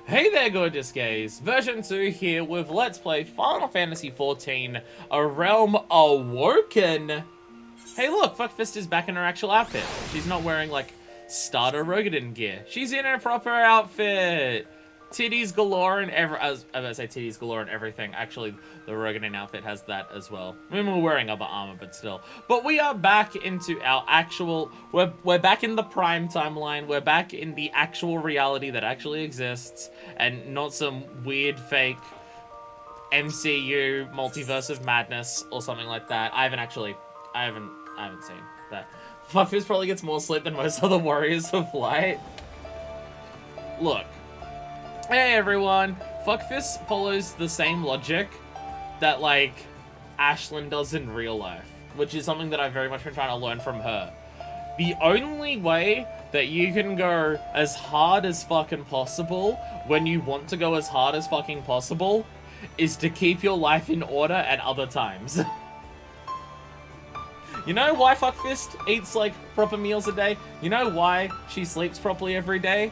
Hey there, gorgeous gays! Version 2 here with Let's Play Final Fantasy XIV, A Realm Awoken! Hey look, Fuckfist is back in her actual outfit. She's not wearing, like, starter Rogadin gear. She's in her proper outfit! Titties galore and I was about to say titties galore and everything. Actually, the Rogadin outfit has that as well. I mean, we're wearing other armor, but still. But we are back into our actual... We're back in the Prime timeline. We're back in the actual reality that actually exists. And not some weird, fake MCU multiverse of madness or something like that. I haven't seen that. Fuckfist probably gets more sleep than most other Warriors of Light. Look. Hey everyone! Fuckfist follows the same logic that, like, Ashlyn does in real life, which is something that I've very much been trying to learn from her. The only way that you can go as hard as fucking possible when you want to go as hard as fucking possible is to keep your life in order at other times. You know why Fuckfist eats, like, proper meals a day? You know why she sleeps properly every day?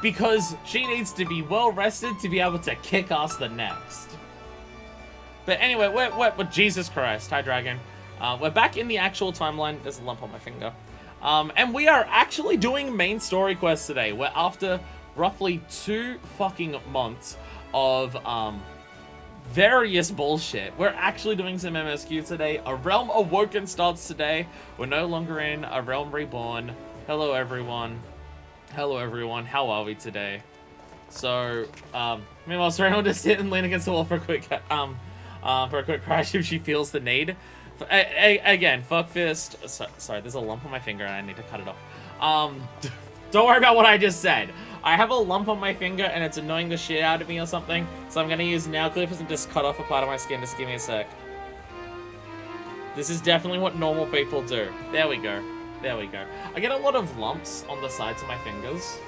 Because she needs to be well rested to be able to kick ass the next. But anyway, we're Jesus Christ, hi Dragon. We're back in the actual timeline. There's a lump on my finger. And we are actually doing main story quests today. We're after roughly 2 fucking months of various bullshit. We're actually doing some MSQ today. A Realm Awoken starts today. We're no longer in A Realm Reborn. Hello everyone. Hello everyone, how are we today? So, meanwhile, Serena will just sit and lean against the wall for a quick crash if she feels the need. Again, Fuckfist. Sorry, there's a lump on my finger and I need to cut it off. Don't worry about what I just said. I have a lump on my finger and it's annoying the shit out of me or something, so I'm gonna use nail clippers and just cut off a part of my skin. Just give me a sec. This is definitely what normal people do. There we go. There we go. I get a lot of lumps on the sides of my fingers.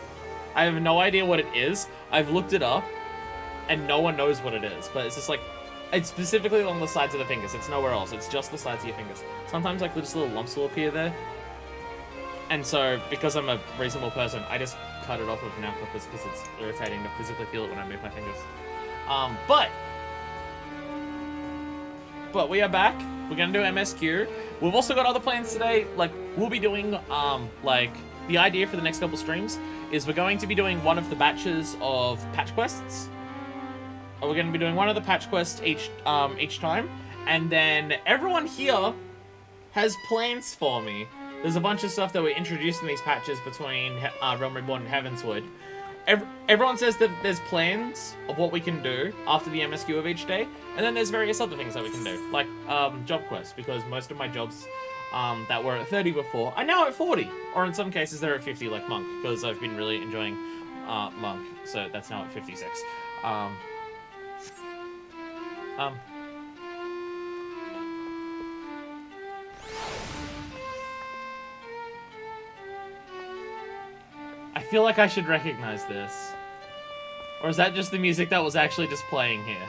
I have no idea what it is. I've looked it up, and no one knows what it is. But it's just like, it's specifically along the sides of the fingers. It's nowhere else. It's just the sides of your fingers. Sometimes like just little lumps will appear there. And so, because I'm a reasonable person, I just cut it off with nail clippers because it's irritating to physically feel it when I move my fingers. But we are back. We're gonna do MSQ. We've also got other plans today. Like, we'll be doing, like, the idea for the next couple streams is we're going to be doing one of the batches of patch quests. We're going to be doing one of the patch quests each time. And then everyone here has plans for me. There's a bunch of stuff that we're introducing these patches between Realm Reborn and Heavensward. Everyone says that there's plans of what we can do after the MSQ of each day, and then there's various other things that we can do, like job quests, because most of my jobs that were at 30 before are now at 40, or in some cases they're at 50, like Monk, because I've been really enjoying Monk, so that's now at 56. I feel like I should recognize this. Or is that just the music that was actually just playing here?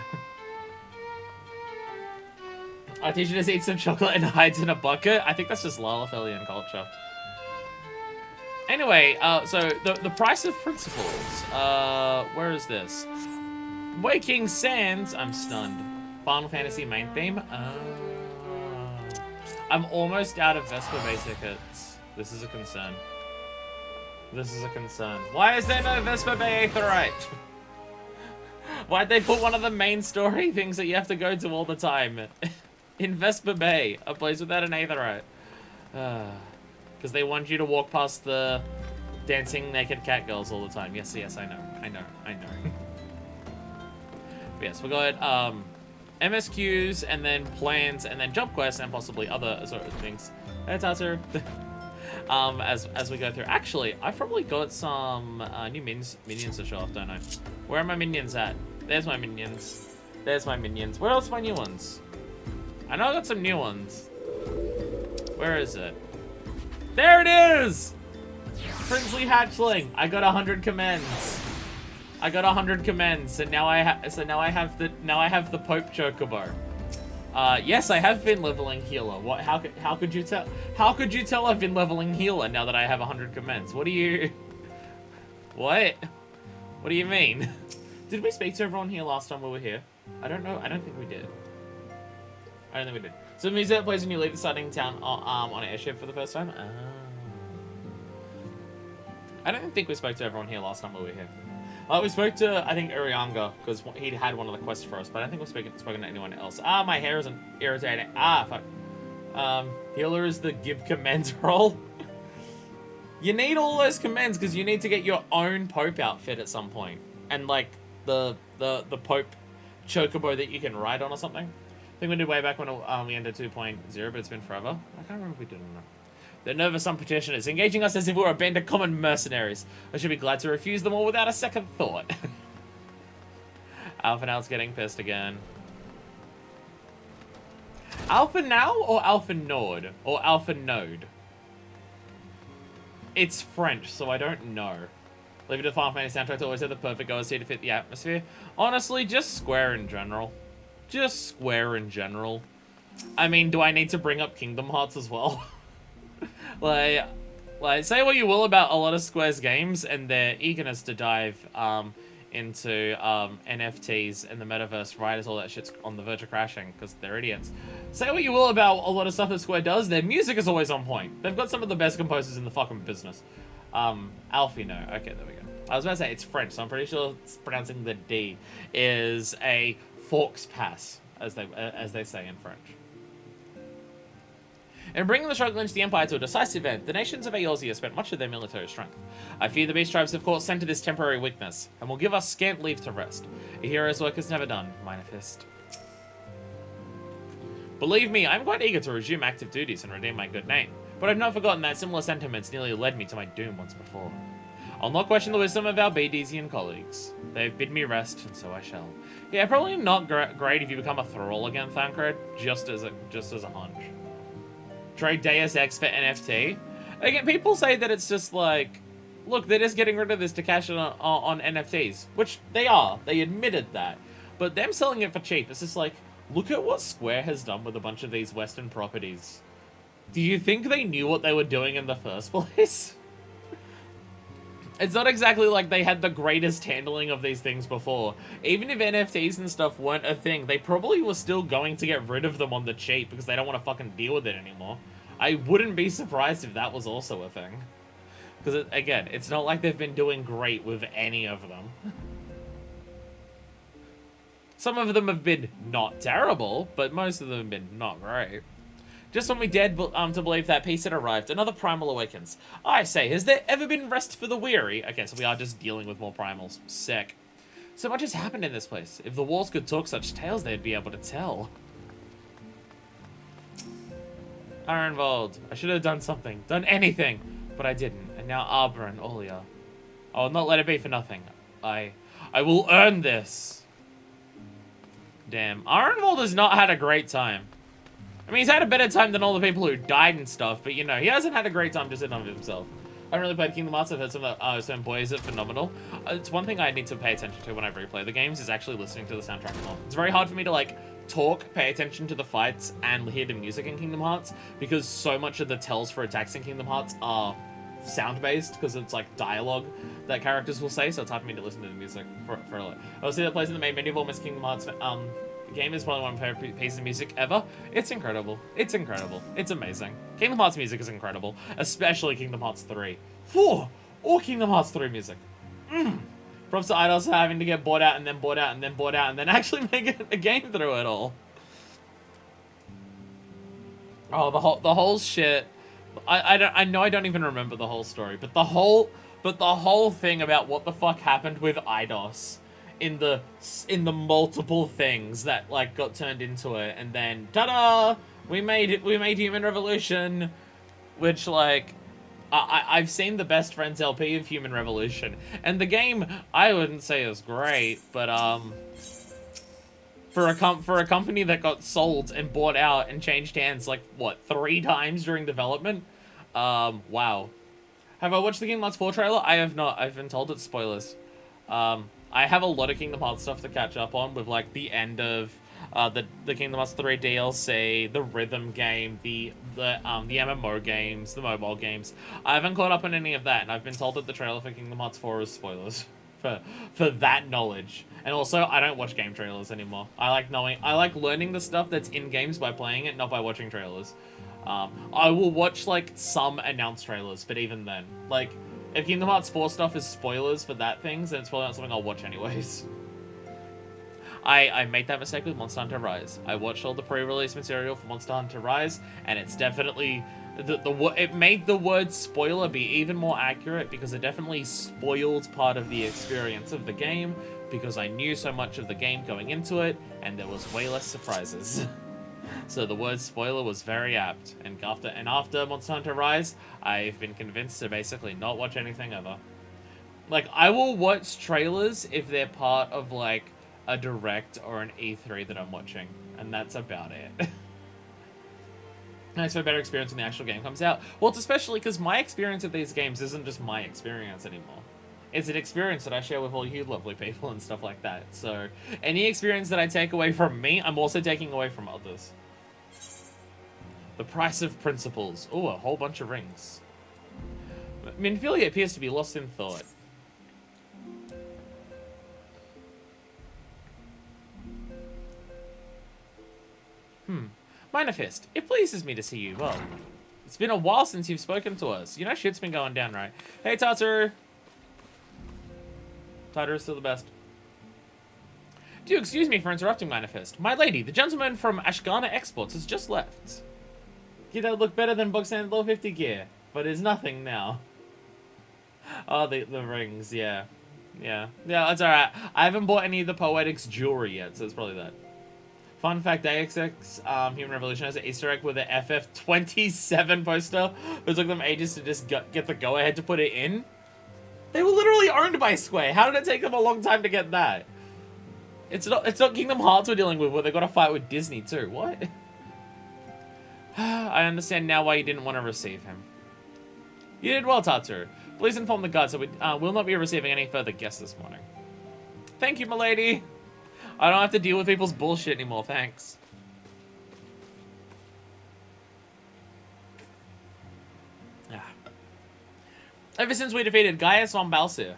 Our teacher just eats some chocolate and hides in a bucket? I think that's just Lalafelian culture. Anyway, so the price of principles. Where is this? Waking Sands. I'm stunned. Final Fantasy main theme. I'm almost out of Vespa Bay tickets. This is a concern. This is a concern. Why is there no Vespa Bay Aetherite? Why'd they put one of the main story things that you have to go to all the time in Vespa Bay, a place without an Aetherite? Because they want you to walk past the dancing naked cat girls all the time. Yes, I know. Yes, we got MSQs and then plans and then jump quests and possibly other sort of things. Hey, Tatsu. As we go through. Actually, I've probably got some new minions to show off, don't I? Where are my minions at? There's my minions. There's my minions. Where else are my new ones? I know I got some new ones. Where is it? There it is! Princely Hatchling. I got 100 commends. I got 100 commends, and now I have the Pope Chocobo. Yes, I have been leveling healer. What? How could you tell? How could you tell I've been leveling healer now that I have 100 commends? What do you? What? What do you mean? Did we speak to everyone here last time we were here? I don't know. I don't think we did. I don't think we did. So the music that plays when you leave the starting town on an airship for the first time? I don't think we spoke to everyone here last time we were here. We spoke to, I think, Urianga, because he had one of the quests for us, but I think we've spoken to anyone else. My hair isn't irritating. Fuck. Healer is the give commends role. You need all those commends because you need to get your own Pope outfit at some point. And, like, the Pope chocobo that you can ride on or something. I think we did way back when we ended 2.0, but it's been forever. I can't remember if we did or not. The nerve of some petitioners, engaging us as if we were a band of common mercenaries. I should be glad to refuse them all without a second thought. Alpha Now's getting pissed again. Alpha Now or Alpha Nord? Or Alpha Node? It's French, so I don't know. Leave it to the Final Fantasy soundtrack to always have the perfect OST to fit the atmosphere. Honestly, just Square in general. Just Square in general. I mean, do I need to bring up Kingdom Hearts as well? like, say what you will about a lot of Square's games and their eagerness to dive into NFTs and the metaverse right as all that shit's on the verge of crashing, because they're idiots. Say what you will about a lot of stuff that Square does, their music is always on point. They've got some of the best composers in the fucking business. Alfino. Okay, there we go. I was about to say it's French, so I'm pretty sure it's pronouncing the D is a forks pass, as they say in French. In bringing the struggle into the Empire to a decisive end, the nations of Eorzea spent much of their military strength. I fear the Beast Tribes have caught scent of this temporary weakness, and will give us scant leave to rest. A hero's work is never done, Minor Fist. Believe me, I'm quite eager to resume active duties and redeem my good name, but I've not forgotten that similar sentiments nearly led me to my doom once before. I'll not question the wisdom of our BDZian colleagues. They've bid me rest, and so I shall. Yeah, probably not great if you become a thrall again, Thancred, just as a hunch. Trade Deus Ex for NFT. Again, people say that it's just like, look, they're just getting rid of this to cash in on NFTs, which they are. They admitted that. But them selling it for cheap, it's just like, look at what Square has done with a bunch of these Western properties. Do you think they knew what they were doing in the first place? It's not exactly like they had the greatest handling of these things before. Even if NFTs and stuff weren't a thing, they probably were still going to get rid of them on the cheap because they don't want to fucking deal with it anymore. I wouldn't be surprised if that was also a thing. Because, again, it's not like they've been doing great with any of them. Some of them have been not terrible, but most of them have been not great. Just when we dared to believe that peace had arrived, another primal awakens. I say, has there ever been rest for the weary? Okay, so we are just dealing with more primals. Sick. So much has happened in this place. If the walls could talk such tales, they'd be able to tell. Ironvold, I should have done something. Done anything. But I didn't. And now Arbor and Olia. I will not let it be for nothing. I will earn this. Damn. Ironvold has not had a great time. I mean, he's had a better time than all the people who died and stuff, but, you know, he hasn't had a great time just in and of himself. I haven't really played Kingdom Hearts. I've heard some boy, is it phenomenal? It's one thing I need to pay attention to when I replay the games is actually listening to the soundtrack more. It's very hard for me to, like, talk, pay attention to the fights, and hear the music in Kingdom Hearts, because so much of the tells for attacks in Kingdom Hearts are sound-based, because it's, like, dialogue that characters will say, so it's hard for me to listen to the music for a lot. I was see that plays in the main menu of almost Kingdom Hearts, game is probably one of my favorite pieces of music ever. It's incredible. It's incredible. It's amazing. Kingdom Hearts music is incredible, especially Kingdom Hearts 3. Whew! Or Kingdom Hearts 3 music. Props to Eidos having to get bought out and then bought out and then bought out and then actually make a game through it all. Oh, the whole shit. I know I don't even remember the whole story, but the whole thing about what the fuck happened with Eidos in the multiple things that, like, got turned into it, and then ta-da, we made Human Revolution, which, like, I've seen the Best Friends LP of Human Revolution, and the game I wouldn't say is great, but for a company that got sold and bought out and changed hands, like, what, 3 times during development? Wow. Have I watched the Kingdom Hearts 4 trailer? I have not. I've been told it's spoilers. I have a lot of Kingdom Hearts stuff to catch up on with, like, the end of the Kingdom Hearts 3 DLC, the rhythm game, the MMO games, the mobile games. I haven't caught up on any of that, and I've been told that the trailer for Kingdom Hearts 4 is spoilers for that knowledge. And also, I don't watch game trailers anymore. I like learning the stuff that's in games by playing it, not by watching trailers. I will watch, like, some announced trailers, but even then. Like, if Kingdom Hearts 4 stuff is spoilers for that things, then it's probably not something I'll watch anyways. I made that mistake with Monster Hunter Rise. I watched all the pre-release material for Monster Hunter Rise, and it's definitely... it made the word spoiler be even more accurate, because it definitely spoiled part of the experience of the game, because I knew so much of the game going into it, and there was way less surprises. So the word spoiler was very apt, and after Monster Hunter Rise, I've been convinced to basically not watch anything ever. Like, I will watch trailers if they're part of, like, a Direct or an E3 that I'm watching, and that's about it. Nice for a better experience when the actual game comes out. Well, it's especially because my experience of these games isn't just my experience anymore. It's an experience that I share with all you lovely people and stuff like that. So, any experience that I take away from me, I'm also taking away from others. The price of principles. Ooh, a whole bunch of rings. Minfilia appears to be lost in thought. Manifest, it pleases me to see you well. It's been a while since you've spoken to us. You know shit's been going down, right? Hey, Tatsu! Tatsu is still the best. Do excuse me for interrupting, Manifest. My lady, the gentleman from Ashgana Exports has just left. Gear that would look better than Bugstand Level 50 gear, but is nothing now. Oh, the rings, yeah. Yeah, that's alright. I haven't bought any of the Poetics jewelry yet, so it's probably that. Fun fact, AXX Human Revolution has an Easter egg with an FF27 poster. It took them ages to just get the go-ahead to put it in. They were literally owned by Square. How did it take them a long time to get that? It's not Kingdom Hearts we're dealing with, where they got to fight with Disney too. What? I understand now why you didn't want to receive him. You did well, Tatsu. Please inform the guards that we will not be receiving any further guests this morning. Thank you, milady. I don't have to deal with people's bullshit anymore, thanks. Ever since we defeated Gaius von Balsir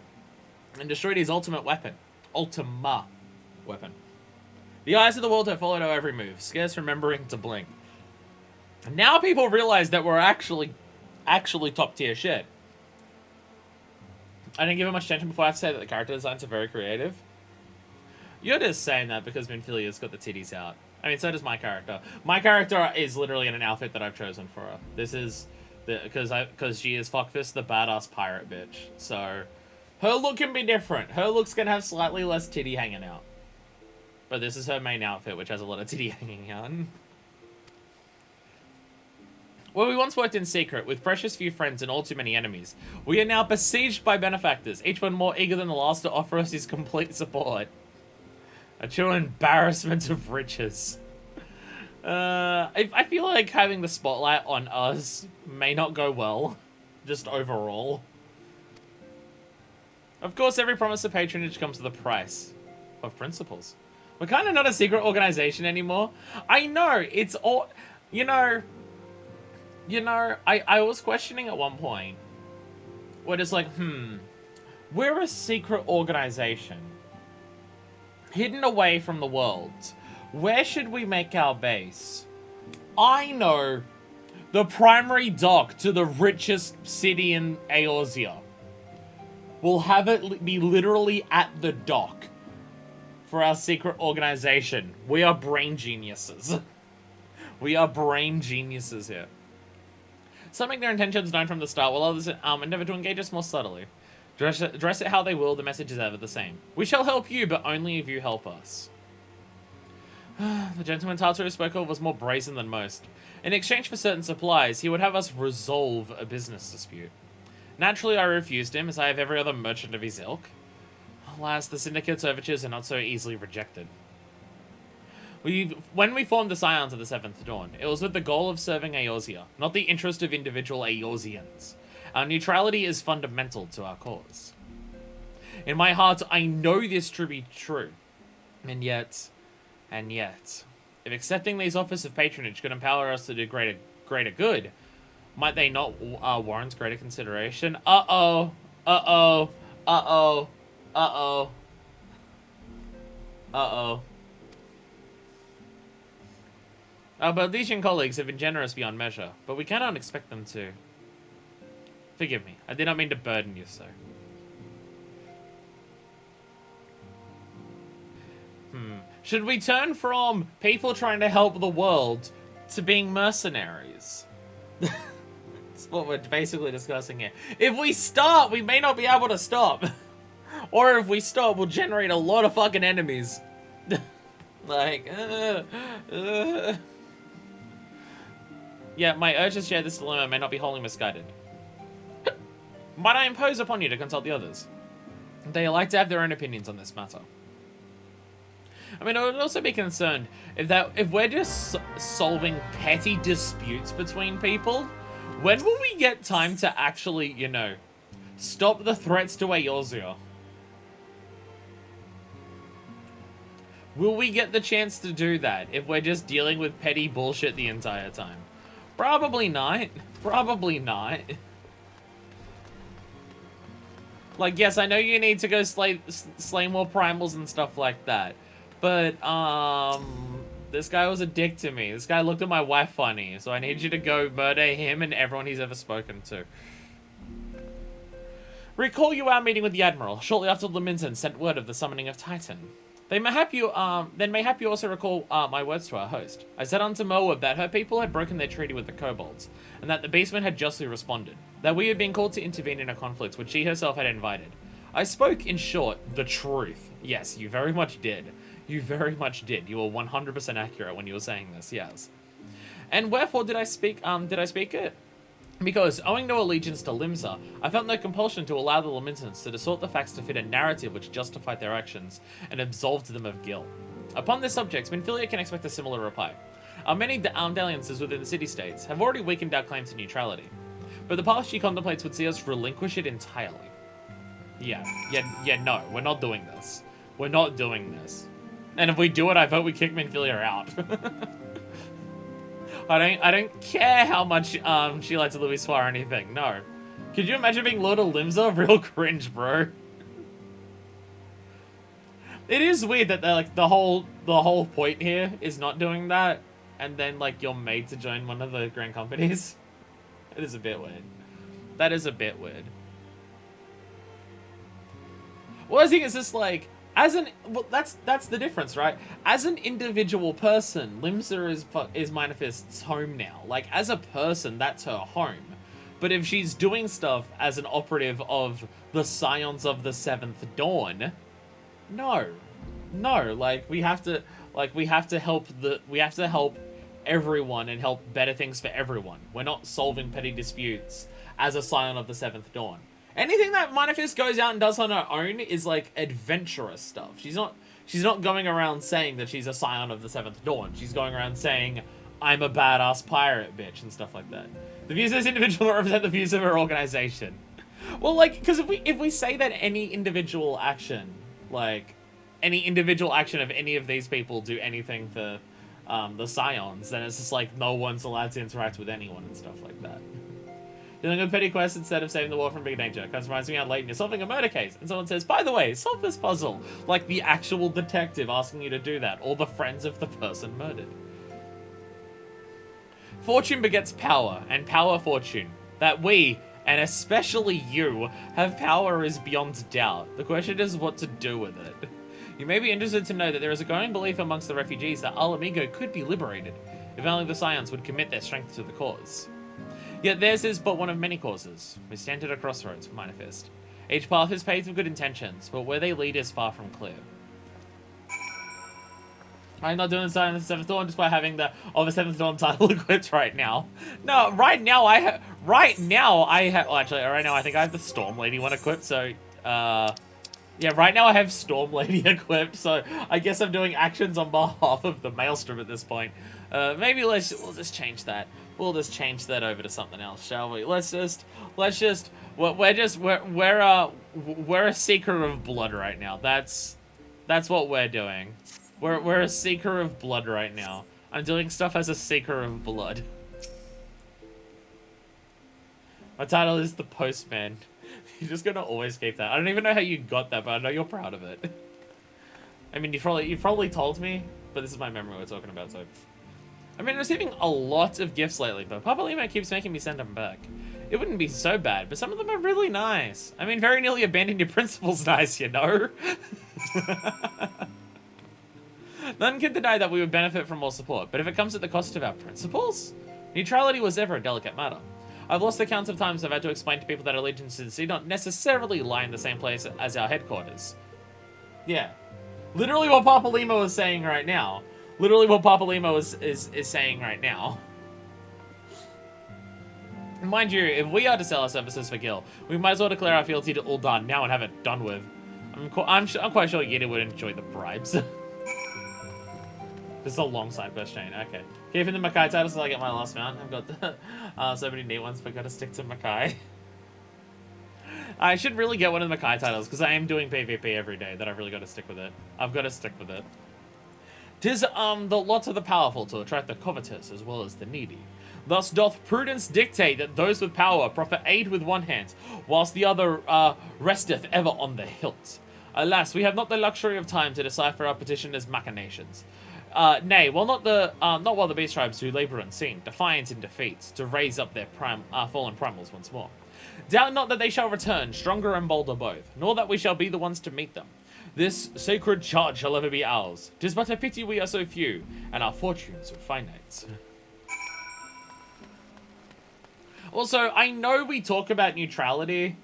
and destroyed his ultimate weapon, Ultima weapon, the eyes of the world have followed our every move, scarce remembering to blink. And now people realize that we're actually top tier shit. I didn't give it much attention before. I have to say that the character designs are very creative. You're just saying that because Minfilia's got the titties out. I mean, so does my character. My character is literally in an outfit that I've chosen for her. This is because she is Fuckfist, the badass pirate bitch. So her look can be different. Her look's gonna have slightly less titty hanging out. But this is her main outfit, which has a lot of titty hanging out. Where we once worked in secret, with precious few friends and all too many enemies, we are now besieged by benefactors, each one more eager than the last to offer us his complete support. A true embarrassment of riches. I feel like having the spotlight on us may not go well, just overall. Of course, every promise of patronage comes with a price of principles. We're kind of not a secret organization anymore. I know, it's all... You know, I was questioning at one point, where it's like, we're a secret organization, hidden away from the world. Where should we make our base? I know, the primary dock to the richest city in Eorzea. We'll have it be literally at the dock for our secret organization. We are brain geniuses. We are brain geniuses here. Some make their intentions known from the start, while others endeavor to engage us more subtly. Dress it how they will, the message is ever the same. We shall help you, but only if you help us. The gentleman Tatsu spoke of was more brazen than most. In exchange for certain supplies, he would have us resolve a business dispute. Naturally, I refused him, as I have every other merchant of his ilk. Alas, the Syndicate's overtures are not so easily rejected. When we formed the Scions of the Seventh Dawn, it was with the goal of serving Eorzea, not the interest of individual Eorzeans. Our neutrality is fundamental to our cause. In my heart, I know this to be true. And yet, if accepting these offers of patronage could empower us to do greater good, might they not warrant greater consideration? Uh-oh. Uh-oh. Uh-oh. Our Baldesian colleagues have been generous beyond measure, but we cannot expect them to. Forgive me. I did not mean to burden you, sir. Should we turn from people trying to help the world to being mercenaries? That's what we're basically discussing here. If we start, we may not be able to stop. Or if we stop, we'll generate a lot of fucking enemies. Like, Yeah, my urge to share this dilemma may not be wholly misguided. Might I impose upon you to consult the others? They are like to have their own opinions on this matter. I mean, I would also be concerned if we're just solving petty disputes between people, when will we get time to actually, you know, stop the threats to Eorzea? Will we get the chance to do that if we're just dealing with petty bullshit the entire time? Probably not. Probably not. Like, yes, I know you need to go slay more primals and stuff like that. But, this guy was a dick to me. This guy looked at my wife funny. So I need you to go murder him and everyone he's ever spoken to. Recall you our meeting with the Admiral, shortly after Leminson sent word of the summoning of Titan. Then mayhap you also recall my words to our host. I said unto Moab that her people had broken their treaty with the kobolds, and that the beastmen had justly responded, that we had been called to intervene in a conflict which she herself had invited. I spoke, in short, the truth. Yes, you very much did. You very much did. You were 100% accurate when you were saying this, yes. And wherefore did I speak it? Because, owing no allegiance to Limsa, I felt no compulsion to allow the Laminsons to distort the facts to fit a narrative which justified their actions and absolved them of guilt. Upon this subject, Minfilia can expect a similar reply. Our many dalliances within the city-states have already weakened our claim to neutrality, but the path she contemplates would see us relinquish it entirely. Yeah, no, we're not doing this. We're not doing this. And if we do it, I vote we kick Minfilia out. I don't care how much she likes Louis or anything. No. Could you imagine being Lord of Limsa? Real cringe, bro. It is weird that like the whole point here is not doing that, and then like you're made to join one of the grand companies. It is a bit weird. That is a bit weird. Well, I think it's just like, that's the difference, right? As an individual person, Limsa is Minefist's home now. Like, as a person, that's her home. But if she's doing stuff as an operative of the Scions of the Seventh Dawn, no, like we have to help everyone and help better things for everyone. We're not solving petty disputes as a Scion of the Seventh Dawn. Anything that Minefist goes out and does on her own is like adventurous stuff. She's not going around saying that she's a Scion of the Seventh Dawn. She's going around saying, I'm a badass pirate bitch and stuff like that. The views of this individual represent the views of her organization. Well, like, because if we say that any individual action of any of these people do anything for the Scions, then it's just like no one's allowed to interact with anyone and stuff like that. Dealing with petty quests instead of saving the world from big danger. Kind of reminds me how late you're solving a murder case. And someone says, by the way, solve this puzzle. Like the actual detective asking you to do that. Or the friends of the person murdered. Fortune begets power, and power fortune. That we, and especially you, have power is beyond doubt. The question is what to do with it. You may be interested to know that there is a growing belief amongst the refugees that Alamigo could be liberated, if only the Scions would commit their strength to the cause. Yet theirs is but one of many causes. We stand at a crossroads for Minefist. Each path is paved with good intentions, but where they lead is far from clear. I'm not doing the Scion of the Seventh Dawn despite having the Seventh Dawn title equipped right now. No, right now I have, well, actually, right now I think I have the Storm Lady one equipped, so, yeah, right now I have Storm Lady equipped, so I guess I'm doing actions on behalf of the Maelstrom at this point. Maybe we'll just change that. We'll just change that over to something else, shall we? We're a seeker of blood right now. That's what we're doing. We're a seeker of blood right now. I'm doing stuff as a seeker of blood. My title is the Postman. You're just gonna always keep that. I don't even know how you got that, but I know you're proud of it. I mean, you've probably told me, but this is my memory we're talking about, so... I've been receiving a lot of gifts lately, but Papa Lima keeps making me send them back. It wouldn't be so bad, but some of them are really nice. I mean, very nearly abandon your principles nice, you know? None can deny that we would benefit from more support, but if it comes at the cost of our principles? Neutrality was ever a delicate matter. I've lost the count of times I've had to explain to people that allegiances do not necessarily lie in the same place as our headquarters. Yeah. Literally what Papa Lima was saying right now. Literally what Papa Lima is saying right now. Mind you, if we are to sell our services for Gil, we might as well declare our fealty to Ul'dan now and have it done with. I'm quite sure Yida would enjoy the bribes. This is a long side quest chain. Okay. Keeping the Makai titles until I get my last mount. I've got so many neat ones, but gotta stick to Makai. I should really get one of the Makai titles, because I am doing PvP every day, that I've really got to stick with it. I've got to stick with it. 'Tis the lot of the powerful to attract the covetous as well as the needy. Thus doth prudence dictate that those with power proffer aid with one hand, whilst the other resteth ever on the hilt. Alas, we have not the luxury of time to decipher our petitioners' machinations. Nay, not while the beast tribes do labour unseen, defiant in defeats, to raise up their fallen primals once more. Doubt not that they shall return, stronger and bolder both, nor that we shall be the ones to meet them. This sacred charge shall ever be ours. 'Tis but a pity we are so few, and our fortunes are finite. Also, I know we talk about neutrality,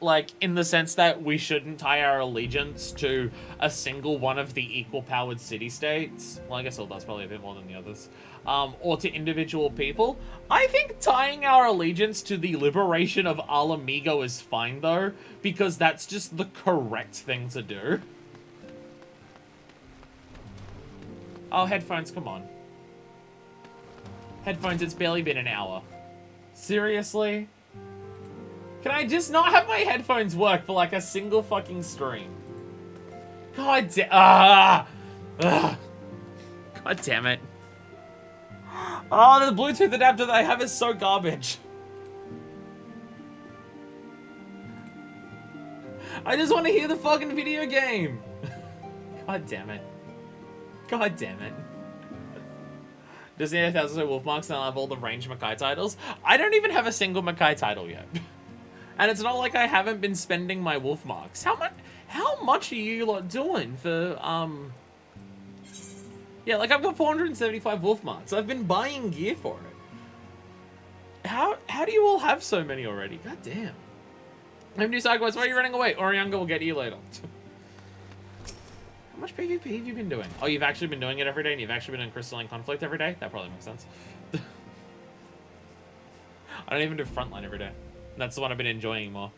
like, in the sense that we shouldn't tie our allegiance to a single one of the equal-powered city-states. Well, I guess Ul'dan's probably a bit more than the others. Or to individual people. I think tying our allegiance to the liberation of Alamigo is fine, though, because that's just the correct thing to do. Oh, headphones, come on. Headphones, it's barely been an hour. Seriously? Can I just not have my headphones work for like a single fucking stream? God damn. God damn it. Oh, the Bluetooth adapter that I have is so garbage. I just want to hear the fucking video game. God damn it. God damn it. Does the 8,000 Wolf Marks now have all the range Makai titles? I don't even have a single Makai title yet. And it's not like I haven't been spending my wolf marks. How much are you lot doing for, Yeah, like I've got 475 wolf marks. I've been buying gear for it. How do you all have so many already? God damn. I have new side quests. Why are you running away? Orianga will get you later. How much PvP have you been doing? Oh, you've actually been doing it every day and you've actually been in Crystalline Conflict every day? That probably makes sense. I don't even do Frontline every day. That's the one I've been enjoying more.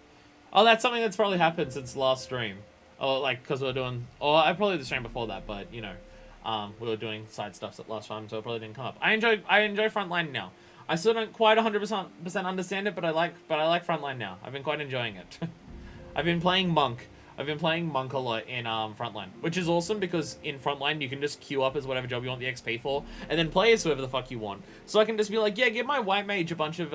Oh, that's something that's probably happened since last stream. Oh, like, because we were doing... Oh, I probably did the stream before that, but, you know, we were doing side stuff at last time, so it probably didn't come up. I enjoy Frontline now. I still don't quite 100% understand it, but I like Frontline now. I've been quite enjoying it. I've been playing Monk. I've been playing Monk a lot in Frontline, which is awesome because in Frontline you can just queue up as whatever job you want the XP for, and then play as whoever the fuck you want. So I can just be like, yeah, give my white mage a bunch of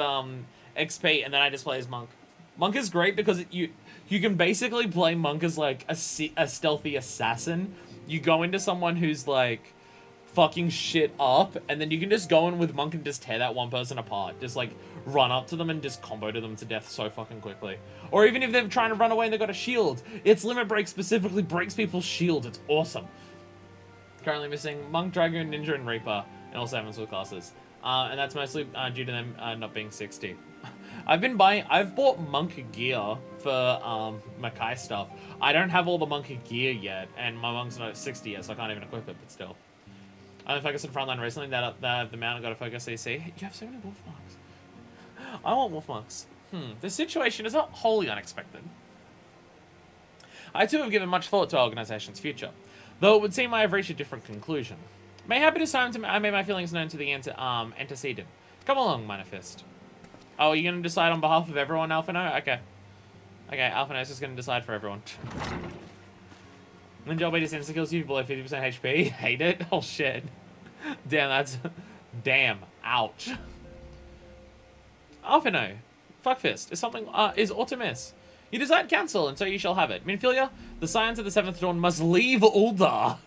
XP, and then I just play as Monk. Monk is great because you can basically play Monk as like a stealthy assassin. You go into someone who's like fucking shit up, and then you can just go in with Monk and just tear that one person apart. Just like run up to them and just combo to them to death so fucking quickly. Or even if they're trying to run away and they've got a shield, its limit break specifically breaks people's shields. It's awesome. Currently missing Monk, Dragoon, Ninja, and Reaper, and all 7 sword classes. And that's mostly due to them not being 60. I've bought Monk gear for Makai stuff. I don't have all the Monk gear yet, and my Monk's not 60 yet, so I can't even equip it, but still. I've been focusing Frontline recently, that the mount I got to focus CC. You have so many wolf marks. I want wolf marks. This situation is not wholly unexpected. I too have given much thought to our organization's future, though it would seem I have reached a different conclusion. Mayhap it is time I made my feelings known to the antecedent. Come along, Manifest. Oh, are you going to decide on behalf of everyone, Alphino? Okay. Okay, Alphino's just going to decide for everyone. Then Joel just insta-kills you below 50% HP. Hate it? Oh, shit. Damn, that's... Damn. Ouch. Alphino. Fuckfist is something, is Autumnis. You desired counsel, and so you shall have it. Minfilia, the Scions of the Seventh Dawn must leave Uldar.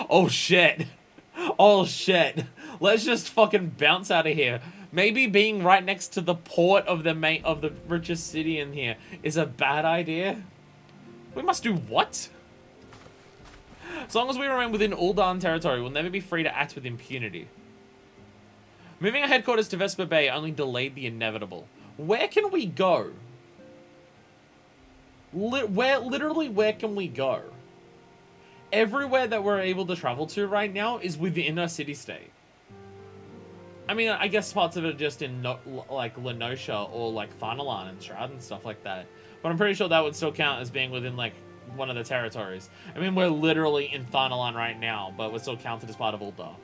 Oh shit. Oh shit. Let's just fucking bounce out of here. Maybe being right next to the port of the richest city in here is a bad idea. We must do what? As long as we remain within Uldan territory, we'll never be free to act with impunity. Moving our headquarters to Vesper Bay only delayed the inevitable. Where can we go? Literally, where can we go? Everywhere that we're able to travel to right now is within a city-state. I mean, I guess parts of it are just in, like, Lenosha or, like, Thanalan and Shroud and stuff like that. But I'm pretty sure that would still count as being within, like, one of the territories. I mean, we're literally in Thanalan right now, but we're still counted as part of Uldar.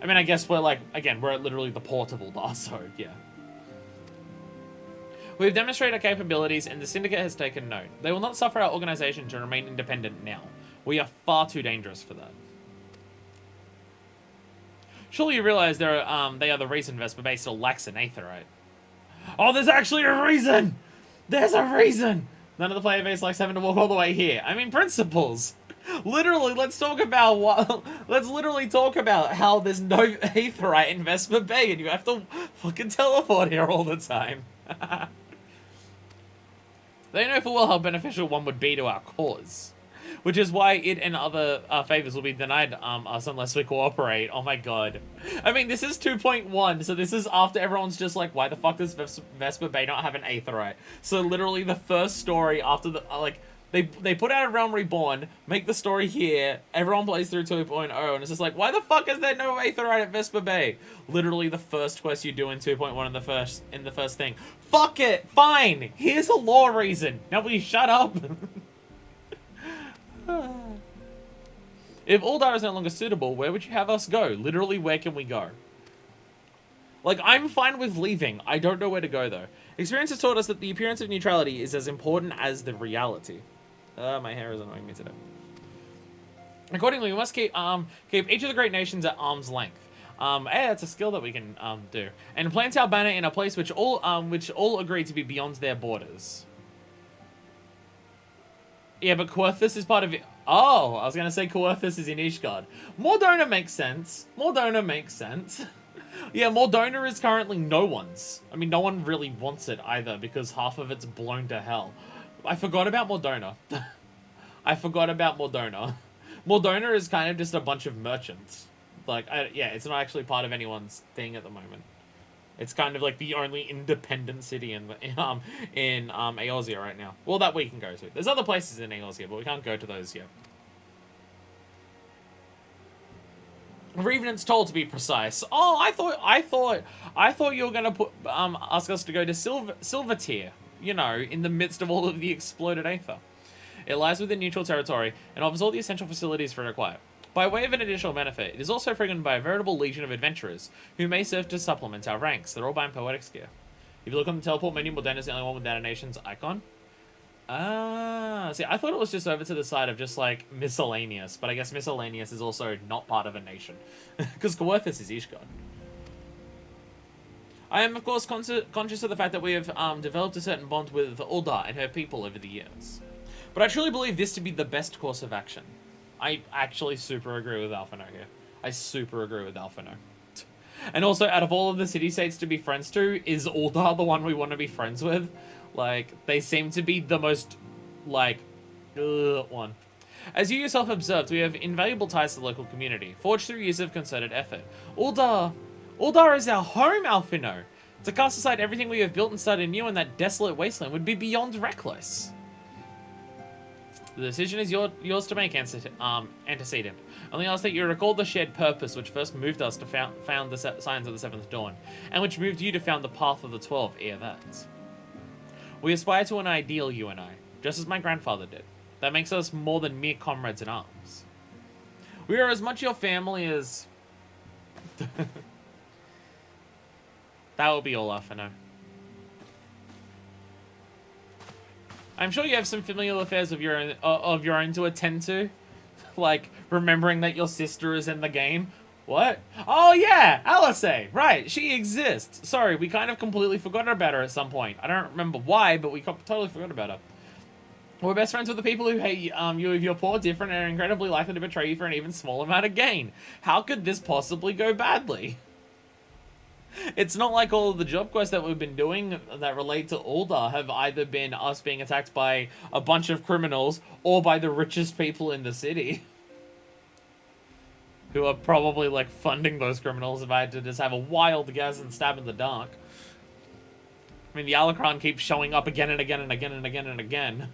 I mean, I guess we're, like, again, we're at literally the port of Uldar, so, yeah. We've demonstrated our capabilities, and the Syndicate has taken note. They will not suffer our organization to remain independent now. We are far too dangerous for that. Surely you realize they are the reason Vesper Bay still lacks an Aetheryte. Oh, there's actually a reason! There's a reason! None of the player base likes having to walk all the way here. I mean, principles! Literally, let's literally talk about how there's no Aetheryte in Vesper Bay and you have to fucking teleport here all the time. They know full well how beneficial one would be to our cause. Which is why it and other favors will be denied us unless we cooperate. Oh my god. I mean, this is 2.1, so this is after everyone's just like, why the fuck does Vesper Bay not have an Aetheryte? So literally the first story after the, they put out a Realm Reborn, make the story here, everyone plays through 2.0, and it's just like, why the fuck is there no Aetheryte at Vesper Bay? Literally the first quest you do in 2.1 in the first thing. Fuck it! Fine! Here's a lore reason! Now will you shut up? If Uldar is no longer suitable, where would you have us go? Literally, where can we go? Like, I'm fine with leaving. I don't know where to go, though. Experience has taught us that the appearance of neutrality is as important as the reality. My hair is annoying me today. Accordingly, we must keep each of the great nations at arm's length. Hey, it's a skill that we can do. And plant our banner in a place which all agree to be beyond their borders. Yeah, but Coerthus is part of it. Oh, I was going to say Coerthus is in Ishgard. Mordona makes sense. Mordona makes sense. Yeah, Mordona is currently no one's. I mean, no one really wants it either because half of it's blown to hell. I forgot about Mordona. I forgot about Mordona. Mordona is kind of just a bunch of merchants. Like, yeah, it's not actually part of anyone's thing at the moment. It's kind of like the only independent city in Eorzea right now. Well, that we can go to. There's other places in Eorzea, but we can't go to those yet. Revenant's Toll, to be precise. Oh, I thought you were gonna ask us to go to Silvertier. You know, in the midst of all of the exploded Aether. It lies within neutral territory and offers all the essential facilities for it acquire. By way of an additional benefit, it is also frequented by a veritable legion of adventurers, who may serve to supplement our ranks. They're all buying Poetics gear. If you look on the teleport menu, Mordena is the only one without a nation's icon. Ah, see, I thought it was just over to the side of just, like, miscellaneous, but I guess miscellaneous is also not part of a nation. Because Coerthus is Ishgard. I am, of course, conscious of the fact that we have developed a certain bond with Uldar and her people over the years. But I truly believe this to be the best course of action. I actually super agree with Alphino here. I super agree with Alphino. And also, out of all of the city-states to be friends to, is Uldar the one we want to be friends with? Like, they seem to be the most, like, one. As you yourself observed, we have invaluable ties to the local community, forged through years of concerted effort. Uldar is our home, Alphino. To cast aside everything we have built and started new in that desolate wasteland would be beyond reckless. The decision is yours to make, Antecedent. Only ask that you recall the shared purpose which first moved us to found the Signs of the Seventh Dawn, and which moved you to found the Path of the 12 ere that. We aspire to an ideal, you and I, just as my grandfather did. That makes us more than mere comrades in arms. We are as much your family as... That will be all for now. I'm sure you have some familial affairs of your own to attend to, like remembering that your sister is in the game. What? Oh yeah, Alice. Right, she exists. Sorry, we kind of completely forgot about her at some point. I don't remember why, but we totally forgot about her. We're best friends with the people who hate you if you're poor, different, and are incredibly likely to betray you for an even small amount of gain. How could this possibly go badly? It's not like all of the job quests that we've been doing that relate to Ul'dah have either been us being attacked by a bunch of criminals or by the richest people in the city. Who are probably, like, funding those criminals if I had to just have a wild guess and stab in the dark. I mean, the Alucron keeps showing up again and again and again and again and again.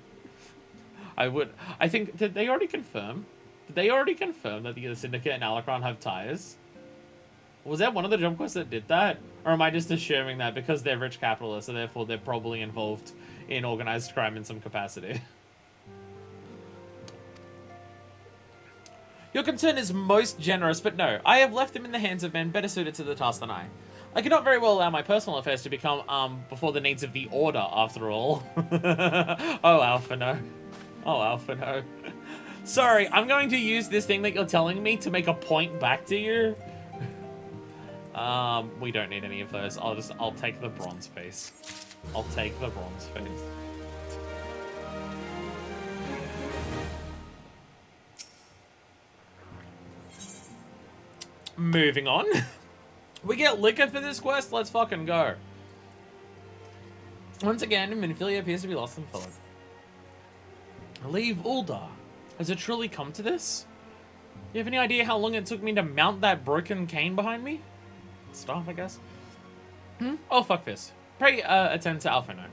I think, did they already confirm? Did they already confirm that the Syndicate and Alucron have ties? Was that one of the jump quests that did that? Or am I just assuming that because they're rich capitalists, so therefore they're probably involved in organized crime in some capacity? Your concern is most generous, but no. I have left them in the hands of men better suited to the task than I. I cannot very well allow my personal affairs to become, before the needs of the Order, after all. Oh, Alpha, no. Oh, Alpha, no. Sorry, I'm going to use this thing that you're telling me to make a point back to you. We don't need any of those. I'll take the bronze face. I'll take the bronze face. Moving on. We get liquor for this quest? Let's fucking go. Once again, Minfilia appears to be lost in fog. Leave Ul'dah. Has it truly come to this? You have any idea how long it took me to mount that broken cane behind me? Staff, I guess. Oh, fuck this. Pray attend to Alphino.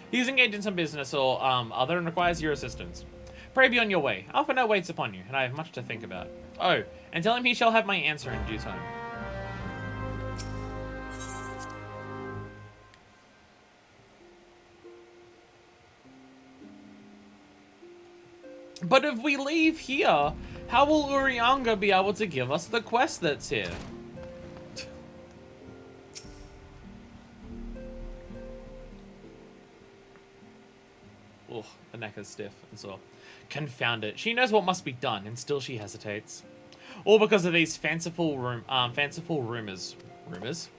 He's engaged in some business or other and requires your assistance. Pray be on your way. Alphino waits upon you, and I have much to think about. Oh, and tell him he shall have my answer in due time. But if we leave here, how will Urianga be able to give us the quest that's here? Ugh, the neck is stiff and sore. Confound it. She knows what must be done, and still she hesitates. All because of these fanciful rumors. Rumors?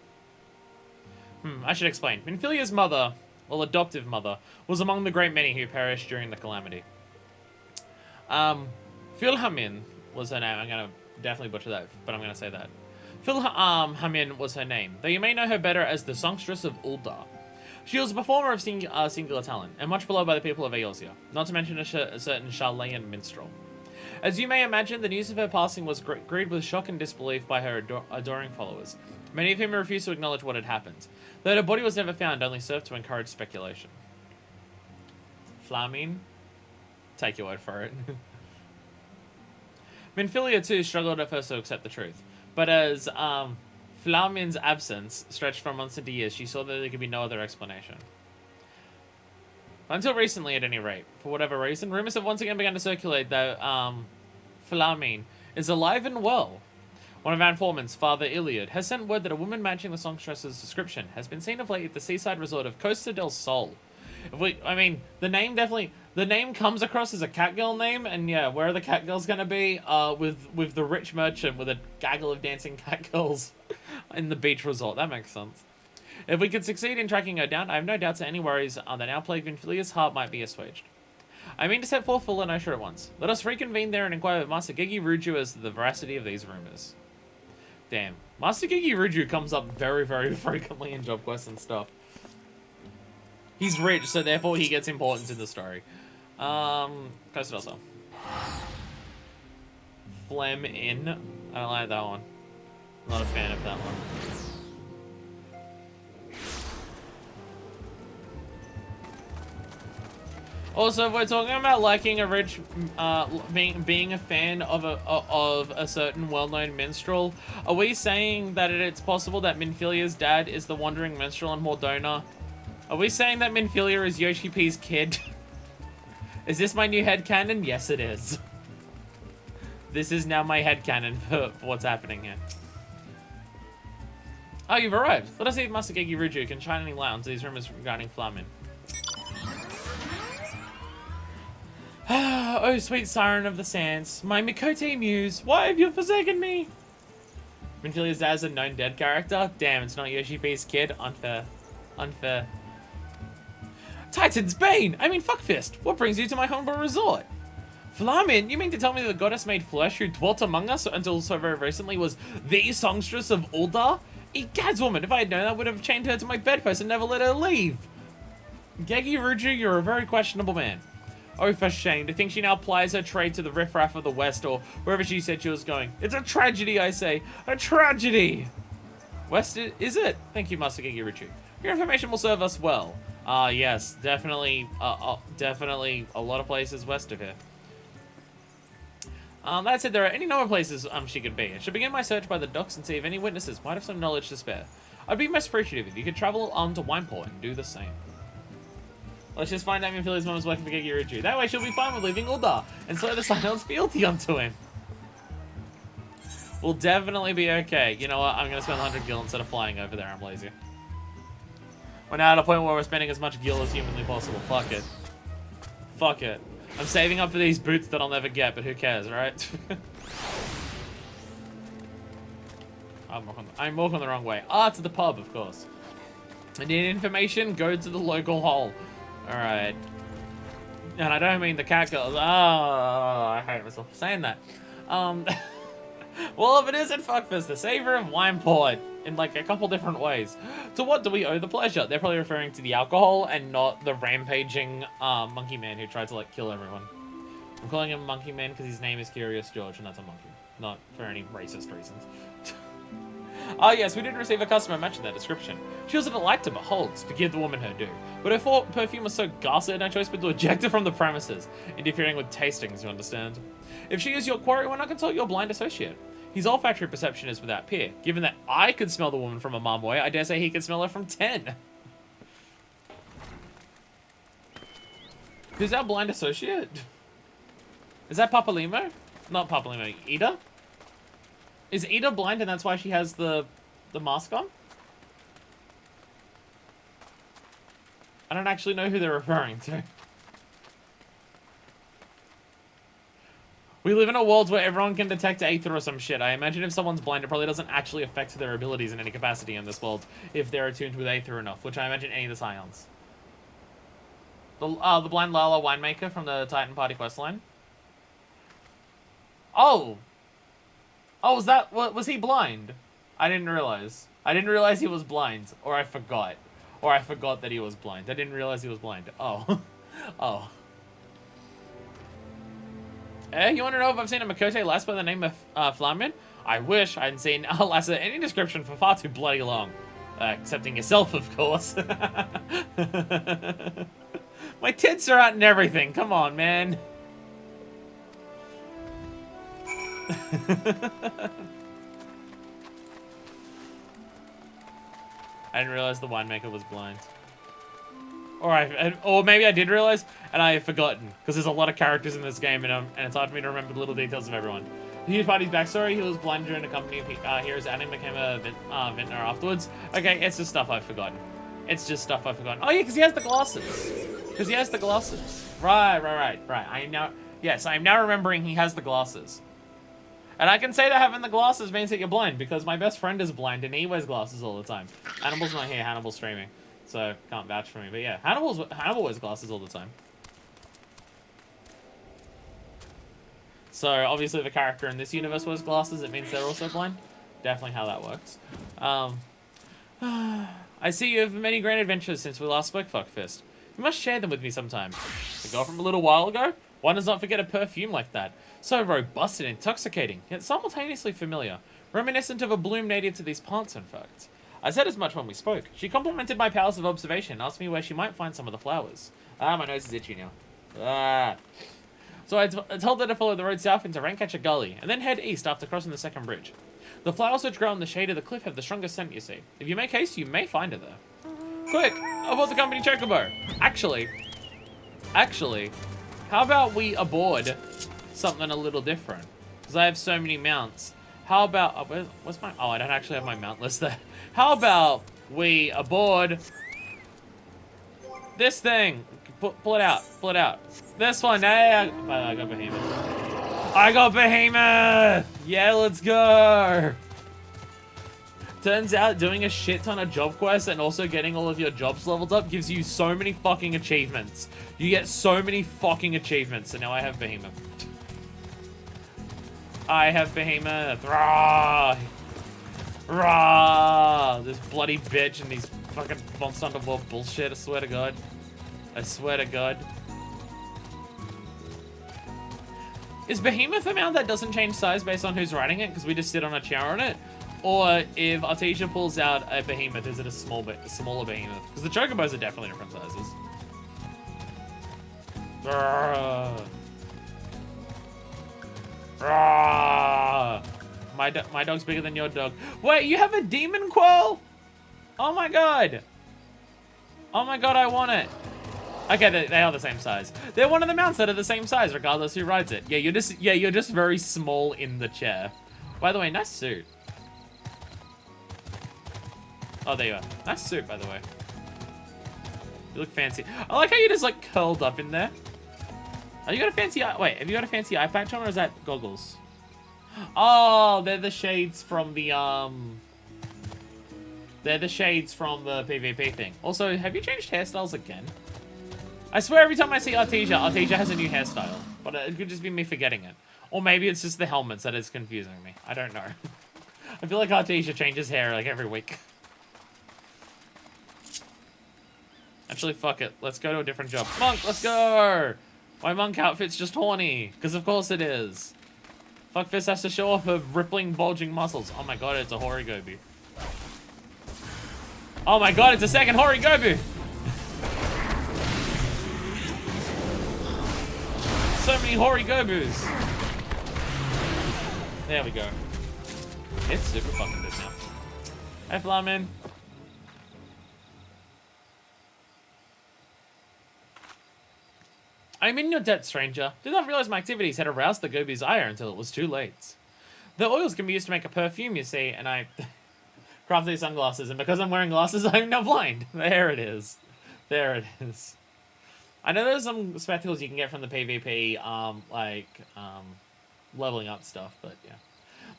I should explain. Minfilia's mother, well, adoptive mother, was among the great many who perished during the calamity. Philhamin was her name. I'm gonna definitely butcher that, but I'm gonna say that. Philhamin was her name, though you may know her better as the Songstress of Ul'dah. She was a performer of singular talent, and much beloved by the people of Eorzea, not to mention a certain Charlayan minstrel. As you may imagine, the news of her passing was greeted with shock and disbelief by her adoring followers, many of whom refused to acknowledge what had happened, though her body was never found, only served to encourage speculation. Flamin? Take your word for it. Minfilia, too, struggled at first to accept the truth, but as Flamin's absence stretched for months into years, she saw that there could be no other explanation. Until recently, at any rate. For whatever reason, rumors have once again begun to circulate that Flamin is alive and well. One of our informants, Father Iliad, has sent word that a woman matching the songstress's description has been seen of late at the seaside resort of Costa del Sol. The name comes across as a catgirl name, and yeah, where are the catgirls gonna be? With the rich merchant with a gaggle of dancing catgirls in the beach resort. That makes sense. If we could succeed in tracking her down, I have no doubts that any worries that now plague Minfilia's heart might be assuaged. I mean to set forth for Lenosha at once. Let us reconvene there and inquire with Master Gigi Ruju as to the veracity of these rumors. Damn. Master Gigi Ruju comes up very, very frequently in job quests and stuff. He's rich, so therefore he gets importance in the story. Costa del Sol. Phlegm in. I don't like that one. Not a fan of that one. Also, if we're talking about liking a rich, being a fan of a certain well-known minstrel, are we saying that it's possible that Minfilia's dad is the wandering minstrel in Mordona? Are we saying that Minfilia is Yoshi P's kid? Is this my new headcanon? Yes, it is. This is now my headcanon for what's happening here. Oh, you've arrived. Let us see if Master Gigi Ruju can shine any light onto these rumors regarding Flamin. Oh, sweet siren of the sands, my Mikote muse, why have you forsaken me? Minfilia's dad is a known dead character? Damn, it's not Yoshi P's kid? Unfair. Unfair. Titan's Bane! I mean, fuckfist. What brings you to my humble resort? Flamin, you mean to tell me the goddess made flesh who dwelt among us until so very recently was the songstress of Uldar? Egads woman, if I had known, I would have chained her to my bedpost and never let her leave. Gegi Ruju, you're a very questionable man. Oh, for shame, to think she now plies her trade to the riffraff of the West or wherever she said she was going. It's a tragedy, I say. A tragedy! West, is it? Thank you, Master Gegi Ruju. Your information will serve us well. Yes, definitely, definitely a lot of places west of here. That said, there are any number of places she could be. I should begin my search by the docks and see if any witnesses might have some knowledge to spare. I'd be most appreciative if you could travel to Wineport and do the same. Let's just find out if Minfilia's mom is working for Gegi Ruju. That way she'll be fine with leaving Uldar and swear the silence fealty onto him. We'll definitely be okay. You know what? I'm going to spend 100 gil instead of flying over there. I'm lazy. We're now at a point where we're spending as much gil as humanly possible. Fuck it. Fuck it. I'm saving up for these boots that I'll never get, but who cares, right? I'm walking the wrong way. Ah, to the pub, of course. I need information, go to the local hall. Alright. And I don't mean the cat girls. Oh, I hate myself for saying that. Well, if it isn't fuckfist, the savior of Wineport in like a couple different ways. To what do we owe the pleasure? They're probably referring to the alcohol and not the rampaging monkey man who tried to like kill everyone. I'm calling him Monkey Man because his name is Curious George and that's a monkey. Not for any racist reasons. Ah yes, we did receive a customer matching that description. She was a delight to behold, to give the woman her due. But her perfume was so ghastly, no choice but to eject her from the premises, interfering with tastings, you understand? If she is your quarry, why not consult your blind associate? His olfactory perception is without peer. Given that I could smell the woman from a mile away, I dare say he could smell her from 10. Who's our blind associate? Is that Papalimo? Not Papalimo, Ida? Is Ida blind and that's why she has the mask on? I don't actually know who they're referring to. We live in a world where everyone can detect aether or some shit. I imagine if someone's blind, it probably doesn't actually affect their abilities in any capacity in this world if they're attuned with aether enough, which I imagine any of the Scions. The blind Lala winemaker from the Titan Party questline. Oh! Oh, was he blind? I didn't realize. I didn't realize he was blind. Or I forgot. Or I forgot that he was blind. I didn't realize he was blind. Oh. Oh. You want to know if I've seen a Makote lass by the name of Flamin? I wish I hadn't seen a lass at any description for far too bloody long. Excepting yourself, of course. My tits are out and everything. Come on, man. I didn't realize the winemaker was blind. Or maybe I did realize, and I have forgotten, because there's a lot of characters in this game, and it's hard for me to remember the little details of everyone. Hugh Party's backstory: he was blind during a company of heroes and became a vintner afterwards. Okay, it's just stuff I've forgotten. It's just stuff I've forgotten. Oh yeah, because he has the glasses. Right. Yes, I'm now remembering he has the glasses. And I can say that having the glasses means that you're blind, because my best friend is blind and he wears glasses all the time. Hannibal's not here, Hannibal's streaming, so can't vouch for me. But yeah, Hannibal wears glasses all the time. So obviously if a character in this universe wears glasses, it means they're also blind. Definitely how that works. I see you have many great adventures since we last spoke, Fuckfist. You must share them with me sometime. The girl from a little while ago? One does not forget a perfume like that. So robust and intoxicating, yet simultaneously familiar. Reminiscent of a bloom native to these parts, in fact. I said as much when we spoke. She complimented my powers of observation and asked me where she might find some of the flowers. Ah, my nose is itchy now. So I told her to follow the road south into Rancatcher Gully, and then head east after crossing the second bridge. The flowers which grow in the shade of the cliff have the strongest scent, you see. If you make haste, you may find her there. Quick! Aboard the company chocobo! Actually, how about we aboard something a little different? Because I have so many mounts. How about... where's my... Oh, I don't actually have my mount list there. How about we aboard this thing? Pull it out. Pull it out. This one. Hey, I got Behemoth. I got Behemoth! Yeah, let's go! Turns out doing a shit ton of job quests and also getting all of your jobs leveled up gives you so many fucking achievements. You get so many fucking achievements. So now I have Behemoth. I have Behemoth. Rah! Rah! This bloody bitch and these fucking Monster Hunter World bullshit, I swear to God. I swear to God. Is Behemoth a mount that doesn't change size based on who's riding it because we just sit on a chair on it? Or if Artesia pulls out a Behemoth, is it a smaller Behemoth? Because the Chocobos are definitely different sizes. My dog's bigger than your dog. Wait, you have a demon quirl? Oh my god. Oh my god, I want it. Okay, they are the same size. They're one of the mounts that are the same size, regardless who rides it. Yeah, you're just very small in the chair. By the way, nice suit. Oh, there you are. Nice suit, by the way. You look fancy. I like how you just like curled up in there. Oh, you got a fancy eye. Wait, have you got a fancy eye patch on, or is that goggles? Oh, they're the shades from the They're the shades from the PvP thing. Also, have you changed hairstyles again? I swear every time I see Artesia has a new hairstyle. But it could just be me forgetting it. Or maybe it's just the helmets that is confusing me. I don't know. I feel like Artesia changes hair like every week. Actually, fuck it. Let's go to a different job. Monk, let's go! My monk outfit's just horny. Because of course it is. Fuckfist has to show off her rippling, bulging muscles. Oh my god, it's a Horigobu. Oh my god, it's a second Horigobu! So many Horigobus. There we go. It's super fucking good now. Hey, Flamin. I'm in your debt, stranger. Did not realize my activities had aroused the Gobi's ire until it was too late. The oils can be used to make a perfume, you see, and I craft these sunglasses, and because I'm wearing glasses, I'm now blind. There it is. There it is. I know there's some spectacles you can get from the PvP, leveling up stuff, but yeah.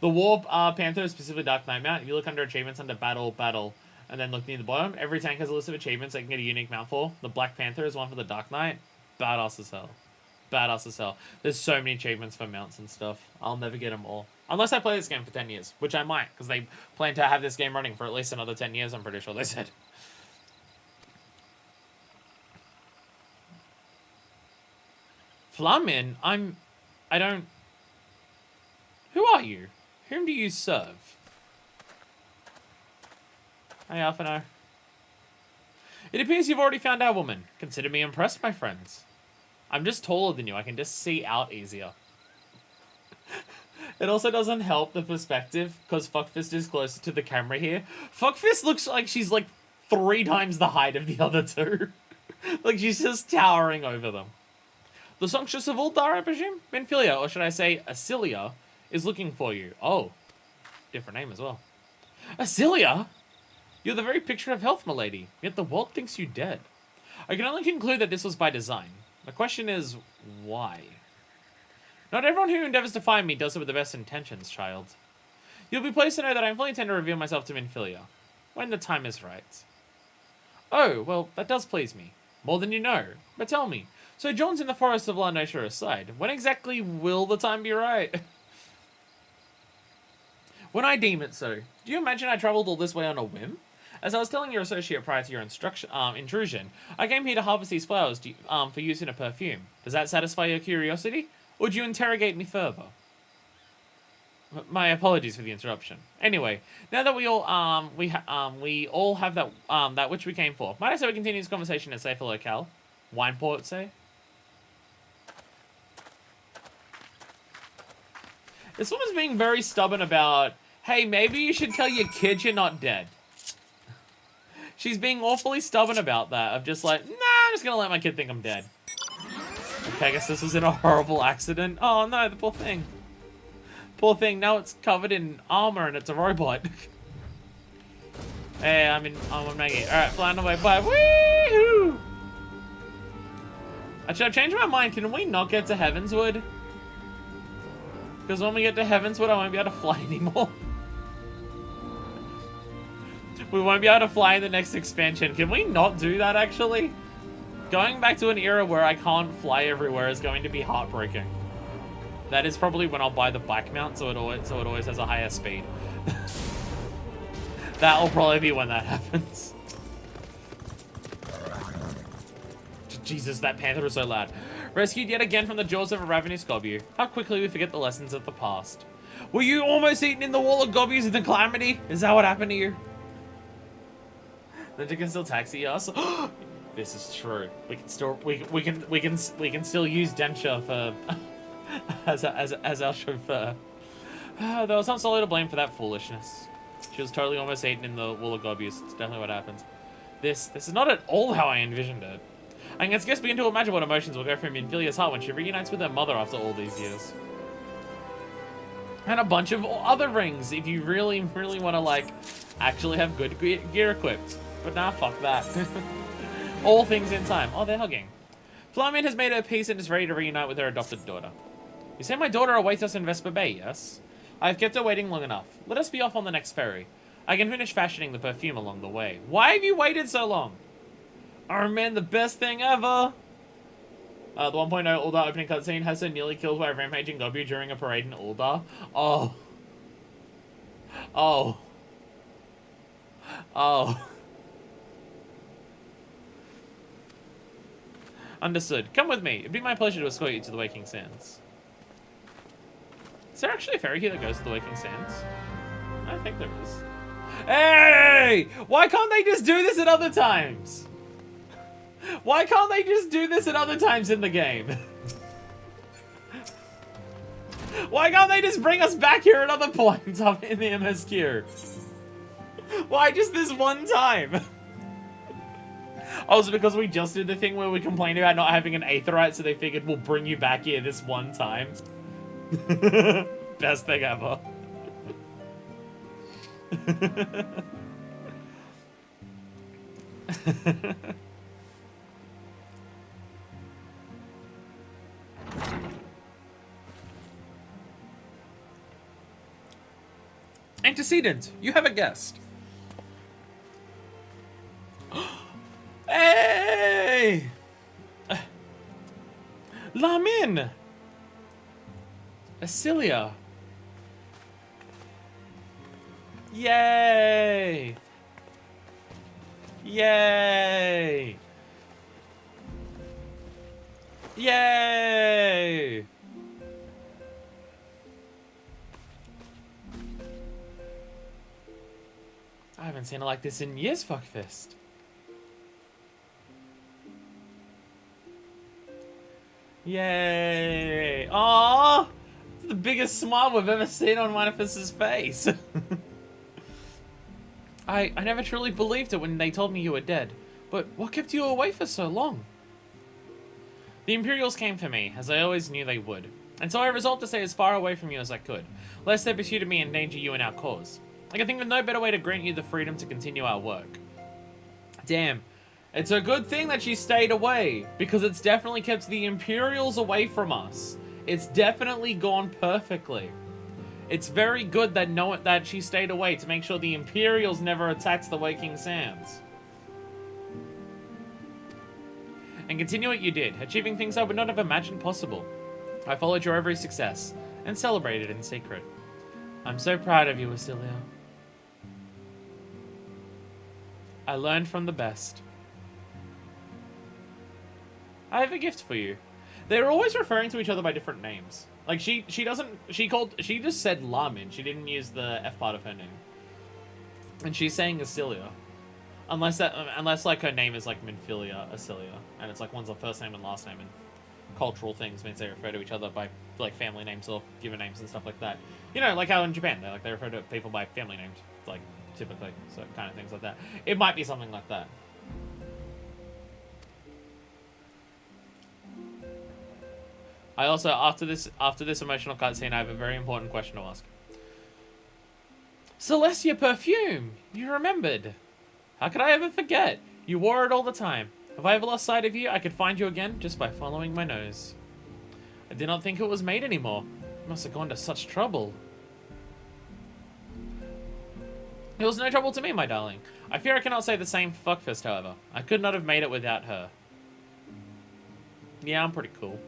The Warp Panther is specifically Dark Knight mount. If you look under achievements under Battle, and then look near the bottom, every tank has a list of achievements that can get a unique mount for. The Black Panther is one for the Dark Knight. Badass as hell. Badass as hell. There's so many achievements for mounts and stuff. I'll never get them all. Unless I play this game for 10 years, which I might, because they plan to have this game running for at least another 10 years, I'm pretty sure they said. Flamin, I don't... Who are you? Whom do you serve? Hey, Alphino. It appears you've already found our woman. Consider me impressed, my friends. I'm just taller than you. I can just see out easier. It also doesn't help the perspective, because Fuckfist is closer to the camera here. Fuckfist looks like she's like 3 times the height of the other two. Like she's just towering over them. The Sumptuous of Uldar, I presume? Menphilia, or should I say Asilia, is looking for you. Oh, different name as well. Asilia? You're the very picture of health, milady, yet the world thinks you dead. I can only conclude that this was by design. The question is, why? Not everyone who endeavors to find me does it with the best intentions, child. You'll be pleased to know that I fully intend to reveal myself to Menphilia, when the time is right. Oh, well, that does please me. More than you know. But tell me, sojourns in the forest of La Notia aside, when exactly will the time be right? When I deem it so. Do you imagine I travelled all this way on a whim? As I was telling your associate prior to your intrusion, I came here to harvest these flowers for use in a perfume. Does that satisfy your curiosity? Or do you interrogate me further? My apologies for the interruption. Anyway, now that we all have that which we came for, might I say we continue this conversation at safer locale? Wineport, say? This woman's being very stubborn about, hey, maybe you should tell your kids you're not dead. She's being awfully stubborn about that, of just like, nah, I'm just gonna let my kid think I'm dead. Okay, I guess this was in a horrible accident. Oh no, the poor thing. Poor thing, now it's covered in armor and it's a robot. Hey, I'm Maggie. Alright, flying away, bye. Woohoo! Actually, I've changed my mind. Can we not get to Heavenswood? Because when we get to Heavenswood, I won't be able to fly anymore. We won't be able to fly in the next expansion. Can we not do that, actually? Going back to an era where I can't fly everywhere is going to be heartbreaking. That is probably when I'll buy the bike mount, so it always has a higher speed. That'll probably be when that happens. Jesus, that panther is so loud. Rescued yet again from the jaws of a ravenous gobu. How quickly we forget the lessons of the past. Were you almost eaten in the wall of gobus in the calamity? Is that what happened to you? Then you can still taxi us. This is true. We can still we can still use Densha for as our chauffeur. There was not Solo to blame for that foolishness. She was totally almost eaten in the wall of gobus. It's definitely what happened. This is not at all how I envisioned it. I can just begin to imagine what emotions will go through Minfilia's heart when she reunites with her mother after all these years. And a bunch of other rings if you really, really want to, like, actually have good gear equipped. But nah, fuck that. All things in time. Oh, they're hugging. Flamin has made her peace and is ready to reunite with her adopted daughter. You say my daughter awaits us in Vesper Bay, yes? I have kept her waiting long enough. Let us be off on the next ferry. I can finish fashioning the perfume along the way. Why have you waited so long? Oh man, the best thing ever! The 1.0 Uldar opening cutscene has her nearly killed by a rampaging Gobu during a parade in Uldar. Oh. Oh. Oh. Understood. Come with me. It'd be my pleasure to escort you to the Waking Sands. Is there actually a ferry here that goes to the Waking Sands? I think there is. Hey! Why can't they just do this at other times? Why can't they just do this at other times in the game? Why can't they just bring us back here at other points up in the MSQ? Why just this one time? Also, because we just did the thing where we complained about not having an Aetherite, so they figured we'll bring you back here this one time. Best thing ever. Antecedent, you have a guest. Hey! Lamin! Asilia. Yay! Yay! Yay! I haven't seen it like this in years, Fuckfist. Yay! Aww! It's the biggest smile we've ever seen on Manifest's face. I never truly believed it when they told me you were dead. But what kept you away for so long? The Imperials came for me, as I always knew they would. And so I resolved to stay as far away from you as I could, lest they pursued me and endanger you and our cause. I can think of no better way to grant you the freedom to continue our work. Damn. It's a good thing that she stayed away, because it's definitely kept the Imperials away from us. It's definitely gone perfectly. It's very good that that she stayed away to make sure the Imperials never attacks the Waking Sands. And continue what you did, achieving things I would not have imagined possible. I followed your every success, and celebrated in secret. I'm so proud of you, Asilia. I learned from the best. I have a gift for you. They're always referring to each other by different names. Like, she just said Lamin. She didn't use the F part of her name. And she's saying Asilia. Unless like her name is like Minfilia, Asilia. And it's like one's a first name and last name, and cultural things means they refer to each other by like family names or given names and stuff like that. You know, like how in Japan they refer to people by family names, like typically, so kind of things like that. It might be something like that. I also, after this emotional cutscene, I have a very important question to ask. Celestia perfume! You remembered! How could I ever forget? You wore it all the time. If I ever lost sight of you, I could find you again just by following my nose. I did not think it was made anymore. It must have gone to such trouble. It was no trouble to me, my darling. I fear I cannot say the same for Fuckfist, however. I could not have made it without her. Yeah, I'm pretty cool.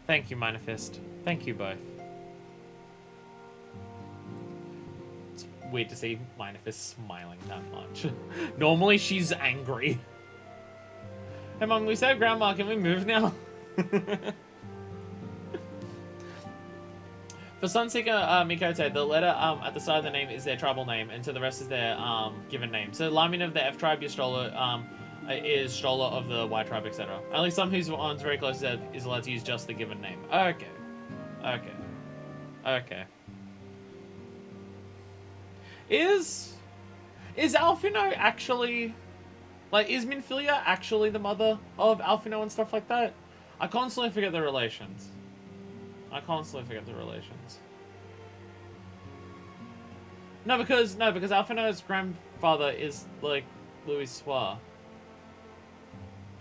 Thank you, Minor-Fist. Thank you both. It's weird to see Minor-Fist smiling that much. Normally, she's angry. Hey, Mom, we saved Grandma. Can we move now? For Sunseeker Mikote, the letter at the start of the name is their tribal name, and so the rest is their given name. So Lamin of the F tribe, your stroller, is stroller of the Y tribe, etc. Only some whose one's very close to is allowed to use just the given name. Okay. Okay. Okay. Is Alphino actually... Like, is Minfilia actually the mother of Alphino and stuff like that? I constantly forget the relations. No, because Alphino's grandfather is, like, Louis Soir.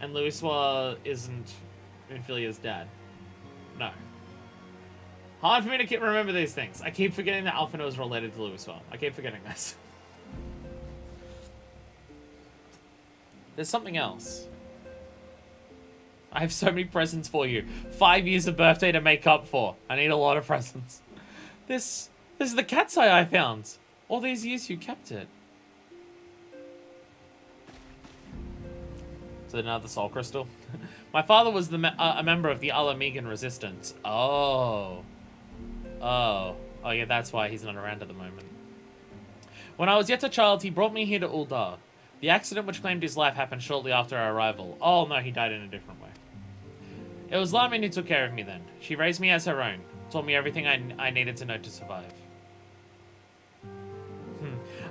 And Louis Soir isn't Minfilia's dad. No. Hard for me to remember these things. I keep forgetting that Alphino is related to Louis Soir. I keep forgetting this. There's something else. I have so many presents for you. 5 years of birthday to make up for. I need a lot of presents. This is the cat's eye I found. All these years you kept it. Is it another soul crystal? My father was a member of the Alamegan resistance. Oh. Oh. Oh yeah, that's why he's not around at the moment. When I was yet a child, he brought me here to Uldar. The accident which claimed his life happened shortly after our arrival. Oh no, he died in a different way. It was Lamin who took care of me then. She raised me as her own, taught me everything I needed to know to survive.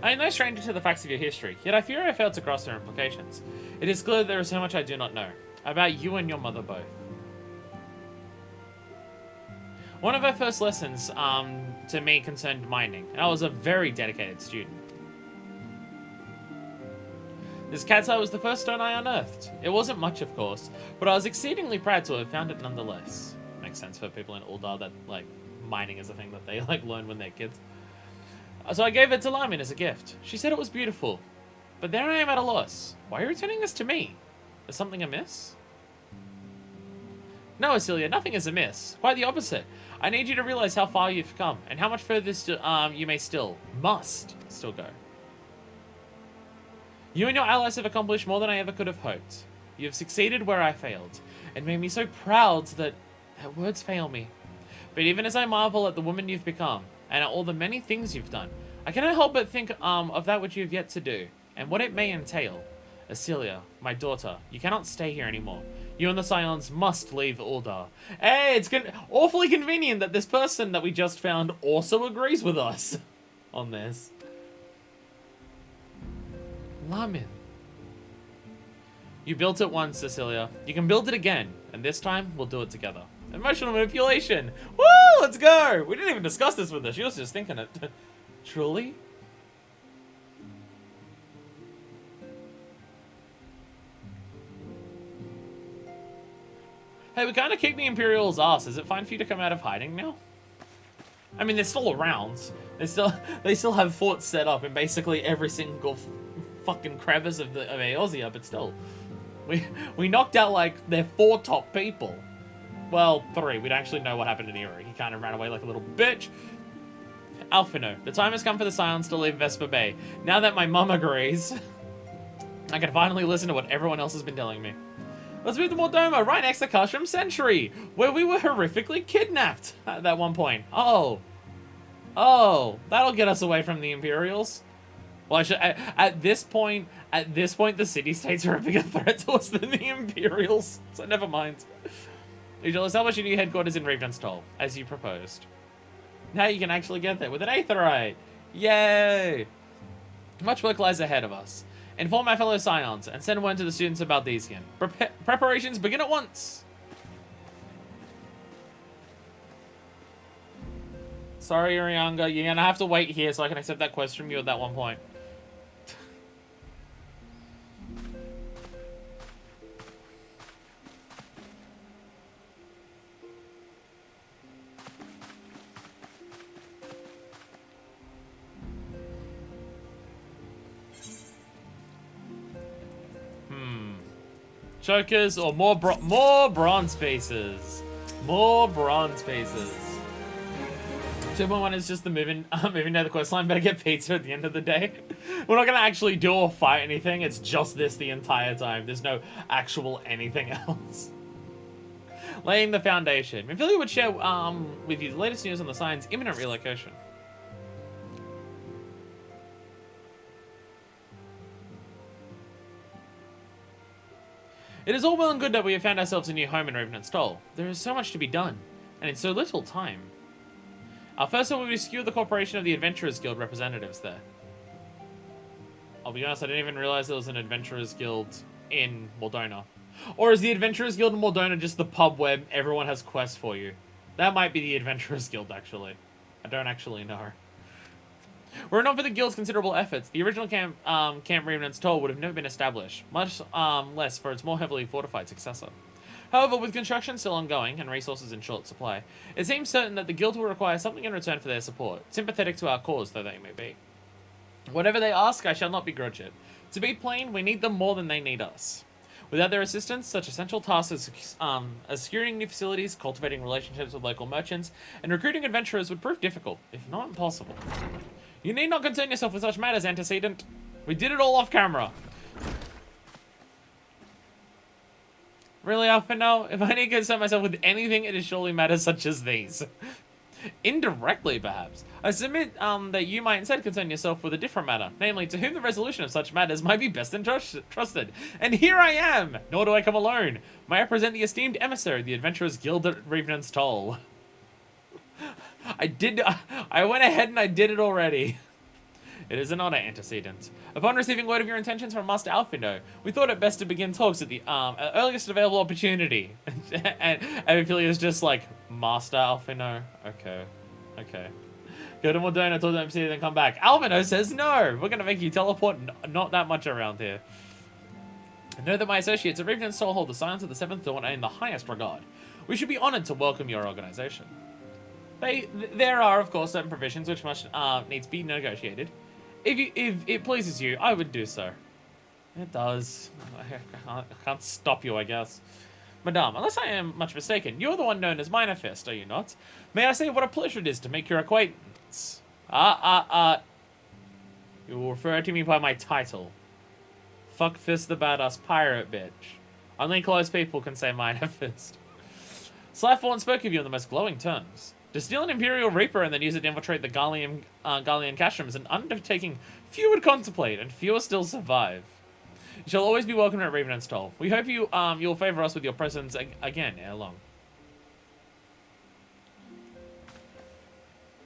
I am no stranger to the facts of your history, yet I fear I failed to grasp their implications. It is clear there is so much I do not know, about you and your mother both. One of her first lessons to me concerned mining, and I was a very dedicated student. This cat's eye was the first stone I unearthed. It wasn't much, of course, but I was exceedingly proud to have found it nonetheless. Makes sense for people in Uldar that, like, mining is a thing that they, like, learn when they're kids. So I gave it to Lamin as a gift. She said it was beautiful. But there I am at a loss. Why are you returning this to me? Is something amiss? No, Acelia, nothing is amiss. Quite the opposite. I need you to realize how far you've come, and how much further you must still go. You and your allies have accomplished more than I ever could have hoped. You have succeeded where I failed, and made me so proud that words fail me. But even as I marvel at the woman you've become, and at all the many things you've done, I cannot help but think of that which you have yet to do, and what it may entail. Acelia, my daughter, you cannot stay here anymore. You and the Scions must leave Uldar. Hey, it's awfully convenient that this person that we just found also agrees with us on this. Lamin. You built it once, Cecilia. You can build it again, and this time we'll do it together. Emotional manipulation. Woo! Let's go! We didn't even discuss this with her. She was just thinking it. Truly? Hey, we kind of kicked the Imperial's ass. Is it fine for you to come out of hiding now? I mean, they're still around. They still have forts set up in basically every single fucking crevice of Eorzea, but still. We knocked out, like, their 4 top people. Well, 3. We don't actually know what happened to Nero. He kind of ran away like a little bitch. Alphino, the time has come for the Scions to leave Vesper Bay. Now that my mum agrees, I can finally listen to what everyone else has been telling me. Let's move to Mordoma, right next to Cashram Century, where we were horrifically kidnapped at that one point. Oh, that'll get us away from the Imperials. Well, at this point, the city-states are a bigger threat to us than the Imperials, so never mind. You shall establish your new headquarters in Revenstoll, as you proposed. Now you can actually get there with an Aetheryte. Yay! Much work lies ahead of us. Inform my fellow Scions, and send word to the students about these again. Preparations begin at once! Sorry, Urianga, you're gonna have to wait here so I can accept that quest from you at that one point. chokers, or more bronze pieces. More bronze pieces. 2.1 is just the moving down the quest line. Better get pizza at the end of the day. We're not gonna actually do or fight anything. It's just this the entire time. There's no actual anything else. Laying the foundation. Mephilia would share with you the latest news on the sign's imminent relocation. It is all well and good that we have found ourselves a new home in Revenant Stoll. There is so much to be done, and in so little time. Our first one will be to secure the corporation of the Adventurers Guild representatives there. I'll be honest, I didn't even realize there was an Adventurers Guild in Moldona. Or is the Adventurers Guild in Moldona just the pub where everyone has quests for you? That might be the Adventurers Guild, actually. I don't actually know. Were it not for the Guild's considerable efforts, the original Camp Revenant's Toll would have never been established, much less for its more heavily fortified successor. However, with construction still ongoing and resources in short supply, it seems certain that the Guild will require something in return for their support, sympathetic to our cause though they may be. Whatever they ask, I shall not begrudge it. To be plain, we need them more than they need us. Without their assistance, such essential tasks as securing new facilities, cultivating relationships with local merchants, and recruiting adventurers would prove difficult, if not impossible. You need not concern yourself with such matters, Antecedent. We did it all off camera. Really, Alphino? If I need to concern myself with anything, it is surely matters such as these. Indirectly, perhaps. I submit that you might instead concern yourself with a different matter, namely, to whom the resolution of such matters might be best trusted. And here I am! Nor do I come alone. May I present the esteemed emissary of the Adventurers Guild at Revenant's Toll. I went ahead and I did it already. It is an honor, Antecedent. Upon receiving word of your intentions from Master Alfindo, we thought it best to begin talks at the earliest available opportunity. and Aphelia's just like, Master Alfindo? Okay. Go to Modena, talk to MC, then come back. Alfindo says no! We're gonna make you teleport not that much around here. I know that my associates at Revenant Soul hold the Science of the Seventh Dawn in the highest regard. We should be honored to welcome your organization. There are, of course, certain provisions which must needs to be negotiated. If it pleases you, I would do so. It does. I can't stop you, I guess. Madame, unless I am much mistaken, you're the one known as Minor Fist, are you not? May I say what a pleasure it is to make your acquaintance? You will refer to me by my title. Fuck Fist the badass pirate bitch. Only close people can say Minor Fist. Slathorn spoke of you in the most glowing terms. To steal an Imperial Reaper and then use it to infiltrate the Gallian Castrum is an undertaking few would contemplate, and fewer still survive. You shall always be welcome at Revenant's Toll. We hope you'll favour us with your presence again ere long.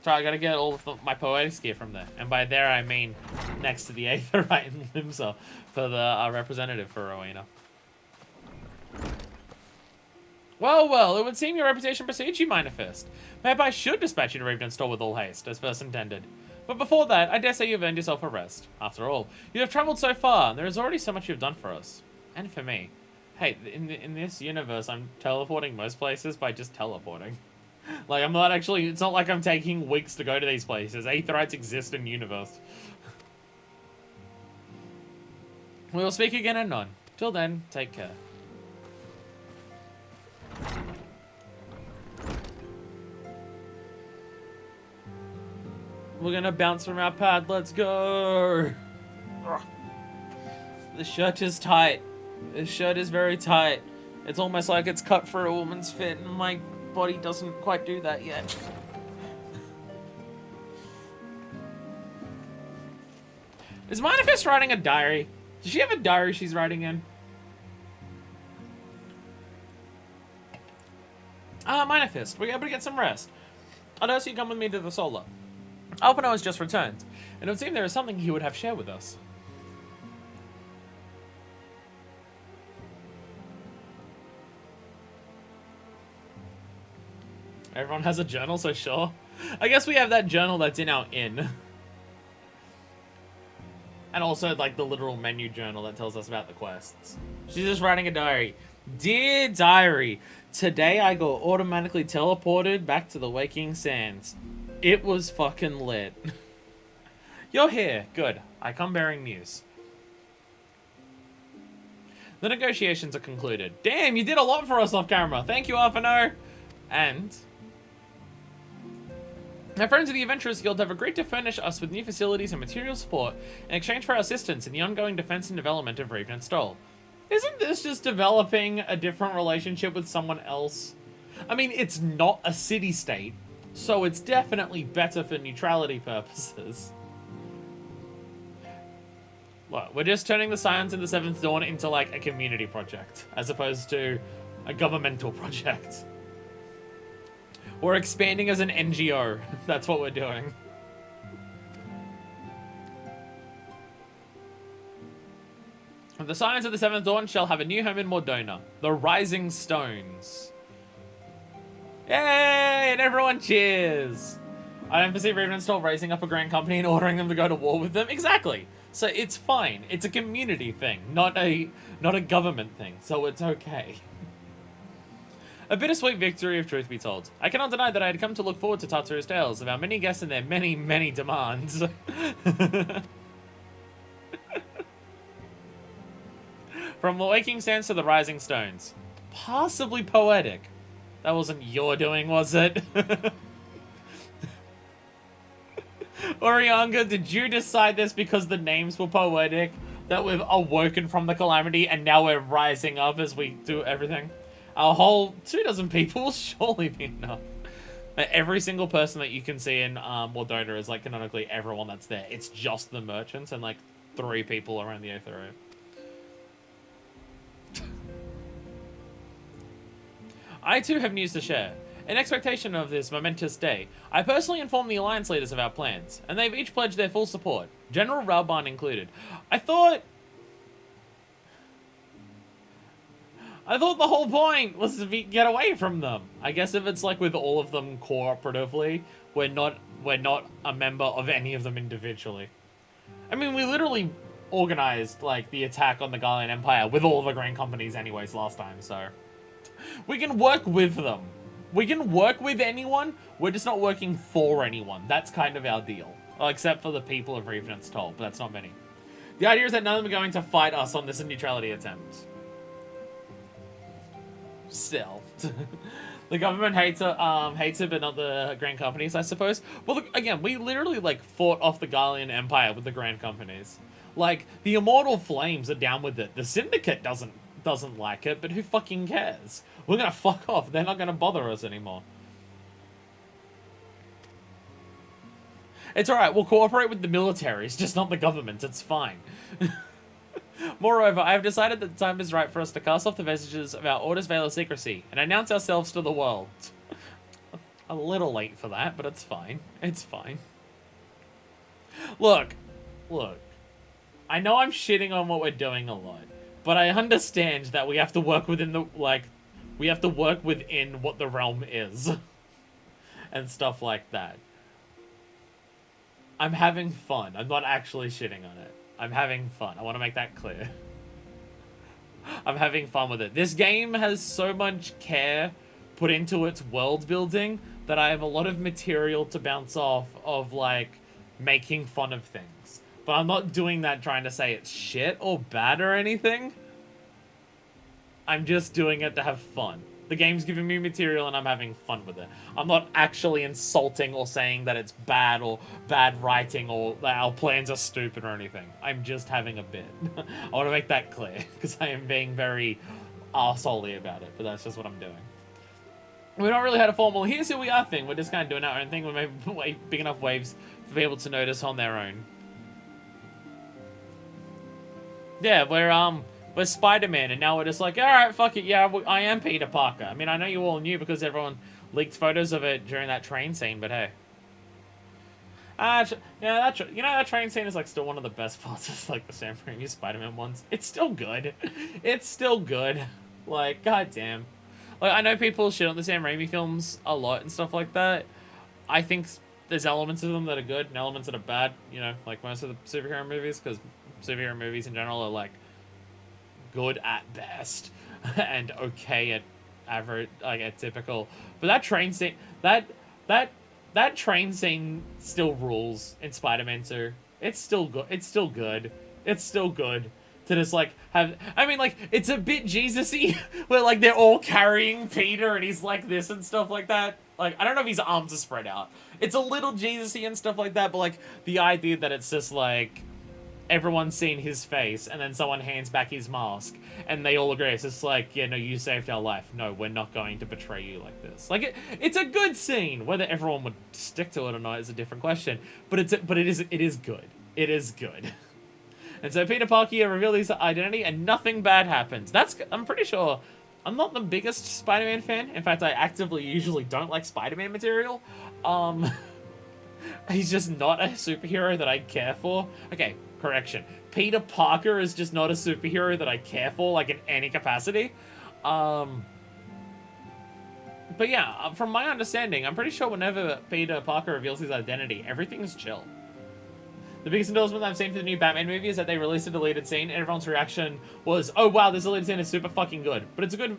Sorry, I gotta get all of my poetics gear from there. And by there I mean next to the Aetherite and Limsa for the representative for Rowena. Well, it would seem your reputation precedes you, Minor Fist. Maybe I should dispatch you to Revenant's Store with all haste, as first intended. But before that, I dare say you've earned yourself a rest. After all, you have travelled so far, and there is already so much you've done for us. And for me. Hey, in this universe, I'm teleporting most places by just teleporting. Like, I'm not actually, it's not like I'm taking weeks to go to these places. Aetherites exist in universe. We will speak again anon. Till then, take care. We're gonna bounce from our pad, let's go! The shirt is tight. This shirt is very tight. It's almost like it's cut for a woman's fit, and my body doesn't quite do that yet. Is Minor Fist writing a diary? Does she have a diary she's writing in? Minor Fist, we're able to get some rest. I'd ask you come with me to the Solar. Alpino has just returned, and it would seem there is something he would have shared with us. Everyone has a journal, so sure. I guess we have that journal that's in our inn. And also, like, the literal menu journal that tells us about the quests. She's just writing a diary. Dear Diary, today I got automatically teleported back to the Waking Sands. It was fucking lit. You're here. Good. I come bearing news. The negotiations are concluded. Damn, you did a lot for us off camera. Thank you, Arfano. And our friends of the Adventurers Guild have agreed to furnish us with new facilities and material support in exchange for our assistance in the ongoing defense and development of Reven and Stoll. Isn't this just developing a different relationship with someone else? I mean, it's not a city-state, so it's definitely better for neutrality purposes. Look, we're just turning the Scions in the Seventh Dawn into, like, a community project, as opposed to a governmental project. We're expanding as an NGO. That's what we're doing. The Scions of the Seventh Dawn shall have a new home in Mordona, the Rising Stones. Yay! And everyone cheers! I don't foresee Reven and Stoll raising up a grand company and ordering them to go to war with them. Exactly! So it's fine. It's a community thing, not a government thing, so it's okay. A bittersweet victory, if truth be told. I cannot deny that I had come to look forward to Tatsuru's tales of our many guests and their many, many demands. From the Waking Sands to the Rising Stones. Possibly poetic. That wasn't your doing, was it? Orianga, did you decide this because the names were poetic? That we've awoken from the calamity and now we're rising up as we do everything? Our whole 24 people will surely be enough. Every single person that you can see in Mordona is, like, canonically everyone that's there. It's just the merchants and, like, 3 people around the Aetherio. I too have news to share. In expectation of this momentous day, I personally informed the Alliance leaders of our plans, and they've each pledged their full support, General Rauban included. I thought the whole point was to get away from them. I guess if it's like with all of them cooperatively, we're not a member of any of them individually. I mean, we literally organized, like, the attack on the Gallian Empire with all the Grand Companies anyways last time, so we can work with them. We can work with anyone, we're just not working for anyone. That's kind of our deal. Well, except for the people of Reven and Stoll, but that's not many. The idea is that none of them are going to fight us on this neutrality attempt. Still. The government hates it, but not the Grand Companies, I suppose. Well, look, again, we literally, like, fought off the Gallian Empire with the Grand Companies. Like, the Immortal Flames are down with it. The Syndicate doesn't like it, but who fucking cares? We're gonna fuck off. They're not gonna bother us anymore. It's alright, we'll cooperate with the militaries, just not the government. It's fine. Moreover, I have decided that the time is right for us to cast off the vestiges of our Order's veil of secrecy and announce ourselves to the world. A little late for that, but it's fine. It's fine. Look. I know I'm shitting on what we're doing a lot, but I understand that we have to work within the, like, we have to work within what the realm is. And stuff like that. I'm having fun. I'm not actually shitting on it. I'm having fun. I want to make that clear. I'm having fun with it. This game has so much care put into its world building that I have a lot of material to bounce off of, like, making fun of things. But I'm not doing that trying to say it's shit or bad or anything. I'm just doing it to have fun. The game's giving me material and I'm having fun with it. I'm not actually insulting or saying that it's bad or bad writing or that our plans are stupid or anything. I'm just having a bit. I want to make that clear because I am being very arseholey about it, but that's just what I'm doing. We don't really have a formal here's who we are thing. We're just kind of doing our own thing. We made big enough waves for people to notice on their own. Yeah, we're Spider-Man, and now we're just like, alright, fuck it, yeah, I am Peter Parker. I mean, I know you all knew because everyone leaked photos of it during that train scene, but hey. Yeah, that train scene is, like, still one of the best parts of, like, the Sam Raimi Spider-Man ones. It's still good. It's still good. Like, goddamn. Like, I know people shit on the Sam Raimi films a lot and stuff like that. I think there's elements of them that are good and elements that are bad, you know, like most of the superhero movies, because superhero movies in general are, like, good at best and okay at average, like at typical. But that train scene, that train scene still rules in Spider-Man 2. It's still good. It's still good. It's still good. to just like have, I mean, like, it's a bit Jesus-y where like they're all carrying Peter and he's like this and stuff like that. Like, I don't know if his arms are spread out. It's a little Jesus-y and stuff like that, but like the idea that it's just like everyone's seen his face and then someone hands back his mask and they all agree. It's just like, yeah, no, you saved our life. No, we're not going to betray you like this. Like, it's a good scene. Whether everyone would stick to it or not is a different question. But it is good. It is good. And so Peter Parker revealed his identity and nothing bad happens. I'm pretty sure, I'm not the biggest Spider-Man fan. In fact, I actively usually don't like Spider-Man material. He's just not a superhero that I care for. Okay, correction. Peter Parker is just not a superhero that I care for, like, in any capacity. But yeah, from my understanding, I'm pretty sure whenever Peter Parker reveals his identity, everything's chill. The biggest endorsement I've seen for the new Batman movie is that they released a deleted scene, and everyone's reaction was, oh wow, this deleted scene is super fucking good. But it's a good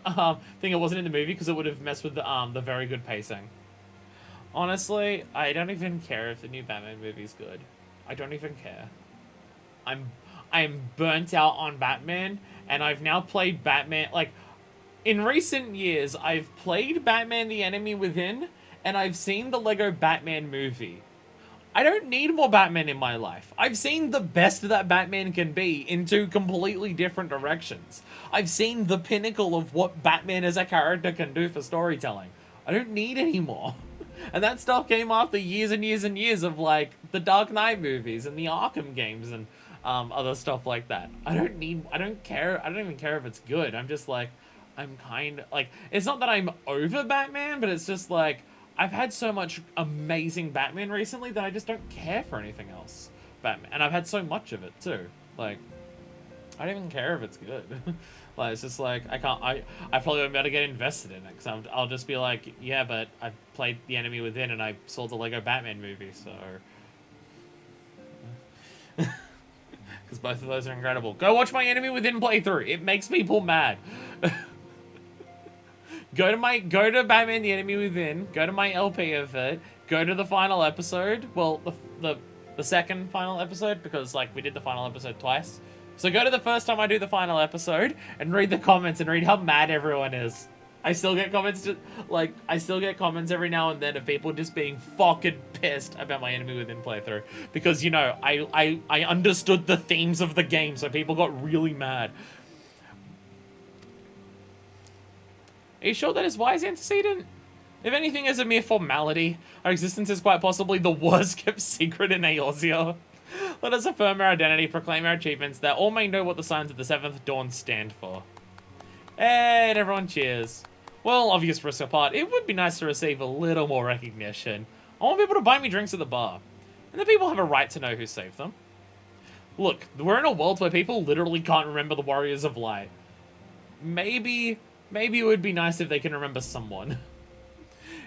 thing it wasn't in the movie, because it would have messed with the very good pacing. Honestly, I don't even care if the new Batman movie's good. I don't even care. I'm burnt out on Batman, and I've now played Batman, like, in recent years, I've played Batman the Enemy Within, and I've seen the Lego Batman movie. I don't need more Batman in my life. I've seen the best that Batman can be in two completely different directions. I've seen the pinnacle of what Batman as a character can do for storytelling. I don't need any more. And that stuff came after years and years and years of, like, the Dark Knight movies and the Arkham games and other stuff like that. I don't care. I don't even care if it's good. I'm just like, I'm kind of, like, it's not that I'm over Batman, but it's just like, I've had so much amazing Batman recently that I just don't care for anything else Batman. And I've had so much of it too. Like, I don't even care if it's good. Like, it's just like, I probably won't be able to get invested in it, because I'll just be like, yeah, but I played The Enemy Within and I saw the Lego Batman movie, so... Because both of those are incredible. Go watch my Enemy Within playthrough. It makes people mad. Go to Batman the Enemy Within, go to my LP of it, go to the final episode, well, the second final episode, because, like, we did the final episode twice. So go to the first time I do the final episode, and read the comments, and read how mad everyone is. I still get comments, every now and then of people just being fucking pissed about my Enemy Within playthrough. Because, you know, I understood the themes of the game, so people got really mad. Are you sure that is wise antecedent? If anything is a mere formality, our existence is quite possibly the worst kept secret in Eorzea. Let us affirm our identity, proclaim our achievements, that all may know what the signs of the 7th Dawn stand for. And everyone cheers. Well, obvious risk apart, it would be nice to receive a little more recognition. I want people to buy me drinks at the bar. And the people have a right to know who saved them. Look, we're in a world where people literally can't remember the Warriors of Light. Maybe it would be nice if they can remember someone.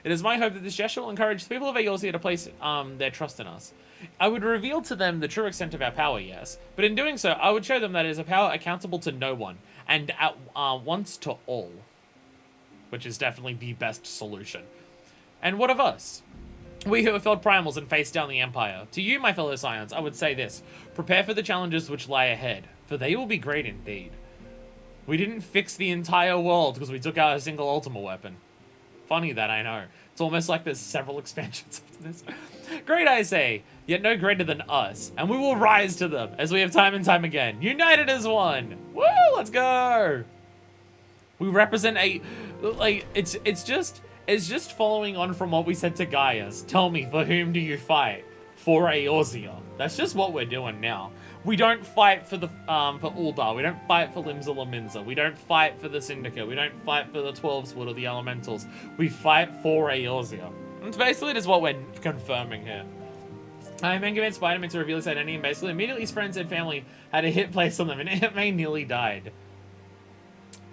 It is my hope that this gesture will encourage the people of Eorzea to place their trust in us. I would reveal to them the true extent of our power, yes, but in doing so, I would show them that it is a power accountable to no one, and at once to all. Which is definitely the best solution. And what of us? We who have felled primals and faced down the Empire. To you, my fellow Scions, I would say this. Prepare for the challenges which lie ahead, for they will be great indeed. We didn't fix the entire world because we took out a single Ultima weapon. Funny that, I know. It's almost like there's several expansions of this. Great, I say, yet no greater than us, and we will rise to them, as we have time and time again, united as one. Woo, let's go! We represent a, like, it's just following on from what we said to Gaius. Tell me, for whom do you fight? For Eorzea. That's just what we're doing now. We don't fight for the for Uldar. We don't fight for Limsa Lominsa. We don't fight for the Syndicate. We don't fight for the 12 Wood or the Elementals. We fight for Eorzea. It's basically just what we're confirming here. I'm convinced Spider-Man to reveal his identity, and basically immediately his friends and family had a hit place on them, and Aunt May nearly died.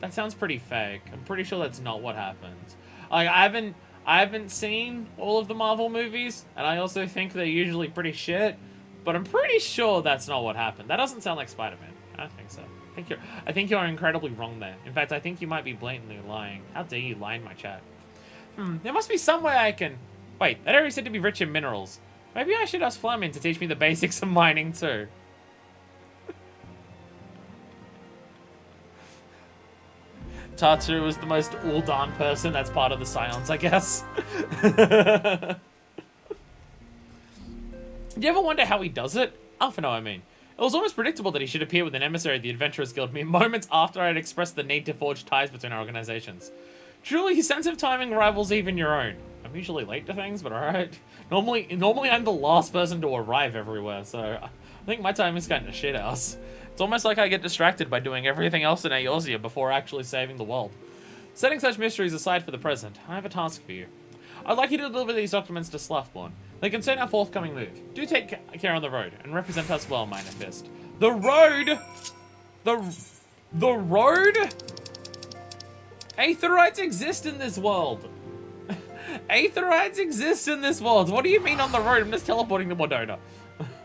That sounds pretty fake. I'm pretty sure that's not what happened. Like, I haven't seen all of the Marvel movies, and I also think they're usually pretty shit, but I'm pretty sure that's not what happened. That doesn't sound like Spider-Man. I don't think so. I think you're incredibly wrong there. In fact, I think you might be blatantly lying. How dare you lie in my chat? There must be some way I can... Wait, that area said to be rich in minerals. Maybe I should ask Flamin to teach me the basics of mining too. Tartu is the most Uldan person. That's part of the Scions, I guess. Do you ever wonder how he does it? Alpha, no, I mean. It was almost predictable that he should appear with an emissary of the Adventurers Guild mere moments after I had expressed the need to forge ties between our organizations. Truly, his sense of timing rivals even your own. I'm usually late to things, but alright. Normally I'm the last person to arrive everywhere, so I think my timing's kind of shit house. It's almost like I get distracted by doing everything else in Eorzea before actually saving the world. Setting such mysteries aside for the present, I have a task for you. I'd like you to deliver these documents to Sluffborn. They concern our forthcoming move. Do take care on the road, and represent us well, Minor Fist. The road? The road? Aetherites exist in this world. Aetherites exist in this world. What do you mean on the road? I'm just teleporting to Mordona.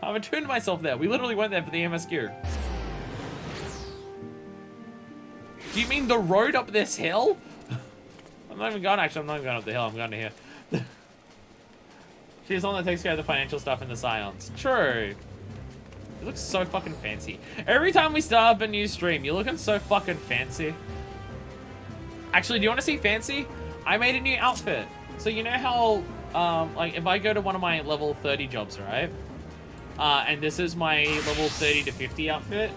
I've attuned myself there. We literally went there for the MSQ. Do you mean the road up this hill? I'm not even going, actually. I'm not even going up the hill. I'm going to here. She's the one that takes care of the financial stuff in the Scions. True. It looks so fucking fancy. Every time we start up a new stream, you're looking so fucking fancy. Actually, do you want to see fancy? I made a new outfit. So you know how, like, if I go to one of my level 30 jobs, right? And this is my level 30 to 50 outfit.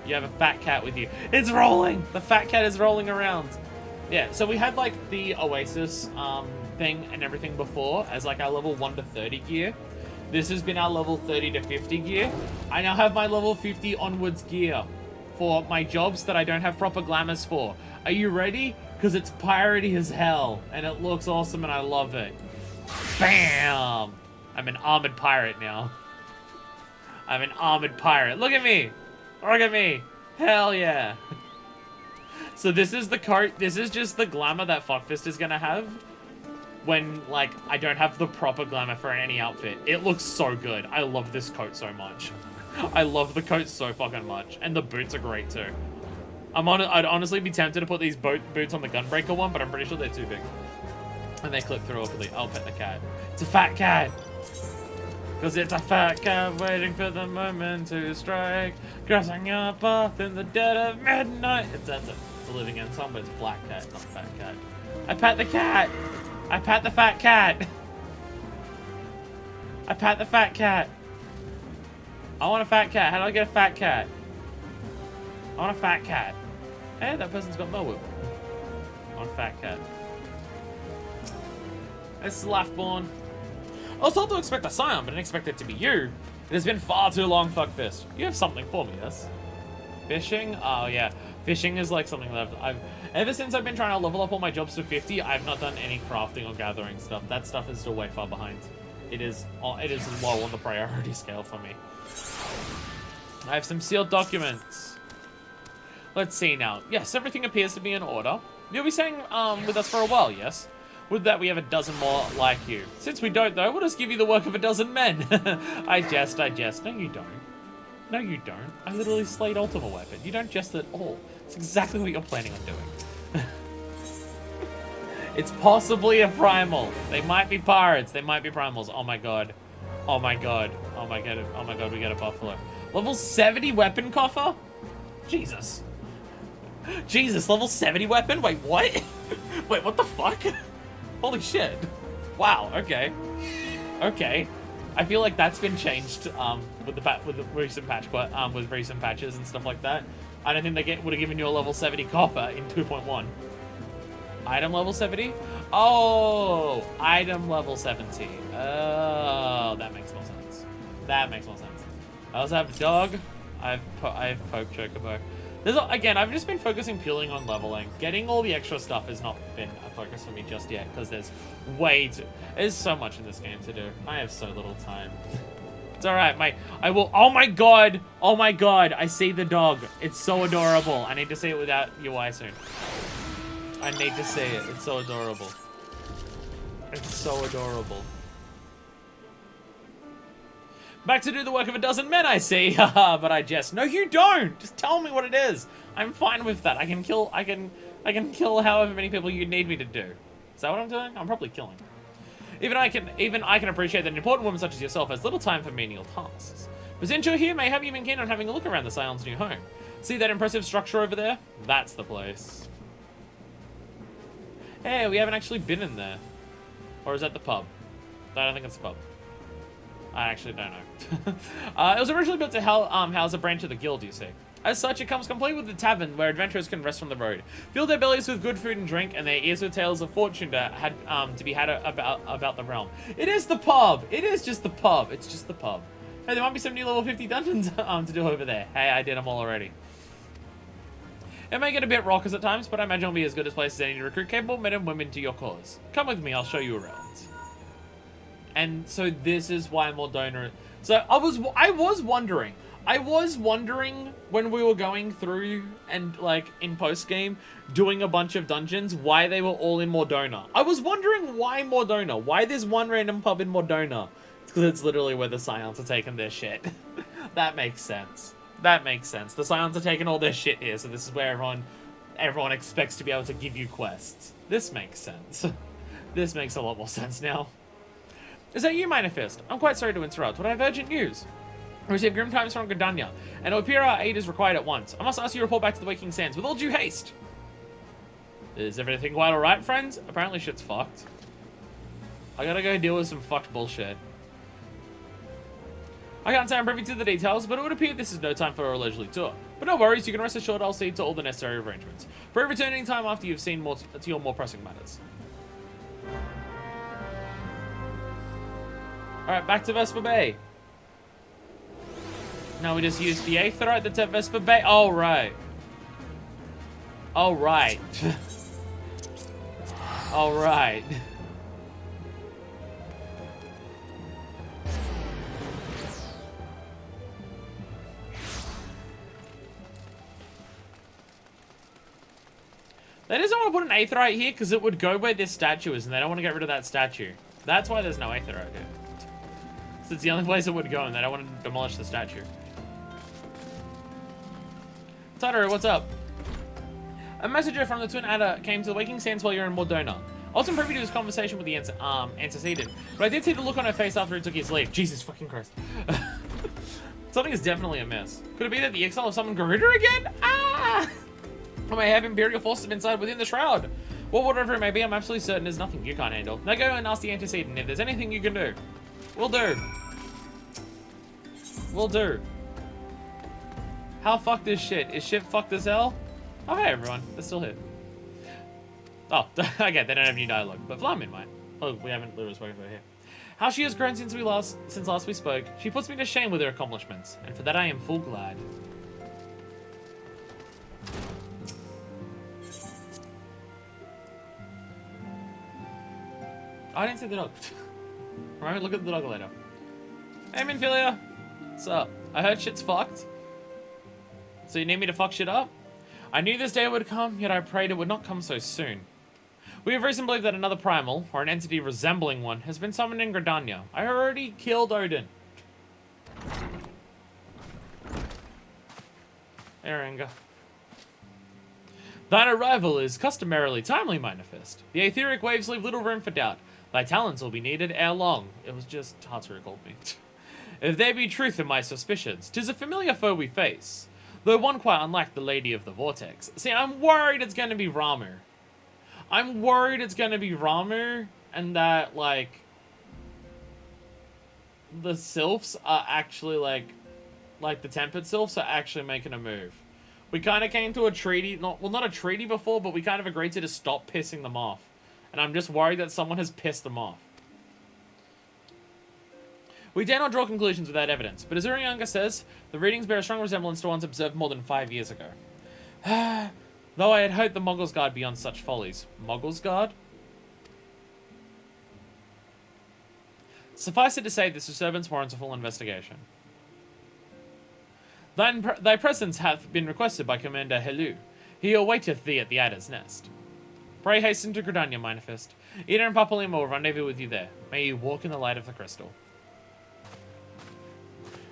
You have a fat cat with you. It's rolling! The fat cat is rolling around. Yeah, so we had, like, the Oasis, thing and everything before as, like, our level 1 to 30 gear. This has been our level 30 to 50 gear. I now have my level 50 onwards gear for my jobs that I don't have proper glamours for. Are you ready? Because it's piratey as hell, and it looks awesome, and I love it. Bam! I'm an armored pirate now. I'm an armored pirate. Look at me! Look at me! Hell yeah! So this is the coat. This is just the glamour that Fuckfist is gonna have when, like, I don't have the proper glamour for any outfit. It looks so good. I love this coat so much. I love the coat so fucking much. And the boots are great too. I'd honestly be tempted to put these boots on the Gunbreaker one, but I'm pretty sure they're too big. And they clip through awkwardly. I'll pet the cat. It's a fat cat! Cause it's a fat cat waiting for the moment to strike. Crossing your path in the dead of midnight. It's a living end song, but it's black cat, not fat cat. I pat the cat! I pat the fat cat! I pat the fat cat! I want a fat cat. How do I get a fat cat? I want a fat cat. Hey, that person's got Melwood. I want a fat cat. It's Sluffborn. I was told to expect a Scion, but didn't expect it to be you. It has been far too long, Fuckfist. You have something for me, yes? Fishing? Oh, yeah. Fishing is like something that ever since I've been trying to level up all my jobs to 50, I've not done any crafting or gathering stuff. That stuff is still way far behind. It is low on the priority scale for me. I have some sealed documents. Let's see now. Yes, everything appears to be in order. You'll be staying with us for a while, yes? With that, we have a dozen more like you. Since we don't, though, we'll just give you the work of a dozen men. I jest. No, you don't. No, you don't. I literally slayed Ultima Weapon. You don't jest at all. It's exactly what you're planning on doing. It's possibly a primal. They might be pirates. They might be primals. Oh my god. Oh my god. Oh my god. Oh my god, we got a buffalo. Level 70 weapon coffer? Jesus. Jesus, level 70 weapon? Wait, what? Wait, what the fuck? Holy shit. Wow, okay. Okay. I feel like that's been changed with the recent patch, but with recent patches and stuff like that. I don't think they would have given you a level 70 coffer in 2.1. Item level 70? Oh, item level 70. Oh, that makes more sense. That makes more sense. I also have a dog. I have Poke Chocobo. Again, I've just been focusing purely on leveling. Getting all the extra stuff has not been a focus for me just yet, because there's so much in this game to do. I have so little time. It's alright, oh my god, I see the dog. It's so adorable. I need to see it without UI soon. I need to see it, it's so adorable. It's so adorable. Back to do the work of a dozen men, I see. Haha, but I jest. No, you don't. Just tell me what it is. I'm fine with that. I can kill however many people you need me to do. Is that what I'm doing? I'm probably killing. Even I can appreciate that an important woman such as yourself has little time for menial tasks. But since you're here, mayhap you've been keen on having a look around the Scion's new home. See that impressive structure over there? That's the place. Hey, we haven't actually been in there. Or is that the pub? I don't think it's the pub. I actually don't know. It was originally built to house a branch of the guild, you see. As such, it comes complete with a tavern where adventurers can rest from the road, fill their bellies with good food and drink, and their ears with tales of fortune to be had about the realm. It is the pub. It is just the pub. It's just the pub. Hey, there might be some new level 50 dungeons to do over there. Hey, I did them all already. It may get a bit raucous at times, but I imagine it'll be as good a place as any to recruit capable men and women to your cause. Come with me, I'll show you around. And so this is why Mordona... So I was wondering when we were going through and like in post-game doing a bunch of dungeons, why they were all in Mordona. I was wondering why Mordona? Why there's one random pub in Mordona? It's because it's literally where the Scions are taking their shit. That makes sense. That makes sense. The Scions are taking all their shit here, so this is where everyone expects to be able to give you quests. This makes sense. This makes a lot more sense now. Is that you, Manifest? I'm quite sorry to interrupt, but I have urgent news. I received grim times from Gridania, and it would appear our aid is required at once. I must ask you to report back to the Waking Sands with all due haste. Is everything quite alright, friends? Apparently shit's fucked. I gotta go deal with some fucked bullshit. I can't say I'm privy to the details, but it would appear this is no time for a leisurely tour. But no worries, you can rest assured I'll see to all the necessary arrangements. Pray return any time after you've seen to your more pressing matters. Alright, back to Vesper Bay. Now we just use the Aetheryte that's at Vesper Bay. Oh, right. Oh, right. All right. They just want to put an Aetheryte here because it would go where this statue is, and they don't want to get rid of that statue. That's why there's no Aetheryte here. So it's the only place it would go, and they don't want to demolish the statue. Tataru, what's up? A messenger from the Twin Adder came to the Waking Sands while you're in Mordona. I wasn't privy to his conversation with the antecedent, but I did see the look on her face after he took his leave. Jesus fucking Christ. Something is definitely amiss. Could it be that the exile of summoned Garuda again? Ah! I may have Imperial forces inside within the Shroud. Well, whatever it may be, I'm absolutely certain there's nothing you can't handle. Now go and ask the antecedent if there's anything you can do. Will do. Will do. How fucked is shit? Is shit fucked as hell? Oh, hey everyone. They're still here. Oh, okay, they don't have new dialogue, but Flamin might. Oh, we haven't literally spoken about here. How she has grown since last we spoke. She puts me to shame with her accomplishments, and for that I am full glad. Oh, I didn't see the dog. Alright, look at the dog later. Hey, Minfilia. What's up? I heard shit's fucked. So you need me to fuck shit up? I knew this day would come, yet I prayed it would not come so soon. We have reason to believe that another primal, or an entity resembling one, has been summoned in Gridania. I already killed Odin. Eranga. Thine arrival is customarily timely, Manifest. The etheric waves leave little room for doubt. Thy talents will be needed ere long. It was just Hatsuru called me. If there be truth in my suspicions, 'tis a familiar foe we face. Though one quite unlike the Lady of the Vortex. See, I'm worried it's going to be Ramu. I'm worried it's going to be Ramu, and that, like, the Sylphs are actually, like the Tempered Sylphs are actually making a move. We kind of came to a treaty, not a treaty before, but we kind of agreed to just stop pissing them off. And I'm just worried that someone has pissed them off. We dare not draw conclusions without evidence, but as Urianga says, the readings bear a strong resemblance to ones observed more than 5 years ago. Though I had hoped the Moggle's Guard beyond such follies. Moggle's Guard? Suffice it to say, this disturbance warrants a full investigation. Thy presence hath been requested by Commander Helu. He awaiteth thee at the Adder's Nest. Pray hasten to Gridania, Manifest. Ida and Papalima will rendezvous with you there. May you walk in the light of the crystal.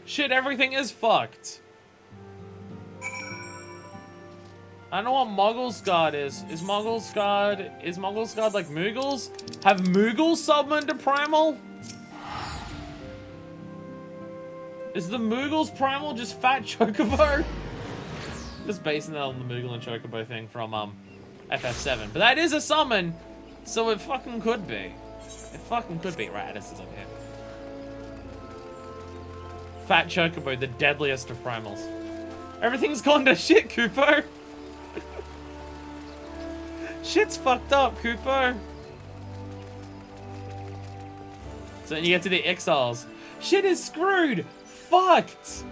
Shit, everything is fucked. I don't know what Moggle's Guard is. Is Moggle's Guard like Moogles? Have Moogles summoned a primal? Is the Moogles primal just Fat Chocobo? Just basing that on the Moogle and Chocobo thing from FF7. But that is a summon, so it fucking could be. It fucking could be. Right, this is up here. Fat Chocobo, the deadliest of primals. Everything's gone to shit, Kupo. Shit's fucked up, Kupo. So then you get to the exiles. Shit is screwed. Fucked.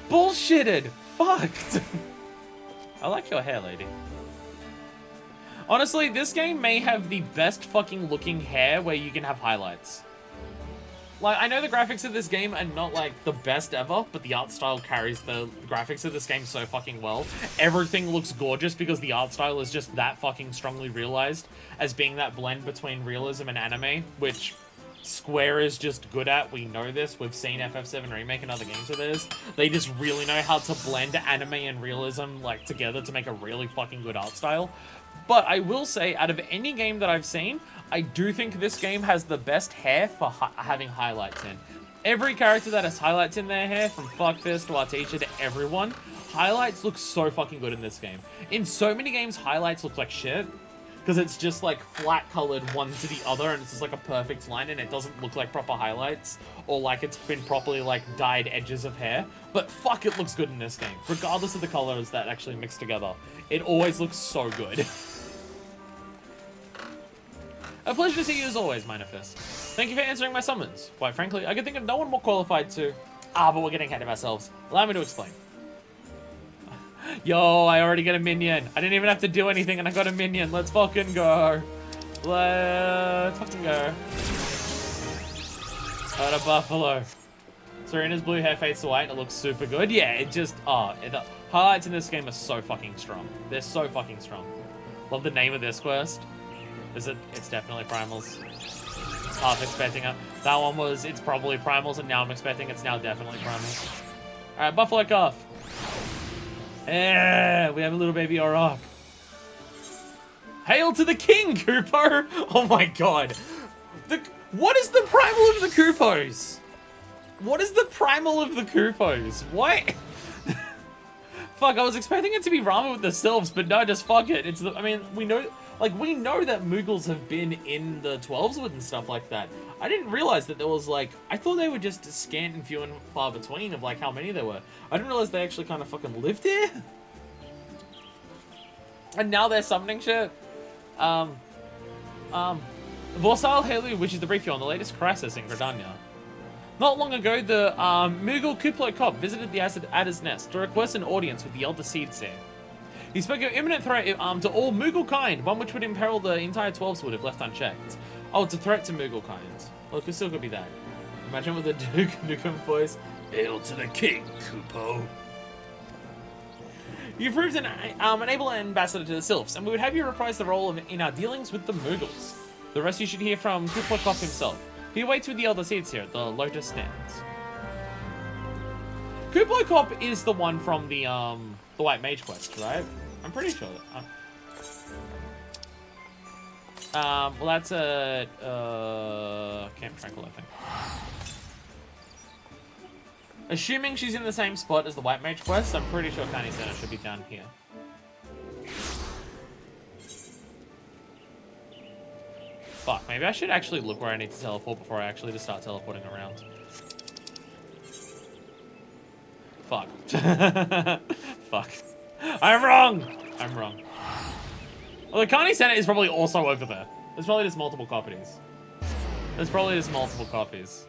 Bullshitted. Fucked. I like your hair, lady. Honestly, this game may have the best fucking looking hair where you can have highlights. Like, I know the graphics of this game are not, like, the best ever, but the art style carries the graphics of this game so fucking well. Everything looks gorgeous because the art style is just that fucking strongly realized as being that blend between realism and anime, which Square is just good at. We know this. We've seen FF7 Remake and other games of theirs. They just really know how to blend anime and realism, like, together to make a really fucking good art style. But I will say, out of any game that I've seen, I do think this game has the best hair for having highlights in. Every character that has highlights in their hair, from Fuckfist to our teacher to everyone, highlights look so fucking good in this game. In so many games, highlights look like shit, because it's just like flat colored one to the other, and it's just like a perfect line, and it doesn't look like proper highlights, or like it's been properly like dyed edges of hair. But fuck, it looks good in this game, regardless of the colors that actually mix together. It always looks so good. A pleasure to see you as always, Minifest. Thank you for answering my summons. Quite frankly, I could think of no one more qualified to... but we're getting ahead of ourselves. Allow me to explain. Yo, I already get a minion. I didn't even have to do anything and I got a minion. Let's fucking go. Let's fucking go. Got a buffalo. Serena's blue hair fades to white and it looks super good. Yeah, it just... the highlights in this game are so fucking strong. They're so fucking strong. Love the name of this quest. Is it? It's definitely primals. Half expecting it. That one was, it's probably primals, and now I'm expecting it's now definitely primals. Alright, Buffalo Calf. Yeah, we have a little baby Auroch. Hail to the king, Kupo! Oh my god. What is the primal of the Kupos? What is the primal of the Kupos? What? Fuck, I was expecting it to be Rama with the Sylphs, but no, just fuck it. It's the, I mean, we know that Moogles have been in the 12s and stuff like that. I didn't realize that there was, like, I thought they were just scant and few and far between of, like, how many there were. I didn't realize they actually kind of fucking lived here. And now they're summoning shit. Vorsal Helu, which is the brief on the latest crisis in Gridania. Not long ago, the Moogle Kuplo Cop visited the Adder's Nest to request an audience with the Elder Seedseer. He spoke of imminent threat to all Moogle kind, one which would imperil the entire 12s would if left unchecked. Oh, it's a threat to Moogle kind. Well, it could still be that. Imagine with the Duke Nukem voice. Hail to the king, Kupo. You proved an able ambassador to the Sylphs, and we would have you reprise the role in our dealings with the Moogles. The rest you should hear from Kuplo Cop himself. He waits with the Elder Seedseer at the Lotus Stands. Kuplo Cop is the one from the White Mage quest, right? I'm pretty sure that. Well, that's a Camp Tranquil, I think. Assuming she's in the same spot as the White Mage quest, I'm pretty sure Kani Center should be down here. Fuck, maybe I should actually look where I need to teleport before I actually just start teleporting around. Fuck. Fuck. I'm wrong! I'm wrong. Well, the Carney Center is probably also over there. There's probably just multiple copies. There's probably just multiple copies.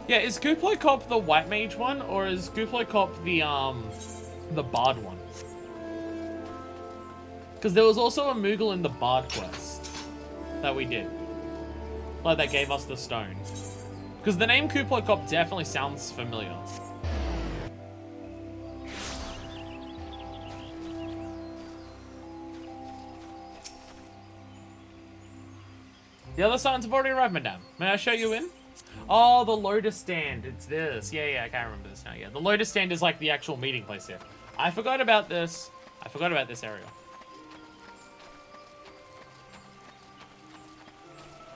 Yeah, is Kuplo Cop the White Mage one, or is Kuplo Cop the Bard one? Because there was also a Moogle in the Bard quest that we did. Like, that gave us the stone. Because the name Kuplo Cop definitely sounds familiar. The other signs have already arrived, madame. May I show you in? Oh, the Lotus Stand. It's this. Yeah, I can't remember this now. Yeah, the Lotus Stand is like the actual meeting place here. I forgot about this. I forgot about this area.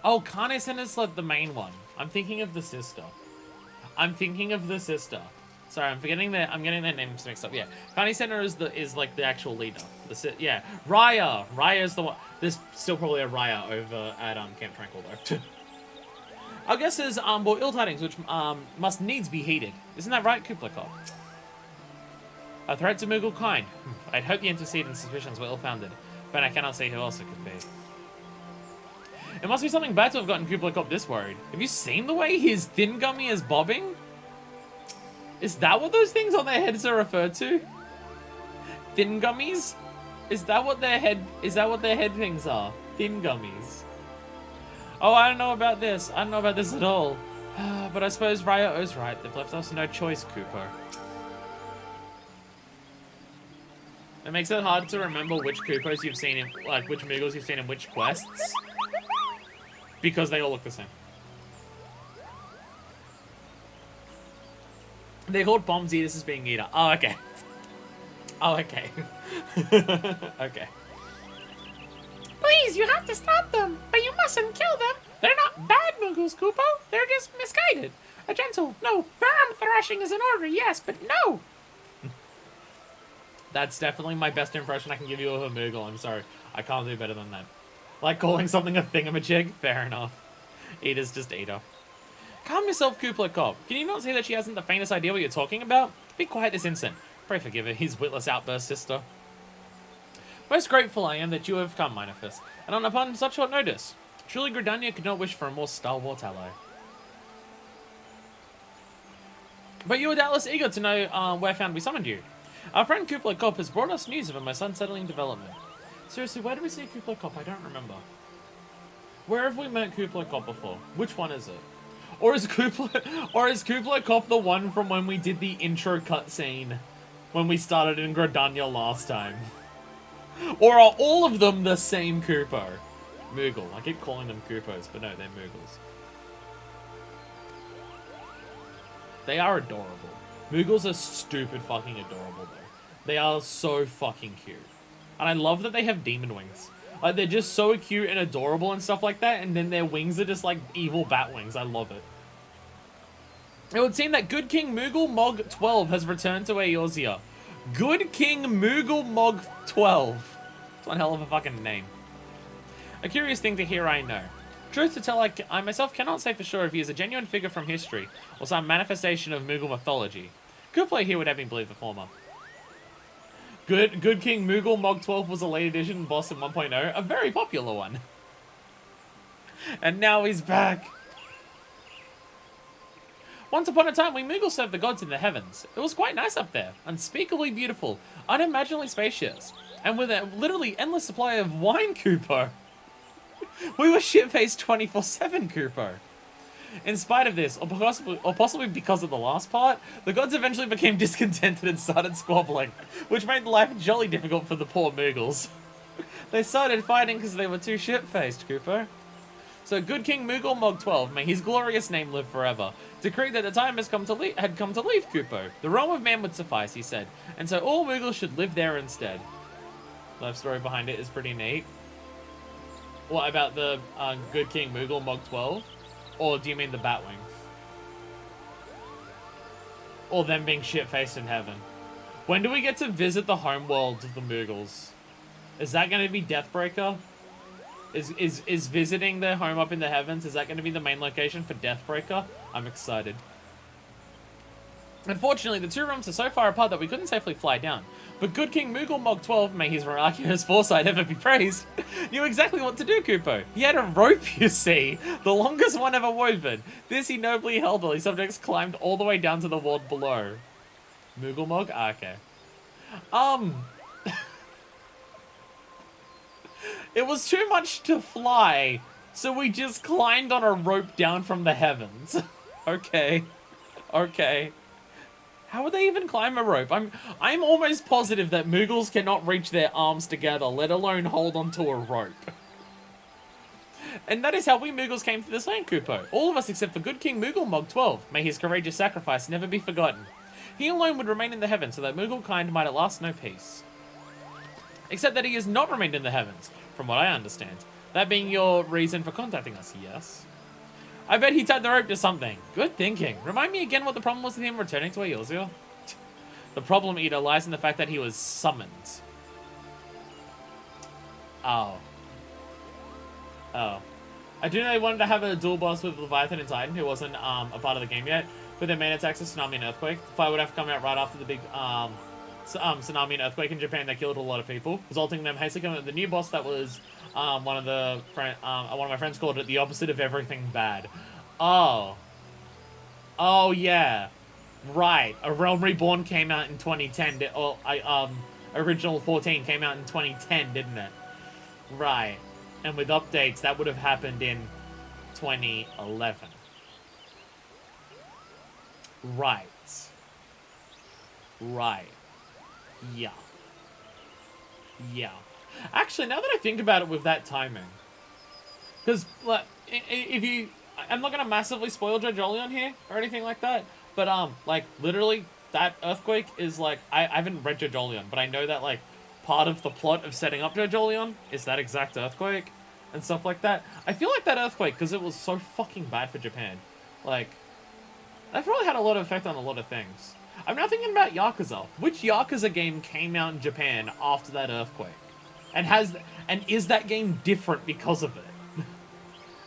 Oh, Kane Center's like the main one. I'm thinking of the sister. I'm thinking of the sister. Sorry, I'm getting their names mixed up. Yeah, Carney Center is like the actual leader. Yeah, Raya. Raya's the one. There's still probably a Raya over at Camp Tranquil though. Our guess is brought ill tidings, which must needs be heeded. Isn't that right, Kublai Kop? A threat to Moogle kind. I'd hope the antecedent suspicions were ill-founded, but I cannot see who else it could be. It must be something bad to have gotten Kublai Kop this worried. Have you seen the way his thin gummy is bobbing? Is that what those things on their heads are referred to? Thin gummies? Is that what their head things are? Thin gummies. Oh, I don't know about this. I don't know about this at all. But I suppose Raya is right. They've left us no choice, Cooper. It makes it hard to remember which Koopos you've seen in, like, which Moogles you've seen in which quests. Because they all look the same. They're called Bombs Eaters as being Eater. Oh, okay. Oh, okay. Okay. Please, you have to stop them, but you mustn't kill them. They're not bad Moogles, Koopo. They're just misguided. A gentle, no, firm thrashing is in order, yes, but no. That's definitely my best impression I can give you of a Moogle. I'm sorry. I can't do better than that. Like calling something a thingamajig? Fair enough. Eater's just Eater. Calm yourself, Kublai Kop. Can you not see that she hasn't the faintest idea what you're talking about? Be quiet this instant. Pray forgive her, his witless outburst, sister. Most grateful I am that you have come, Minifus, and upon such short notice. Truly, Gridania could not wish for a more stalwart ally. But you were doubtless eager to know where found we summoned you. Our friend Kublai Kop has brought us news of a most unsettling development. Seriously, where did we see Kublai Kop? I don't remember. Where have we met Kublai Kop before? Which one is it? Or is Kublai Kop the one from when we did the intro cutscene when we started in Gridania last time? Or are all of them the same Koopo? Moogle. I keep calling them Koopos, but no, they're Moogles. They are adorable. Moogles are stupid fucking adorable, though. They are so fucking cute. And I love that they have demon wings. Like, they're just so cute and adorable and stuff like that, and then their wings are just like evil bat wings. I love it. It would seem that Good King Moogle Mog 12 has returned to Eorzea. Good King Moogle Mog 12. That's one hell of a fucking name. A curious thing to hear, I know. Truth to tell, I myself cannot say for sure if he is a genuine figure from history or some manifestation of Moogle mythology. Kublai here would have me believe the former. Good King Moogle Mog 12 was a late edition boss in 1.0, a very popular one. And now he's back. Once upon a time, we Moogles served the gods in the heavens. It was quite nice up there, unspeakably beautiful, unimaginably spacious, and with a literally endless supply of wine, Koopo. We were shit-faced 24/7, Koopo. In spite of this, or possibly because of the last part, the gods eventually became discontented and started squabbling, which made life jolly difficult for the poor Moogles. They started fighting because they were too shit-faced, Koopo. So Good King Moogle Mog 12, may his glorious name live forever, decreed that the time had come to leave Koopo. The realm of man would suffice, he said, and so all Moogles should live there instead. Life story behind it is pretty neat. What about the Good King Moogle Mog 12? Or do you mean the Batwings? Or them being shit-faced in heaven? When do we get to visit the homeworld of the Moogles? Is that going to be Deathbreaker? Is visiting their home up in the heavens, is that going to be the main location for Deathbreaker? I'm excited. Unfortunately, the two realms are so far apart that we couldn't safely fly down. But Good King Moogle Mog 12, may his miraculous foresight ever be praised, knew exactly what to do, Koopo. He had a rope, you see, the longest one ever woven. This he nobly held while his subjects climbed all the way down to the world below. Moogle Mog? Ah, okay. It was too much to fly, so we just climbed on a rope down from the heavens. Okay. Okay. How would they even climb a rope? I'm almost positive that Moogles cannot reach their arms together, let alone hold onto a rope. And that is how we Moogles came to this land, Koopo. All of us except for Good King Moogle Mog 12. May his courageous sacrifice never be forgotten. He alone would remain in the heavens so that Moogle kind might at last know peace. Except that he has not remained in the heavens, from what I understand. That being your reason for contacting us, yes? I bet he tied the rope to something. Good thinking. Remind me again what the problem was with him returning to Eorzea? The problem, Eater, lies in the fact that he was summoned. Oh. Oh. I do know they wanted to have a dual boss with Leviathan and Titan, who wasn't a part of the game yet, but their main attacks are Tsunami and Earthquake. The fight would have to come out right after the big Tsunami and Earthquake in Japan that killed a lot of people, resulting in them hastily coming with the new boss that was one of my friends called it the opposite of everything bad. Oh. Oh, yeah. Right. A Realm Reborn came out in 2010. Original 14 came out in 2010, didn't it? Right. And with updates, that would have happened in 2011. Right. Right. Yeah. Yeah. Actually, now that I think about it with that timing, because, like, if you... I'm not going to massively spoil Jojolion here, or anything like that, but, like, literally, that Earthquake is, like... I haven't read Jojolion, but I know that, like, part of the plot of setting up Jojolion is that exact Earthquake, and stuff like that. I feel like that Earthquake, because it was so fucking bad for Japan, like, that probably had a lot of effect on a lot of things. I'm now thinking about Yakuza. Which Yakuza game came out in Japan after that Earthquake? And is that game different because of it?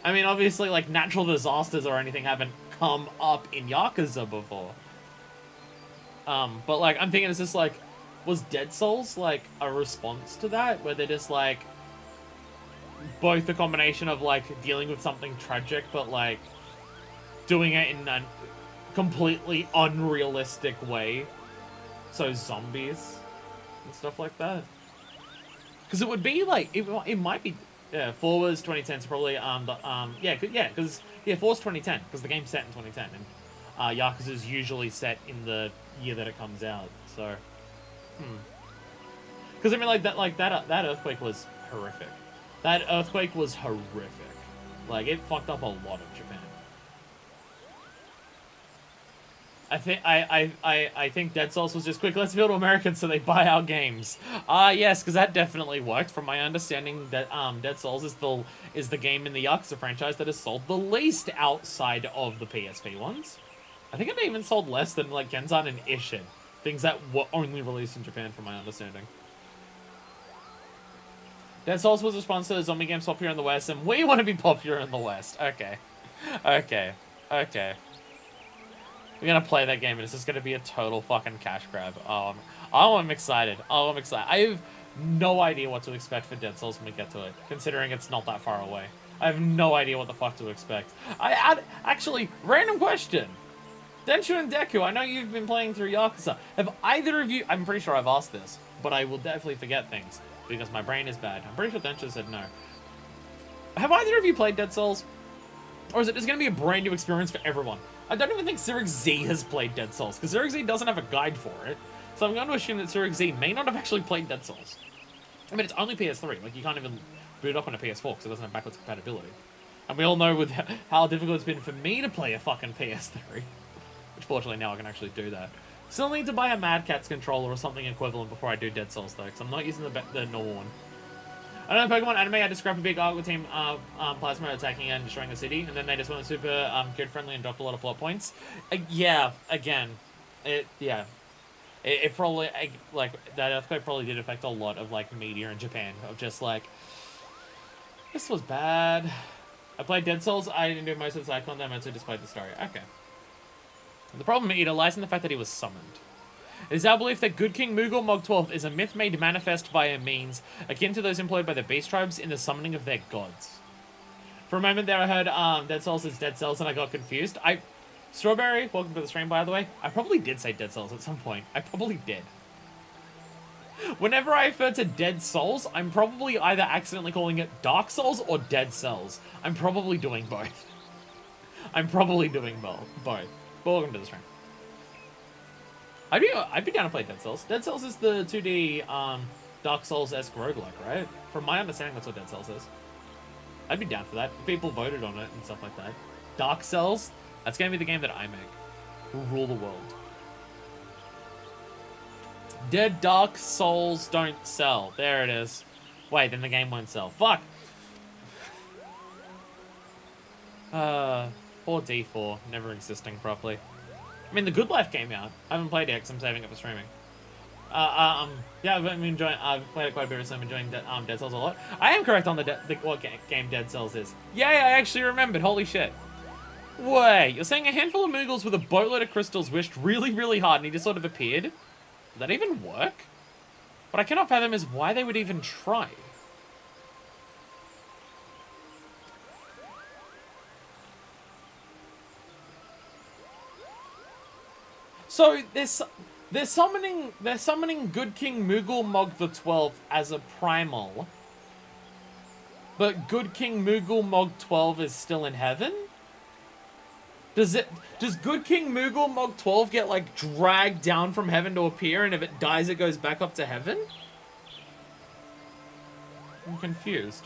I mean, obviously, like, natural disasters or anything haven't come up in Yakuza before. But, like, I'm thinking it's just, like, was Dead Souls, like, a response to that? Where they're just, like, both a combination of, like, dealing with something tragic, but, like, doing it in a completely unrealistic way. So, zombies and stuff like that. Because it would be, like, it might be... Yeah, 4 was 2010, so probably, because 4 was 2010, because the game's set in 2010, and Yakuza's usually set in the year that it comes out, so, Because, I mean, that Earthquake was horrific. That Earthquake was horrific. Like, it fucked up a lot of Japan. I think Dead Souls was just quick, let's appeal to Americans so they buy our games. Yes, because that definitely worked. From my understanding, that Dead Souls is the game in the Yakuza franchise that has sold the least outside of the PSP ones. I think it even sold less than, like, Genzan and Ishin. Things that were only released in Japan, from my understanding. Dead Souls was a sponsor of zombie games popular in the West, and we want to be popular in the West. Okay. Okay. Okay. We're gonna play that game, and it's just gonna be a total fucking cash grab. Oh, I'm excited. Oh, I'm excited. I have no idea what to expect for Dead Souls when we get to it, considering it's not that far away. I have no idea what the fuck to expect. Actually, random question. Denshu and Deku, I know you've been playing through Yakuza. Have either of you... I'm pretty sure I've asked this, but I will definitely forget things, because my brain is bad. I'm pretty sure Denshu said no. Have either of you played Dead Souls? Or is it just going to be a brand new experience for everyone? I don't even think Zurich Z has played Dead Souls, because Zurich Z doesn't have a guide for it. So I'm going to assume that Zurich Z may not have actually played Dead Souls. I mean, it's only PS3. Like, you can't even boot it up on a PS4, because it doesn't have backwards compatibility. And we all know with how difficult it's been for me to play a fucking PS3. Which, fortunately, now I can actually do that. Still need to buy a Mad Catz controller or something equivalent before I do Dead Souls, though, because I'm not using the normal one. I know Pokemon Anime had to scrap a big arc with Team Plasma attacking and destroying the city, and then they just went super kid-friendly and dropped a lot of plot points. Yeah, again, it probably, like, that Earthquake probably did affect a lot of, like, media in Japan, of just, like, this was bad. I played Dead Souls, I didn't do most of the side content, I mostly just played the story. Okay. The problem, Eater, lies in the fact that he was summoned. It is our belief that Good King Moogle Mog 12 is a myth made manifest via means akin to those employed by the beast tribes in the summoning of their gods. For a moment there I heard Dead Souls is Dead Cells and I got confused. Strawberry, welcome to the stream by the way. I probably did say Dead Souls at some point. I probably did. Whenever I refer to Dead Souls, I'm probably either accidentally calling it Dark Souls or Dead Cells. I'm probably doing both. I'm probably doing both. But welcome to the stream. I'd be down to play Dead Cells. Dead Cells is the 2D Dark Souls-esque roguelike, right? From my understanding, that's what Dead Cells is. I'd be down for that. People voted on it and stuff like that. Dark Cells, that's going to be the game that I make. We'll rule the world. Dead Dark Souls don't sell. There it is. Wait, then the game won't sell. Fuck! Poor D4, never existing properly. I mean, The Good Life came out. I haven't played it because I'm saving it for streaming. Yeah, I've played it quite a bit recently. I'm enjoying Dead Cells a lot. I am correct on what game Dead Cells is. Yay, I actually remembered. Holy shit. Wait, you're saying a handful of Moogles with a boatload of crystals wished really, really hard and he just sort of appeared? Would that even work? What I cannot fathom is why they would even try. So they're summoning Good King Moogle Mog the 12th as a primal. But Good King Moogle Mog 12 is still in heaven? Does Good King Moogle Mog 12 get like dragged down from heaven to appear, and if it dies it goes back up to heaven? I'm confused.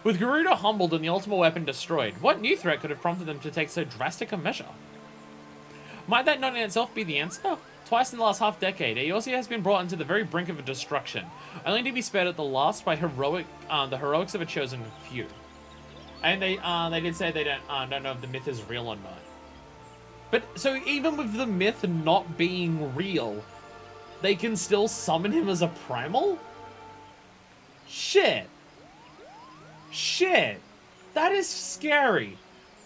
With Garuda humbled and the ultimate weapon destroyed, what new threat could have prompted them to take so drastic a measure? Might that not in itself be the answer? Twice in the last half-decade, Eorzea has been brought into the very brink of a destruction, only to be spared at the last by the heroics of a chosen few. And they did say they don't know if the myth is real or not. But, so even with the myth not being real, they can still summon him as a primal? Shit. Shit. That is scary.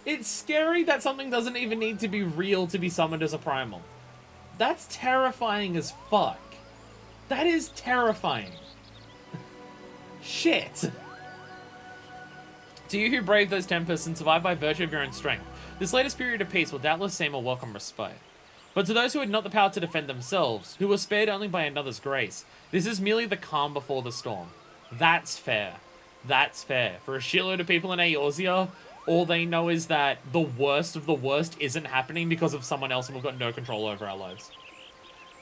It's scary that something doesn't even need to be real to be summoned as a primal. That's terrifying as fuck. That is terrifying. Shit. To you who brave those tempests and survive by virtue of your own strength, this latest period of peace will doubtless seem a welcome respite. But to those who had not the power to defend themselves, who were spared only by another's grace, this is merely the calm before the storm. That's fair. That's fair. For a shitload of people in Eorzea, all they know is that the worst of the worst isn't happening because of someone else and we've got no control over our lives.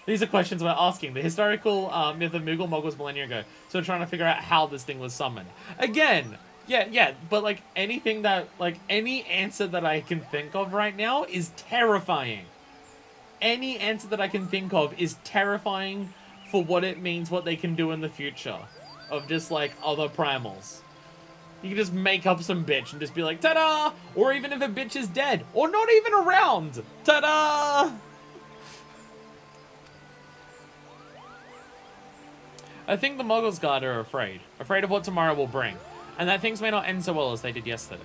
These are questions we're asking. The historical myth of Moogle Mog was millennia ago, so we're trying to figure out how this thing was summoned. Again, yeah, but like anything that, like any answer that I can think of right now is terrifying. Any answer that I can think of is terrifying for what it means, what they can do in the future of just like other primals. You can just make up some bitch and just be like, ta-da! Or even if a bitch is dead, or not even around, ta-da! I think the Moggles Guard are afraid of what tomorrow will bring, and that things may not end so well as they did yesterday.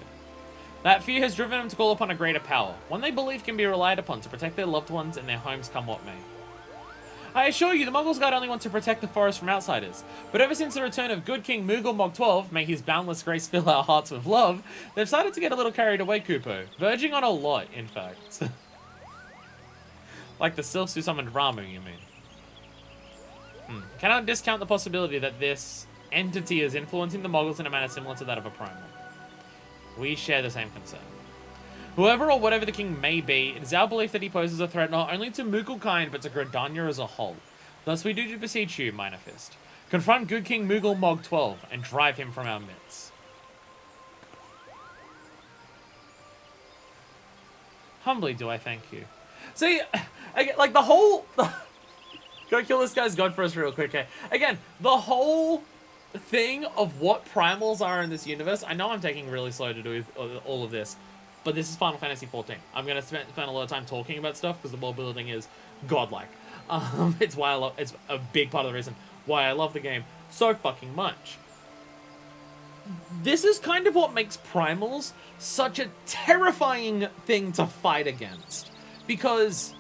That fear has driven them to call upon a greater power, one they believe can be relied upon to protect their loved ones and their homes come what may. I assure you, the Moggles Guard only want to protect the forest from outsiders, but ever since the return of Good King Moogle Mog 12, may his boundless grace fill our hearts with love, they've started to get a little carried away, Kupo. Verging on a lot, in fact. Like the sylphs who summoned Ramu, you mean? Cannot discount the possibility that this entity is influencing the Moggles in a manner similar to that of a primal. We share the same concern. Whoever or whatever the king may be, it is our belief that he poses a threat not only to Mooglekind, but to Gridania as a whole. Thus we do beseech you, Minor Fist. Confront Good King Moogle Mog 12 and drive him from our midst. Humbly do I thank you. See, like the whole... Go kill this guy's god for us real quick, okay? Again, the whole thing of what primals are in this universe, I know I'm taking really slow to do all of this, but this is Final Fantasy XIV. I'm going to spend a lot of time talking about stuff because the world building is godlike. It's a big part of the reason why I love the game so fucking much. This is kind of what makes primals such a terrifying thing to fight against. Because,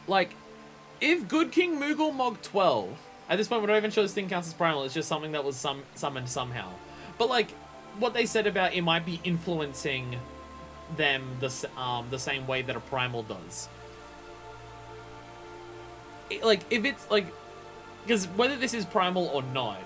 like, if Good King Moogle Mog 12, at this point we're not even sure this thing counts as primal, it's just something that was summoned somehow. But, like, what they said about it might be influencing them the same way that a primal does. If it's, like, because whether this is primal or not,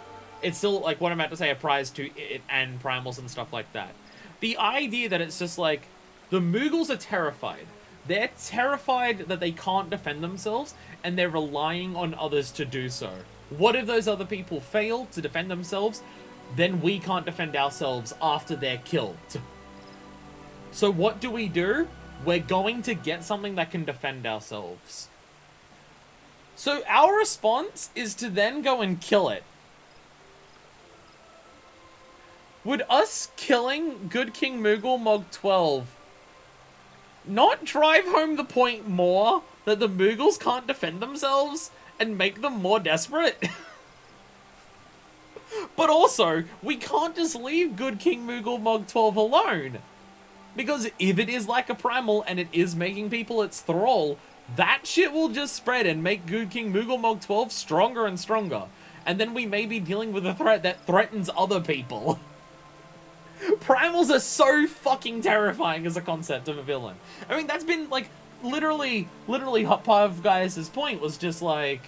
it's still, like, what I'm about to say applies to it and primals and stuff like that. The idea that it's just, like, the Moogles are terrified. They're terrified that they can't defend themselves, and they're relying on others to do so. What if those other people fail to defend themselves? Then we can't defend ourselves after they're killed. So what do? We're going to get something that can defend ourselves. So our response is to then go and kill it. Would us killing Good King Moogle Mog 12 not drive home the point more that the Moogles can't defend themselves and make them more desperate? But also, we can't just leave Good King Moogle Mog 12 alone. Because if it is like a primal and it is making people its thrall, that shit will just spread and make Good King Moogle Mog 12 stronger and stronger. And then we may be dealing with a threat that threatens other people. Primals are so fucking terrifying as a concept of a villain. I mean, that's been, like, literally Hot Five Guys' point was just like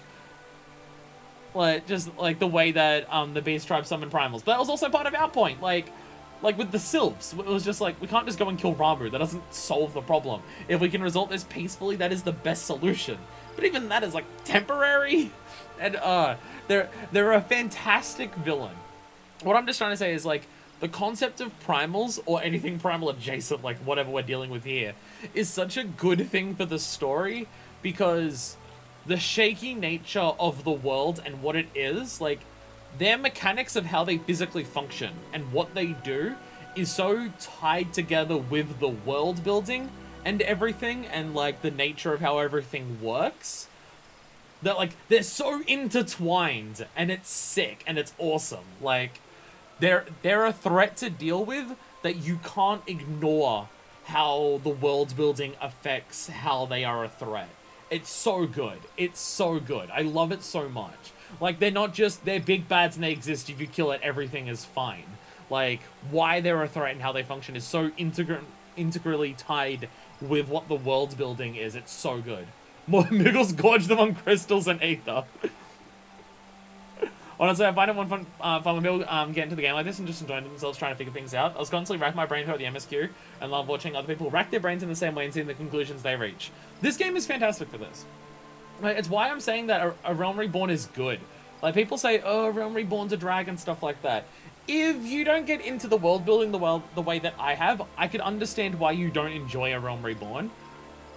the way that the Beast Tribe summoned primals. But that was also part of our point, like with the Sylphs. It was just like, we can't just go and kill Ramu. That doesn't solve the problem. If we can resolve this peacefully, that is the best solution. But even that is, like, temporary. And, they're a fantastic villain. What I'm just trying to say is, like, the concept of primals, or anything primal adjacent, like whatever we're dealing with here, is such a good thing for the story, because the shaky nature of the world and what it is, like, their mechanics of how they physically function and what they do is so tied together with the world building and everything, and, like, the nature of how everything works, that, like, they're so intertwined, and it's sick, and it's awesome. Like, they're a threat to deal with that you can't ignore how the world building affects how they are a threat. It's so good. It's so good. I love it so much. Like, they're big bads and they exist. If you kill it, everything is fine. Like, why they're a threat and how they function is so integrally tied with what the world building is. It's so good. More Moogles gorge them on crystals and ether. Honestly, I find it fun when people get into the game like this and just enjoy themselves trying to figure things out. I was constantly racking my brain throughout the MSQ and love watching other people rack their brains in the same way and seeing the conclusions they reach. This game is fantastic for this. Like, it's why I'm saying that a Realm Reborn is good. Like, people say, oh, Realm Reborn's a drag and stuff like that. If you don't get into the world building the way that I have, I could understand why you don't enjoy a Realm Reborn.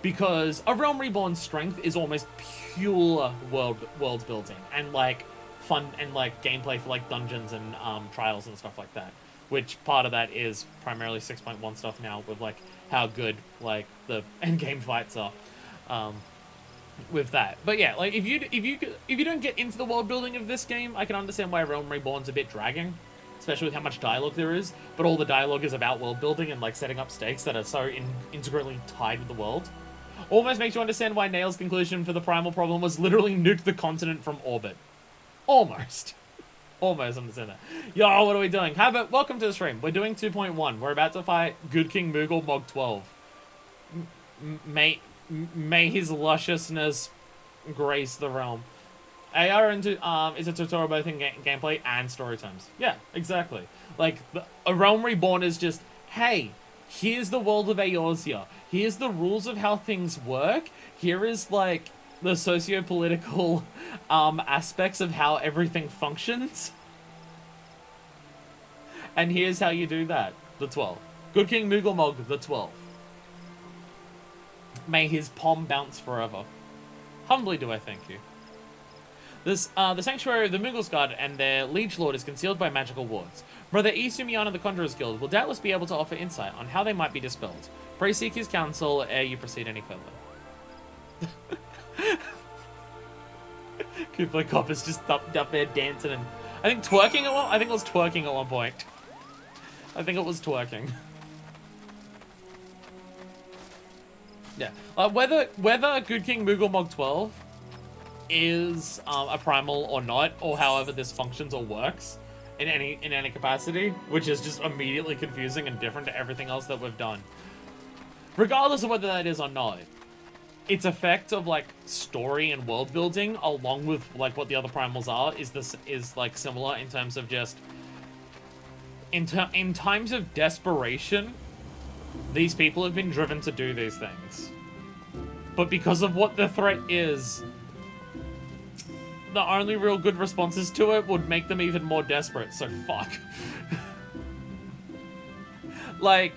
Because a Realm Reborn's strength is almost pure world building and, like, fun and, like, gameplay for, like, dungeons and trials and stuff like that, which part of that is primarily 6.1 stuff now with, like, how good, like, the end game fights are with that. But yeah, like, if you don't get into the world building of this game, I can understand why Realm Reborn's a bit dragging, especially with how much dialogue there is. But all the dialogue is about world building and, like, setting up stakes that are so integrally tied with the world. Almost makes you understand why Nail's conclusion for the primal problem was literally nuke the continent from orbit. Almost understand that. Yo, what are we doing? Welcome to the stream. We're doing 2.1. We're about to fight Good King Moogle Mog 12. May his lusciousness grace the realm. AR is a tutorial both in gameplay and story times. Yeah, exactly. Like, a Realm Reborn is just, hey, here's the world of Eorzea. Here's the rules of how things work. Here is, like, the socio-political aspects of how everything functions. And here's how you do that. The 12. Good King Moogle Mog, the 12. May his palm bounce forever. Humbly do I thank you. The Sanctuary of the Moogles Guard and their Liege Lord is concealed by magical wards. Brother Isumian of the Conjurer's Guild will doubtless be able to offer insight on how they might be dispelled. Pray seek his counsel ere you proceed any further. Koopa Cop is just up there dancing and I think it was twerking at one point. I think it was twerking. Yeah. Whether Good King Moogle Mog 12 is a primal or not, or however this functions or works in any capacity, which is just immediately confusing and different to everything else that we've done. Regardless of whether that is or not, its effect of, like, story and world building, along with, like, what the other primals are, is like similar in terms of just in times of desperation, these people have been driven to do these things. But because of what the threat is, the only real good responses to it would make them even more desperate, so fuck. Like,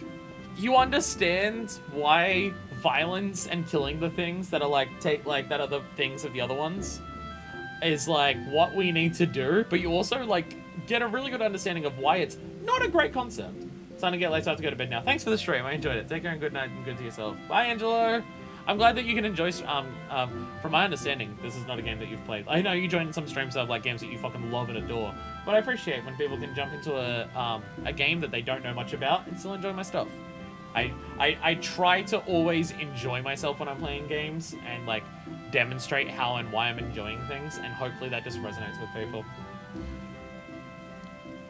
you understand why violence and killing the things that are, like, that are the things of the other ones is, like, what we need to do, but you also, like, get a really good understanding of why it's not a great concept. Starting to get late, so I have to go to bed now. Thanks for the stream. I enjoyed it. Take care and good night and good to yourself. Bye, Angelo. I'm glad that you can enjoy. From my understanding, this is not a game that you've played. I know you join some streams that have like games that you fucking love and adore, but I appreciate when people can jump into a game that they don't know much about and still enjoy my stuff. I try to always enjoy myself when I'm playing games and like demonstrate how and why I'm enjoying things, and hopefully that just resonates with people.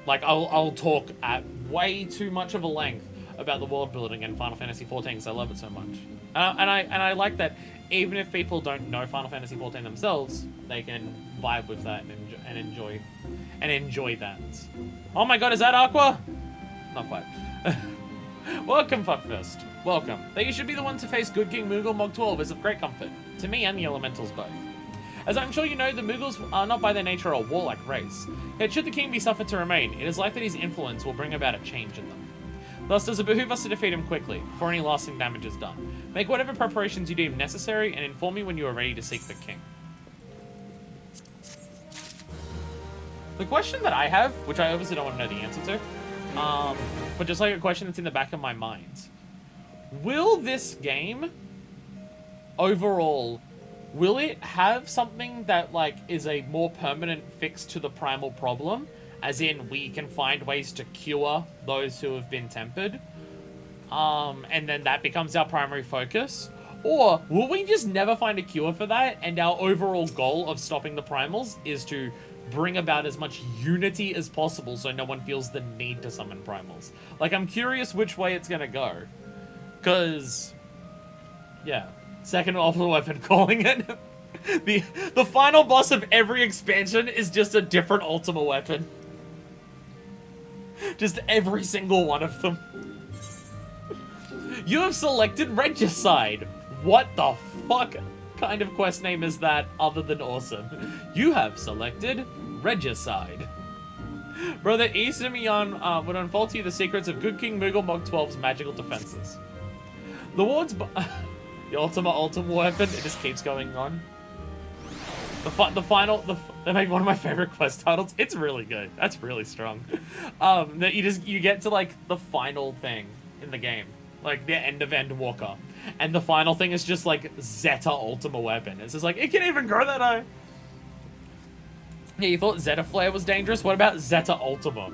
Like I'll talk at way too much of a length about the world building in Final Fantasy XIV because I love it so much, and I like that even if people don't know Final Fantasy XIV themselves, they can vibe with that and enjoy that. Oh my god, is that Aqua? Not quite. Welcome, Fuckfist. Welcome. That you should be the one to face Good King Moogle Mog 12 is of great comfort, to me and the Elementals both. As I'm sure you know, the Moogles are not by their nature a warlike race, yet should the king be suffered to remain, it is likely his influence will bring about a change in them. Thus does it behoove us to defeat him quickly, before any lasting damage is done. Make whatever preparations you deem necessary, and inform me when you are ready to seek the king. The question that I have, which I obviously don't want to know the answer to, but just like a question that's in the back of my mind. Will this game, overall, will it have something that, like, is a more permanent fix to the primal problem? As in, we can find ways to cure those who have been tempered? And then that becomes our primary focus? Or will we just never find a cure for that, and our overall goal of stopping the primals is to bring about as much unity as possible so no one feels the need to summon primals? Like, I'm curious which way it's gonna go. Because, yeah. Second ultimate weapon, calling it. The final boss of every expansion is just a different ultimate weapon. Just every single one of them. You have selected Regicide. What the fuck kind of quest name is that other than awesome? You have selected Regicide. Brother Isamion would unfold to you the secrets of Good King Moogle Mog 12's magical defenses. The wards... the ultimate weapon, it just keeps going on. They make one of my favorite quest titles. It's really good. That's really strong. That you get to like the final thing in the game, like the end walker, and the final thing is just like Zeta Ultima weapon. It's just like it can even grow that high. Yeah, you thought Zeta Flare was dangerous? What about Zeta Ultima?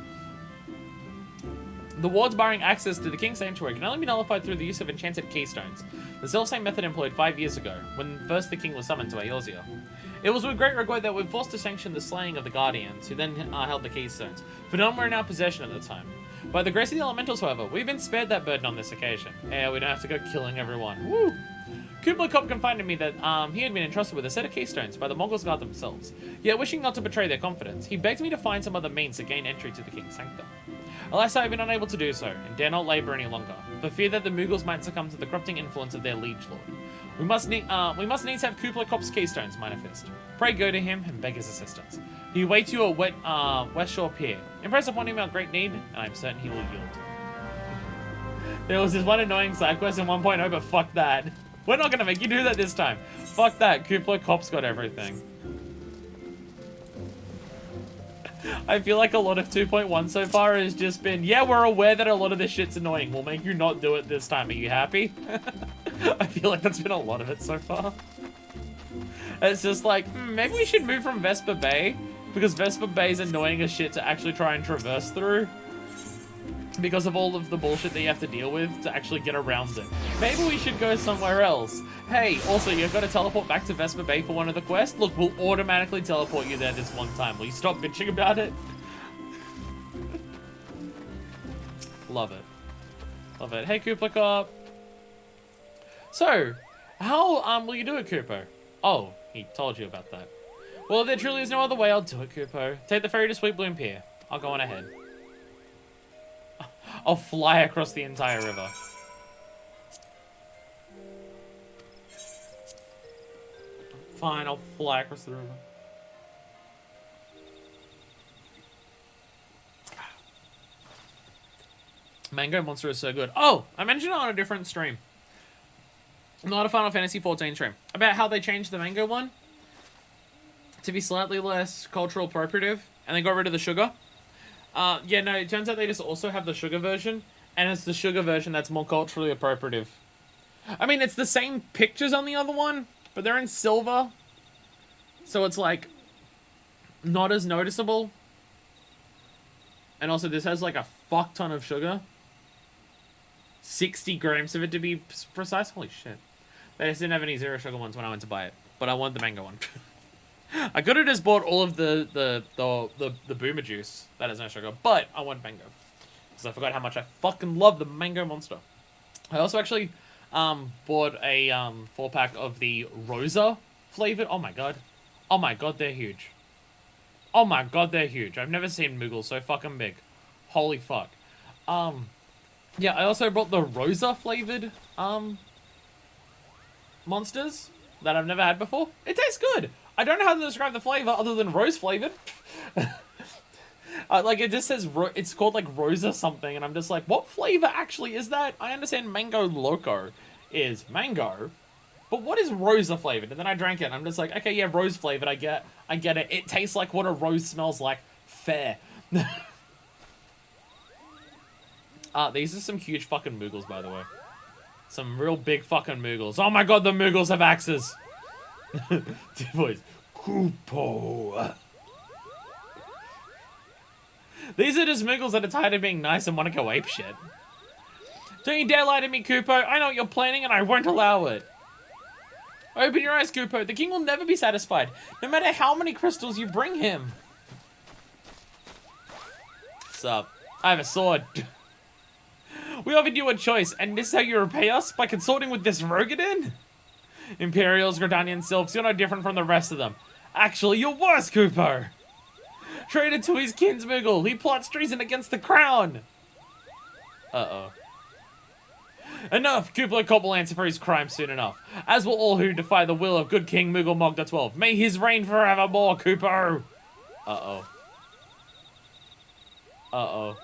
The wards barring access to the King's Sanctuary can only be nullified through the use of enchanted keystones, the self-same method employed 5 years ago, when first the king was summoned to Eorzea. It was with great regret that we were forced to sanction the slaying of the Guardians, who then held the keystones, for none were in our possession at the time. By the grace of the Elementals, however, we've been spared that burden on this occasion. Yeah, we don't have to go killing everyone. Woo! Kublai Kop confided to me that he had been entrusted with a set of keystones by the Mongols Guard themselves, yet wishing not to betray their confidence, he begged me to find some other means to gain entry to the King's Sanctum. Alas, I have been unable to do so, and dare not labour any longer, for fear that the Moogles might succumb to the corrupting influence of their liege lord. We must needs have Kublai Kop's keystones, manifest. Pray go to him and beg his assistance. He waits you at West Shore Pier. Impress upon him our great need, and I am certain he will yield. There was this one annoying side quest in 1.0, but fuck that. We're not gonna make you do that this time. Fuck that, Kublai Kop's got everything. I feel like a lot of 2.1 so far has just been, yeah, we're aware that a lot of this shit's annoying. We'll make you not do it this time. Are you happy? I feel like that's been a lot of it so far. It's just like, maybe we should move from Vesper Bay, because Vesper Bay is annoying as shit to actually try and traverse through, because of all of the bullshit that you have to deal with to actually get around it. Maybe we should go somewhere else. Hey, also, you've got to teleport back to Vesper Bay for one of the quests? Look, we'll automatically teleport you there this one time. Will you stop bitching about it? Love it. Love it. Hey, Kublai Kop. So, how will you do it, Kupo? Oh, he told you about that. Well, if there truly is no other way, I'll do it, Kupo. Take the ferry to Sweet Bloom Pier. I'll go on ahead. I'll fly across the entire river. Fine, I'll fly across the river. Mango Monster is so good. Oh, I mentioned it on a different stream. Not a Final Fantasy XIV stream. About how they changed the mango one to be slightly less cultural appropriative, and they got rid of the sugar. Yeah, no, it turns out they just also have the sugar version, And it's the sugar version that's more culturally appropriative. I mean, it's the same pictures on the other one, but they're in silver. So it's like not as noticeable. And also this has like a fuck ton of sugar. 60 grams of it to be precise. Holy shit. They just didn't have any zero sugar ones when I went to buy it. But I wanted the mango one. I could have just bought all of the boomer juice. That has no sugar. But I want mango. Because I forgot how much I fucking love the mango monster. I also actually bought a 4-pack of the Rosa flavored. Oh my god. Oh my god, they're huge. Oh my god, they're huge. I've never seen Moogles so fucking big. Holy fuck. Yeah, I also brought the Rosa flavored monsters that I've never had before. It tastes good. I don't know how to describe the flavor other than rose flavored. Like, it just says, it's called, like, Rosa something, and I'm just like, what flavor actually is that? I understand Mango Loco is mango, but what is Rosa flavored? And then I drank it, and I'm just like, okay, yeah, rose flavored, I get it. It tastes like what a rose smells like. Fair. These are some huge fucking Moogles, by the way. Some real big fucking Moogles. Oh my god, the Moogles have axes! Voice. Kupo. These are just Moogles that are tired of being nice and want to go apeshit. Don't you dare lie to me, Kupo. I know what you're planning and I won't allow it. Open your eyes, Kupo. The king will never be satisfied, no matter how many crystals you bring him. Sup? I have a sword. We offered you a choice, and this is how you repay us? By consorting with this Rogadin? Imperials, Grodanian Sylphs, you're no different from the rest of them. Actually, you're worse, Kupo. Traitor to his kinsmoogle, he plots treason against the crown. Uh-oh. Enough! Kupo Cop will answer for his crime soon enough. As will all who defy the will of good King Moogle Mogda 12. May his reign forevermore, Kupo! Uh-oh. Uh-oh.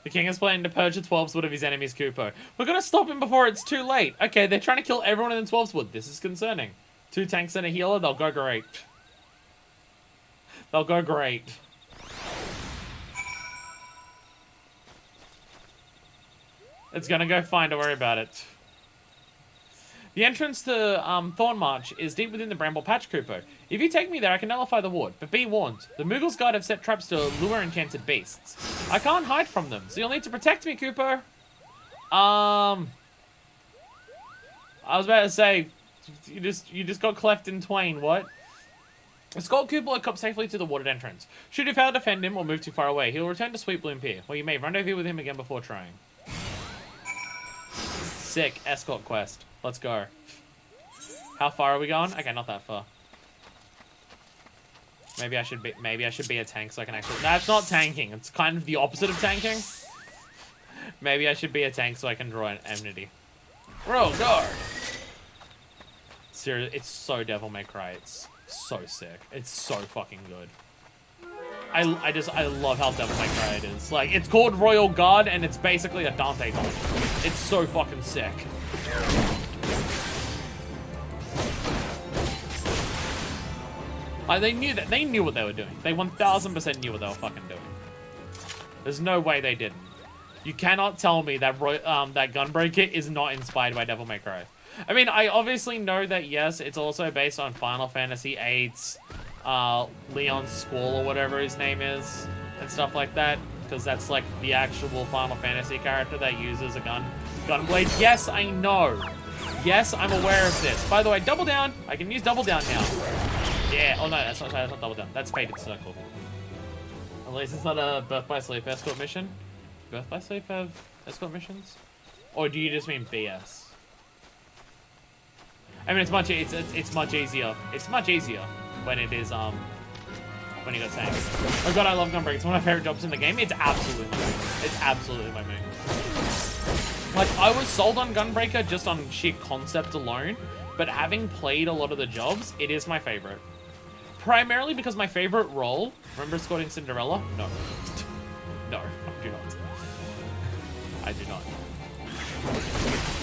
The king is planning to purge the 12's Wood of his enemies, Kupo. We're gonna stop him before it's too late. Okay, they're trying to kill everyone in the 12's Wood. This is concerning. 2 tanks and a healer, they'll go great. They'll go great. It's gonna go fine, don't worry about it. The entrance to Thorn March is deep within the Bramble Patch, Kupo. If you take me there, I can nullify the ward, but be warned. The Moogle's Guard have set traps to lure enchanted beasts. I can't hide from them, so you'll need to protect me, Kupo. I was about to say, you just got cleft in twain, what? Escort Kupo Cop safely to the watered entrance. Should you fail to defend him or move too far away, he'll return to Sweet Bloom Pier, where you may rendezvous with him again before trying. Sick escort quest. Let's go. How far are we going? Okay, not that far. Maybe I should be a tank so I can actually... No, it's not tanking. It's kind of the opposite of tanking. Maybe I should be a tank so I can draw an enmity. Roll guard. Seriously, it's so Devil May Cry. It's so sick. It's so fucking good. I love how Devil May Cry it is. Like, it's called Royal Guard and it's basically a Dante dodge. It's so fucking sick. Like, they knew what they were doing. They 1000% knew what they were fucking doing. There's no way they didn't. You cannot tell me that that Gunbreaker is not inspired by Devil May Cry. I mean, I obviously know that, yes, it's also based on Final Fantasy VIII's Leon Squall or whatever his name is, and stuff like that, because that's like the actual Final Fantasy character that uses a gunblade. Yes, I know. Yes, I'm aware of this. By the way, double down. I can use double down now. Yeah. Oh no, that's not double down. That's Fated Circle. At least it's not a Birth by Sleep escort mission. Birth by Sleep have escort missions, or do you just mean BS? I mean, it's much easier. It's much easier when it is when you got tanks. Oh god, I love Gunbreaker. It's one of my favorite jobs in the game. It's absolutely my main. It's absolutely my main. Like, I was sold on Gunbreaker just on sheer concept alone, but having played a lot of the jobs, it is my favorite. Primarily because my favorite role, remember escorting Cinderella? No. No, I do not. I do not.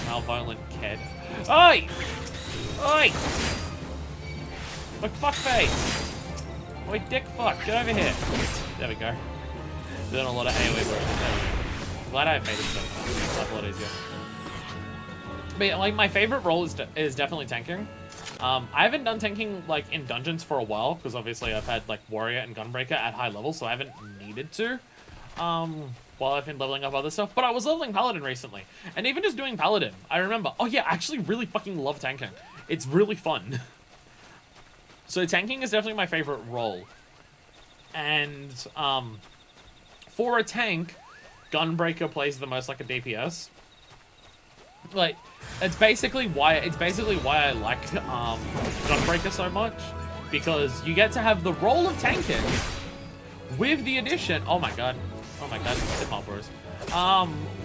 Malviolent Ked. Oi! Oi! Look, fuckface! Wait, dick fuck, get over here. There we go. Doing a lot of AoE bullshit. Glad I made it so far. That's a lot easier. But yeah, like, my favorite role is definitely tanking. I haven't done tanking, like, in dungeons for a while, because obviously I've had, like, Warrior and Gunbreaker at high levels, so I haven't needed to, while I've been leveling up other stuff. But I was leveling Paladin recently, and even just doing Paladin, I remember, oh yeah, I actually really fucking love tanking. It's really fun. So tanking is definitely my favorite role. And, for a tank, Gunbreaker plays the most like a DPS. Like, it's basically why I like Gunbreaker so much, because you get to have the role of tanking with the addition. Oh my god, hip hop bros.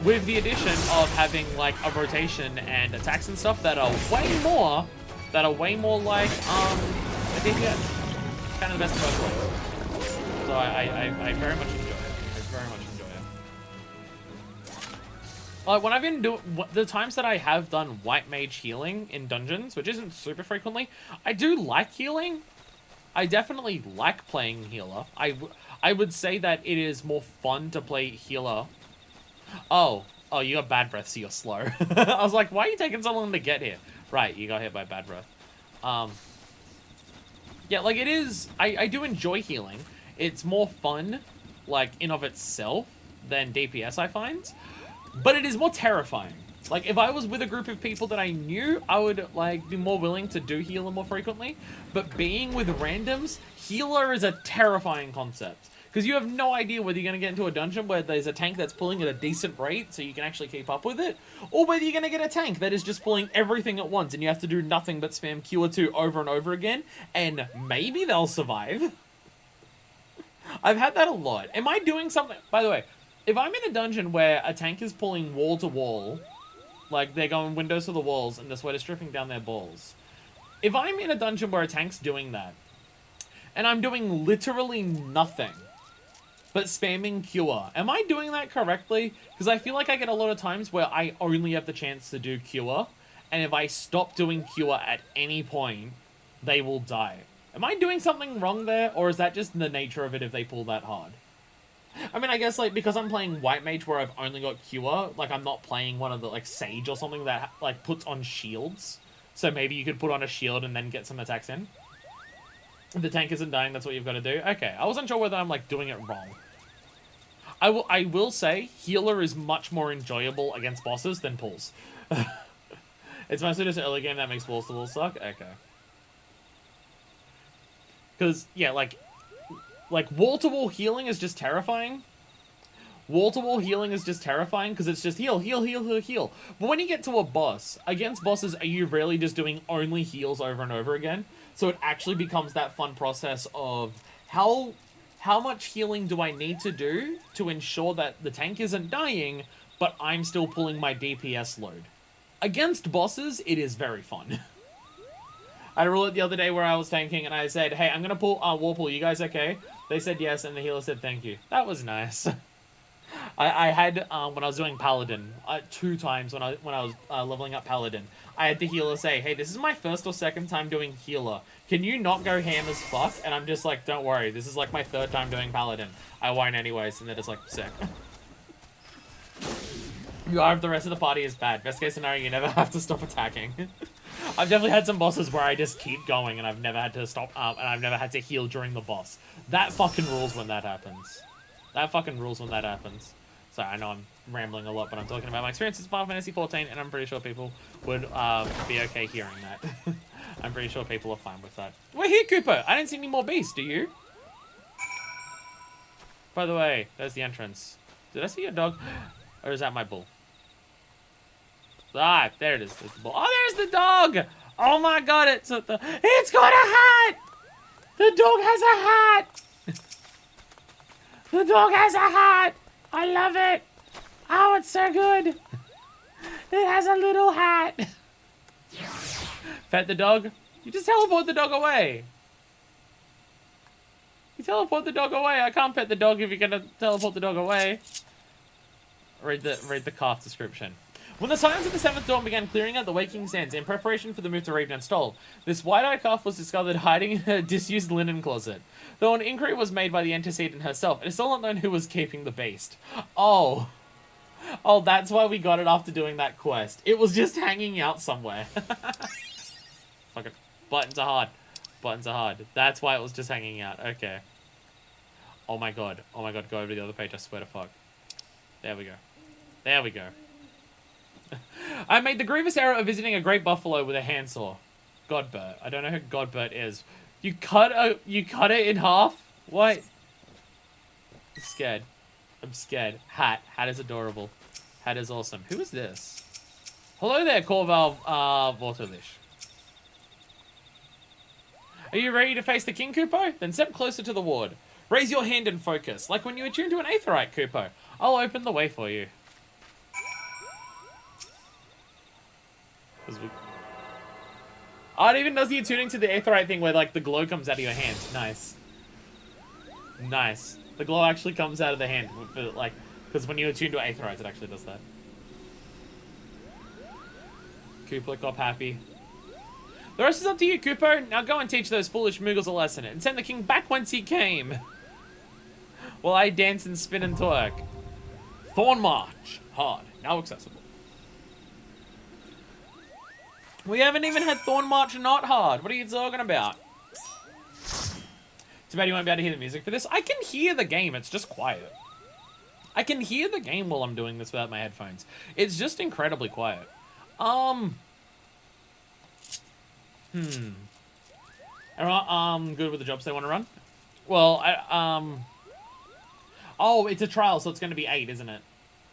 With the addition of having like a rotation and attacks and stuff that are way more like a DPS. Kind of the best of both worlds. So I very much enjoy it. I very much enjoy it. Like, when I've been doing the times that I have done white mage healing in dungeons, which isn't super frequently, I do like healing. I definitely like playing healer. I would say that it is more fun to play healer. Oh, you got bad breath, so you're slow. I was like, why are you taking so long to get here? Right, you got hit by bad breath. Yeah, like, it is, I do enjoy healing. It's more fun, like, in of itself than DPS, I find. But it is more terrifying. Like, if I was with a group of people that I knew, I would, like, be more willing to do healer more frequently. But being with randoms, healer is a terrifying concept. Because you have no idea whether you're going to get into a dungeon where there's a tank that's pulling at a decent rate, so you can actually keep up with it, or whether you're going to get a tank that is just pulling everything at once, and you have to do nothing but spam Q or 2 over and over again, and maybe they'll survive. I've had that a lot. Am I doing something... By the way, if I'm in a dungeon where a tank is pulling wall to wall, like they're going windows to the walls, and the sweat is stripping down their balls, if I'm in a dungeon where a tank's doing that, and I'm doing literally nothing but spamming cure, am I doing that correctly? Because I feel like I get a lot of times where I only have the chance to do cure, and if I stop doing cure at any point, they will die. Am I doing something wrong there, or is that just the nature of it if they pull that hard? I mean, I guess, like, because I'm playing White Mage where I've only got cure, like, I'm not playing one of the, like, Sage or something that, like, puts on shields. So maybe you could put on a shield and then get some attacks in. If the tank isn't dying, that's what you've got to do. Okay, I wasn't sure whether I'm, like, doing it wrong. I will say, healer is much more enjoyable against bosses than pulls. It's mostly just early game that makes walls to walls suck? Okay. Because, yeah, like wall-to-wall healing is just terrifying. Wall-to-wall healing is just terrifying because it's just heal, heal, heal, heal, heal. But when you get to a boss, against bosses, are you really just doing only heals over and over again? So it actually becomes that fun process of how much healing do I need to do to ensure that the tank isn't dying, but I'm still pulling my DPS load? Against bosses, it is very fun. I had a roulette the other day where I was tanking and I said, hey, I'm going to pull wall pull. You guys okay? They said yes, and the healer said thank you. That was nice. I had, when I was doing Paladin, 2 times when I was leveling up Paladin, I had the healer say, hey, this is my first or second time doing healer. Can you not go ham as fuck? And I'm just like, don't worry, this is like my 3rd time doing Paladin. I won't anyways, and they're just like, sick. You are if the rest of the party is bad. Best case scenario, you never have to stop attacking. I've definitely had some bosses where I just keep going and I've never had to stop, and I've never had to heal during the boss. That fucking rules when that happens. That fucking rules when that happens. Sorry, I know I'm rambling a lot, but I'm talking about my experiences with Final Fantasy XIV, and I'm pretty sure people would be okay hearing that. I'm pretty sure people are fine with that. We're here, Cooper! I didn't see any more beasts, do you? By the way, there's the entrance. Did I see a dog? Or is that my bull? Ah, there it is. There's the bull. Oh, there's the dog! Oh my god, it's got a hat! The dog has a hat! The dog has a hat! I love it! Oh, it's so good! It has a little hat! Pet the dog? You just teleport the dog away! You teleport the dog away! I can't pet the dog if you're gonna teleport the dog away. Read the calf description. When the Scions of the Seventh Dawn began clearing out the Waking Sands in preparation for the move to Raven Stole, this wide-eyed calf was discovered hiding in a disused linen closet. Though an inquiry was made by the Antecedent herself, it is still not known who was keeping the beast. Oh. Oh, that's why we got it after doing that quest. It was just hanging out somewhere. Fuck it. Buttons are hard. Buttons are hard. That's why it was just hanging out. Okay. Oh my god. Oh my god, go over to the other page, I swear to fuck. There we go. There we go. I made the grievous error of visiting a great buffalo with a handsaw. Godbert. I don't know who Godbert is. You cut it in half? What? I'm scared. I'm scared. Hat. Hat is adorable. Hat is awesome. Who is this? Hello there, Corval Vortolish. Are you ready to face the King, Kupo? Then step closer to the ward. Raise your hand and focus, like when you attune to an Aetheryte, Kupo. I'll open the way for you. Oh, it even does the attuning to the Aetheryte thing where, like, the glow comes out of your hand. Nice. Nice. The glow actually comes out of the hand, like, because when you attune to Aetherites, it actually does that. Kooplikop happy. The rest is up to you, Kupo. Now go and teach those foolish Moogles a lesson and send the king back whence he came. While I dance and spin and twerk. Thorn March. Hard. Now accessible. We haven't even had Thorn March not hard. What are you talking about? Too bad you won't be able to hear the music for this. I can hear the game. It's just quiet. I can hear the game while I'm doing this without my headphones. It's just incredibly quiet. Everyone, good with the jobs they want to run? Well, oh, it's a trial, so it's going to be 8, isn't it?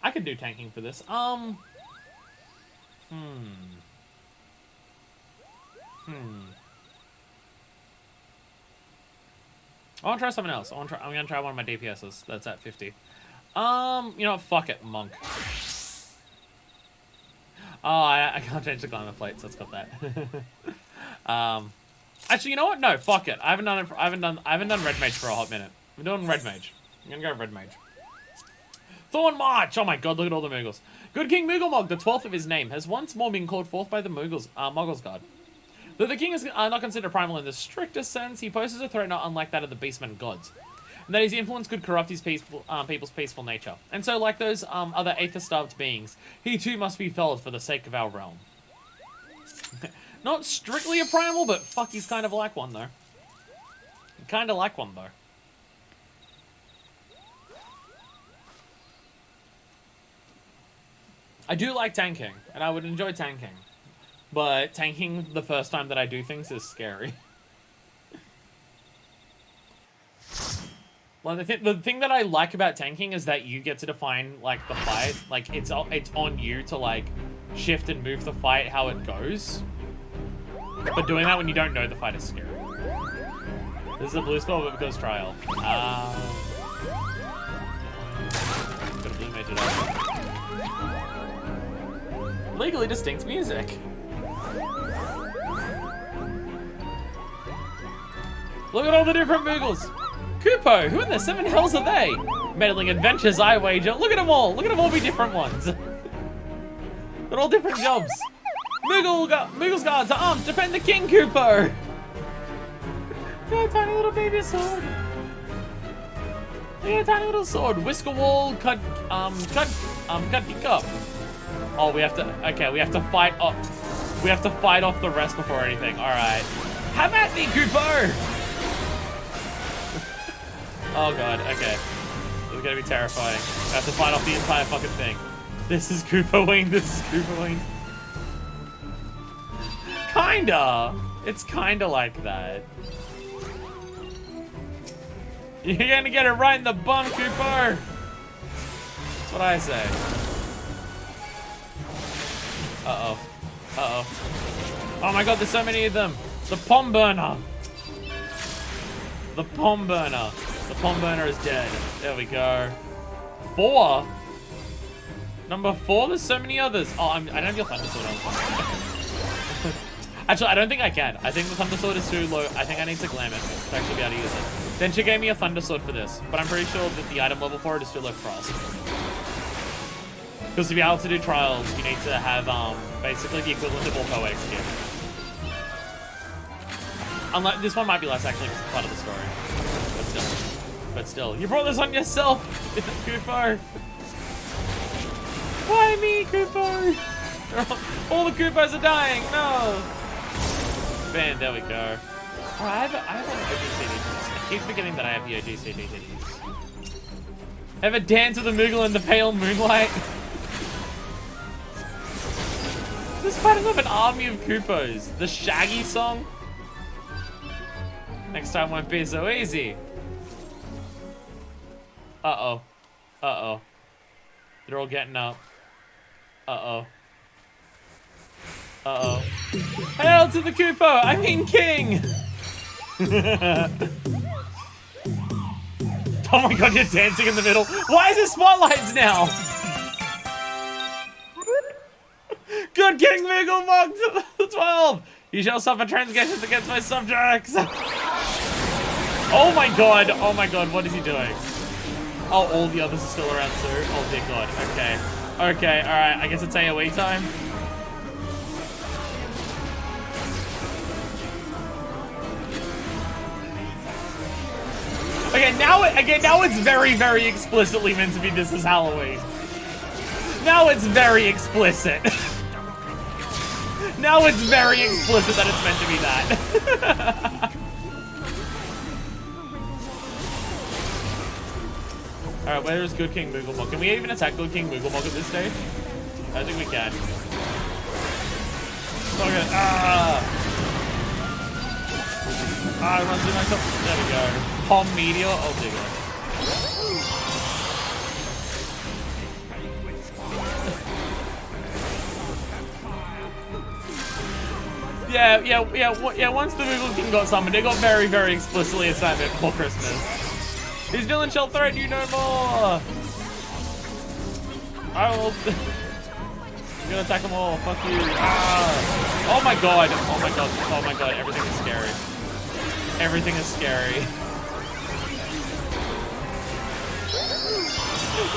I could do tanking for this. I want to try something else. I'm going to try one of my DPSs. That's at 50. You know what? Fuck it, Monk. Oh, I can't change the glamour plate, so it's got that. Actually, you know what? No, fuck it. I haven't done Red Mage for a hot minute. I'm doing Red Mage. I'm gonna go Red Mage. Thorn March! Oh my god, look at all the Moogles. Good King Mooglemog, the 12th of his name, has once more been called forth by the Moggles Guard. Though the king is not considered primal in the strictest sense, he poses a threat not unlike that of the Beastmen gods. And that his influence could corrupt his people's peaceful nature. And so, like those other aether-starved beings, he too must be felled for the sake of our realm. Not strictly a primal, but fuck, he's kind of like one, though. Kind of like one, though. I do like tanking, and I would enjoy tanking. But tanking the first time that I do things is scary. Well, the thing that I like about tanking is that you get to define, like, the fight. Like, it's on you to, like, shift and move the fight how it goes. But doing that when you don't know the fight is scary. This is a blue spell, but it goes trial. Got a blue mage it up. Legally distinct music. Look at all the different Moogles. Kupo, who in the 7 hells are they? Meddling adventures, I wager. Look at them all. Look at them all be different ones. They're all different jobs. Moogles Guard to arms, defend the king, Kupo. Got a tiny little baby sword. Yeah, tiny little sword. Whisker wall, cut kick up. Oh, we have to. Okay, we have to fight off. We have to fight off the rest before anything. All right. Have at me, Kupo. Oh god. Okay. This is gonna be terrifying. I have to fight off the entire fucking thing. This is Koopa Wing. This is Koopa Wing. Kinda. It's kinda like that. You're gonna get it right in the bum, Cooper. That's what I say. Uh-oh. Uh-oh. Oh my god, there's so many of them. The Pom Burner. The Pom Burner. The Pom Burner is dead. There we go. 4? Number 4? There's so many others. Oh, I don't have your Thunder Sword on. Actually, I don't think I can. I think the Thunder Sword is too low. I think I need to glam it to actually be able to use it. Then she gave me a Thunder Sword for this, but I'm pretty sure that the item level for it is too low for us. Because to be able to do trials, you need to have basically the equivalent of all poetics gear. Unlike this one might be less actually because it's part of the story. But still, you brought this on yourself, Koopo. Why me, Koopo? All the Koopos are dying. No. Man, there we go. Oh, I have an OGCD for this. I keep forgetting that I have the OGCD to use. Have a dance with a Moogle in the pale moonlight. Just fighting off an army of Koopos. The Shaggy song. Next time won't be so easy. Uh-oh. Uh-oh. They're all getting up. Uh-oh. Uh-oh. Hail to the Koopo! I mean king! Oh my god, you're dancing in the middle. Why is there spotlights now? Good King Moogle Mog 12! You shall suffer transgressions against my subjects! Oh my god, what is he doing? Oh, all the others are still around too. Oh dear god, okay. Okay, alright, I guess it's AoE time. Okay, now it's very, very explicitly meant to be this is Halloween. Now it's very explicit. Now it's very explicit that it's meant to be that. Alright, where is Good King Moogle? Can we even attack Good King Moogle at this stage? I think we can. Okay. I run through myself. There we go. Palm Meteor. Oh, there we go. Yeah, once the Moogle King got summoned, it got very, very explicitly a Nightmare Before Christmas. His villain shall threaten you no more! I will... I'm gonna attack them all, fuck you. Ah. Oh my god, oh my god, oh my god, everything is scary. Everything is scary.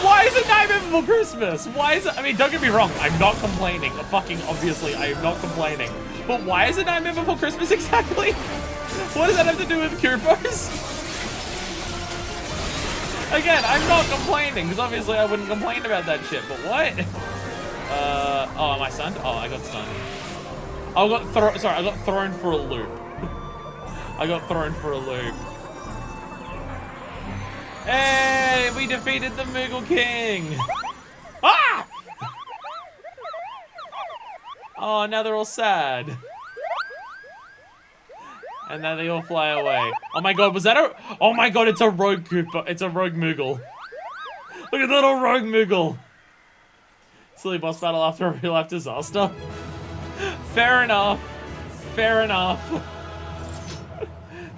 Why is it Nightmare Before Christmas? Why is it, I mean, don't get me wrong, I'm not complaining. Fucking obviously, I am not complaining. But why is it Nightmare Before Christmas exactly? What does that have to do with Koopos? Again, I'm not complaining, because obviously I wouldn't complain about that shit, but what? Oh, am I stunned? Oh, I got stunned. I got thrown for a loop. I got thrown for a loop. Hey, we defeated the Moogle King! Ah! Oh, now they're all sad. And then they all fly away. Oh my god, was that a... Oh my god, it's a rogue Koopa. It's a rogue Moogle. Look at the little rogue Moogle. Silly boss battle after a real life disaster. Fair enough. Fair enough.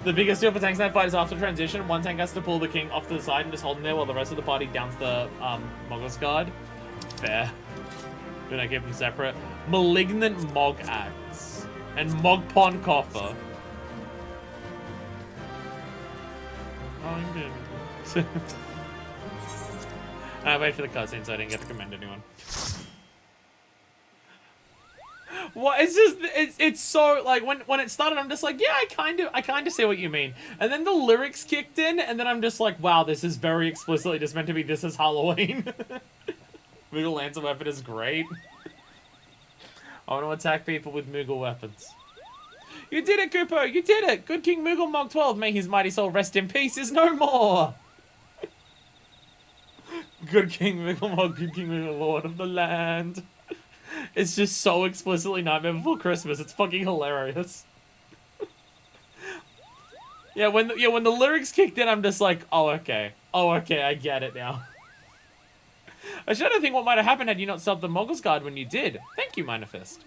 The biggest deal for tanks in that fight is after transition. One tank has to pull the king off to the side and just hold him there while the rest of the party downs the Moggle's guard. Fair. We're gonna keep them separate. Malignant Mog Axe. And Mogpon Coffer. I'm good. I wait for the cutscene so I didn't get to commend anyone. What? It's just it's so like when it started, I'm just like, yeah, I kind of see what you mean. And then the lyrics kicked in, and then I'm just like, wow, this is very explicitly just meant to be this is Halloween. Moogle Lancer weapon is great. I want to attack people with Moogle weapons. You did it, Koopo! You did it! Good King Moogle Mog 12, may his mighty soul rest in peace, is no more! Good King Moogle Mog, Good King Moogle, Lord of the Land. It's just so explicitly Nightmare Before Christmas, it's fucking hilarious. Yeah, when the lyrics kicked in, I'm just like, oh, okay. Oh, okay, I get it now. I was trying to think what might have happened had you not stopped the Moggle's Guard when you did. Thank you, Minifist.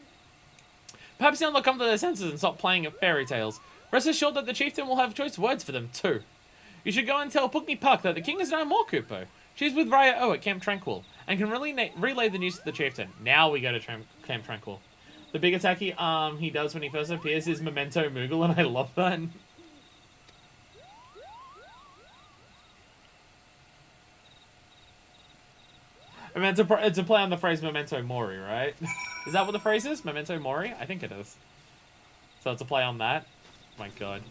Perhaps they'll come to their senses and stop playing at fairy tales. Rest assured that the chieftain will have choice words for them, too. You should go and tell Pugni Puck that the king is no more, Koopo. She's with Raya O at Camp Tranquil, and can relay the news to the chieftain. Now we go to Camp Tranquil. The big attack he does when he first appears is Memento Moogle, and I love that. It's a play on the phrase Memento Mori, right? Is that what the phrase is? Memento Mori? I think it is. So it's a play on that. Oh my god.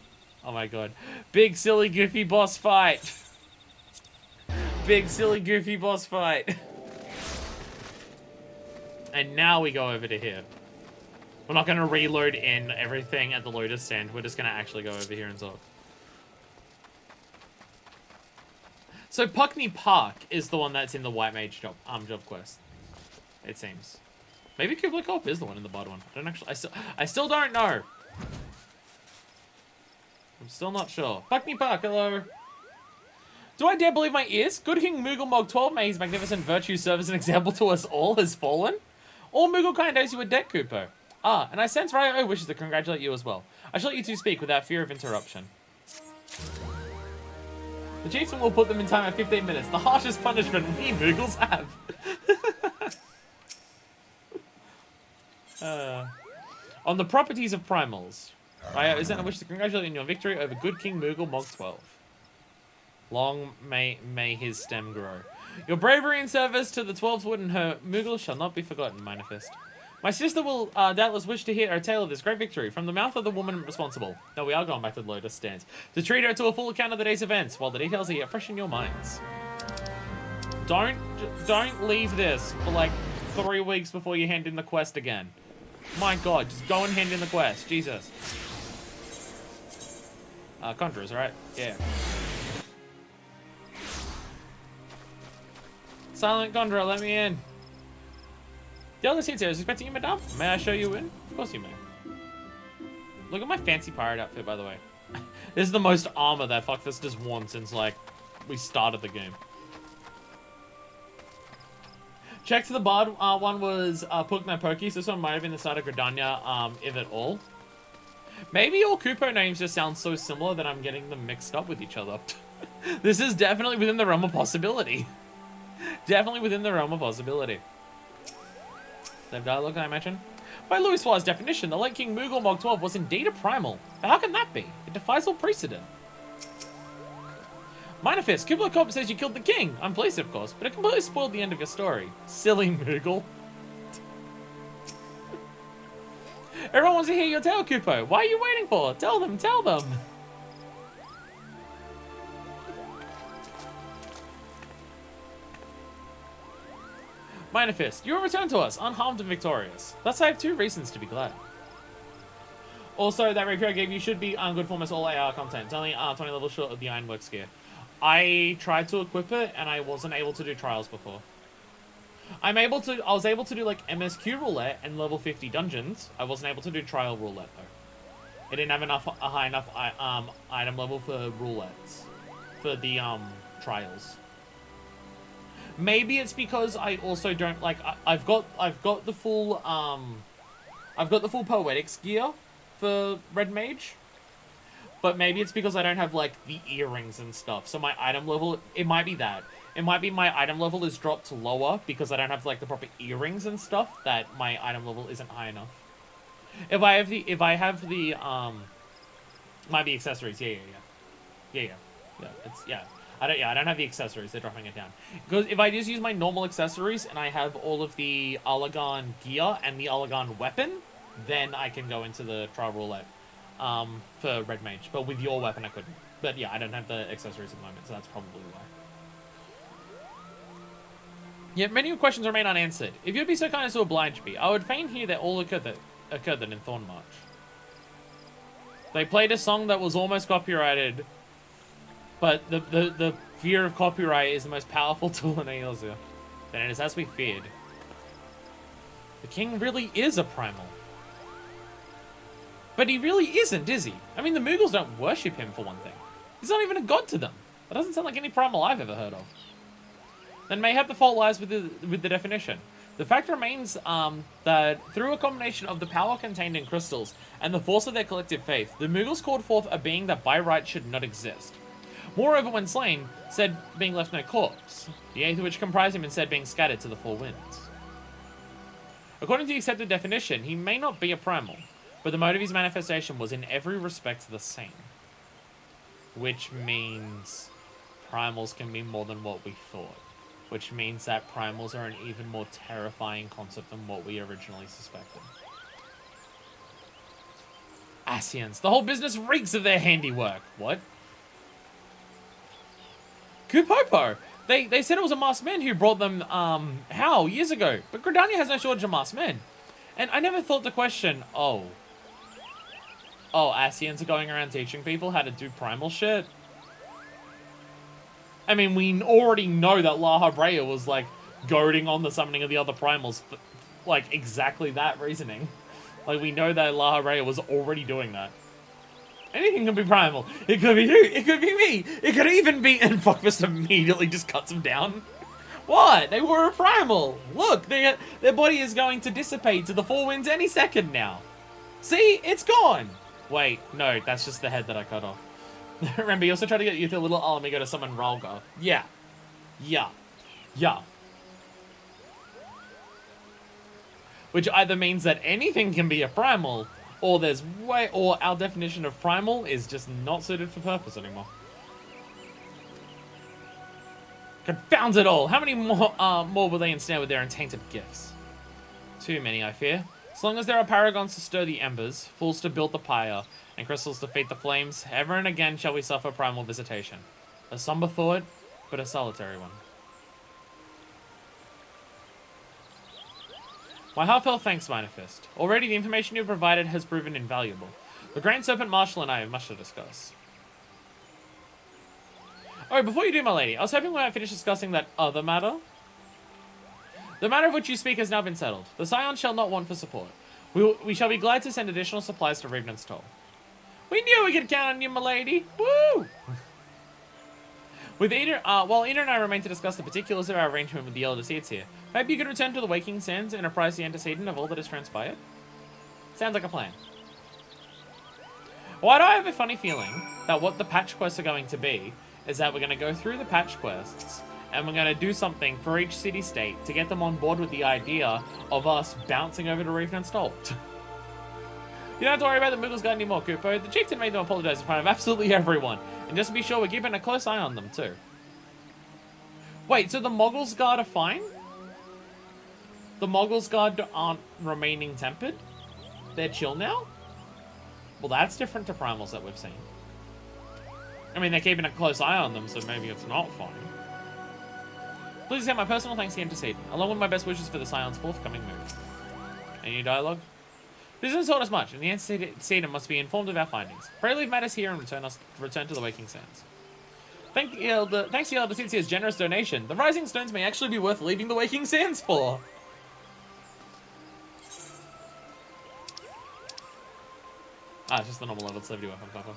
Oh my god. Big, silly, goofy boss fight. Big, silly, goofy boss fight. And now we go over to here. We're not going to reload in everything at the loader stand. We're just going to actually go over here and talk. So Puckney Park is the one that's in the White Mage job quest. It seems. Maybe Kublai Corp is the one in the bottom one. I don't actually. I still don't know. I'm still not sure. Puckney Park, hello. Do I dare believe my ears? Good King Moogle Mog 12, may his magnificent virtue serve as an example to us all, has fallen. All Moogle kind owes you a debt, Kupo. Ah, and I sense Ryo wishes to congratulate you as well. I shall let you two speak without fear of interruption. The chieftain will put them in time at 15 minutes, the harshest punishment we Moogles have. On the properties of primals. Ryo is I wish to congratulate you on your victory over Good King Moogle Mog 12. Long may his stem grow. Your bravery and service to the 12th Wood and her Moogle shall not be forgotten, Manifest. My sister will doubtless wish to hear a tale of this great victory from the mouth of the woman responsible. No, we are going back to the Lotus Stands. To treat her to a full account of the day's events, while the details are yet fresh in your minds. Don't leave this for like 3 weeks before you hand in the quest again. My god, just go and hand in the quest. Jesus. Conjurers, right? Yeah. Silent Conjurer, let me in. The other seats here is expecting you, madame. May I show you in? Of course you may. Look at my fancy pirate outfit, by the way. This is the most armor that Fuckfist has worn since, like, we started the game. Check to the Bard one was Pugna Pokey, so this one might have been the side of Gridania, if at all. Maybe all Kupo names just sound so similar that I'm getting them mixed up with each other. This is definitely within the realm of possibility. Definitely within the realm of possibility. Same dialogue, can I mention? By Louis Suarez's definition, the late King Moogle Mog 12 was indeed a primal. But how can that be? It defies all precedent. Minifist, Kublai Corp says you killed the king. I'm pleased, of course, but it completely spoiled the end of your story. Silly Moogle. Everyone wants to hear your tale, Kupo. Why are you waiting for? Tell them, tell them. Minifist, you will return to us, unharmed and victorious. Thus I have 2 reasons to be glad. Also, that rapier I gave you should be good for almost all AR content. It's only 20 levels short of the Ironworks gear. I tried to equip it, and I wasn't able to do trials before. I was able to do, like, MSQ roulette and level 50 dungeons. I wasn't able to do trial roulette, though. It didn't have a high enough item level for roulettes. For the, trials. Maybe it's because I also don't like. I've got the full poetics gear for Red Mage, but maybe it's because I don't have like the earrings and stuff. So my item level, it might be that. It might be my item level is dropped lower because I don't have like the proper earrings and stuff. That my item level isn't high enough. If I have the might be accessories. Yeah. It's I don't have the accessories, they're dropping it down. Because if I just use my normal accessories and I have all of the Allagan gear and the Allagan weapon, then I can go into the trial roulette for Red Mage. But with your weapon I couldn't. But yeah, I don't have the accessories at the moment, so that's probably why. Yet many questions remain unanswered. If you'd be so kind as to oblige me, I would fain hear that all occurred then in Thornmarch. They played a song that was almost copyrighted, but the fear of copyright is the most powerful tool in Eorzea. Then it is as we feared. The king really is a primal. But he really isn't, is he? I mean, the Moogles don't worship him, for one thing. He's not even a god to them. That doesn't sound like any primal I've ever heard of. Then mayhap the fault lies with the definition. The fact remains that through a combination of the power contained in crystals and the force of their collective faith, the Moogles called forth a being that by right should not exist. Moreover, when slain, said being left no corpse, the eighth of which comprised him instead being scattered to the 4 winds. According to the accepted definition, he may not be a primal, but the mode of his manifestation was in every respect the same. Which means primals can be more than what we thought. which means that primals are an even more terrifying concept than what we originally suspected. Asians. The whole business reeks of their handiwork. What? Kupopo. They said it was a masked man who brought them, years ago. But Gridania has no shortage of masked men. And I never thought to question, oh, Asians are going around teaching people how to do primal shit? I mean, we already know that La Habrea was, like, goading on the summoning of the other primals for, like, exactly that reasoning. Like, we know that La Habrea was already doing that. Anything can be primal. It could be you. It could be me. It could even be... And Fuckfist immediately just cuts him down. What? They were a primal. Look, their body is going to dissipate to the four winds any second now. See? It's gone. Wait, no, that's just the head that I cut off. Remember, you also tried to get you to a little Alamigo to summon Ralga. Yeah. Yeah. Yeah. Which either means that anything can be a primal, or or our definition of primal is just not suited for purpose anymore. Confounds it all! How many more will they ensnare with their untainted gifts? Too many, I fear. As long as there are paragons to stir the embers, fools to build the pyre, and crystals to feed the flames, ever and again shall we suffer primal visitation. A somber thought, but a solitary one. My heartfelt thanks, Manifest. Already the information you provided has proven invaluable. The Grand Serpent Marshal and I have much to discuss. Oh, before you do, my lady, I was hoping we might finish discussing that other matter. The matter of which you speak has now been settled. The Scions shall not want for support. We shall be glad to send additional supplies to Revenant's Toll. We knew we could count on you, my lady. Woo! With Ida, while Ida and I remain to discuss the particulars of our arrangement with the Elder Seeds here, maybe you could return to the Waking Sands and apprise the antecedent of all that has transpired? Sounds like a plan. Why do I have a funny feeling that what the patch quests are going to be is that we're going to go through the patch quests and we're going to do something for each city-state to get them on board with the idea of us bouncing over to Revenant's Toll. You don't have to worry about the Moogles Guard anymore, Kupo. The chieftain made them apologize in front of absolutely everyone. And just to be sure, we're keeping a close eye on them, too. Wait, so the Moggles Guard are fine? The Moggles Guard aren't remaining tempered? They're chill now? Well, that's different to primals that we've seen. I mean, they're keeping a close eye on them, so maybe it's not fine. Please accept my personal thanks to the Antecedent, along with my best wishes for the Scion's forthcoming move. Any dialogue? Business taught us much, and the Antecedent must be informed of our findings. Pray leave matters here and return to the Waking Sands. Thanks to Elder Cinzia's generous donation, the Rising Stones may actually be worth leaving the Waking Sands for. Ah, it's just the normal level 70 weapon, Papa.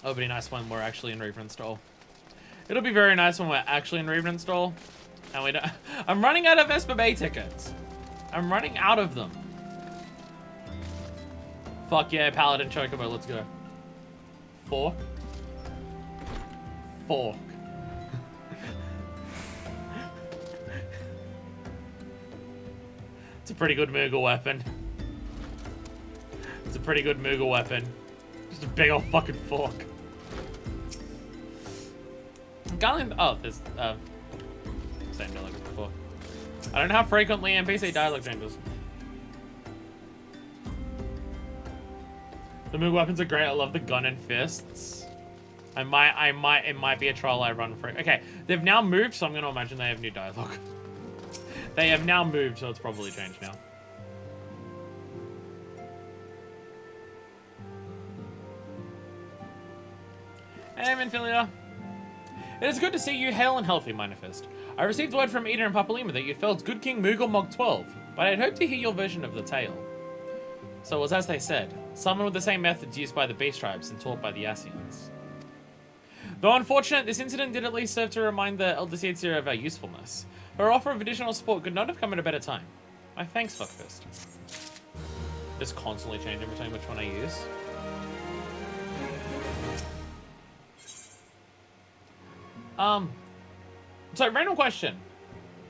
It'll be nice when we're actually in Revenant's Toll. It'll be very nice when we're actually in Revenant's Toll. And we don't... I'm running out of Vesper Bay tickets. I'm running out of them. Fuck yeah, Paladin Chocobo, let's go. Fork. Fork. It's a pretty good Moogle weapon. It's a pretty good Moogle weapon. Just a big old fucking fork. Garland. Oh, there's same dialogue as before. I don't know how frequently NPC dialogue changes. The Moogle weapons are great. I love the gun and fists. It might be a troll I run for. Okay, they've now moved, so I'm gonna imagine they have new dialogue. They have now moved, so it's probably changed now. Hey, Minfilia. It is good to see you hale and healthy, Manifest. I received word from Eda and Papalima that you felled Good King Moogle Mog 12, but I'd hoped to hear your version of the tale. So it was as they said, summoned with the same methods used by the Beast Tribes and taught by the Asians. Though unfortunate, this incident did at least serve to remind the Elder Seedseer of our usefulness. Her offer of additional support could not have come at a better time. My thanks, Fuckfist. Just constantly changing between which one I use. So random question.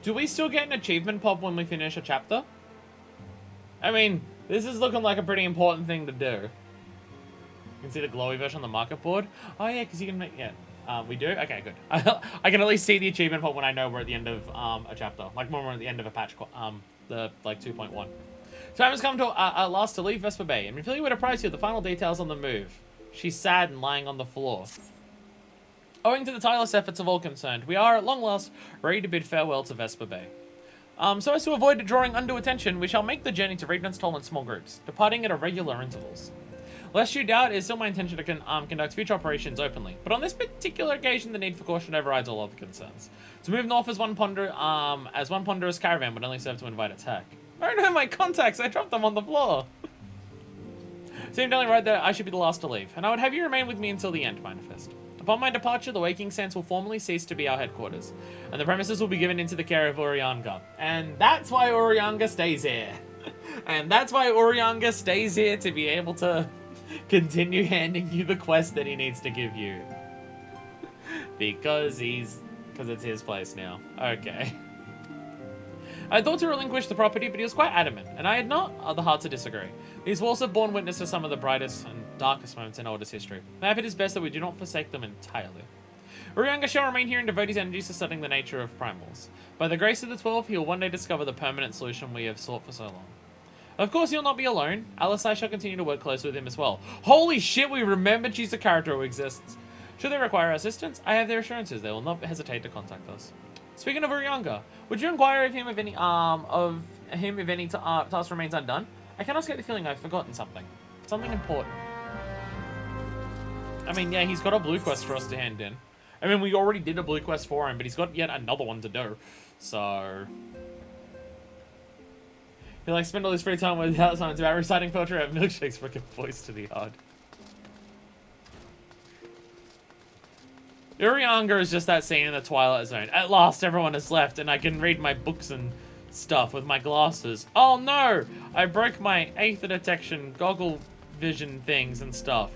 Do we still get an achievement pop when we finish a chapter? I mean, this is looking like a pretty important thing to do. You can see the glowy version on the market board. Oh yeah, because you can make, yeah. We do? Okay, good. I can at least see the achievement point when I know we're at the end of a chapter. Like when we're at the end of a patch, the like 2.1. Time has come to at last to leave Vesper Bay, and we feel you would apprise you of the final details on the move. She's sad and lying on the floor. Owing to the tireless efforts of all concerned, we are at long last ready to bid farewell to Vesper Bay. So as to avoid drawing undue attention, we shall make the journey to Regnant's Toll in small groups, departing at irregular intervals. Lest you doubt, it is still my intention to conduct future operations openly, but on this particular occasion, the need for caution overrides all other concerns. To move north as one ponderous caravan would only serve to invite attack. I don't know my contacts, I dropped them on the floor. Seemed only right that I should be the last to leave, and I would have you remain with me until the end, Manifest. Upon my departure, the Waking Sands will formally cease to be our headquarters, and the premises will be given into the care of Urianga. And that's why Urianga stays here. And that's why Urianga stays here to be able to continue handing you the quest that he needs to give you. Because it's his place now. Okay. I thought to relinquish the property, but he was quite adamant, and I had not the heart to disagree. These walls have borne witness to some of the brightest and darkest moments in Order's history. Maybe it is best that we do not forsake them entirely. Urianga shall remain here and devote his energies to studying the nature of primals. By the grace of the 12, he will one day discover the permanent solution we have sought for so long. Of course, he'll not be alone. Alice and I shall continue to work closely with him as well. Holy shit, we remembered she's a character who exists. Should they require our assistance, I have their assurances they will not hesitate to contact us. Speaking of Urianga, would you inquire of him if any task remains undone? I cannot get the feeling I've forgotten something. Something important. I mean, yeah, he's got a blue quest for us to hand in. I mean, we already did a blue quest for him, but he's got yet another one to do. So... he like spend all his free time with Alzheimer's about reciting poetry at Milkshake's freaking voice to the yard. Urianga is just that scene in the Twilight Zone. At last, everyone has left, and I can read my books and stuff with my glasses. Oh no! I broke my 8th detection goggle vision things and stuff.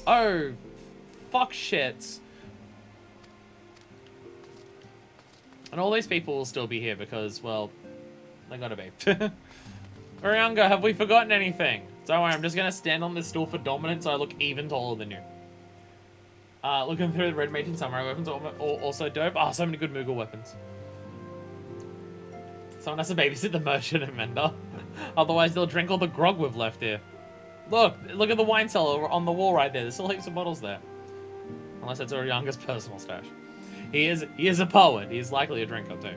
Oh, fuck shits. And all these people will still be here because, well, they gotta be. Urianga, have we forgotten anything? Don't worry, I'm just gonna stand on this stool for dominance so I look even taller than you. Looking through the red mage and samurai weapons are also dope. Oh, so many good Moogle weapons. Someone has to babysit the merchant and Mender. Otherwise, they'll drink all the grog we've left here. Look at the wine cellar on the wall right there. There's still heaps of bottles there. Unless it's Urianga's personal stash. He is a poet. He is likely a drinker too.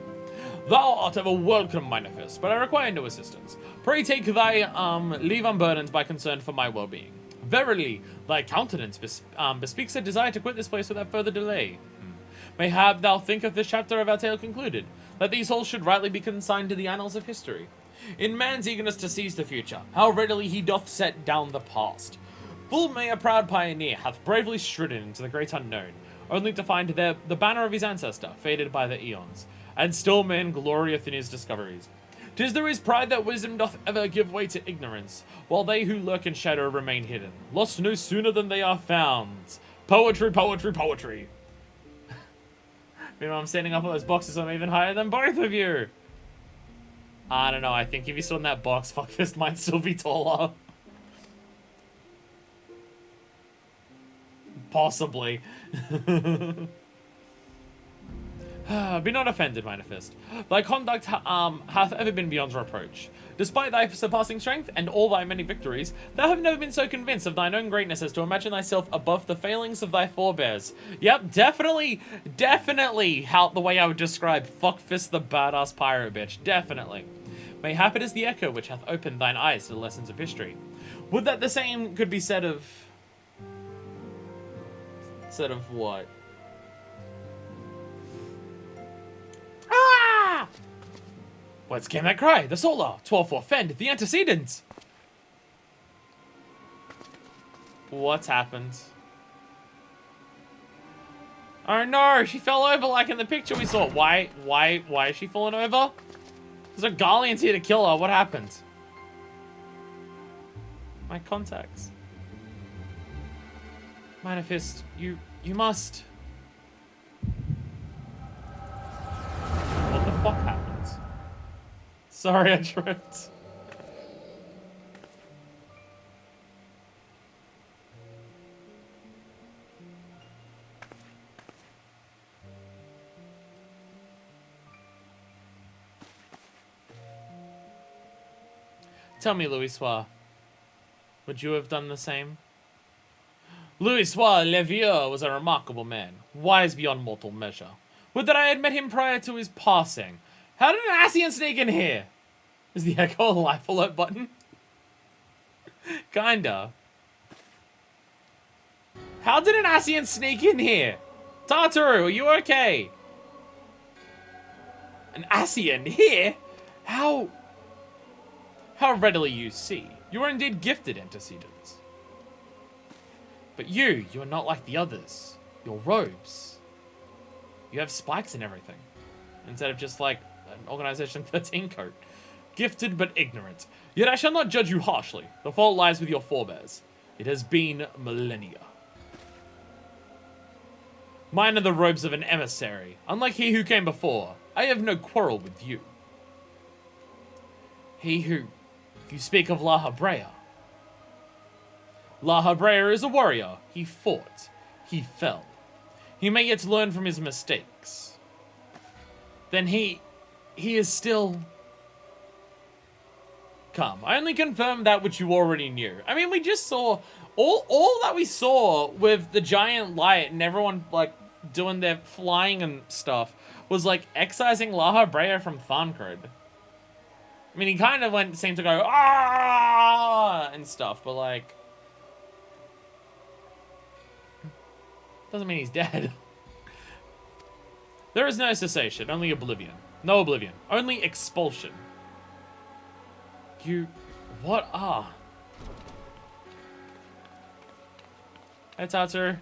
Thou art ever welcome, Manifest, but I require no assistance. Pray take thy leave unburdened by concern for my well-being. Verily, thy countenance bespeaks a desire to quit this place without further delay. Mayhap thou thinkest this chapter of our tale concluded, that these halls should rightly be consigned to the annals of history. In man's eagerness to seize the future, how readily he doth set down the past. Full many a proud pioneer hath bravely stridden into the great unknown, only to find there the banner of his ancestor faded by the eons, and still man glorieth in his discoveries. 'Tis there is pride that wisdom doth ever give way to ignorance, while they who lurk in shadow remain hidden, lost no sooner than they are found. Poetry, poetry, poetry. Meanwhile, I'm standing up on those boxes, I'm even higher than both of you. I don't know, I think if you stood in that box, Fuckfist might still be taller. Possibly. Be not offended, Manifest. Thy conduct hath ever been beyond reproach. Despite thy surpassing strength and all thy many victories, thou have never been so convinced of thine own greatness as to imagine thyself above the failings of thy forebears. Yep, definitely how the way I would describe Fuckfist the badass pirate bitch. Definitely. Mayhap it is the echo which hath opened thine eyes to the lessons of history. Would that the same could be said of... said of what? Ah! Whence came that cry? The solar! 12 for fend, the antecedents! What's happened? Oh no, she fell over like in the picture we saw. Why is she falling over? There's a Garlean's here to kill her. What happened? My contacts. Manifest, you must. What the fuck happened? Sorry, I tripped. Tell me, Louis-Soir, would you have done the same? Louis-Soir Levieux was a remarkable man, wise beyond mortal measure. Would that I had met him prior to his passing. How did an Asian sneak in here? Is the echo a life alert button? Kinda. How did an Asian sneak in here? Tartaru, are you okay? An Asian here? How readily you see. You are indeed gifted antecedents. But you are not like the others. Your robes. You have spikes and everything. Instead of just like an Organization 13 coat. Gifted but ignorant. Yet I shall not judge you harshly. The fault lies with your forebears. It has been millennia. Mine are the robes of an emissary. Unlike he who came before, I have no quarrel with you. You speak of La Habrea. La Habrea is a warrior. He fought. He fell. He may yet learn from his mistakes. Then he is still... Come, I only confirmed that which you already knew. I mean, we just saw... All that we saw with the giant light and everyone, like, doing their flying and stuff was, like, excising La Habrea from Thancred. I mean, he kind of seemed to go, ah, and stuff, but, like... Doesn't mean he's dead. There is no cessation, only oblivion. No oblivion, only expulsion. What are? Hey, Tatsu.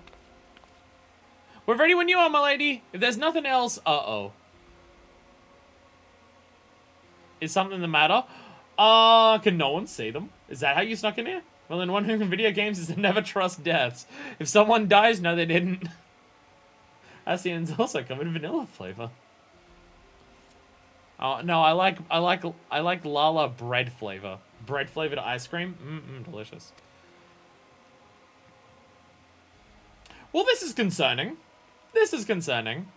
We're ready when you are, my lady. If there's nothing else, uh-oh. Is something the matter? Can no one see them? Is that how you snuck in here? Well, then one thing in video games is to never trust deaths. If someone dies, no, they didn't. Asians also come in vanilla flavor. Oh no, I like Lala bread flavor. Bread flavored ice cream, delicious. Well, this is concerning. This is concerning.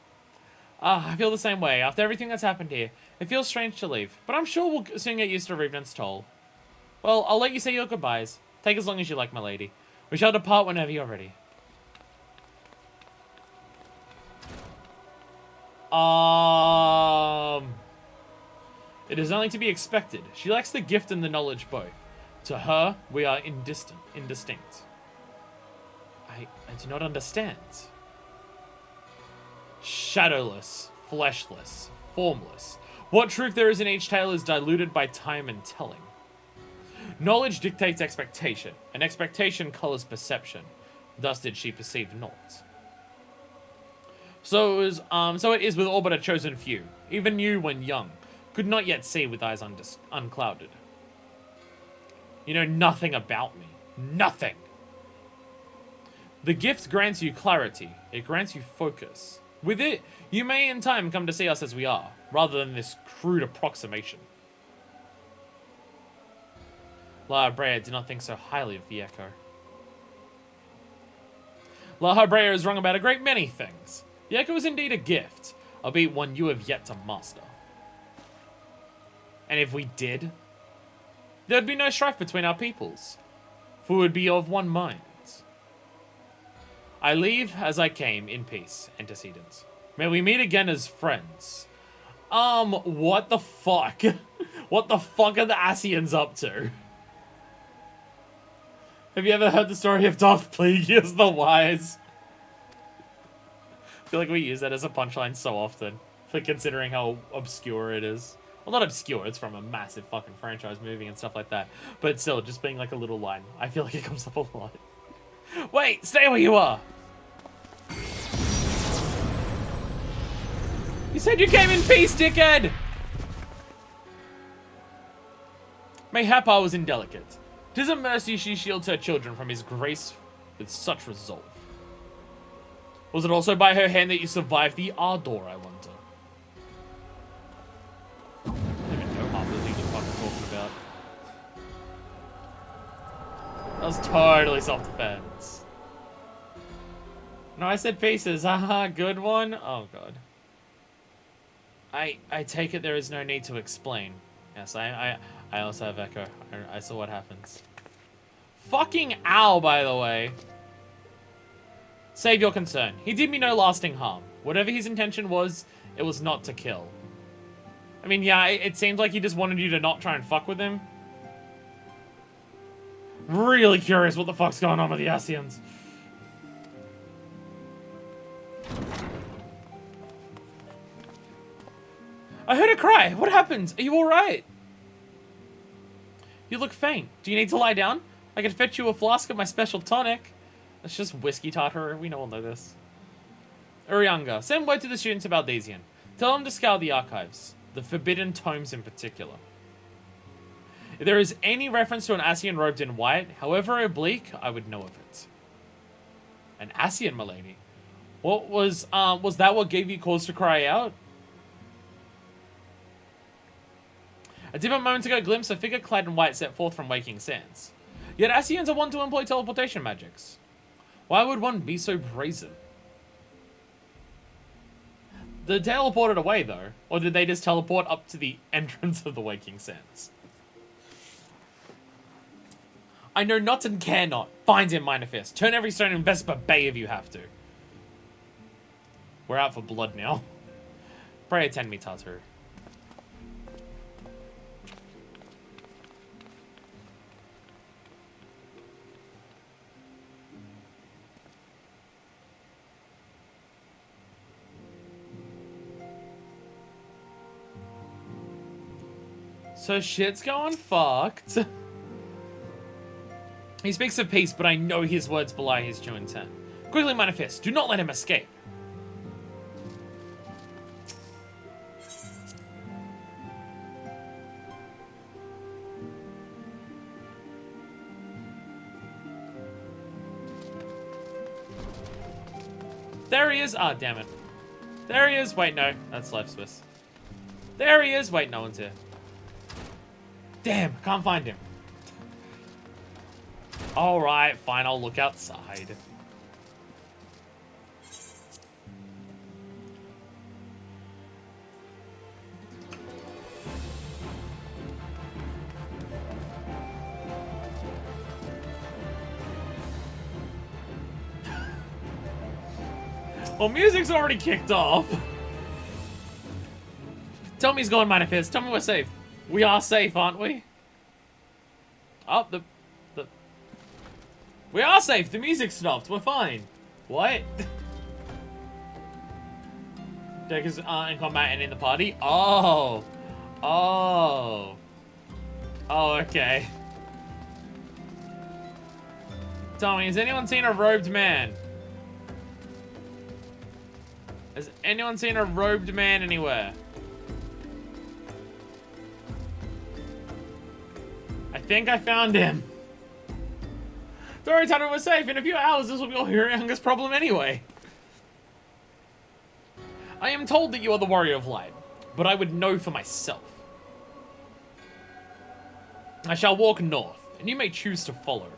I feel the same way. After everything that's happened here, it feels strange to leave. But I'm sure we'll soon get used to Revenant's toll. Well, I'll let you say your goodbyes. Take as long as you like, my lady. We shall depart whenever you're ready. It is only to be expected. She lacks the gift and the knowledge both. To her, we are indistinct. I do not understand. Shadowless, fleshless, formless. What truth there is in each tale is diluted by time and telling. Knowledge dictates expectation, and expectation colors perception. Thus did she perceive naught. So it is with all but a chosen few. Even you, when young, could not yet see with eyes unclouded. You know nothing about me. Nothing. The gift grants you clarity. It grants you focus. With it, you may in time come to see us as we are, rather than this crude approximation. La Habrea did not think so highly of the Echo. La Habrea is wrong about a great many things. The Echo is indeed a gift, albeit one you have yet to master. And if we did, there would be no strife between our peoples, for we would be of one mind. I leave as I came, in peace, antecedents. May we meet again as friends. What the fuck? What the fuck are the Asians up to? Have you ever heard the story of Darth Plagueis the Wise? I feel like we use that as a punchline so often, for considering how obscure it is. Well, not obscure, it's from a massive fucking franchise movie and stuff like that. But still, just being like a little line. I feel like it comes up a lot. Wait, stay where you are! You said you came in peace, dickhead! Mayhap I was indelicate. 'Tis a mercy she shields her children from his grace with such resolve. Was it also by her hand that you survived the Ardor, I wonder? I don't even know half the things you're fucking talking about. That was totally self-defense. No, I said pieces. Haha, good one. Oh, God. I take it there is no need to explain. Yes, I I also have Echo. I saw what happens. Fucking ow, by the way. Save your concern. He did me no lasting harm. Whatever his intention was, it was not to kill. I mean, yeah, it seems like he just wanted you to not try and fuck with him. Really curious what the fuck's going on with the Asians. I heard a cry. What happened? Are you alright? You look faint. Do you need to lie down? I can fetch you a flask of my special tonic. It's just whiskey tartar. We all know this. Urianga, send word to the students about Daisian. Tell them to scour the archives. The forbidden tomes in particular. If there is any reference to an Asian robed in white, however oblique, I would know of it. An Asian, milady? What was that what gave you cause to cry out? A dim moment ago glimpse a figure clad in white set forth from waking sands. Yet Asians are wont to employ teleportation magics. Why would one be so brazen? They teleported away though, or did they just teleport up to the entrance of the waking sands? I know not and care not. Find him, Minor-Fist. Turn every stone in Vesper Bay if you have to. We're out for blood now. Pray attend me, Tatu. So shit's going fucked. He speaks of peace, but I know his words belie his true intent. Quickly, Minor-Fist, do not let him escape. There he is. Ah, damn it. There he is. Wait, no. That's Left Swiss. There he is. Wait, no one's here. Damn, can't find him. Alright, fine, I'll look outside. Well, music's already kicked off. Tell me he's going, Minor-Fist. Tell me we're safe. We are safe, aren't we? Oh, we are safe. The music stopped. We're fine. What? Deckers are in combat and in the party? Oh. Oh. Oh, okay. Tell me, has anyone seen a robed man? Has anyone seen a robed man anywhere? I think I found him. Don't worry, Tanner, we're safe. In a few hours, this will be all Urianga's problem anyway. I am told that you are the Warrior of Light, but I would know for myself. I shall walk north, and you may choose to follow.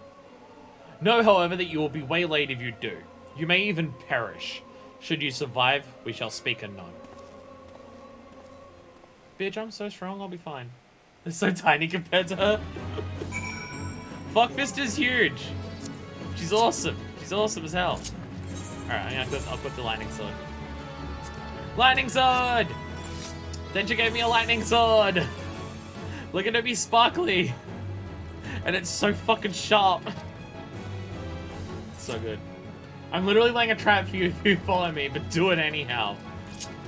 Know, however, that you will be waylaid if you do. You may even perish. Should you survive, we shall speak anon. Bitch, I'm so strong, I'll be fine. It's so tiny compared to her. Fuckfist is huge. She's awesome. She's awesome as hell. Alright, I'll equip the lightning sword. Lightning sword! Densha gave me a lightning sword! Look at it be sparkly! And it's so fucking sharp. So good. I'm literally laying a trap for you if you follow me, but do it anyhow.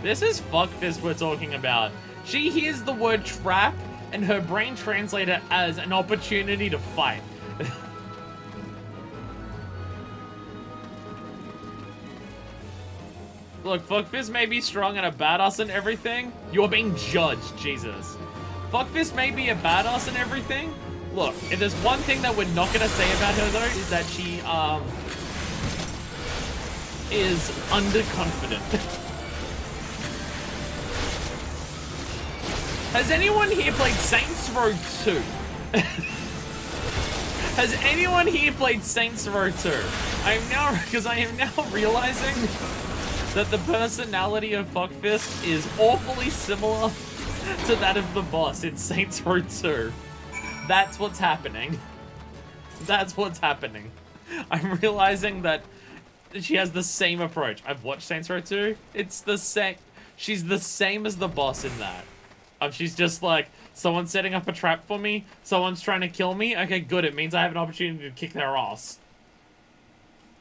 This is Fuckfist we're talking about. She hears the word trap, and her brain translates it as an opportunity to fight. Look, Fuckfist may be strong and a badass and everything. You're being judged, Jesus. Fuckfist may be a badass and everything. Look, if there's one thing that we're not gonna say about her though, is that she, is underconfident. Has anyone here played Saints Row 2? Has anyone here played Saints Row 2? I am now realizing that the personality of Fuckfist is awfully similar to that of the boss in Saints Row 2. That's what's happening. That's what's happening. I'm realizing that she has the same approach. I've watched Saints Row 2. It's the same. She's the same as the boss in that. She's just like, someone's setting up a trap for me. Someone's trying to kill me. Okay, good. It means I have an opportunity to kick their ass.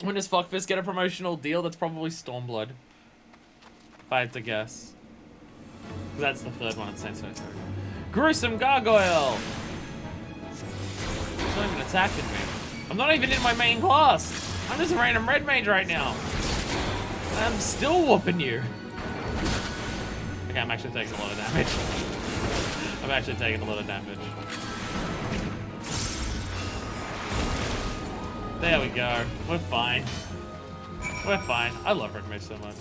When does Fuckfist get a promotional deal? That's probably Stormblood. If I had to guess. That's the third one in Saints Row 2. Gruesome Gargoyle! It's not even attacking me. I'm not even in my main class. I'm just a random red mage right now. I'm still whooping you. Okay, I'm actually taking a lot of damage. I'm actually taking a lot of damage. There we go. We're fine. We're fine. I love red mage so much.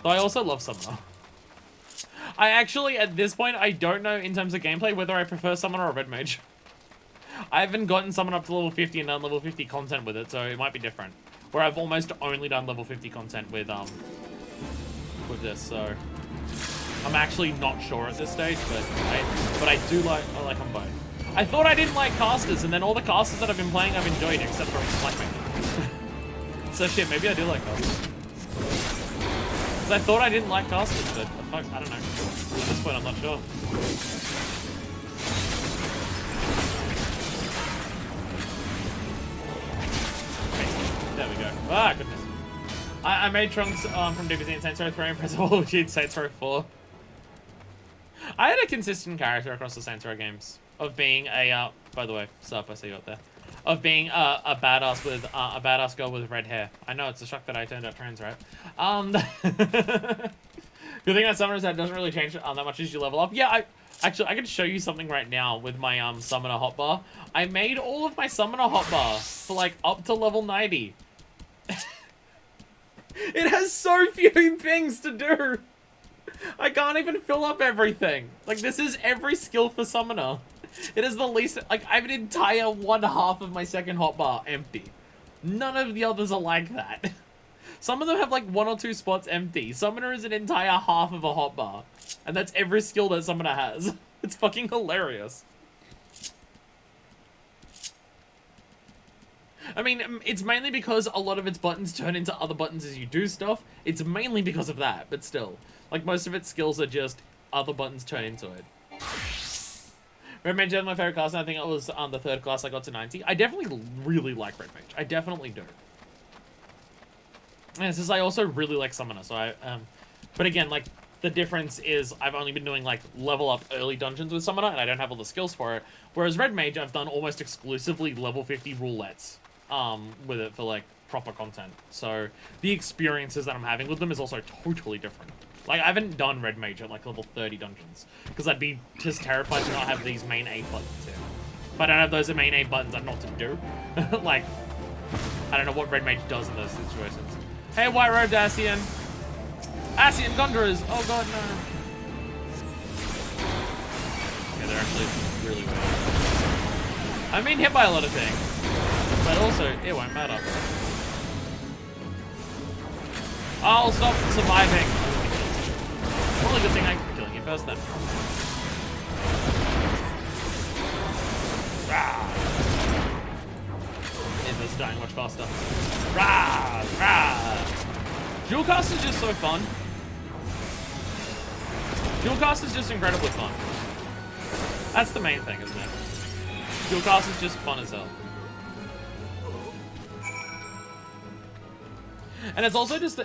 Though I also love Summoner. I actually, at this point, I don't know in terms of gameplay whether I prefer Summoner or red mage. I haven't gotten Summon up to level 50 and done level 50 content with it, so it might be different. Where I've almost only done level 50 content with this, so I'm actually not sure at this stage, but I do like them both. I thought I didn't like casters, and then all the casters that I've been playing I've enjoyed, except for Blackmane. So shit, maybe I do like casters. Because I thought I didn't like casters, but fuck, I don't know. At this point, I'm not sure. There we go. Ah, goodness. I made Trunks from DBZ in Saints Row 3 and Principal in Saints Row 4. I had a consistent character across the Saints Row games of being a by the way, sup, I see you up there. Of being a badass with a badass girl with red hair. I know it's a shock that I turned out trans, right? Good thing that Summoner's that doesn't really change that much as you level up. Yeah, I can show you something right now with my Summoner hotbar. I made all of my Summoner hotbar for like up to level 90. It has so few things to do. I can't even fill up everything. Like, this is every skill for Summoner. It is the least, like, I have an entire 1/2 of my second hotbar empty. None of the others are like that. Some of them have like 1 or 2 spots empty. Summoner is an entire half of a hotbar. And that's every skill that Summoner has. It's fucking hilarious. I mean, it's mainly because a lot of its buttons turn into other buttons as you do stuff. It's mainly because of that, but still. Like, most of its skills are just other buttons turn into it. Red Mage is my favorite class, and I think it was the 3rd class I got to 90. I definitely really like Red Mage. I definitely do. And it's just I also really like Summoner, so I, but again, like, the difference is I've only been doing, like, level up early dungeons with Summoner, and I don't have all the skills for it. Whereas Red Mage, I've done almost exclusively level 50 roulettes, with it for, like, proper content. So, the experiences that I'm having with them is also totally different. Like, I haven't done Red Mage at, like, level 30 dungeons, because I'd be just terrified to not have these main A buttons here. If I don't have those main A buttons, I don't know what to do. Like, I don't know what Red Mage does in those situations. Hey, White Robed Asian. Asian Conjurers! Oh god, no. Yeah, they're actually really weird. I'm being hit by a lot of things, but also, it won't matter. I'll stop surviving. Probably a good thing I'm killing you first then. Rah! It's dying much faster. Rah! Rah! Dual cast is just so fun. Dual cast is just incredibly fun. That's the main thing, isn't it? Dual cast is just fun as hell. And it's also just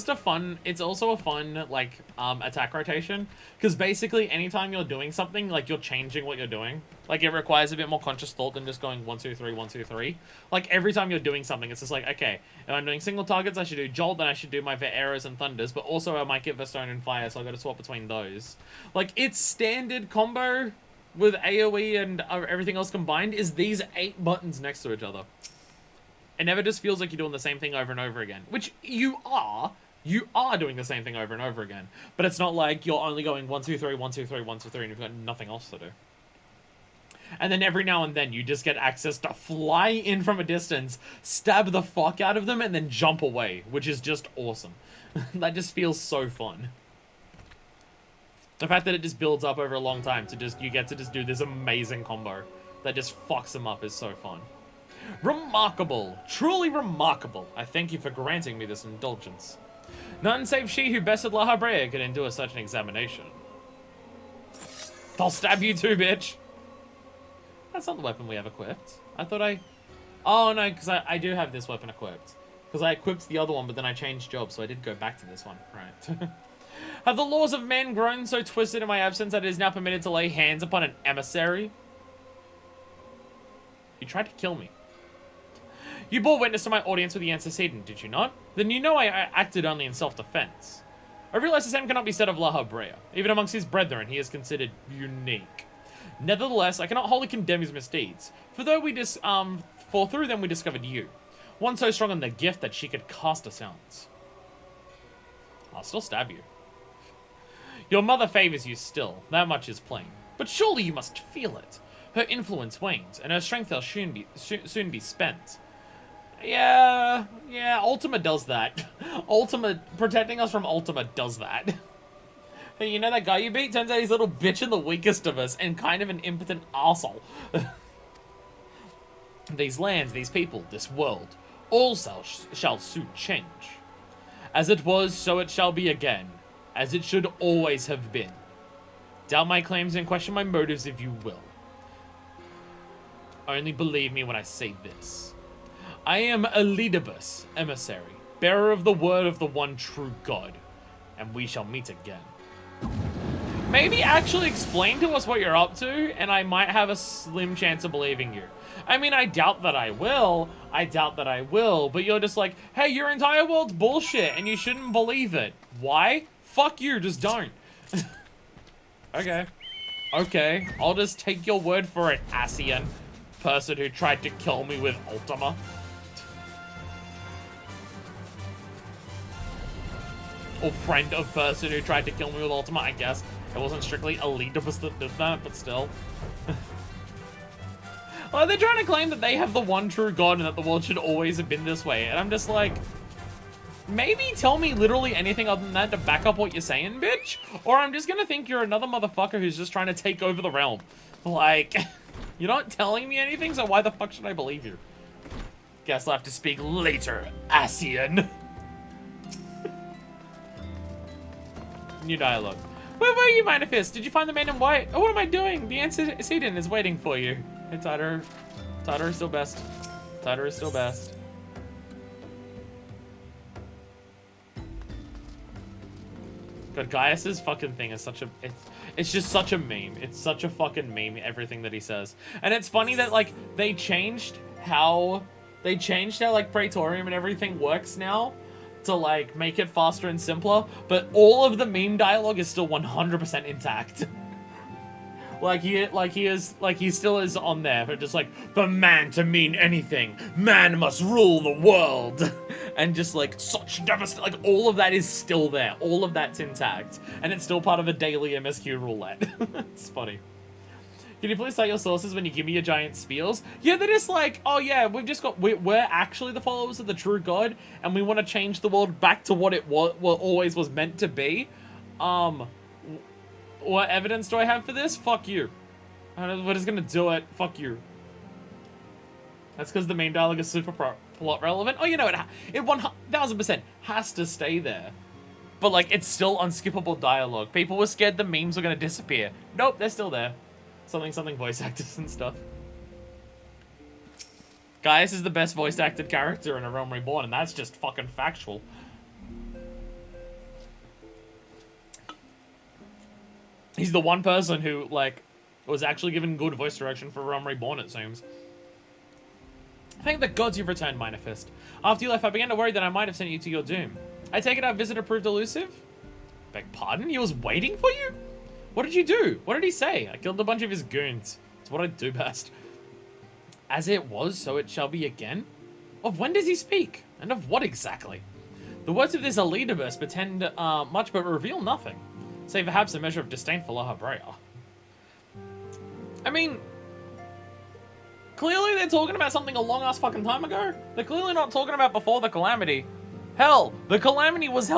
a fun like attack rotation, because basically anytime you're doing something, like, you're changing what you're doing. Like, it requires a bit more conscious thought than just going 1 2 3 1 2 3. Like, every time you're doing something, it's just like, okay, if I'm doing single targets, I should do Jolt, then I should do my arrows and thunders, but also I might get Stone and Fire, so I got to swap between those. Like, its standard combo with AoE and everything else combined is these 8 buttons next to each other. It never just feels like you're doing the same thing over and over again, which you are. You are doing the same thing over and over again, but it's not like you're only going 1 2 3 1 2 3 1 2 3 and you've got nothing else to do. And then every now and then you just get access to fly in from a distance, stab the fuck out of them, and then jump away, which is just awesome. That just feels so fun. The fact that it just builds up over a long time to just, you get to just do this amazing combo that just fucks them up is so fun. Remarkable. Truly remarkable. I thank you for granting me this indulgence. None save she who bested La Habrea could endure such an examination. I'll stab you too, bitch. That's not the weapon we have equipped. I thought I... Oh, no, because I do have this weapon equipped. Because I equipped the other one, but then I changed jobs, so I did go back to this one. Right. Have the laws of men grown so twisted in my absence that it is now permitted to lay hands upon an emissary? You tried to kill me. You bore witness to my audience with the antecedent, did you not? Then you know I acted only in self-defense. I realize the same cannot be said of La Habrea. Even amongst his brethren, he is considered unique. Nevertheless, I cannot wholly condemn his misdeeds, for through them we discovered you. One so strong in the gift that she could cast a silence. I'll still stab you. Your mother favors you still, that much is plain. But surely you must feel it. Her influence wanes, and her strength will soon be spent. Yeah, Ultima does that. Ultima, protecting us from Ultima does that. Hey, you know that guy you beat? Turns out he's a little bitch and the weakest of us, and kind of an impotent arsehole. These lands, these people, this world, all shall soon change. As it was, so it shall be again, as it should always have been. Doubt my claims and question my motives if you will. Only believe me when I say this. I am Elidibus, emissary, bearer of the word of the one true God, and we shall meet again. Maybe actually explain to us what you're up to, and I might have a slim chance of believing you. I mean, I doubt that I will, but you're just like, hey, your entire world's bullshit, and you shouldn't believe it. Why? Fuck you, just don't. Okay, I'll just take your word for it, Asian. Person who tried to kill me with Ultima. Or friend of person who tried to kill me with Ultima, I guess. It wasn't strictly Elidibus that did that, but still. Well, they're trying to claim that they have the one true God and that the world should always have been this way. And I'm just like, maybe tell me literally anything other than that to back up what you're saying, bitch. Or I'm just gonna think you're another motherfucker who's just trying to take over the realm. Like, you're not telling me anything, so why the fuck should I believe you? Guess I'll have to speak later, Asian. New dialogue. Where were you, Manifest? Did you find the man in white? Oh, what am I doing? The antecedent is waiting for you. Hey, Tighter. Tighter is still best. Tighter is still best. God, Gaius's fucking thing is such a... It's just such a meme. It's such a fucking meme, everything that he says. And it's funny that, like, they changed how, like, Praetorium and everything works now to, like, make it faster and simpler, but all of the meme dialogue is still 100% intact. he still is on there, but just like, for man to mean anything, man must rule the world. And just like, such devastation, like, all of that is still there. All of that's intact. And it's still part of a daily MSQ roulette. It's funny. Can you please cite your sources when you give me your giant spiels? Yeah, they're just like, oh yeah, we're actually the followers of the true God, and we want to change the world back to what it always was meant to be. What evidence do I have for this? Fuck you. I don't know what is gonna do it. Fuck you. That's because the main dialogue is super plot relevant. Oh, you know, it 1000% has to stay there. But like, it's still unskippable dialogue. People were scared the memes were gonna disappear. Nope, they're still there. Something voice actors and stuff. Gaius is the best voice acted character in A Realm Reborn, and that's just fucking factual. He's the one person who, like, was actually given good voice direction for Realm Reborn, it seems. Thank the gods you've returned, Minifist. After you left, I began to worry that I might have sent you to your doom. I take it our visitor proved elusive? Beg pardon? He was waiting for you? What did you do? What did he say? I killed a bunch of his goons. It's what I do best. As it was, so it shall be again? Of when does he speak? And of what exactly? The words of this Elidibus pretend much but reveal nothing, save perhaps a measure of disdain for La Habrea. I mean, clearly they're talking about something a long-ass fucking time ago. They're clearly not talking about before the Calamity. Hell, the Calamity was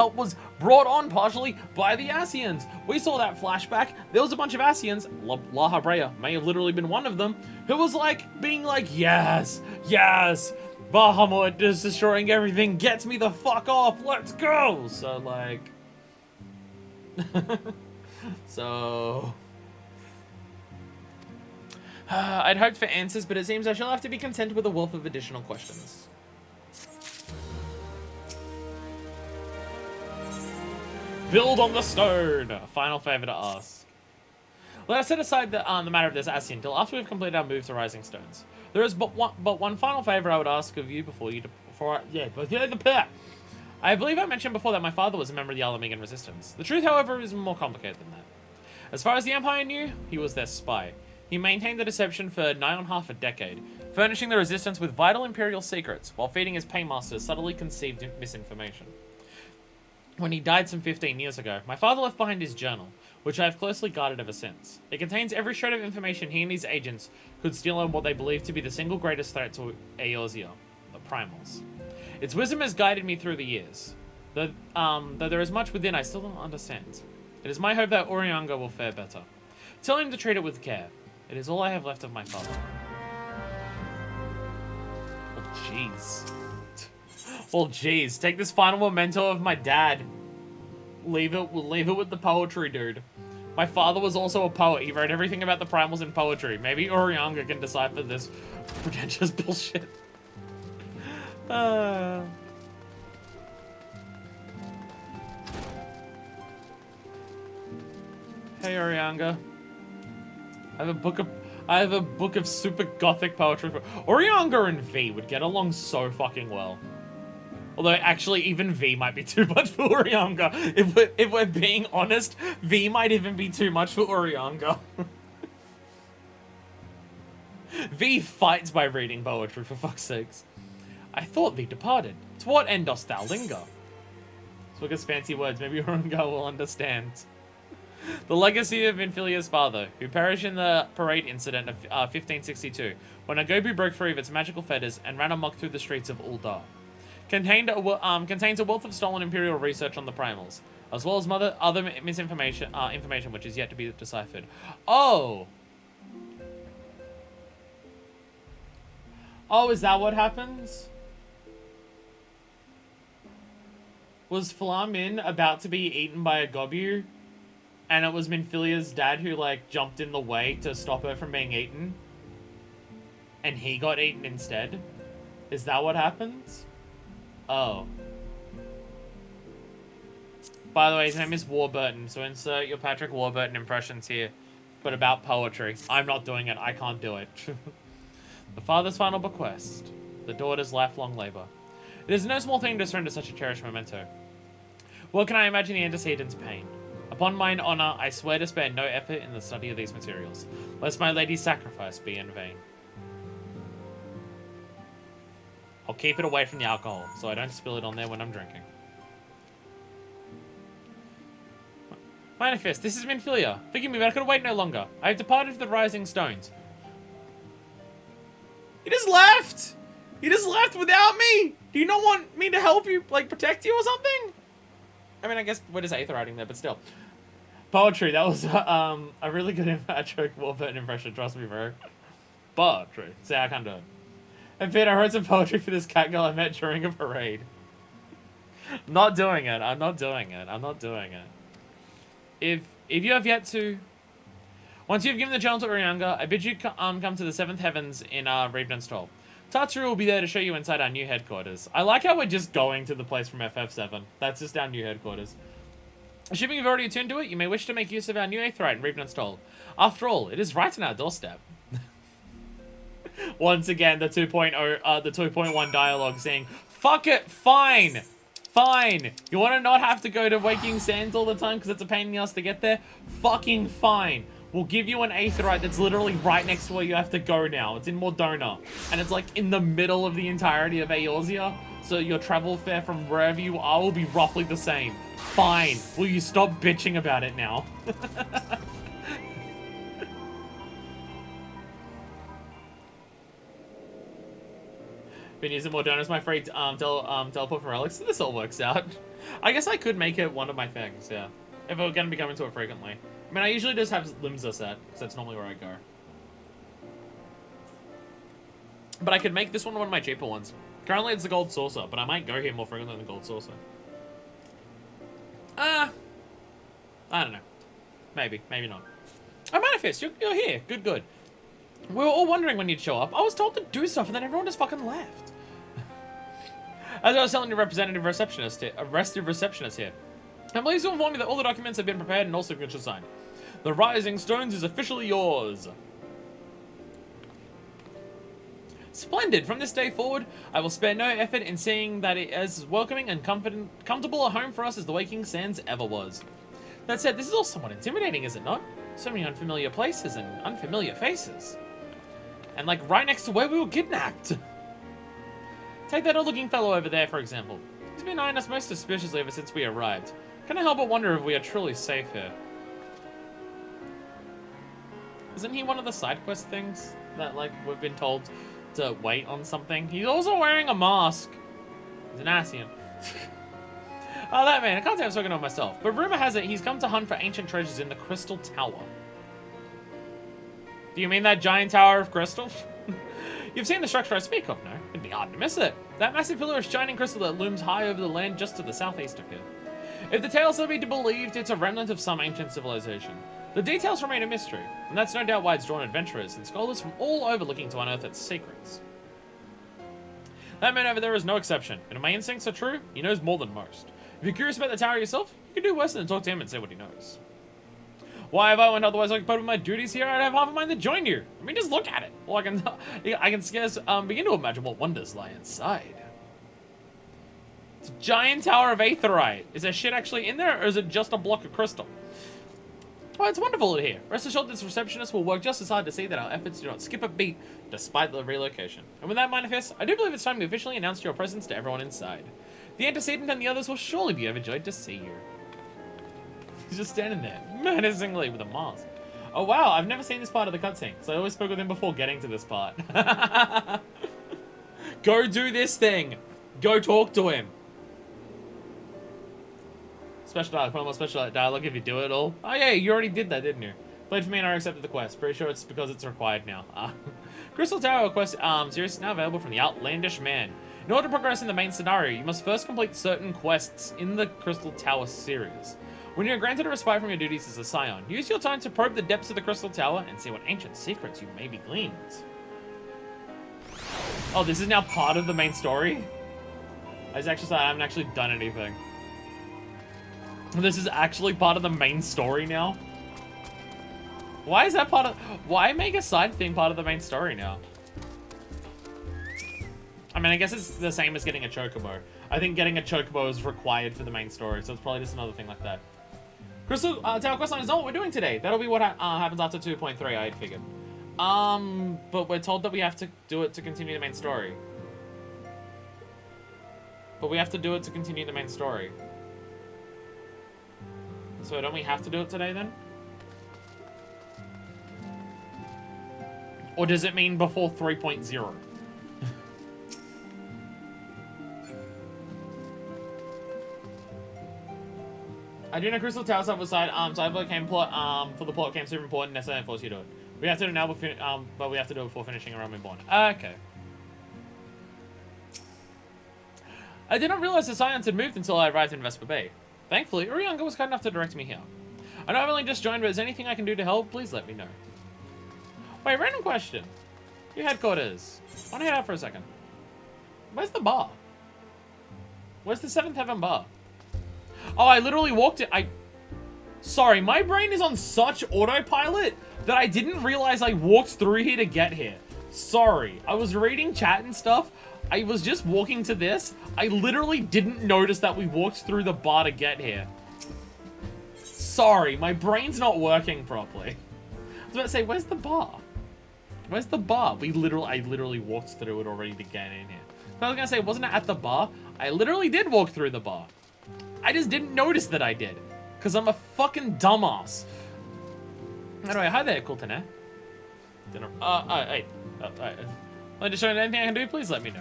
brought on partially by the Ascians. We saw that flashback. There was a bunch of Ascians, La Habrea may have literally been one of them, who was like, being like, yes, yes, Bahamut is destroying everything, gets me the fuck off, let's go! So, like... so... I'd hoped for answers, but it seems I shall have to be content with a wealth of additional questions. Build on the stone! A final favor to ask. Let us set aside the matter of this Ascian till after we've completed our move to Rising Stones. There is but one final favor I would ask of you I believe I mentioned before that my father was a member of the Alamegan Resistance. The truth, however, is more complicated than that. As far as the Empire knew, he was their spy. He maintained the deception for nigh on half a decade, furnishing the Resistance with vital Imperial secrets, while feeding his paymasters subtly conceived misinformation. When he died some 15 years ago, my father left behind his journal, which I have closely guarded ever since. It contains every shred of information he and his agents could steal on what they believe to be the single greatest threat to Eorzea, the Primals. Its wisdom has guided me through the years. Though there is much within I still don't understand. It is my hope that Orianga will fare better. Tell him to treat it with care. It is all I have left of my father. Oh, jeez. Well, jeez, take this final memento of my dad. We'll leave it with the poetry, dude. My father was also a poet. He wrote everything about the primals in poetry. Maybe Orianga can decipher this pretentious bullshit. Hey, Orianga. I have a book of super gothic poetry. Orianga and V would get along so fucking well. Although, actually, even V might be too much for Orianga. If we're being honest, V might even be too much for Orianga. V fights by reading poetry, for fuck's sakes. I thought thee departed. To what end dost thou linger? Swigger's fancy words, maybe Orianga will understand. The legacy of Infilia's father, who perished in the parade incident of 1562, when Agobu broke free of its magical fetters and ran amok through the streets of Uldar. Contains a wealth of stolen Imperial research on the primals, as well as other misinformation, information which is yet to be deciphered. Oh! Oh, is that what happens? Was Flamin about to be eaten by a Gobu? And it was Minfilia's dad who, like, jumped in the way to stop her from being eaten? And he got eaten instead? Is that what happens? Oh. By the way, his name is Warburton, so insert your Patrick Warburton impressions here. But about poetry. I'm not doing it. I can't do it. The father's final bequest. The daughter's lifelong labor. It is no small thing to surrender such a cherished memento. Well, can I imagine the antecedent's pain? Upon mine honor, I swear to spare no effort in the study of these materials, lest my lady's sacrifice be in vain. I'll keep it away from the alcohol, so I don't spill it on there when I'm drinking. Manifest, this is Minfilia. Forgive me, but I could wait no longer. I have departed for the Rising Stones. He just left! He just left without me! Do you not want me to help you, like, protect you or something? I mean, I guess we're just Aether writing there, but still. Poetry, that was a really good Patrick Warburton impression, trust me, bro. Poetry. See, I can't do it. And Pete, I wrote some poetry for this cat girl I met during a parade. Not doing it. I'm not doing it. I'm not doing it. If you have yet to... Once you've given the journal to Orianga, I bid you come to the 7th Heavens in Revenant's Toll. Tatsuru will be there to show you inside our new headquarters. I like how we're just going to the place from FF7. That's just our new headquarters. Assuming you've already attuned to it, you may wish to make use of our new Aetherite in Revenant's Toll. After all, it is right on our doorstep. Once again, the 2.1 dialogue saying, fuck it, fine, fine. You want to not have to go to Waking Sands all the time because it's a pain in the ass to get there? Fucking fine. We'll give you an Aetherite that's literally right next to where you have to go now. It's in Mordona. And it's like in the middle of the entirety of Eorzea. So your travel fare from wherever you are will be roughly the same. Fine. Will you stop bitching about it now? Been using more donuts, my free teleport for relics. This all works out. I guess I could make it one of my things, yeah. If we're going to be coming to it frequently. I mean, I usually just have Limsa set, because that's normally where I go. But I could make this one of my cheaper ones. Currently it's the gold saucer, but I might go here more frequently than the gold saucer. I don't know. Maybe, maybe not. Oh, Manifest, you're here. Good, good. We were all wondering when you'd show up. I was told to do stuff, and then everyone just fucking left. As I was telling the representative receptionist here, a restive receptionist here, I'm pleased to inform you that all the documents have been prepared and all signatures signed. The Rising Stones is officially yours. Splendid. From this day forward, I will spare no effort in seeing that it is as welcoming and comfortable a home for us as the Waking Sands ever was. That said, this is all somewhat intimidating, is it not? So many unfamiliar places and unfamiliar faces. And like right next to where we were kidnapped. Take that odd-looking fellow over there, for example. He's been eyeing us most suspiciously ever since we arrived. Can't help but wonder if we are truly safe here. Isn't he one of the side quest things that, like, we've been told to wait on something? He's also wearing a mask. He's an Asian. Oh, that man. I can't say I've spoken of myself. But rumor has it he's come to hunt for ancient treasures in the Crystal Tower. Do you mean that giant tower of crystal? You've seen the structure I speak of, no? It'd be hard to miss it. That massive pillar of shining crystal that looms high over the land just to the southeast of here. If the tales are to be believed, it's a remnant of some ancient civilization. The details remain a mystery, and that's no doubt why it's drawn adventurers and scholars from all over looking to unearth its secrets. That man over there is no exception, and if my instincts are true, he knows more than most. If you're curious about the tower yourself, you can do worse than talk to him and say what he knows. Why, if I went otherwise occupied with my duties here, I'd have half a mind to join you. I mean, just look at it. Well, I can scarce begin to imagine what wonders lie inside. It's a giant tower of aetherite. Is there shit actually in there, or is it just a block of crystal? Well, it's wonderful here. Rest assured this receptionist will work just as hard to see that our efforts do not skip a beat, despite the relocation. And with that manifest, I do believe it's time to officially announce your presence to everyone inside. The antecedent and the others will surely be overjoyed to see you. He's just standing there, menacingly with a mask. Oh wow, I've never seen this part of the cutscene, so I always spoke with him before getting to this part. Go do this thing! Go talk to him! Special dialogue, put on more special dialogue if you do it all. Oh yeah, you already did that, didn't you? Played for me and I accepted the quest. Pretty sure it's because it's required now. Crystal Tower quest series is now available from the Outlandish Man. In order to progress in the main scenario, you must first complete certain quests in the Crystal Tower series. When you're granted a respite from your duties as a Scion, use your time to probe the depths of the Crystal Tower and see what ancient secrets you may be gleaned. Oh, this is now part of the main story? I haven't actually done anything. This is actually part of the main story now? Why is that part of... Why make a side thing part of the main story now? I mean, I guess it's the same as getting a chocobo. I think getting a chocobo is required for the main story, so it's probably just another thing like that. Crystal Tower Questline is not what we're doing today. That'll be what happens after 2.3, I had figured. But we're told that we have to do it to continue the main story. But we have to do it to continue the main story. So don't we have to do it today then? Or does it mean before 3.0? I do know Crystal Tower stuff was side came plot for the plot came super important, necessarily force you to do it. We have to do it now but we have to do it before finishing Around Reborn. Okay. I did not realize the Scions had moved until I arrived in Vesper Bay. Thankfully, Urianga was kind enough to direct me here. I know I've only just joined, but is there anything I can do to help? Please let me know. Wait, random question. Your headquarters. I want to head out for a second. Where's the bar? Where's the 7th Heaven bar? Oh, I literally walked it. Sorry, my brain is on such autopilot that I didn't realize I walked through here to get here. Sorry. I was reading chat and stuff. I was just walking to this. I literally didn't notice that we walked through the bar to get here. Sorry, my brain's not working properly. I was about to say, where's the bar? Where's the bar? I literally walked through it already to get in here. So I was gonna say, wasn't it at the bar? I literally did walk through the bar. I just didn't notice that I did. Because I'm a fucking dumbass. Anyway, hi there, Kultane. Hey. I'm just showing anything I can do, please let me know.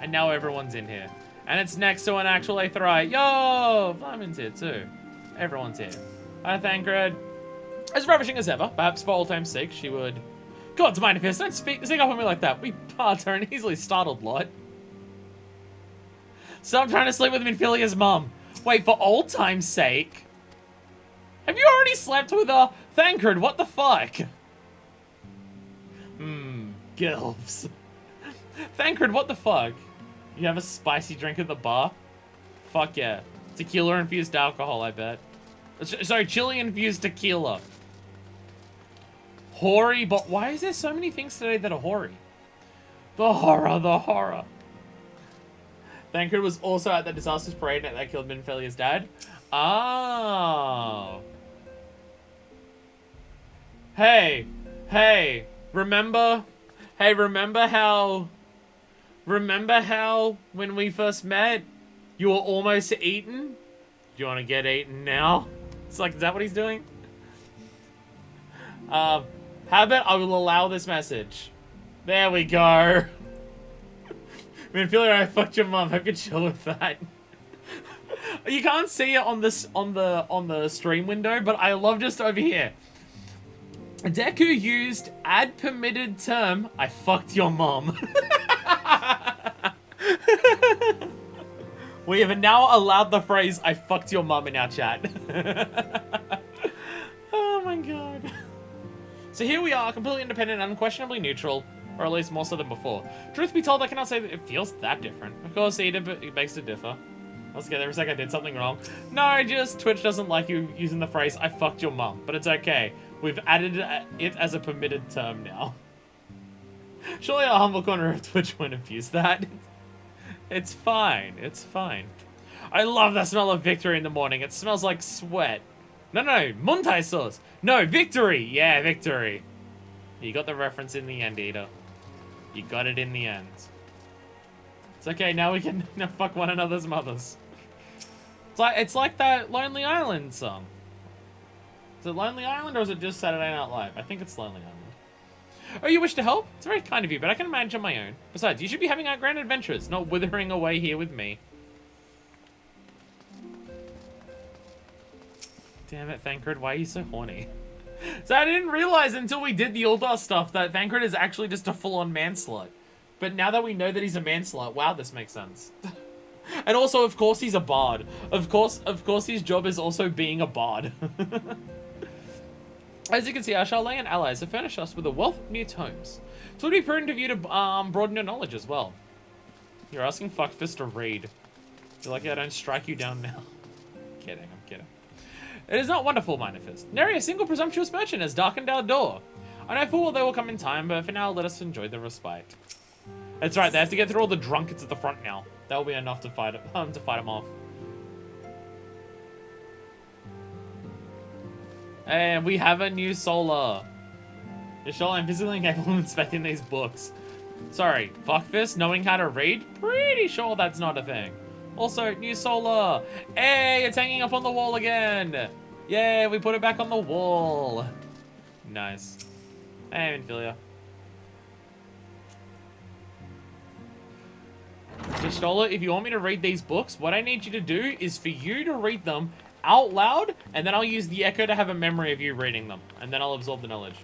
And now everyone's in here. And it's next to an actual Aetheryte. Yo! Flyman's here too. Everyone's here. Hi, Thancred. As ravishing as ever, perhaps for old time's sake, she would... God's manifest, don't sneak up on me like that. We parts are an easily startled lot. Stop trying to sleep with Minfilia's mum. Wait, for old time's sake? Have you already slept with her? Thancred, what the fuck? Gilves. Thancred, what the fuck? You have a spicy drink at the bar? Fuck yeah. Tequila-infused alcohol, I bet. Sorry, chili-infused tequila. Hoary, but why is there so many things today that are hoary? The horror, the horror. Thancred was also at the disastrous parade that killed Minfilia's dad. Oh. Hey, remember? Hey, remember how when we first met, you were almost eaten? Do you want to get eaten now? It's like, is that what he's doing? How about I will allow this message? There we go. Minfilia, I fucked your mum. Hope you're chill with that. You can't see it on this on the stream window, but I love just over here. Deku used add permitted term, I fucked your mom. We have now allowed the phrase, I fucked your mom in our chat. Oh my god. So here we are, completely independent, unquestionably neutral, or at least more so than before. Truth be told, I cannot say that it feels that different. Of course, it begs to differ. Let's get there a sec, I did something wrong. No, just Twitch doesn't like you using the phrase, I fucked your mom, but it's okay. We've added it as a permitted term now. Surely our humble corner of Twitch won't abuse that. It's fine, it's fine. I love the smell of victory in the morning. It smells like sweat. No, Muntai sauce. No, victory. Yeah, victory. You got the reference in the end, Ida. You got it in the end. It's okay, now we can fuck one another's mothers. It's like that Lonely Island song. Is it Lonely Island or is it just Saturday Night Live? I think it's Lonely Island. Oh, you wish to help? It's very kind of you, but I can manage on my own. Besides, you should be having our grand adventures, not withering away here with me. Damn it, Thancred, why are you so horny? So I didn't realize until we did the Uldar stuff that Thancred is actually just a full-on man-slut. But now that we know that he's a man-slut, wow, this makes sense. And also, of course, he's a bard. Of course, his job is also being a bard. As you can see, our Charlayan allies have furnished us with a wealth of new tomes. So it would be prudent of you to broaden your knowledge as well. You're asking Fuckfist to read. You're like, yeah, don't strike you down now. I'm kidding. It is not wonderful, Manifest. Nary a single presumptuous merchant has darkened our door. I know full well they will come in time, but for now, let us enjoy the respite. That's right, they have to get through all the drunkards at the front now. That will be enough to fight them off. And we have a new solar. I'm physically incapable of inspecting these books. Sorry, Fuckfist, knowing how to read? Pretty sure that's not a thing. Also, new solar. Hey, it's hanging up on the wall again. Yay, we put it back on the wall. Nice. Hey, Minfilia. Pistola, if you want me to read these books, what I need you to do is for you to read them out loud, and then I'll use the echo to have a memory of you reading them, and then I'll absorb the knowledge.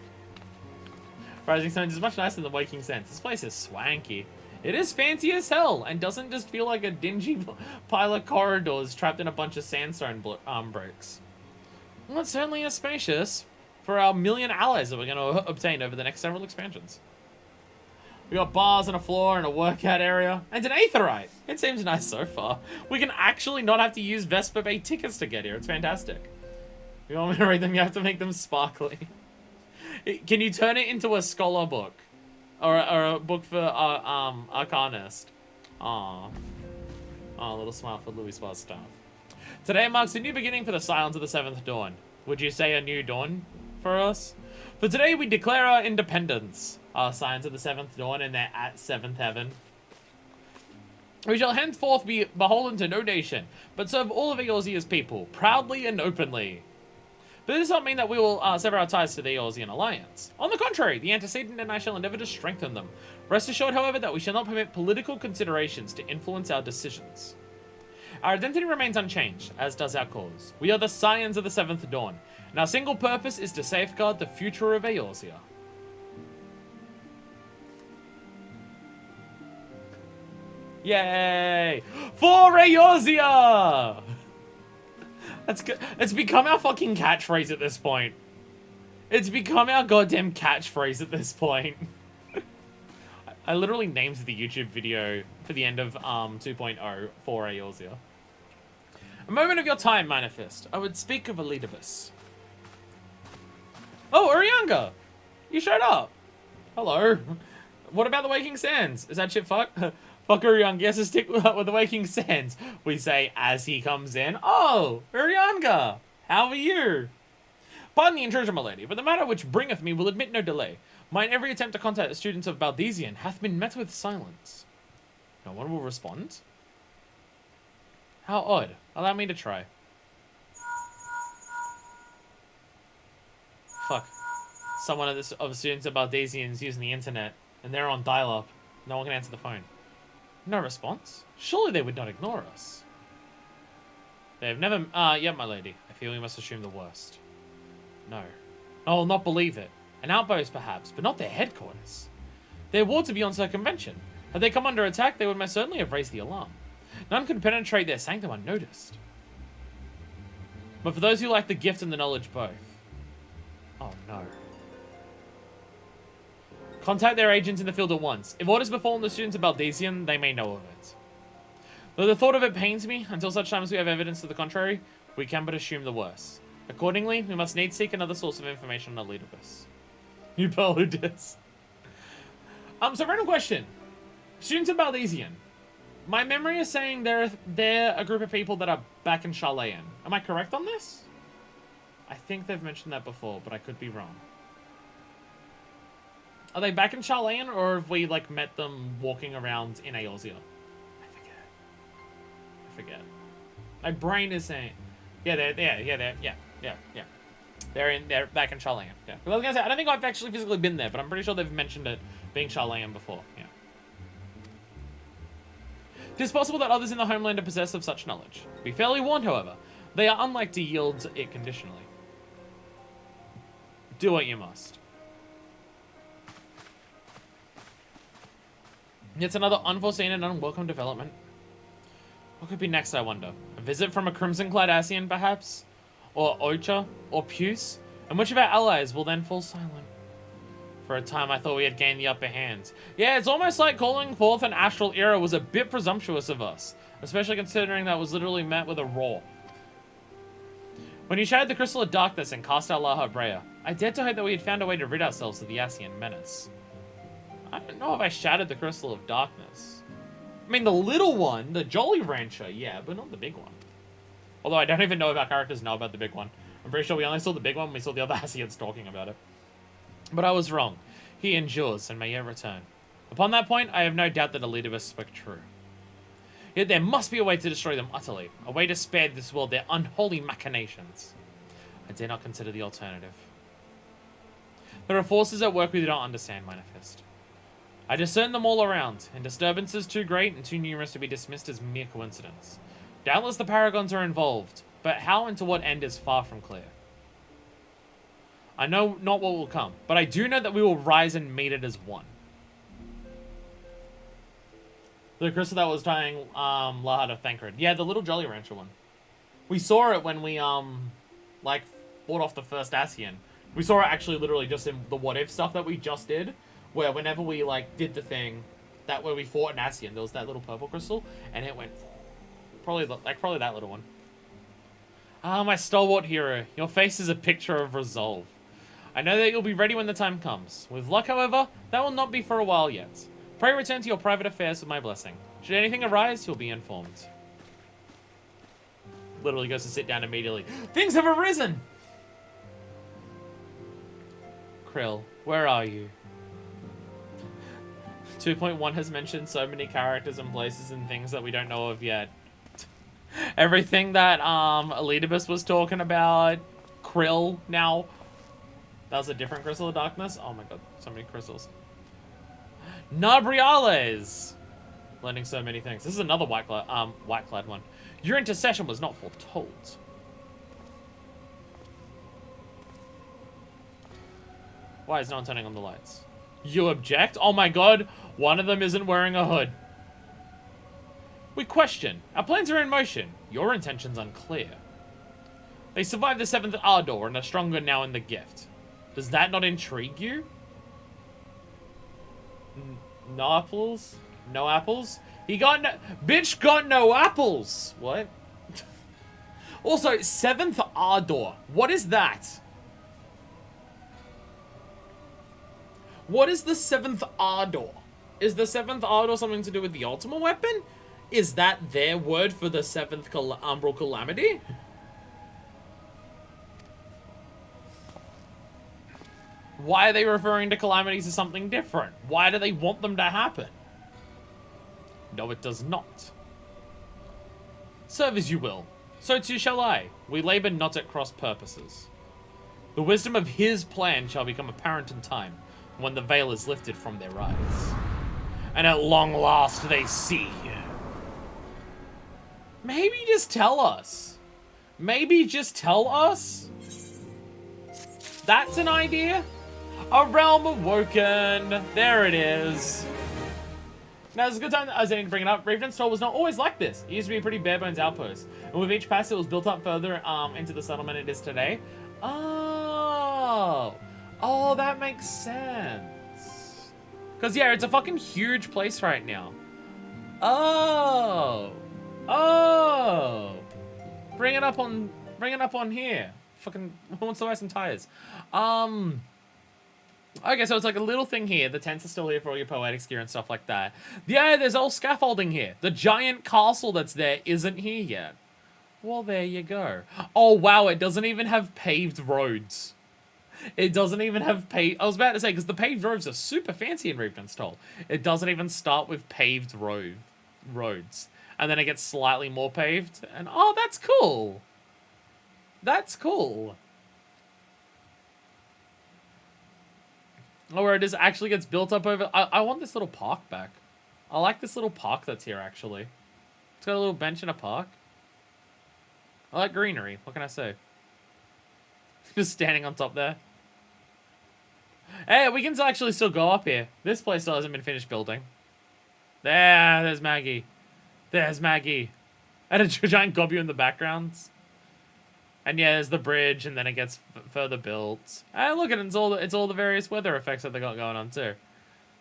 Rising Stones is much nicer than Waking Sense. This place is swanky. It is fancy as hell, and doesn't just feel like a dingy pile of corridors trapped in a bunch of sandstone bricks. Well, it certainly is spacious for our million allies that we're going to obtain over the next several expansions. We got bars and a floor and a workout area, and an Aetheryte. It seems nice so far. We can actually not have to use Vespa Bay tickets to get here. It's fantastic. If you want me to read them, you have to make them sparkly. Can you turn it into a scholar book? Or a book for Arcanist? Aww. Oh, a little smile for Louis Spar's staff. Today marks a new beginning for the Silence of the Seventh Dawn. Would you say a new dawn for us? For today we declare our independence. Our Signs of the Seventh Dawn and they're at Seventh Heaven. We shall henceforth be beholden to no nation, but serve all of Eorzea's people, proudly and openly. But this does not mean that we will sever our ties to the Eorzean alliance. On the contrary, the antecedent and I shall endeavor to strengthen them. Rest assured, however, that we shall not permit political considerations to influence our decisions. Our identity remains unchanged, as does our cause. We are the Scions of the Seventh Dawn, and our single purpose is to safeguard the future of Eorzea. Yay! For Eorzea! That's good. It's become our fucking catchphrase at this point. It's become our goddamn catchphrase at this point. I literally named the YouTube video for the end of 2.0 for Eorzea. A moment of your time, Manifest. I would speak of Elidibus. Oh, Urianga! You showed up. Hello. What about the Waking Sands? Is that shit fuck? Fuck Urianga, yes, to stick with the Waking Sands. We say as he comes in. Oh, Urianga, how are you? Pardon the intrusion, my lady, but the matter which bringeth me will admit no delay. Mine every attempt to contact the students of Baldesian hath been met with silence. No one will respond? How odd. Allow me to try. Fuck. Someone of the students of Baldesians using the internet, and they're on dial-up. No one can answer the phone. No response? Surely they would not ignore us. They have never... yeah, my lady. I feel we must assume the worst. No. I will not believe it. An outpost, perhaps, but not their headquarters. Their wards to be on circumvention. Had they come under attack, they would most certainly have raised the alarm. None could penetrate their sanctum unnoticed. But for those who lack the gift and the knowledge both... Oh, no. Contact their agents in the field at once. If orders befallen the students of Baldesian, they may know of it. Though the thought of it pains me, until such time as we have evidence to the contrary, we can but assume the worst. Accordingly, we must needs seek another source of information on Elidibus. You Peludis. So random question. Students of Baldesian. My memory is saying they're a group of people that are back in Sharlayan. Am I correct on this? I think they've mentioned that before, but I could be wrong. Are they back in Sharlayan, or have we, like, met them walking around in Eorzea? I forget. My brain is saying... Yeah. They're back in Sharlayan. Yeah. I was gonna say, I don't think I've actually physically been there, but I'm pretty sure they've mentioned it being Sharlayan before. Yeah. It is possible that others in the homeland are possessed of such knowledge. Be fairly warned, however. They are unlike to yield it conditionally. Do what you must. It's another unforeseen and unwelcome development. What could be next, I wonder? A visit from a crimson-clad Ascian, perhaps? Or Ocha? Or Puce? And which of our allies will then fall silent? For a time, I thought we had gained the upper hand. Yeah, it's almost like calling forth an astral era was a bit presumptuous of us. Especially considering that was literally met with a roar. When you shattered the Crystal of Darkness and cast out Laha Brea, I dared to hope that we had found a way to rid ourselves of the Ascian menace. I don't know if I shattered the Crystal of Darkness. I mean, the little one, the Jolly Rancher, yeah, but not the big one. Although I don't even know if our characters know about the big one. I'm pretty sure we only saw the big one when we saw the other Ascians talking about it. But I was wrong. He endures and may yet return. Upon that point, I have no doubt that Elidibus spoke true. Yet there must be a way to destroy them utterly. A way to spare this world their unholy machinations. I dare not consider the alternative. There are forces at work we do not understand, Manifest. I discern them all around, and disturbances too great and too numerous to be dismissed as mere coincidence. Doubtless the Paragons are involved, but how and to what end is far from clear. I know not what will come, but I do know that we will rise and meet it as one. The crystal that was tying Laha to Thancred. Yeah, the little Jolly Rancher one. We saw it when we like fought off the first Ascian. We saw it actually literally just in the what if stuff that we just did, where whenever we like did the thing that where we fought an Ascian, there was that little purple crystal, and it went probably that little one. Ah, my stalwart hero, your face is a picture of resolve. I know that you'll be ready when the time comes. With luck, however, that will not be for a while yet. Pray return to your private affairs with my blessing. Should anything arise, you'll be informed. Literally goes to sit down immediately. Things have arisen! Krill, where are you? 2.1 has mentioned so many characters and places and things that we don't know of yet. Everything that Elidibus was talking about, Krill now. That was a different Crystal of Darkness. Oh my god, so many crystals. Nabriales! Learning so many things. This is another white-clad one. Your intercession was not foretold. Why is no one turning on the lights? You object? Oh my god, one of them isn't wearing a hood. We question. Our plans are in motion. Your intentions unclear. They survived the 7th Ardor and are stronger now in the gift. Does that not intrigue you? No apples? No apples? He got no... Bitch got no apples! What? Also, 7th Ardor. What is that? What is the 7th Ardor? Is the 7th Ardor something to do with the ultimate weapon? Is that their word for the 7th Umbral Calamity? Why are they referring to calamities as something different? Why do they want them to happen? No, it does not. Serve as you will. So too shall I. We labor not at cross purposes. The wisdom of his plan shall become apparent in time, when the veil is lifted from their eyes. And at long last they see. Maybe just tell us. Maybe just tell us? That's an idea? A realm awoken. There it is. Now, it's a good time that I was going to bring it up. Raven's Toll was not always like this. It used to be a pretty bare bones outpost. And with each pass, it was built up further into the settlement it is today. Oh. Oh, that makes sense. Because, yeah, it's a fucking huge place right now. Oh. Oh. Bring it up on here. Fucking, who wants to buy some tires? Okay, so it's like a little thing here. The tents are still here for all your poetics gear and stuff like that. Yeah, there's all scaffolding here. The giant castle that's there isn't here yet. Well, there you go. Oh, wow, it doesn't even have paved roads. It doesn't even have paved... I was about to say, because the paved roads are super fancy in Raven's Toll. It doesn't even start with paved roads. And then it gets slightly more paved. And, oh, that's cool. That's cool. Oh, where it just actually gets built up over... I want this little park back. I like this little park that's here, actually. It's got a little bench in a park. I like greenery. What can I say? Just standing on top there. Hey, we can actually still go up here. This place still hasn't been finished building. There's Maggie. There's Maggie. And a giant gobu in the background. And yeah, there's the bridge, and then it gets further built. And look at it, it's all the various weather effects that they got going on too.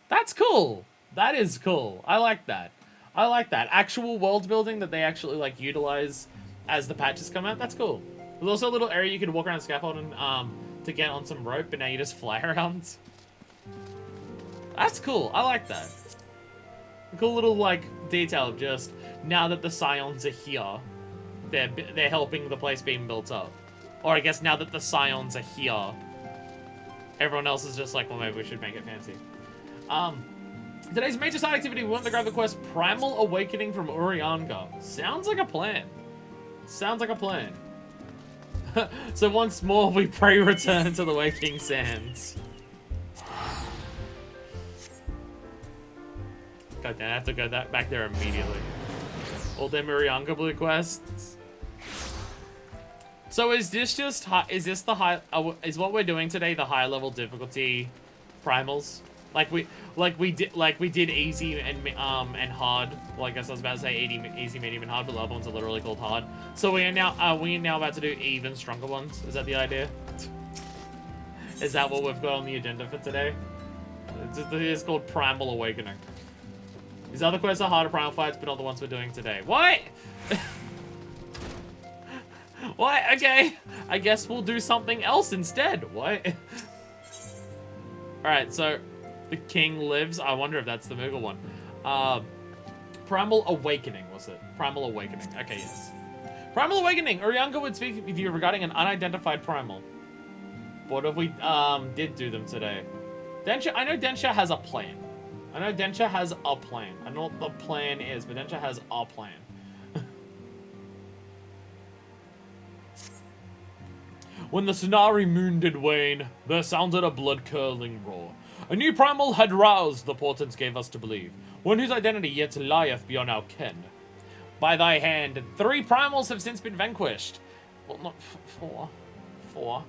That's cool. That is cool. I like that. I like that. Actual world building that they actually like utilize as the patches come out. That's cool. There's also a little area you can walk around the scaffold and to get on some rope, but now you just fly around. That's cool. I like that. A cool little like detail of just now that the scions are here. They're helping the place being built up. Or I guess now that the scions are here, everyone else is just like, well, maybe we should make it fancy. Today's major side activity, we want to grab the quest Primal Awakening from Urianga. Sounds like a plan. Sounds like a plan. So once more, we pray return to the Waking Sands. God damn, I have to go back there immediately. All them Urianga blue quests. So is this just is what we're doing today the high level difficulty primals? Like we did easy and hard. Well, I guess I was about to say easy, medium, and hard, but the other ones are literally called hard. So we are now about to do even stronger ones. Is that the idea? Is that what we've got on the agenda for today? It's called Primal Awakening. These other quests are harder primal fights, but not the ones we're doing today. What? What? Okay. I guess we'll do something else instead. What? Alright, so the king lives. I wonder if that's the Moogle one. Primal Awakening, was it? Primal Awakening. Okay, yes. Primal Awakening. Urianga would speak with you regarding an unidentified primal. What if we did do them today? Densha, I know Densha has a plan. I know Densha has a plan. I don't know what the plan is, but Densha has a plan. When the Sonari moon did wane, there sounded a blood-curdling roar. A new primal had roused, the portents gave us to believe, one whose identity yet lieth beyond our ken. By thy hand, 3 primals have since been vanquished. Well, not 4. 4.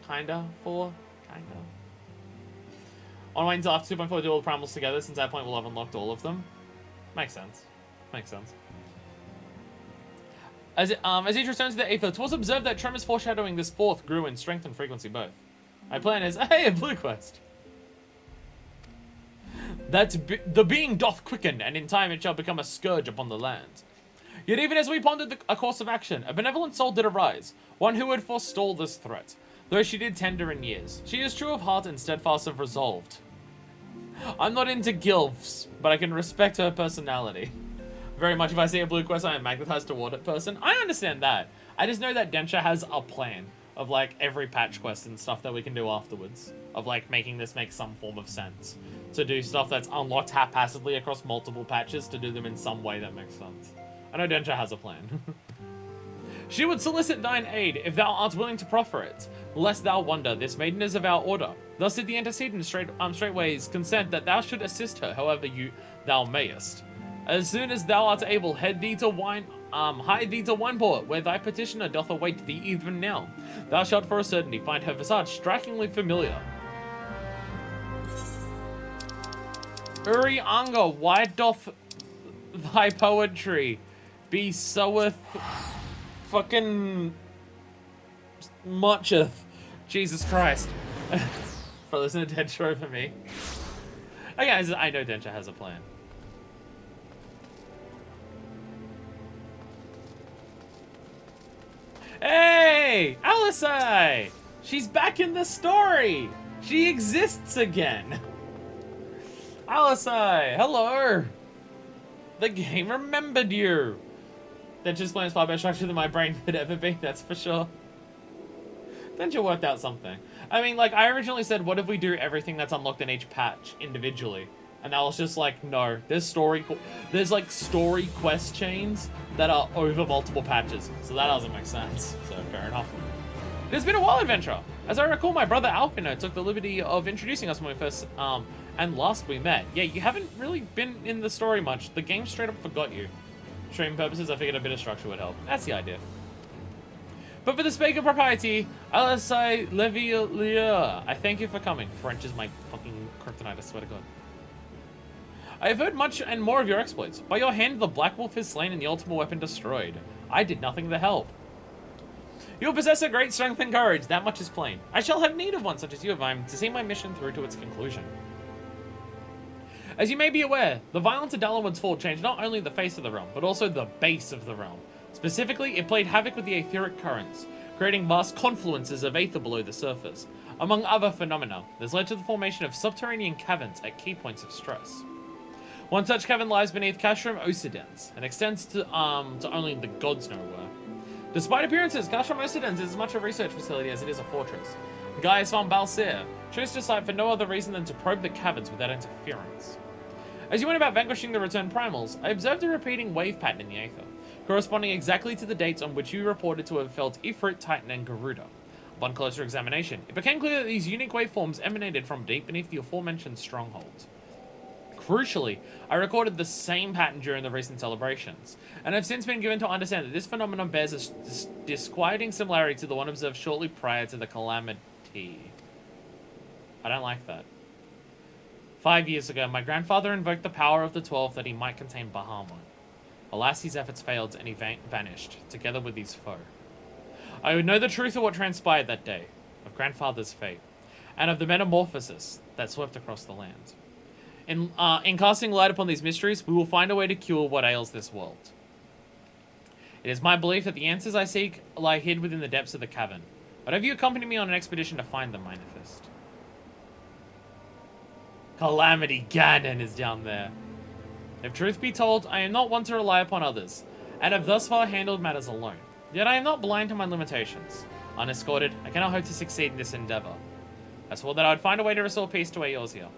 Kinda. 4. Kinda. On wait until after 2.4 do all the primals together, since at that point we'll have unlocked all of them. Makes sense. Makes sense. As each returns to the Aether, 'twas observed that tremors foreshadowing this 4th grew in strength and frequency both. My plan is, hey, a blue quest. The being doth quicken, and in time it shall become a scourge upon the land. Yet even as we pondered a course of action, a benevolent soul did arise, one who would forestall this threat. Though she did tender in years, she is true of heart and steadfast of resolved. I'm not into gilfs, but I can respect her personality. Very much if I see a blue quest, I am magnetized toward it person. I understand that. I just know that Densha has a plan of like every patch quest and stuff that we can do afterwards. Of like making this make some form of sense. To do stuff that's unlocked haphazardly across multiple patches to do them in some way that makes sense. I know Densha has a plan. She would solicit thine aid if thou art willing to proffer it. Lest thou wonder, this maiden is of our order. Thus did the antecedent straightways consent that thou should assist her however thou mayest. As soon as thou art able, hide thee to Wineport, where thy petitioner doth await thee even now. Thou shalt for a certainty find her visage strikingly familiar. Uri Anga, why doth thy poetry be soweth fucking mucheth? Jesus Christ. For listening to Densha over me. Okay, I know Densha has a plan. Hey! Alisai! She's back in the story! She exists again! Alisai, hello! The game remembered you! Densha's plan is far better structured than my brain could ever be, that's for sure. Densha worked out something. I mean, like, I originally said, what if we do everything that's unlocked in each patch individually? And I was just like, no, there's like story quest chains that are over multiple patches. So that doesn't make sense. So fair enough. It has been a wild adventure. As I recall, my brother Alpino took the liberty of introducing us when we first, and last we met. Yeah, you haven't really been in the story much. The game straight up forgot you. Stream purposes, I figured a bit of structure would help. That's the idea. But for the sake of propriety, Alisai Levilia, I thank you for coming. French is my fucking kryptonite, I swear to God. I have heard much and more of your exploits. By your hand, the Black Wolf is slain and the ultimate weapon destroyed. I did nothing to help. You possess a great strength and courage, that much is plain. I shall have need of one such as you if I am to see my mission through to its conclusion. As you may be aware, the violence of Dalinwood's fall changed not only the face of the realm, but also the base of the realm. Specifically, it played havoc with the etheric currents, creating vast confluences of aether below the surface. Among other phenomena, this led to the formation of subterranean caverns at key points of stress. One such cavern lies beneath Castrum Occidens, and extends to only the gods know where. Despite appearances, Castrum Occidens is as much a research facility as it is a fortress. Gaius von Balsir chose to site for no other reason than to probe the caverns without interference. As you went about vanquishing the returned primals, I observed a repeating wave pattern in the aether, corresponding exactly to the dates on which you reported to have felt Ifrit, Titan, and Garuda. Upon closer examination, it became clear that these unique waveforms emanated from deep beneath the aforementioned strongholds. Crucially, I recorded the same pattern during the recent celebrations, and have since been given to understand that this phenomenon bears a disquieting similarity to the one observed shortly prior to the calamity. I don't like that. 5 years ago, my grandfather invoked the power of the 12 that he might contain Bahamut. Alas, his efforts failed and he vanished, together with his foe. I would know the truth of what transpired that day, of grandfather's fate, and of the metamorphosis that swept across the land. In casting light upon these mysteries, we will find a way to cure what ails this world. It is my belief that the answers I seek lie hid within the depths of the cavern. But have you accompanied me on an expedition to find them, Manifest? Calamity Ganon is down there. If truth be told, I am not one to rely upon others, and have thus far handled matters alone. Yet I am not blind to my limitations. Unescorted, I cannot hope to succeed in this endeavor. I swore that I would find a way to restore peace to Eorzea.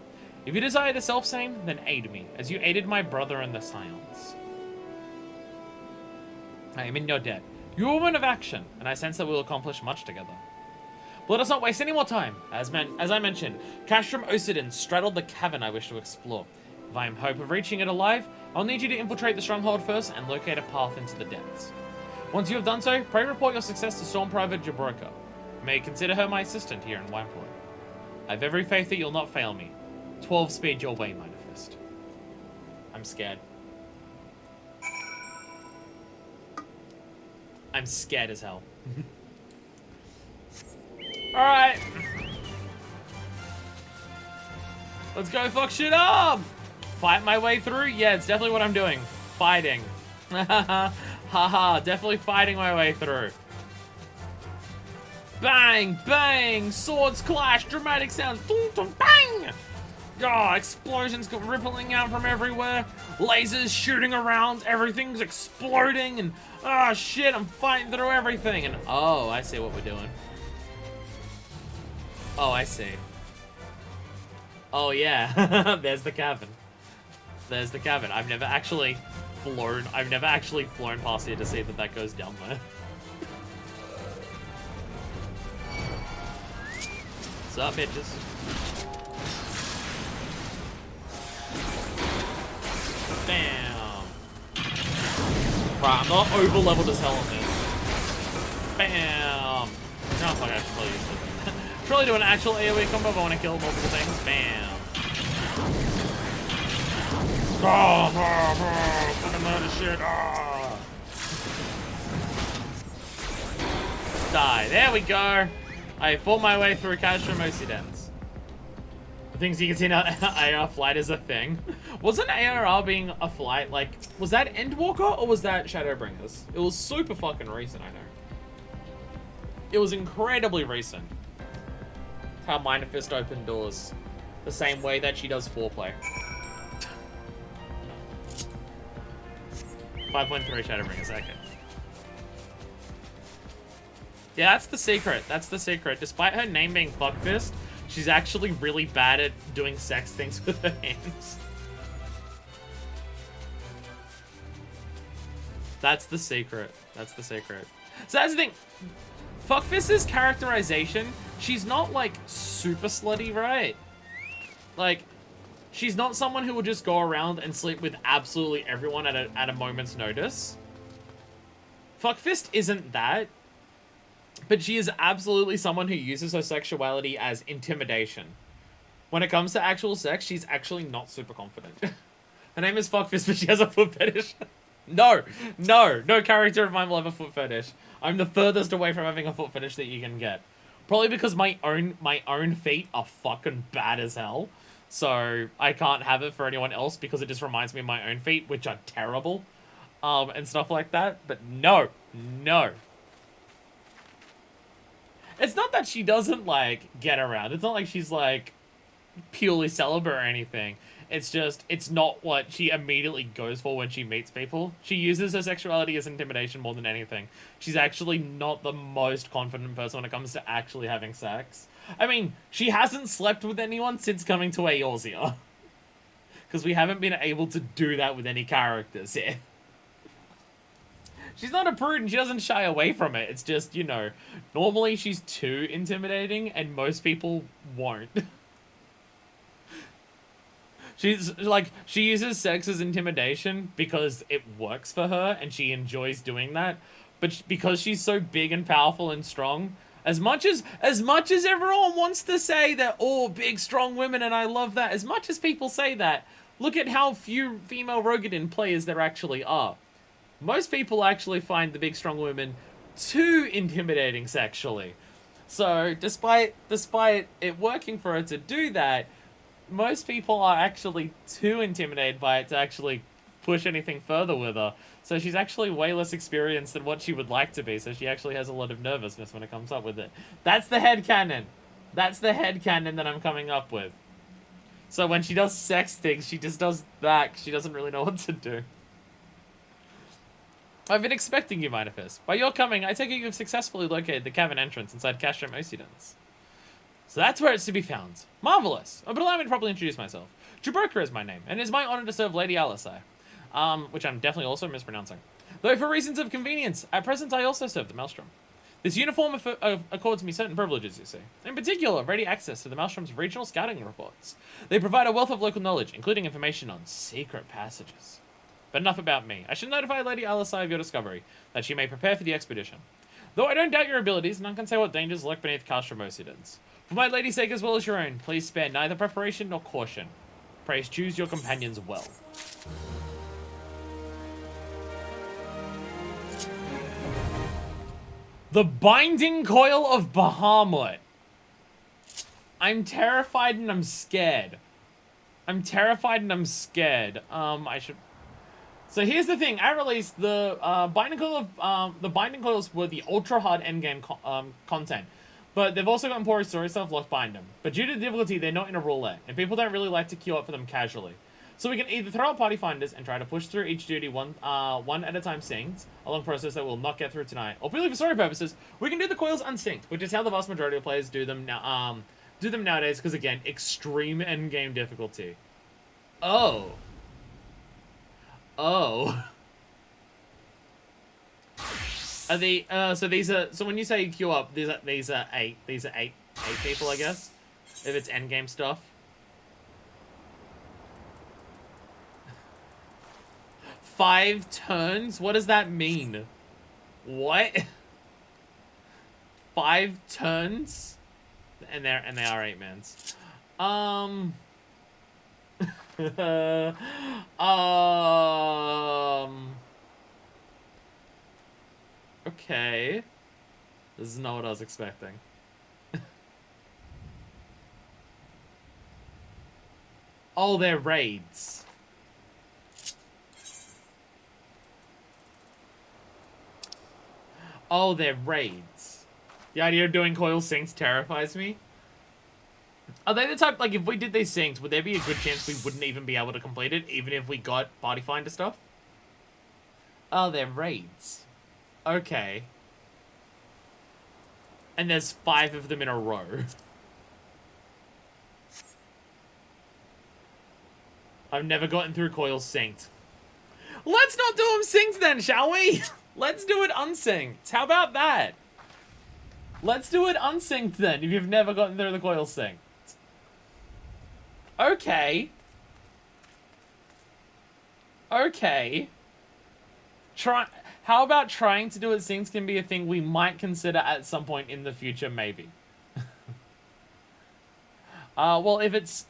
If you desire the self-same, then aid me, as you aided my brother in the Scions. I am in your debt. You are a woman of action, and I sense that we will accomplish much together. Let us not waste any more time. As I mentioned, Castrum Ocidin straddled the cavern I wish to explore. If I am hope of reaching it alive, I'll need you to infiltrate the stronghold first and locate a path into the depths. Once you have done so, pray report your success to Storm Private Jabroka. You may consider her my assistant here in Wineport. I have every faith that you'll not fail me. 12 speed your way, Manifest. I'm scared. I'm scared as hell. Alright. Let's go fuck shit up! Fight my way through? Yeah, it's definitely what I'm doing. Fighting. Haha, definitely fighting my way through. Bang, bang, swords clash, dramatic sounds, boom, boom, bang! Oh, explosions rippling out from everywhere, lasers shooting around, everything's exploding, and oh shit, I'm fighting through everything, and oh, I see what we're doing. Oh, I see. Oh yeah, there's the cavern. There's the cavern. I've never actually flown past here to see that that goes down there. What's up, bitches? Bam! Right, I'm not over leveled as hell on this. Bam! No, fuck, I should probably use it. Probably do an actual AoE combo if I want to kill multiple things. Bam! Fucking load of shit. Die. There we go. I fought my way through Castrum Ocidens. The things you can see now, AR flight is a thing. Wasn't ARR being a flight, like, was that Endwalker or was that Shadowbringers? It was super fucking recent, I know. It was incredibly recent. How Minifist opened doors. The same way that she does foreplay. 5.3 Shadowbringers, okay. Yeah, that's the secret. That's the secret. Despite her name being Fuckfist, she's actually really bad at doing sex things with her hands. That's the secret. That's the secret. So that's the thing. Fuckfist's characterization, she's not, like, super slutty, right? Like, she's not someone who will just go around and sleep with absolutely everyone at a moment's notice. Fuckfist isn't that. But she is absolutely someone who uses her sexuality as intimidation. When it comes to actual sex, she's actually not super confident. Her name is Fuckfist, but she has a foot fetish. No character of mine will have a foot fetish. I'm the furthest away from having a foot fetish that you can get. Probably because my own feet are fucking bad as hell. So I can't have it for anyone else because it just reminds me of my own feet, which are terrible. And stuff like that. But no. It's not that she doesn't, like, get around. It's not like she's, like, purely celibate or anything. It's just, it's not what she immediately goes for when she meets people. She uses her sexuality as intimidation more than anything. She's actually not the most confident person when it comes to actually having sex. I mean, she hasn't slept with anyone since coming to Eorzea. Because we haven't been able to do that with any characters here. She's not a prude and she doesn't shy away from it. It's just, you know, normally she's too intimidating and most people won't. She's, like, she uses sex as intimidation because it works for her and she enjoys doing that. But because she's so big and powerful and strong, as much as everyone wants to say that, oh, big, strong women, and I love that, as much as people say that, look at how few female Rogadin players there actually are. Most people actually find the big, strong women too intimidating sexually. So, despite it working for her to do that, most people are actually too intimidated by it to actually push anything further with her. So she's actually way less experienced than what she would like to be, so she actually has a lot of nervousness when it comes up with it. That's the headcanon. That's the headcanon that I'm coming up with. So when she does sex things, she just does that, 'cause she doesn't really know what to do. I've been expecting you, Manifest. By your coming, I take it you've successfully located the cavern entrance inside Castrum Ocidens. So that's where it's to be found. Marvelous. But allow me to properly introduce myself. Jabroka is my name, and it is my honor to serve Lady Alisai. Which I'm definitely also mispronouncing. Though for reasons of convenience, at present I also serve the Maelstrom. This uniform accords me certain privileges, you see. In particular, ready access to the Maelstrom's regional scouting reports. They provide a wealth of local knowledge, including information on secret passages. But enough about me. I should notify Lady Alisai of your discovery, that she may prepare for the expedition. Though I don't doubt your abilities, none can say what dangers lurk beneath Castramosians. For my lady's sake as well as your own, please spare neither preparation nor caution. Pray choose your companions well. The Binding Coil of Bahamut. I'm terrified and I'm scared. I'm terrified and I'm scared. I should... So here's the thing. At release, the Binding Coil of... the Binding Coils were the ultra-hard endgame content. But they've also gotten poor story stuff, lock bind them. But due to the difficulty, they're not in a roulette, and people don't really like to queue up for them casually. So we can either throw out party finders and try to push through each duty one at a time synced, a long process that we'll not get through tonight. Or purely for story purposes, we can do the coils unsynced, which is how the vast majority of players do them now. Do them nowadays, because again, extreme endgame difficulty. Oh. Oh. Are the so these are so when you say queue up, these are eight people, I guess, if it's endgame stuff. Five turns? What does that mean? What? 5 turns? And they are 8-mans. Okay. This is not what I was expecting. Oh, they're raids. Oh, they're raids. The idea of doing coil syncs terrifies me. Are they the type, like, if we did these syncs, would there be a good chance we wouldn't even be able to complete it, even if we got party finder stuff? Oh, they're raids. Okay. And there's 5 of them in a row. I've never gotten through coils synced. Let's not do them synced then, shall we? Let's do it unsynced. How about that? Let's do it unsynced then, if you've never gotten through the coil synced. Okay. Okay. How about trying to do it synced can be a thing we might consider at some point in the future, maybe. Well, if it's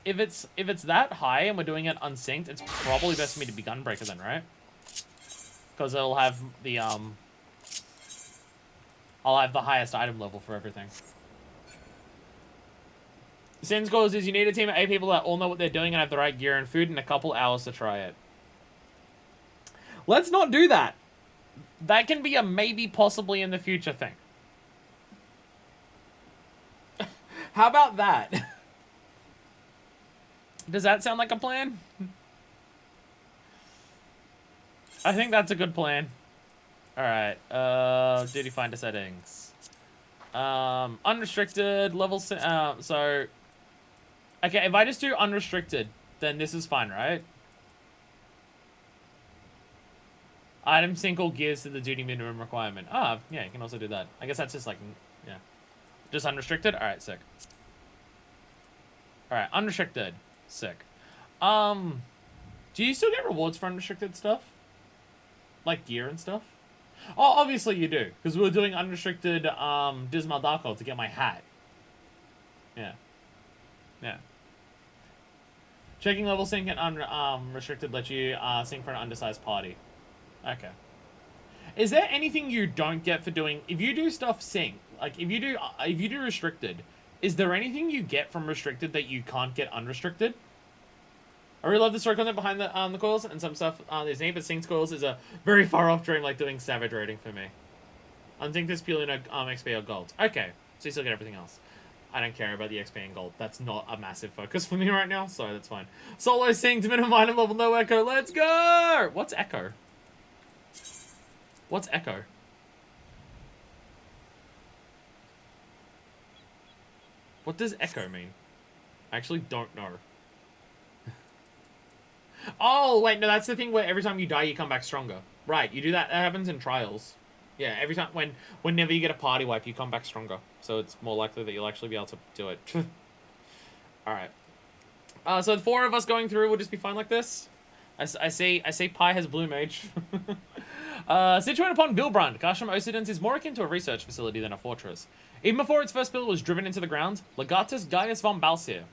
that high and we're doing it unsynced, it's probably best for me to be Gunbreaker then, right? Because it'll have the I'll have the highest item level for everything. Sin's goals is you need a team of 8 people that all know what they're doing and have the right gear and food and a couple hours to try it. Let's not do that. That can be a maybe possibly in the future thing. How about that? Does that sound like a plan? I think that's a good plan. Alright, duty finder settings. Unrestricted, level, so... Okay, if I just do unrestricted, then this is fine, right? Item sync all gears to the duty minimum requirement. Ah, yeah, you can also do that. I guess that's just like, yeah. Just unrestricted? Alright, sick. Alright, unrestricted. Sick. Do you still get rewards for unrestricted stuff? Like gear and stuff? Oh, obviously you do. Because we were doing unrestricted, Dismal Darkhold to get my hat. Yeah. Yeah. Checking level sync and unrestricted lets you sync for an undersized party. Okay. Is there anything you don't get for doing... If you do stuff sync, like if you do restricted, is there anything you get from restricted that you can't get unrestricted? I really love the story content behind the coils and some stuff there's neat, but synced coils is a very far off dream like doing savage raiding for me. Unsynced this purely no XP or gold. Okay, so you still get everything else. I don't care about the XP and gold. That's not a massive focus for me right now, so that's fine. Solo synced, minimum item level, no echo. Let's go! What's echo? What's echo? What does echo mean? I actually don't know. Oh, wait, no, that's the thing where every time you die, you come back stronger. Right, you do that. That happens in trials. Yeah, every time whenever you get a party wipe, you come back stronger. So it's more likely that you'll actually be able to do it. All right. So the 4 of us going through will just be fine like this. I see Pi has Blue Mage. Situated upon Bilbrand, Kasham Ocidens is more akin to a research facility than a fortress. Even before its first pillar was driven into the ground, Legatus Gaius von Balsier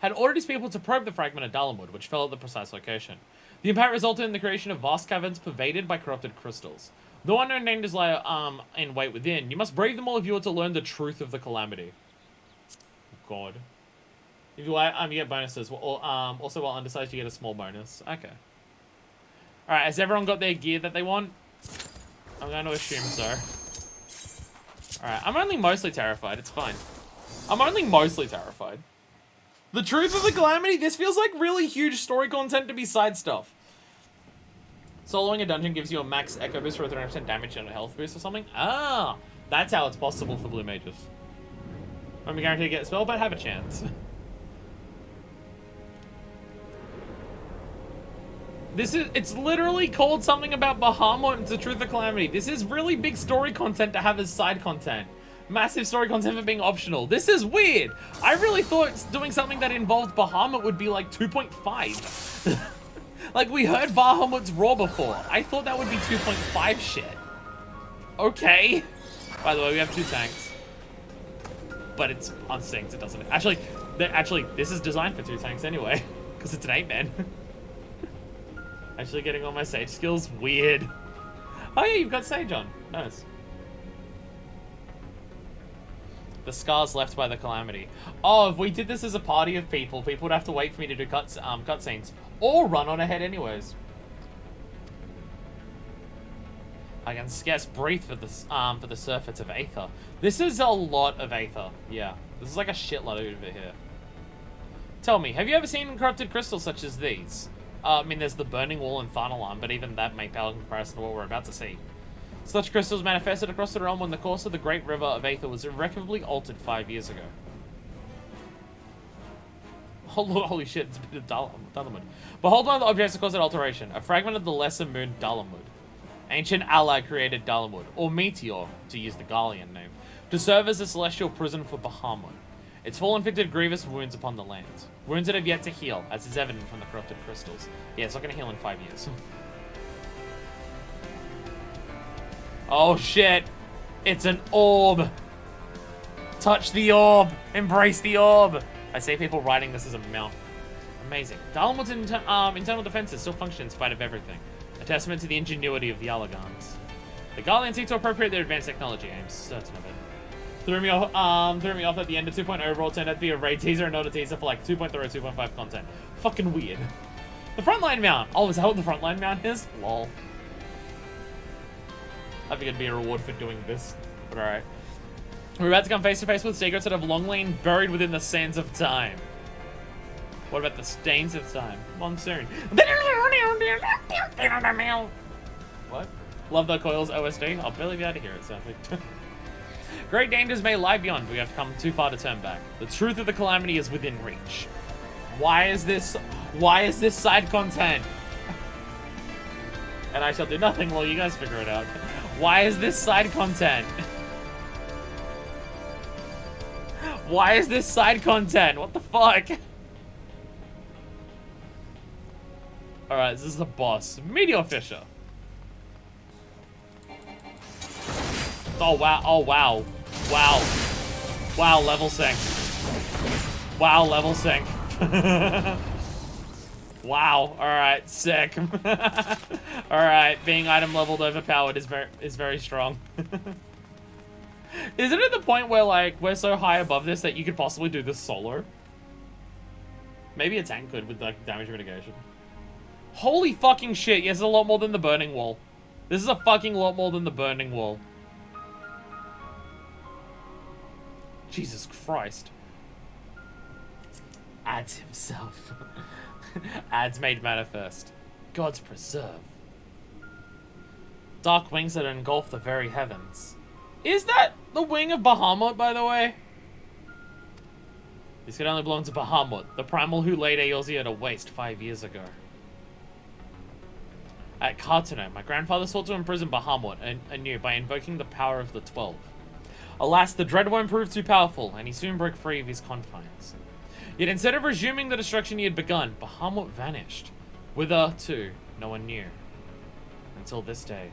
had ordered his people to probe the fragment of Dalamud, which fell at the precise location. The impact resulted in the creation of vast caverns pervaded by corrupted crystals. Though unknown dangers lie in wait within, you must brave them all if you want to learn the truth of the calamity. God. If you you get bonuses. Also, while undersized, you get a small bonus. Okay. Alright, has everyone got their gear that they want? I'm going to assume so. Alright, I'm only mostly terrified. It's fine. I'm only mostly terrified. The truth of the calamity? This feels like really huge story content to be side stuff. Soloing a dungeon gives you a max echo boost for a 30% damage and a health boost or something? Ah! That's how it's possible for blue mages. I'm guaranteed to get a spell, but have a chance. It's literally called something about Bahamut. It's the truth of calamity. This is really big story content to have as side content. Massive story content for being optional. This is weird. I really thought doing something that involved Bahamut would be like 2.5. Like we heard Bahamut's Roar before. I thought that would be 2.5 shit. Okay. By the way, we have 2 tanks. But it's unsynced, it doesn't. Actually, this is designed for 2 tanks anyway. Because it's an 8-man. Actually getting all my Sage skills, weird. Oh yeah, you've got Sage on. Nice. The scars left by the calamity. Oh, if we did this as a party of people would have to wait for me to do cutscenes. Or run on ahead anyways. I can scarce breathe for the surface of Aether. This is a lot of Aether. Yeah, this is like a shitload over here. Tell me, have you ever seen corrupted crystals such as these? I mean, there's the Burning Wall and Thanalan, but even that may pale in comparison to what we're about to see. Such crystals manifested across the realm when the course of the Great River of Aether was irrecoverably altered 5 years ago. Holy shit, it's a bit of Dalamud. Behold one of the objects that caused that alteration, a fragment of the lesser moon Dalamud. Ancient ally created Dalamud, or Meteor, to use the Garlean name, to serve as a celestial prison for Bahamut. Its fall inflicted grievous wounds upon the land. Wounds that have yet to heal, as is evident from the corrupted crystals. Yeah, it's not going to heal in 5 years. Oh shit! It's an orb! Touch the orb! Embrace the orb! I see people writing this as a mount. Amazing. Dalamud's internal defenses still function in spite of everything. A testament to the ingenuity of the Allegans. The Garleans seek to appropriate their advanced technology, I am certain of it. Threw me off at the end of 2.0 overall, turned out to be a raid teaser and not a teaser for like 2.0 or 2.5 content. Fucking weird. The frontline mount. Oh, is that what the frontline mount is? Lol. I think it'd be a reward for doing this, but alright. We're about to come face to face with secrets that have long lain buried within the sands of time. What about the stains of time? Monsoon. What? Love the coils OSD. I'll barely be able to hear it, sadly. Great dangers may lie beyond. We have come too far to turn back. The truth of the calamity is within reach. Why is this side content? And I shall do nothing while you guys figure it out. Why is this side content? Why is this side content? What the fuck? Alright, this is the boss. Meteor Fisher. Oh wow, oh wow. Wow. Wow, level sync. Wow, level sync. Wow, alright, sick. Alright, being item leveled overpowered is very strong. Isn't it the point where like we're so high above this that you could possibly do this solo? Maybe a tank could with like damage mitigation. Holy fucking shit, yes, a lot more than the Burning Wall. This is a fucking lot more than the Burning Wall. Jesus Christ. Adds himself. Adds made manifest. God's preserve. Dark wings that engulf the very heavens. Is that the wing of Bahamut, by the way? This could only belong to Bahamut, the primal who laid Eorzea to waste 5 years ago. At Cartano, my grandfather sought to imprison Bahamut anew by invoking the power of the 12. Alas, the dread one proved too powerful, and he soon broke free of his confines. Yet instead of resuming the destruction he had begun, Bahamut vanished. Whither to, no one knew. Until this day.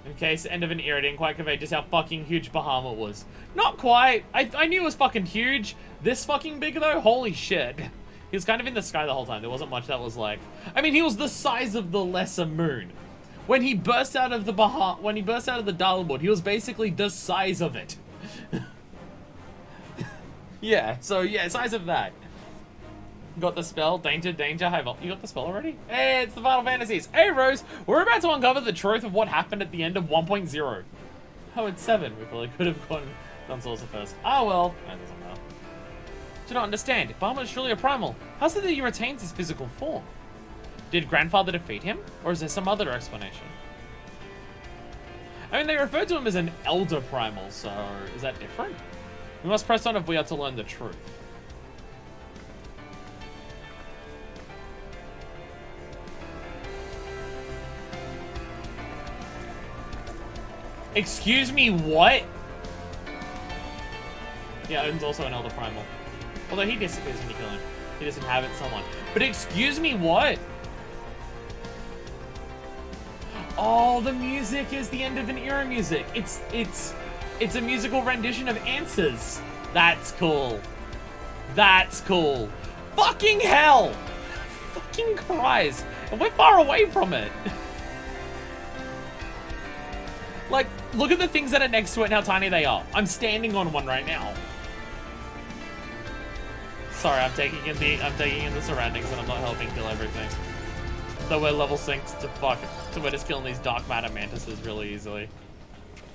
In case, end of an era didn't quite convey just how fucking huge Bahamut was. Not quite. I knew it was fucking huge. This fucking big though, holy shit. He was kind of in the sky the whole time. There wasn't much that was like... I mean, he was the size of the lesser moon. When he burst out of the Darlwood, he was basically the size of it. Yeah, so yeah, size of that. Got the spell, danger, danger, high vol. You got the spell already? Hey, it's the Final Fantasies. Hey, Rose, we're about to uncover the truth of what happened at the end of 1.0. Oh, it's 7. We probably could have done Saucer first. Ah, well, that doesn't matter. Do not understand. If Balmer is truly a primal, how's it that he retains his physical form? Did Grandfather defeat him, or is there some other explanation? I mean, they refer to him as an elder primal, so is that different? We must press on if we are to learn the truth. Excuse me, what? Yeah, Odin's also an elder primal. Although he disappears when you kill him. He doesn't inhabit someone. But excuse me, what? Oh, the music is the end of an era music. It's a musical rendition of Answers. That's cool. That's cool. Fucking hell! Fucking Christ. And we're far away from it. Like, look at the things that are next to it and how tiny they are. I'm standing on one right now. Sorry, I'm taking in the surroundings and I'm not helping kill everything. Though we're level synced to fuck, so we're just killing these dark matter mantises really easily.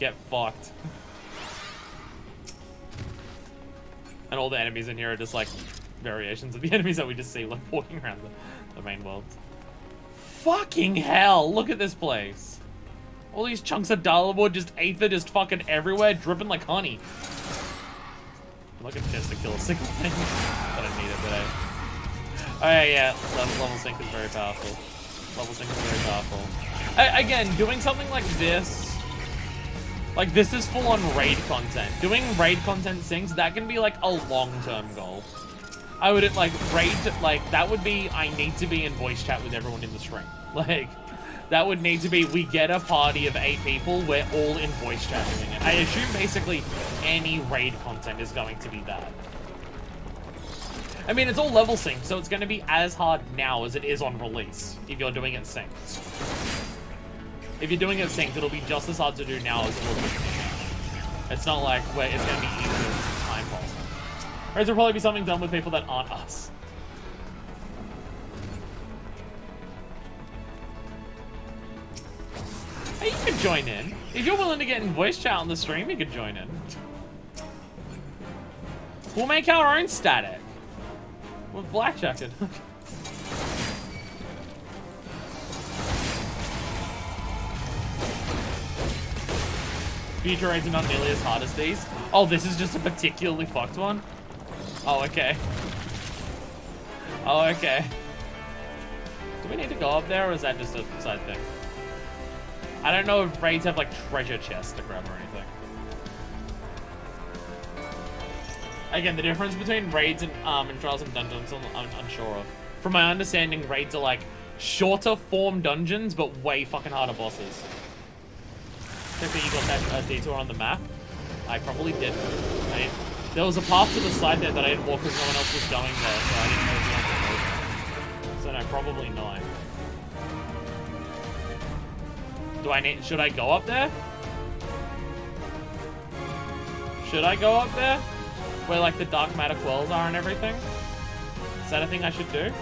Get fucked. And all the enemies in here are just like variations of the enemies that we just see like walking around the main world. Fucking hell, look at this place. All these chunks of Darlwood, just aether just fucking everywhere, dripping like honey. I'm looking just to kill a single thing. But I need it today. Oh yeah, level sync is very powerful. Level sync is very powerful. Again, doing something like this is full-on raid content. Doing raid content syncs, that can be like a long-term goal. I would like raid, like that would be, I need to be in voice chat with everyone in the stream. Like, that would need to be, we get a party of 8 people, we're all in voice chat doing it. I assume basically any raid content is going to be that. I mean, it's all level synced, so it's going to be as hard now as it is on release, if you're doing it synced. If you're doing it synced, it'll be just as hard to do now as it will be. It's not like where it's going to be easier as time passes. Or there'll probably be something done with people that aren't us. Hey, you could join in. If you're willing to get in voice chat on the stream, you could join in. We'll make our own static. With blackjacket. Future raids are not nearly as hard as these. Oh, this is just a particularly fucked one? Oh, okay. Oh, okay. Do we need to go up there, or is that just a side thing? I don't know if raids have, like, treasure chests to grab or anything. Again, the difference between raids and Trials and Dungeons, I'm unsure of. From my understanding, raids are, like, shorter form dungeons, but way fucking harder bosses. Check that you got that detour on the map. I probably did. There was a path to the side there that I didn't walk because no one else was going there, so I didn't know if you wanted to go. So no, probably not. Should I go up there? Should I go up there? Where like the dark matter quells are and everything? Is that a thing I should do?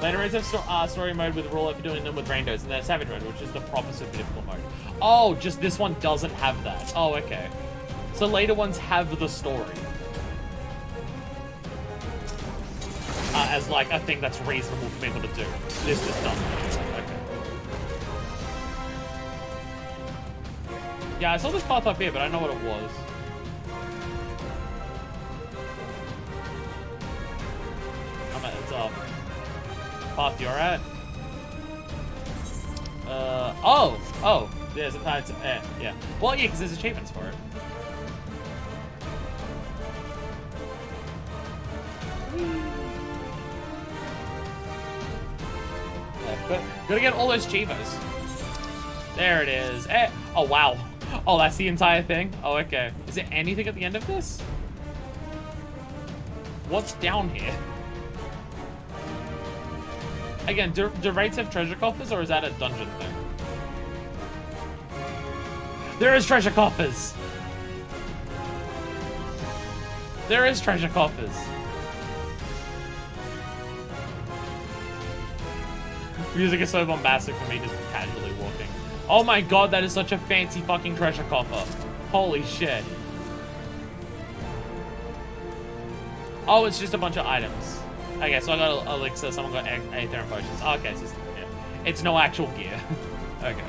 Later raids have story mode with rule for doing them with randos, and then savage mode, which is the proper super difficult mode. Oh, just this one doesn't have that. Oh, okay. So later ones have the story. As like a thing that's reasonable for people to do. This just doesn't. Okay. Yeah, I saw this path up here, but I don't know what it was. I'm at the top. Path you're at? Oh, there's a yeah. Well, yeah, because there's achievements for it. Gotta get all those Chivas. There it is. Oh, wow. Oh, that's the entire thing? Oh, okay. Is there anything at the end of this? What's down here? Again, do raids have treasure coffers, or is that a dungeon thing? There is treasure coffers! There is treasure coffers. Music is so bombastic for me just casually walking. Oh my god, that is such a fancy fucking treasure coffer. Holy shit. Oh, it's just a bunch of items. Okay, so I got elixir, someone got aether and potions. Oh, okay, yeah. It's no actual gear. Okay.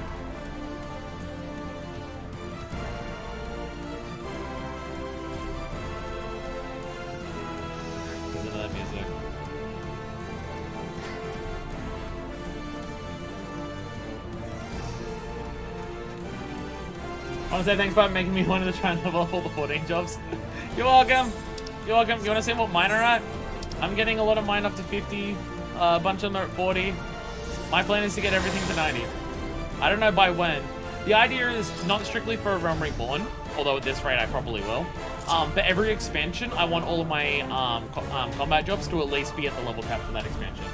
There's another music. I want to say thanks for making me want to try and level up all the 14 jobs. You're welcome. You're welcome. You want to see what mine are at? I'm getting a lot of mine up to 50. A bunch of them are at 40. My plan is to get everything to 90. I don't know by when. The idea is not strictly for a Realm Reborn, although at this rate I probably will. For every expansion, I want all of my combat jobs to at least be at the level cap for that expansion.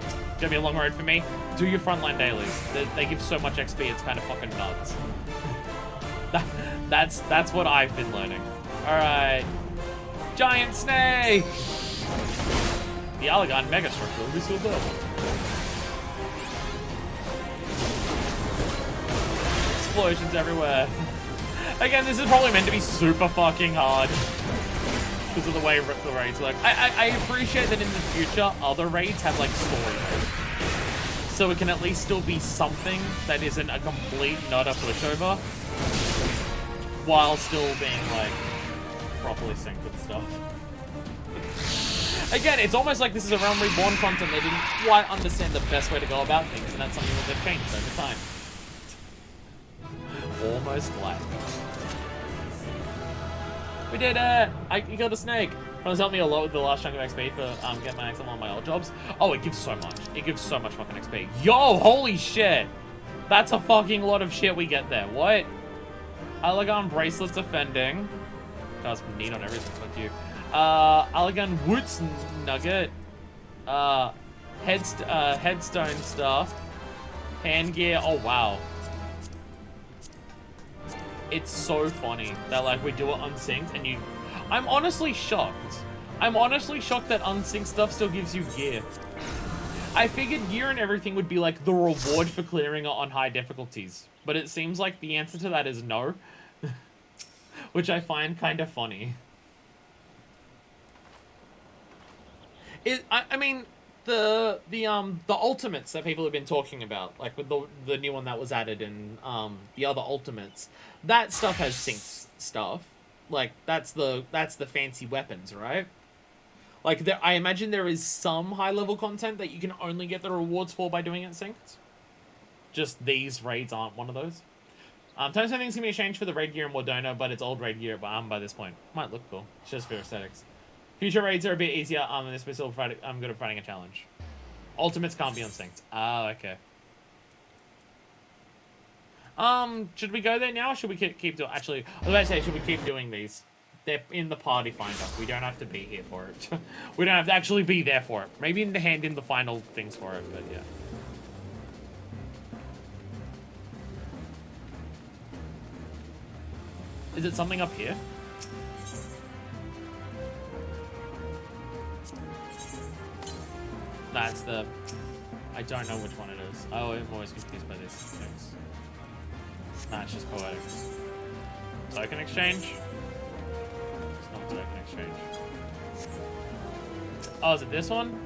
It's gonna be a long road for me. Do your frontline dailies. They give so much XP, it's kind of fucking nuts. That's what I've been learning. Alright. Giant snake! The Alagon Mega Structure will be so good. Explosions everywhere. Again, this is probably meant to be super fucking hard because of the way the raids work. I appreciate that in the future, other raids have like story mode. So it can at least still be something that isn't a complete nutter pushover while still being like properly synced with stuff. Again, it's almost like this is a Realm Reborn content. They didn't quite understand the best way to go about things, and that's something that they've changed over time. Almost like. We did it! You killed a snake. It's helped me a lot with the last chunk of XP for getting my XM on my old jobs. Oh, it gives so much. It gives so much fucking XP. Yo, holy shit! That's a fucking lot of shit we get there. What? Alagon Bracelets offending. That's neat on everything, fuck you. Alagon Woots Nugget. Headstone stuff. Hand gear. Oh, wow. It's so funny that, like, we do it unsynced and you... I'm honestly shocked. I'm honestly shocked that unsynced stuff still gives you gear. I figured gear and everything would be, like, the reward for clearing it on high difficulties. But it seems like the answer to that is no. Which I find kind of funny. I mean, the ultimates that people have been talking about, like with the new one that was added in the other ultimates, that stuff has synced stuff. Like that's the fancy weapons, right? Like I imagine there is some high level content that you can only get the rewards for by doing it synced. Just these raids aren't one of those. Times things can be changed for the raid gear in Wardona, but it's old raid gear by this point. Might look cool. It's just for aesthetics. Future raids are a bit easier, and this is still I'm good at fighting a challenge. Ultimates can't be unsynced. Oh, okay. Should we go there now, or should we keep doing... Actually, I was about to say, should we keep doing these? They're in the party finder. We don't have to be here for it. We don't have to actually be there for it. Maybe in the hand in the final things for it, but yeah. Is it something up here? That's the... I don't know which one it is. Oh, I'm always confused by these things. Nah, it's just poetic. Token exchange? It's not token exchange. Oh, is it this one?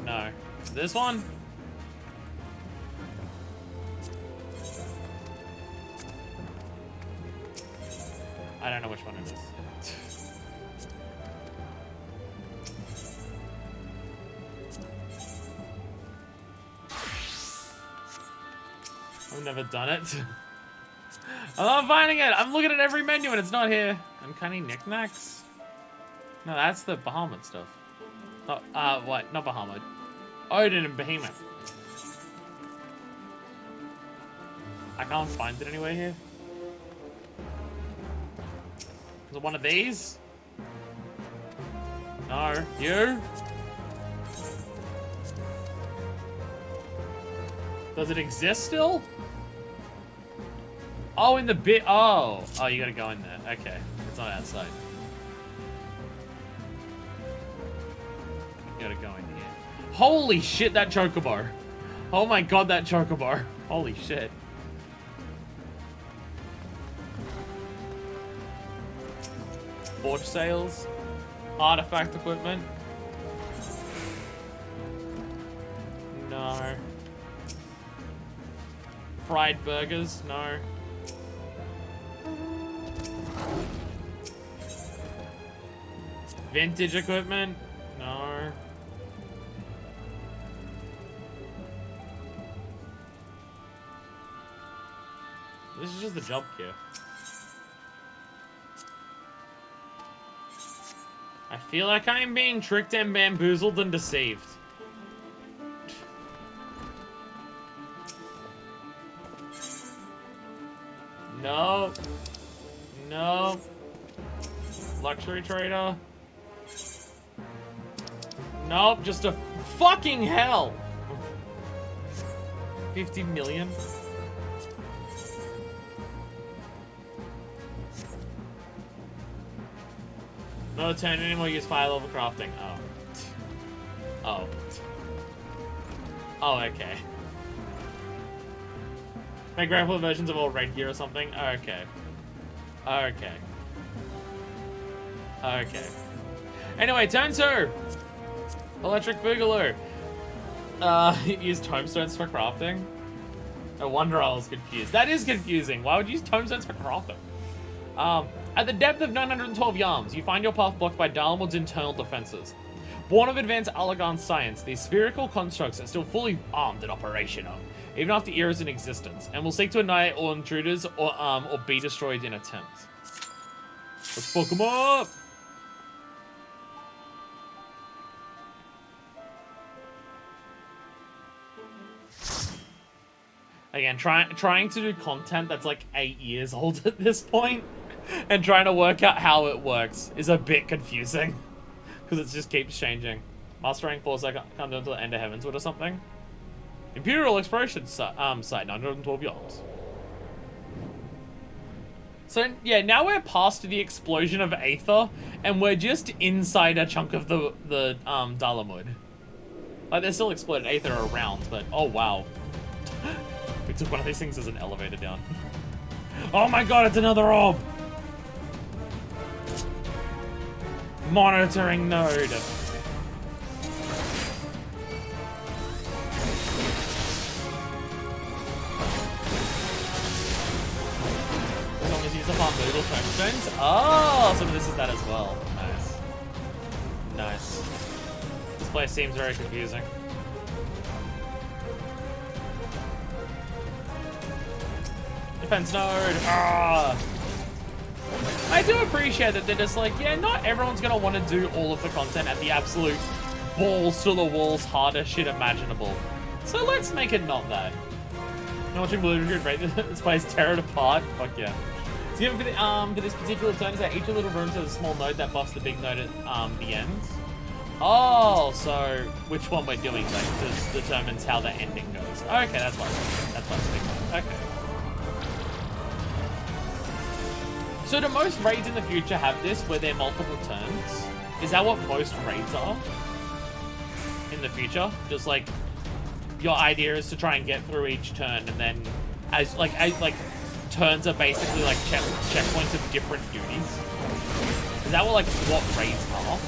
No. Is it this one? I don't know which one it is. I've never done it. I'm not finding it. I'm looking at every menu and it's not here. Uncanny knickknacks. No, that's the Bahamut stuff. Oh, what? Not Bahamut. Odin and Behemoth. I can't find it anywhere here. Is it one of these? No. You? Does it exist still? Oh, in the bit. Oh. Oh, you gotta go in there. Okay. It's not outside. You gotta go in here. Holy shit, that chocobar. Oh my god, that chocobar. Holy shit. Forge sales. Artifact equipment. No. Fried burgers. No. Vintage equipment. No. This is just the job queue. I feel like I'm being tricked and bamboozled and deceived. No. No. Luxury trader. Nope, just a fucking hell. 50 million. No turn anymore, use fire level crafting. Oh. Oh. Oh, okay. Make grapple versions of all red gear or something? Okay. Okay. Okay. Anyway, turn 2! Electric Boogaloo. Use tomestones for crafting? No wonder I was confused. That is confusing. Why would you use tomestones for crafting? At the depth of 912 yards, you find your path blocked by Dalamud's internal defenses. Born of advanced Allagan science, these spherical constructs are still fully armed and operational, even after eras in existence, and will seek to annihilate all intruders or be destroyed in attempt. Let's fuck them up! Again, trying to do content that's like 8 years old at this point, and trying to work out how it works is a bit confusing. Because it just keeps changing. Master rank 4 second, can't do it until the end of Heavenswood or something. Imperial Exploration site, 912 yards. So, yeah, now we're past the explosion of Aether, and we're just inside a chunk of the Dalamud. Like, there's still exploded Aether around, but, oh wow. We took one of these things as an elevator down. Oh my god, it's another orb! Monitoring node. As long as you use the farm little tomestones. Oh, so this is that as well. Nice. Nice. This place seems very confusing. Defense node. Ah. I do appreciate that they're just like, yeah, not everyone's gonna want to do all of the content at the absolute balls to the walls hardest shit imaginable. So let's make it not that. Not watching Blue right? This place tear it apart. Fuck yeah. So given for this particular turn is that each of the little rooms has a small node that buffs the big node at the end. Oh, so which one we're doing like just determines how the ending goes. Okay, that's why it's big node. Okay. So do most raids in the future have this, where they're multiple turns? Is that what most raids are? In the future? Just like, your idea is to try and get through each turn, and then as turns are basically like checkpoints of different duties? Is that what raids are?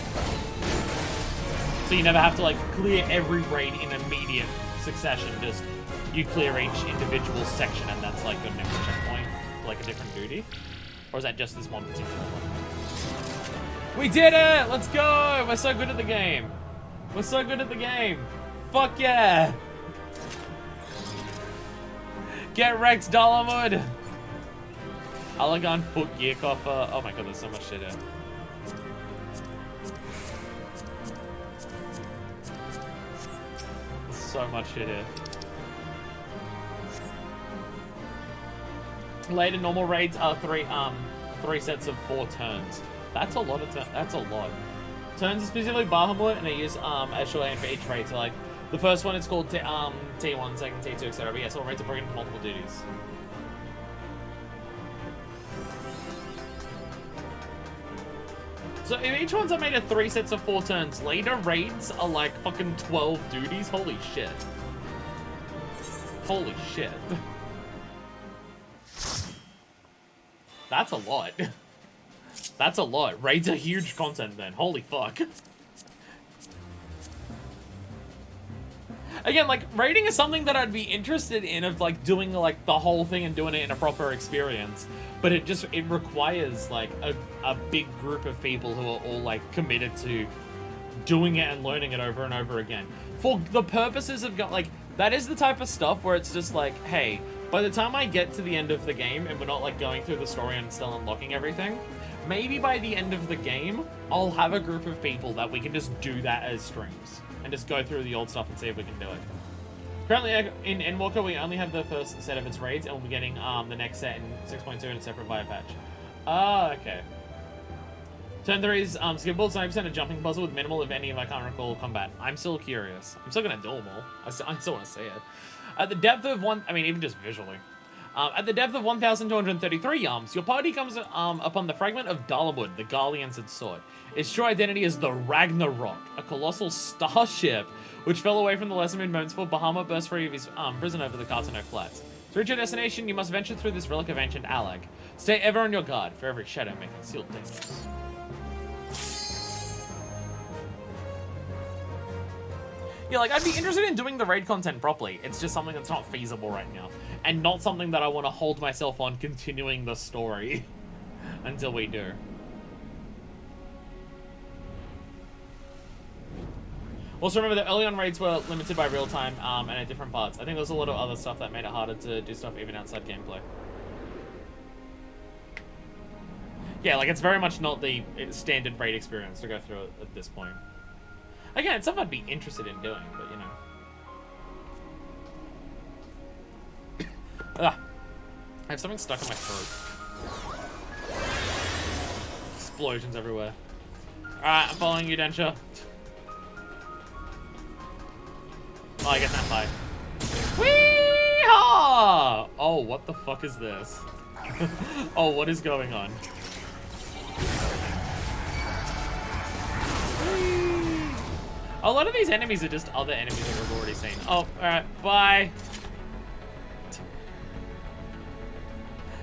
So you never have to like clear every raid in immediate succession, just you clear each individual section and that's like your next checkpoint, like a different duty? Or is that just this one particular one? We did it! Let's go! We're so good at the game. We're so good at the game. Fuck yeah! Get wrecked, Dollarwood! Alagon foot gear coffer. Oh my god, there's so much shit here. There's so much shit here. Later normal raids are three sets of 4 turns. That's a lot of that's a lot. Turns are specifically Bahamut, and they use as shorthand for each raid. So like the first one is called T1, second T2, etc. But yes, all raids are broken into multiple duties. So if each one's made of 3 sets of 4 turns, later raids are like fucking 12 duties. Holy shit. Holy shit. That's a lot. That's a lot. Raids are huge content then. Holy fuck. Again, like, raiding is something that I'd be interested in, of like doing like the whole thing and doing it in a proper experience. But it requires like a big group of people who are all like committed to doing it and learning it over and over again. For the purposes of like, that is the type of stuff where it's just like, hey, by the time I get to the end of the game and we're not like going through the story and still unlocking everything, maybe by the end of the game, I'll have a group of people that we can just do that as streams and just go through the old stuff and see if we can do it. Currently in Endwalker, we only have the first set of its raids, and we'll be getting the next set in 6.2 in a separate bio patch. Ah, okay. Turn 3 is skippable, 90% of jumping puzzle with minimal, if any, if I can't recall combat. I'm still curious. I'm still gonna do them all. I still want to see it. At the depth of even just visually. At the depth of 1,233 yams, your party comes upon the fragment of Dalamud, the Garlean's sword. Its true identity is the Ragnarok, a colossal starship which fell away from the lesser moon moments before Bahamut burst free of his prison over the Cartano Flats. To reach your destination, you must venture through this relic of ancient Alag. Stay ever on your guard, for every shadow may conceal dangers. Yeah, like, I'd be interested in doing the raid content properly. It's just something that's not feasible right now. And not something that I want to hold myself on continuing the story until we do. Also remember that early on raids were limited by real time and at different parts. I think there's a lot of other stuff that made it harder to do stuff even outside gameplay. Yeah, like, it's very much not the standard raid experience to go through it at this point. Again, it's something I'd be interested in doing, but you know. Ugh. I have something stuck in my throat. Explosions everywhere. Alright, I'm following you, Densha. Oh, I guess I'm high. Wee-haw! Oh, what the fuck is this? Oh, what is going on? A lot of these enemies are just other enemies that we've already seen. Oh, alright, bye.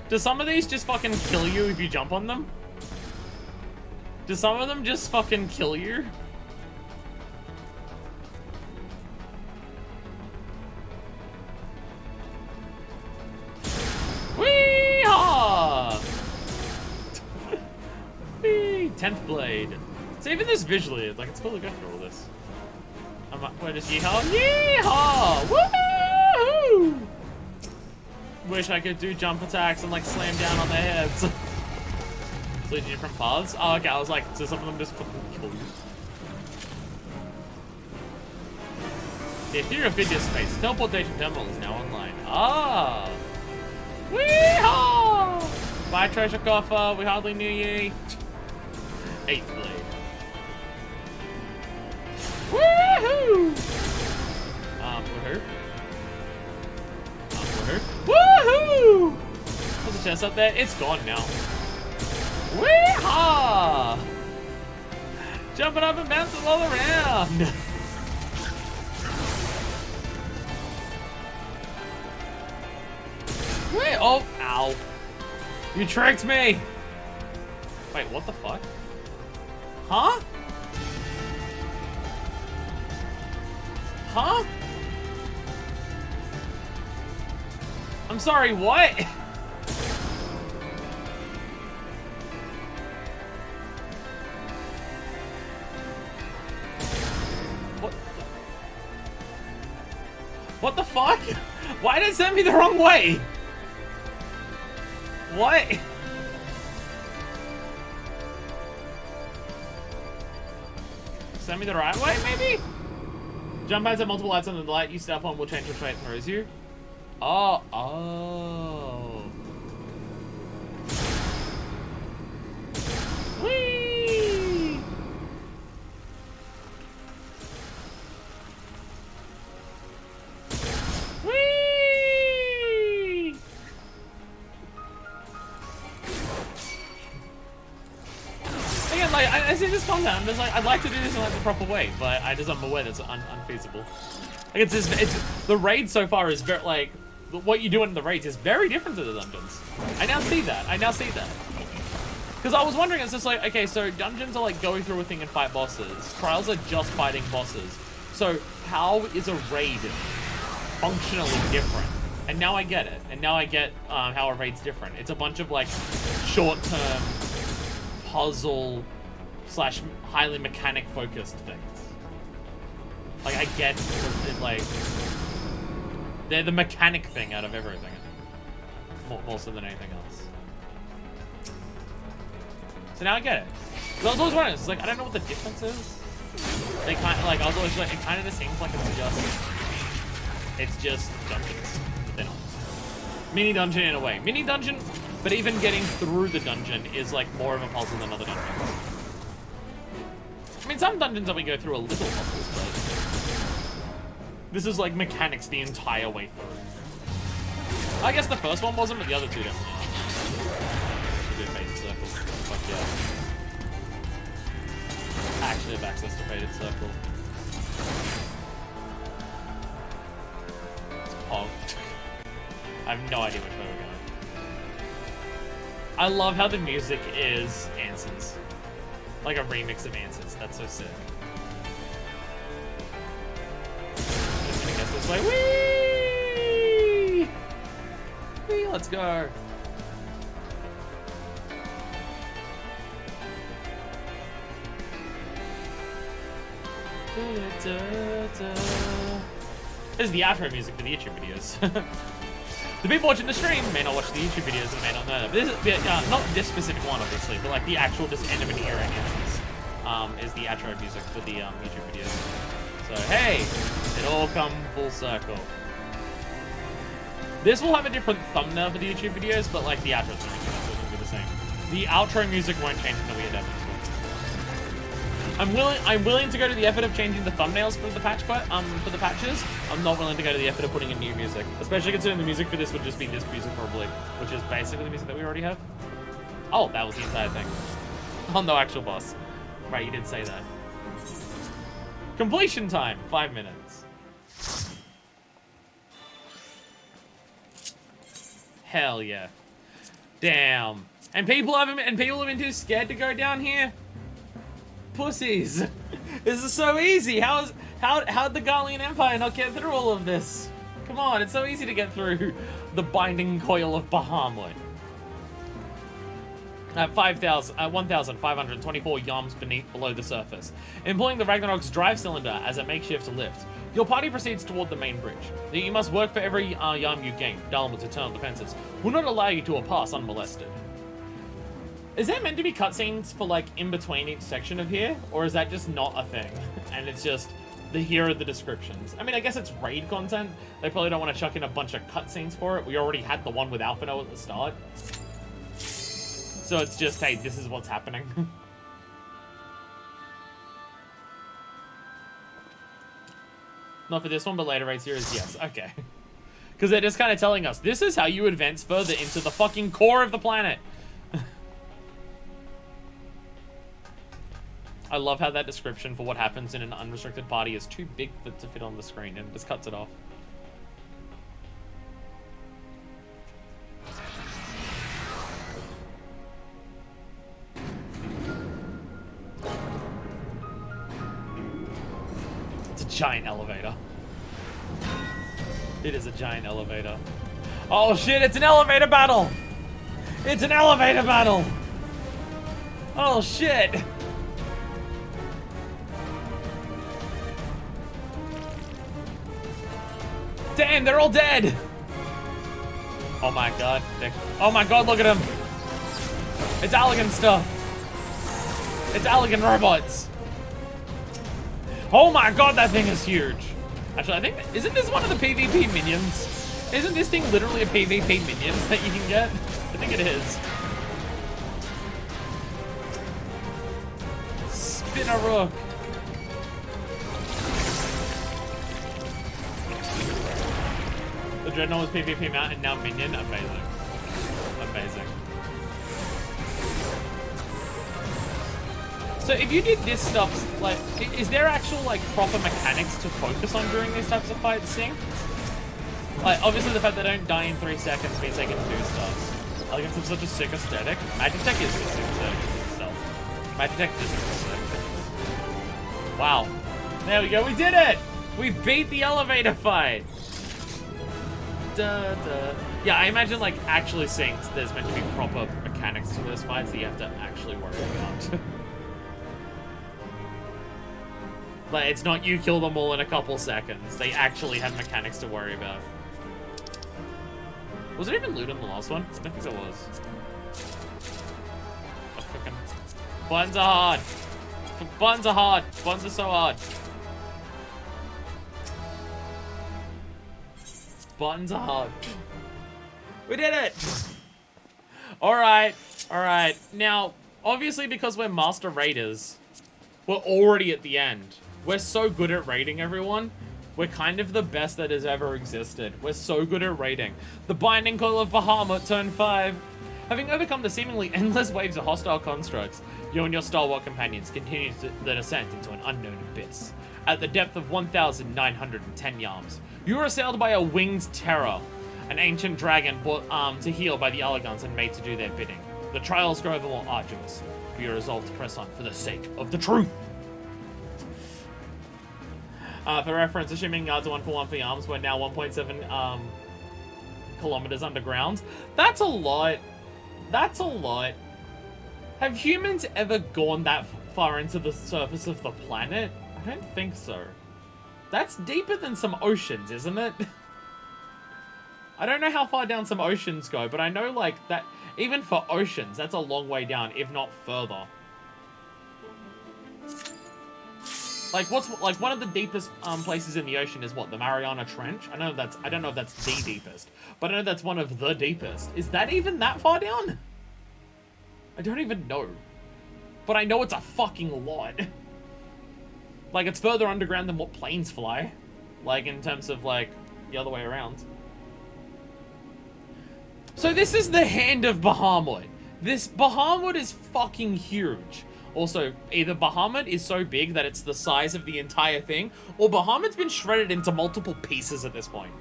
Do some of these just fucking kill you if you jump on them? Do some of them just fucking kill you? Wee-haw! Wee! 10th blade. So even this visually, like, it's cool to go through all this. Where does yeehaw? Yeehaw! Woohoo! Wish I could do jump attacks and like slam down on their heads. It's leading different paths. Oh, okay, I was like, so some of them just fucking kill you. The Ethereal Fidget Space teleportation terminal is now online. Ah! Weehaw! Bye, treasure coffer. We hardly knew ye. 8th blade. Woohoo! Woohoo. Woohoo! Woohoo! There's a chest up there. It's gone now. Weehaw! Jumping up and bouncing all around. Wait, oh, ow. You tricked me. Wait, what the fuck? Huh? Huh? I'm sorry, what? What What the fuck? Why did it send me the wrong way? What? Send me the right way, maybe? Jump pads have multiple lights on, and the light you step on will change which way it throws you. Oh, oh. Whee! Whee! Again, like, I see this content, I'm just like, I'd like to do this in like the proper way, but I'm aware that's unfeasible. Like, it's the raid so far is very, like, what you do in the raids is very different to the dungeons. I now see that. Because I was wondering, it's just like, okay, so dungeons are like going through a thing and fight bosses. Trials are just fighting bosses. So how is a raid functionally different? And now I get it. And now I get how a raid's different. It's a bunch of like short-term puzzle slash highly mechanic focused things. Like I get like they're the mechanic thing out of everything, more so than anything else. So now I get it. So I was always wondering, it's like I don't know what the difference is. They kind of like I was always like it kind of just seems like it's just dungeons. They're not. Mini dungeon in a way, mini dungeon, but even getting through the dungeon is like more of a puzzle than other dungeons. I mean, some dungeons that we go through are little puzzles, but this is like mechanics the entire way through. I guess the first one wasn't, but the other two definitely are. We did Faded Circle. Fuck yeah. I actually have access to Faded Circle. It's Pog. I have no idea which way we're going. I love how the music is Answers. Like a remix of Answers. That's so sick. This way. Whee! Whee, let's go. This is the outro music for the YouTube videos. The people watching the stream may not watch the YouTube videos and may not know that. But this is, not this specific one, obviously, but like the actual just end of an era Answers is the outro music for the YouTube videos. So hey, it all come full circle. This will have a different thumbnail for the YouTube videos, but like the outro music will be the same. The outro music won't change until we adapt it. I'm willing to go to the effort of changing the thumbnails for the patches. I'm not willing to go to the effort of putting in new music, especially considering the music for this would just be this music probably, which is basically the music that we already have. Oh, that was the entire thing. Oh, no actual boss. Right, you did say that. Completion time, 5 minutes. Hell yeah. Damn. And people have been too scared to go down here? Pussies. This is so easy. How'd the Garlean Empire not get through all of this? Come on, it's so easy to get through the binding coil of Bahamut. At 1,524 yams below the surface, employing the Ragnarok's drive cylinder as a makeshift lift. Your party proceeds toward the main bridge. You must work for every yam you gain. Dharma's eternal defenses will not allow you to pass unmolested. Is there meant to be cutscenes for like in between each section of here, or is that just not a thing? And it's just here are the descriptions. I mean, I guess it's raid content. They probably don't want to chuck in a bunch of cutscenes for it. We already had the one with Alphino at the start. So it's just, hey, this is what's happening. Not for this one, but later raids here is yes. Okay. Because they're just kind of telling us, this is how you advance further into the fucking core of the planet. I love how that description for what happens in an unrestricted party is too big to fit on the screen and just cuts it off. It's a giant elevator. It is a giant elevator. Oh shit, it's an elevator battle! It's an elevator battle! Oh shit! Damn, they're all dead. Oh my god. Oh my god, look at him. It's Allegan stuff. It's Allegan robots. Oh my god, that thing is huge. Actually, I think, isn't this one of the PvP minions? Isn't this thing literally a PvP minion that you can get? I think it is. Spin a rook. The Dreadnought was PvP mount and now minion. Amazing. Amazing. So if you did this stuff, like, is there actual, like, proper mechanics to focus on during these types of fights synced? Like, obviously the fact they don't die in 3 seconds means they can do stuff. Like, it's such a sick aesthetic. Magitech is just sick aesthetic itself. Magitech is just sick. Wow. There we go, we did it! We beat the elevator fight! Duh, duh. Yeah, I imagine, like, actually synced, there's meant to be proper mechanics to those fights that you have to actually worry about. Like, it's not you kill them all in a couple seconds. They actually have mechanics to worry about. Was there even loot in the last one? I don't think there was. Oh, frickin'. Buttons are hard. Buttons are hard. Buttons are so hard. Buttons are hard. We did it! Alright, alright. Now, obviously because we're Master Raiders, we're already at the end. We're so good at raiding everyone. We're kind of the best that has ever existed. We're so good at raiding. The Binding Coil of Bahamut, turn 5. Having overcome the seemingly endless waves of hostile constructs, you and your stalwart companions continue the descent into an unknown abyss. At the depth of 1,910 yards, you are assailed by a winged terror, an ancient dragon brought to heal by the Allegans and made to do their bidding. The trials grow ever more arduous, but you are resolved to press on for the sake of the truth. For reference, assuming guards are 1-for-1 for the arms, we're now 1.7 kilometers underground. That's a lot. That's a lot. Have humans ever gone that far into the surface of the planet? I don't think so. That's deeper than some oceans, isn't it? I don't know how far down some oceans go, but I know, like, that even for oceans, that's a long way down, if not further. Like, what's, like, one of the deepest places in the ocean is what, the Mariana Trench? I don't know if that's the deepest, but I know that's one of the deepest. Is that even that far down? I don't even know. But I know it's a fucking lot. Like, it's further underground than what planes fly. Like, in terms of, like, the other way around. So this is the Hand of Bahamut. This Bahamut is fucking huge. Also, either Bahamut is so big that it's the size of the entire thing, or Bahamut's been shredded into multiple pieces at this point.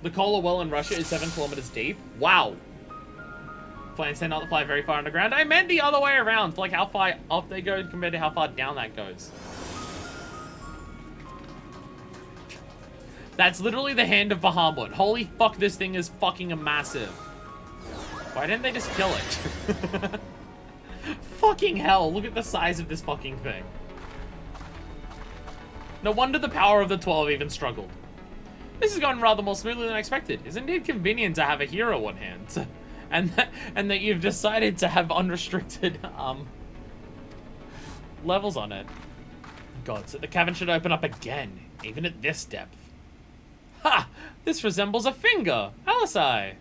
The Kola Well in Russia is 7 kilometers deep. Wow. Planes tend not to fly very far underground. I meant the other way around, like how far up they go compared to how far down that goes. That's literally the Hand of Bahamut. Holy fuck, this thing is fucking massive. Why didn't they just kill it? Fucking hell, look at the size of this fucking thing. No wonder the power of the 12 even struggled. This has gone rather more smoothly than expected. It's indeed convenient to have a hero on hand. And that you've decided to have unrestricted levels on it. God, so the cavern should open up again, even at this depth. Ha! This resembles a finger! Alisai!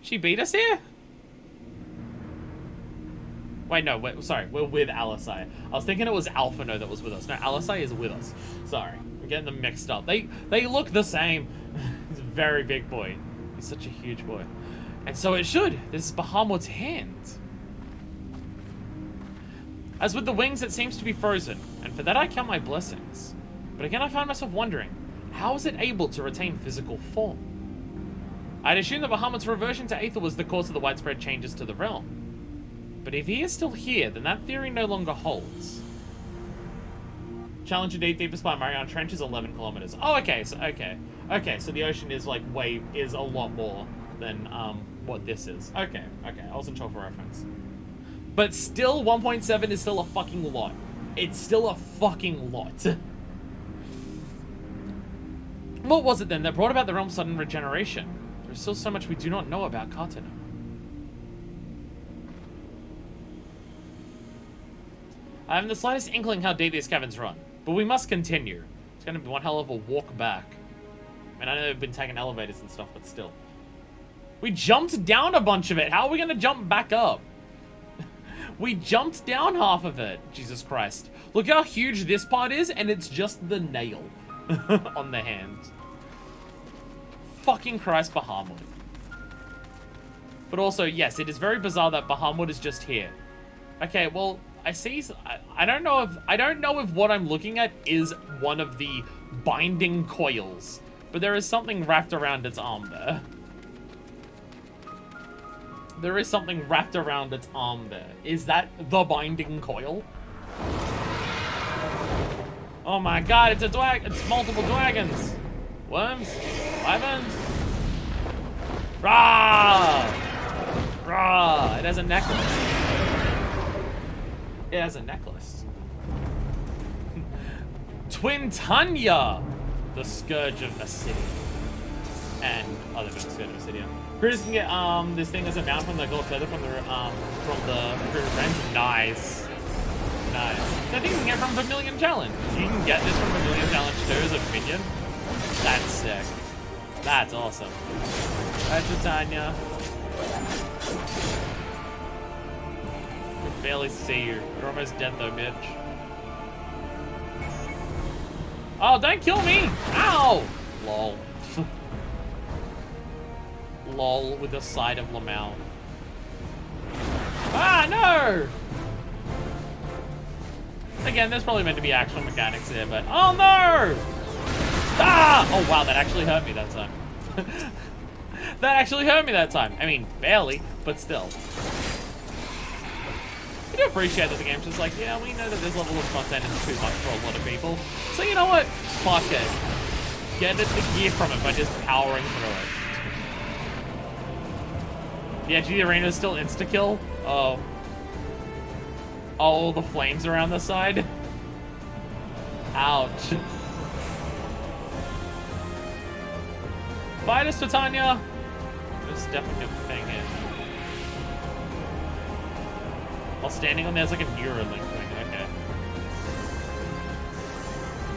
She beat us here? Wait, no, wait, sorry, we're with Alisai. I was thinking it was Alphino that was with us. No, Alisai is with us. Sorry, we're getting them mixed up. They look the same. He's a very big boy. He's such a huge boy. And so it should. This is Bahamut's hand. As with the wings, it seems to be frozen, and for that I count my blessings. But again, I find myself wondering, how is it able to retain physical form? I'd assume that Bahamut's reversion to Aether was the cause of the widespread changes to the realm. But if he is still here, then that theory no longer holds. Challenge to deepest by Mariana Trench is 11 kilometers. Oh, okay, so, okay, so the ocean is, like, is a lot more than, what this is. Okay, I wasn't sure for reference. But still, 1.7 is still a fucking lot. It's still a fucking lot. What was it then that brought about the realm's sudden regeneration? There's still so much we do not know about Kartino. I haven't the slightest inkling how deep these caverns run, but we must continue. It's going to be one hell of a walk back. And I know they've been taking elevators and stuff, but still. We jumped down a bunch of it. How are we going to jump back up? We jumped down half of it. Jesus Christ. Look how huge this part is, and it's just the nail on the hand. Fucking Christ, Bahamut. But also, yes, it is very bizarre that Bahamut is just here. Okay, well, I see. I don't know if what I'm looking at is one of the binding coils, but there is something wrapped around its arm there. There is something wrapped around its arm there. Is that the binding coil? Oh my god, it's a it's multiple dragons. Worms? Wyverns? Rah! Rah! It has a necklace. It has a necklace. Twin Tanya! The Scourge of the City. And other than Scourge of the City. Creators can get this thing as a mount from the gold feather from the crew friends. Nice. Nice. So I think you can get from Vermilion Challenge. You can get this from Vermilion Challenge too as a minion. That's sick. That's awesome. Alright, Titania. I can barely see you. You're almost dead though, bitch. Oh, don't kill me! Ow! Lol. Lol with the side of Lamau. Ah, no! Again, there's probably meant to be actual mechanics here, but... Oh, no! Ah! Oh, wow, that actually hurt me that time. That actually hurt me that time. I mean, barely, but still. I do appreciate that the game's just like, yeah, we know that this level of content is too much for a lot of people. So you know what? Fuck it. Get the gear from it by just powering through it. The edge of the arena is still insta-kill? Oh. Oh, the flames around the side? Ouch. Fight us, Titania! Just definitely a thing here. While standing on there's like a Neuralink thing, okay.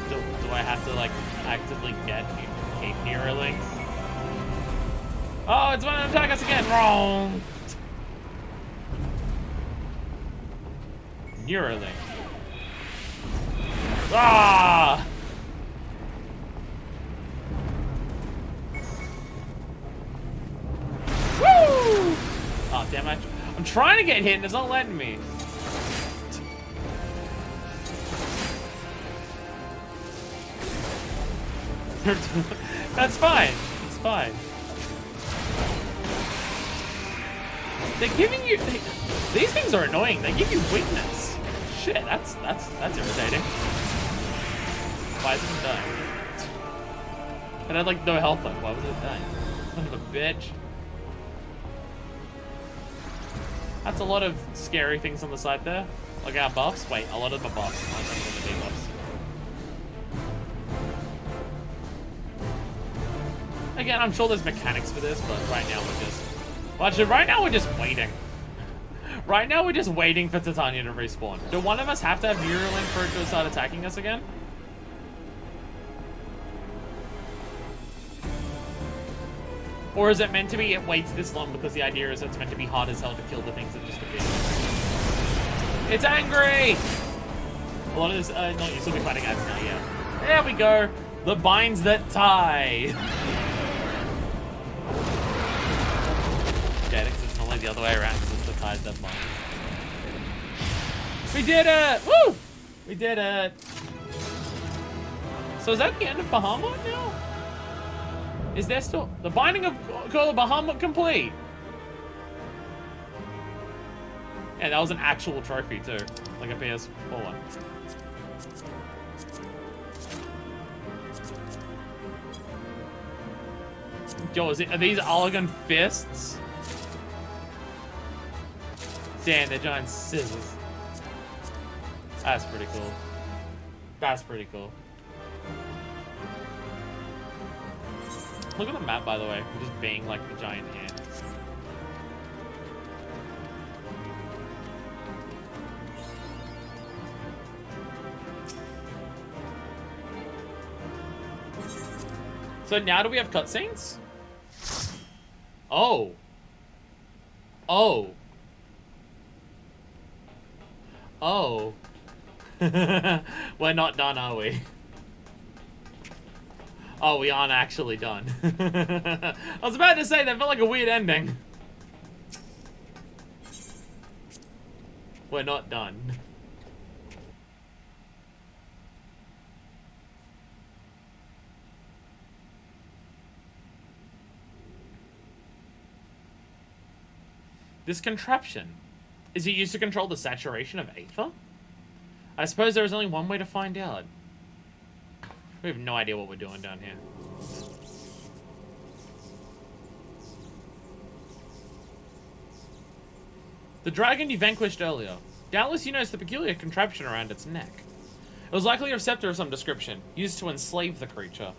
Do I have to like actively keep Neuralink? Oh, it's going to attack us again. Wrong. Neuralink. Ah! Woo! Oh, damn it. I'm trying to get hit and it's not letting me. That's fine. It's fine. They're giving you... these things are annoying. They give you weakness. Shit, that's irritating. Why isn't it dying? And I had like no health left. Why was it dying? Son of a bitch. That's a lot of scary things on the side there. Like our buffs. Wait, a lot of the buffs. I think the debuffs. Again, I'm sure there's mechanics for this, but right now we're just... Well, actually, right now we're just waiting. Right now we're just waiting for Titania to respawn. Do one of us have to have Neuralink for it to start attacking us again? Or is it meant to be it waits this long because the idea is it's meant to be hard as hell to kill the things that just appear? It's angry! A lot of this, no, you still be fighting ads now, yeah. There we go. The binds that tie. Yeah, because it's normally the other way around because it's the ties that bind. We did it! Woo! We did it. So is that the end of Bahamut now? Is there still... The binding of Call of Bahamut complete? Yeah, that was an actual trophy too. Like a PS4 one. Yo, are these Awoken fists? Damn, they're giant scissors. That's pretty cool. That's pretty cool. Look at the map, by the way. We're just being like the giant ant. So now do we have cutscenes? Oh. Oh. Oh. We're not done, are we? Oh, we aren't actually done. I was about to say, that felt like a weird ending. We're not done. This contraption. Is it used to control the saturation of aether? I suppose there is only one way to find out. We have no idea what we're doing down here. The dragon you vanquished earlier. Doubtless you noticed the peculiar contraption around its neck. It was likely a receptor of some description, used to enslave the creature.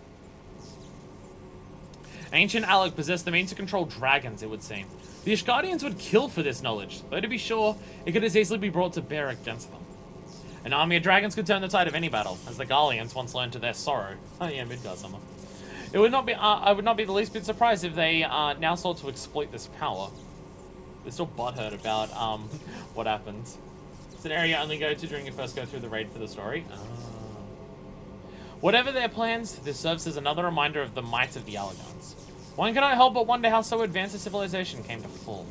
Ancient Alec possessed the means to control dragons, it would seem. The Ishgardians would kill for this knowledge, though to be sure, it could as easily be brought to bear against them. An army of dragons could turn the tide of any battle, as the Garleans once learned to their sorrow. Oh yeah, Midgard Summer. It would not be. I would not be the least bit surprised if they now sought to exploit this power. They're still butthurt about what happens. It's an area you only go to during you first go through the raid for the story. Whatever their plans, this serves as another reminder of the might of the Allagons. One cannot help but wonder how so advanced a civilization came to fall.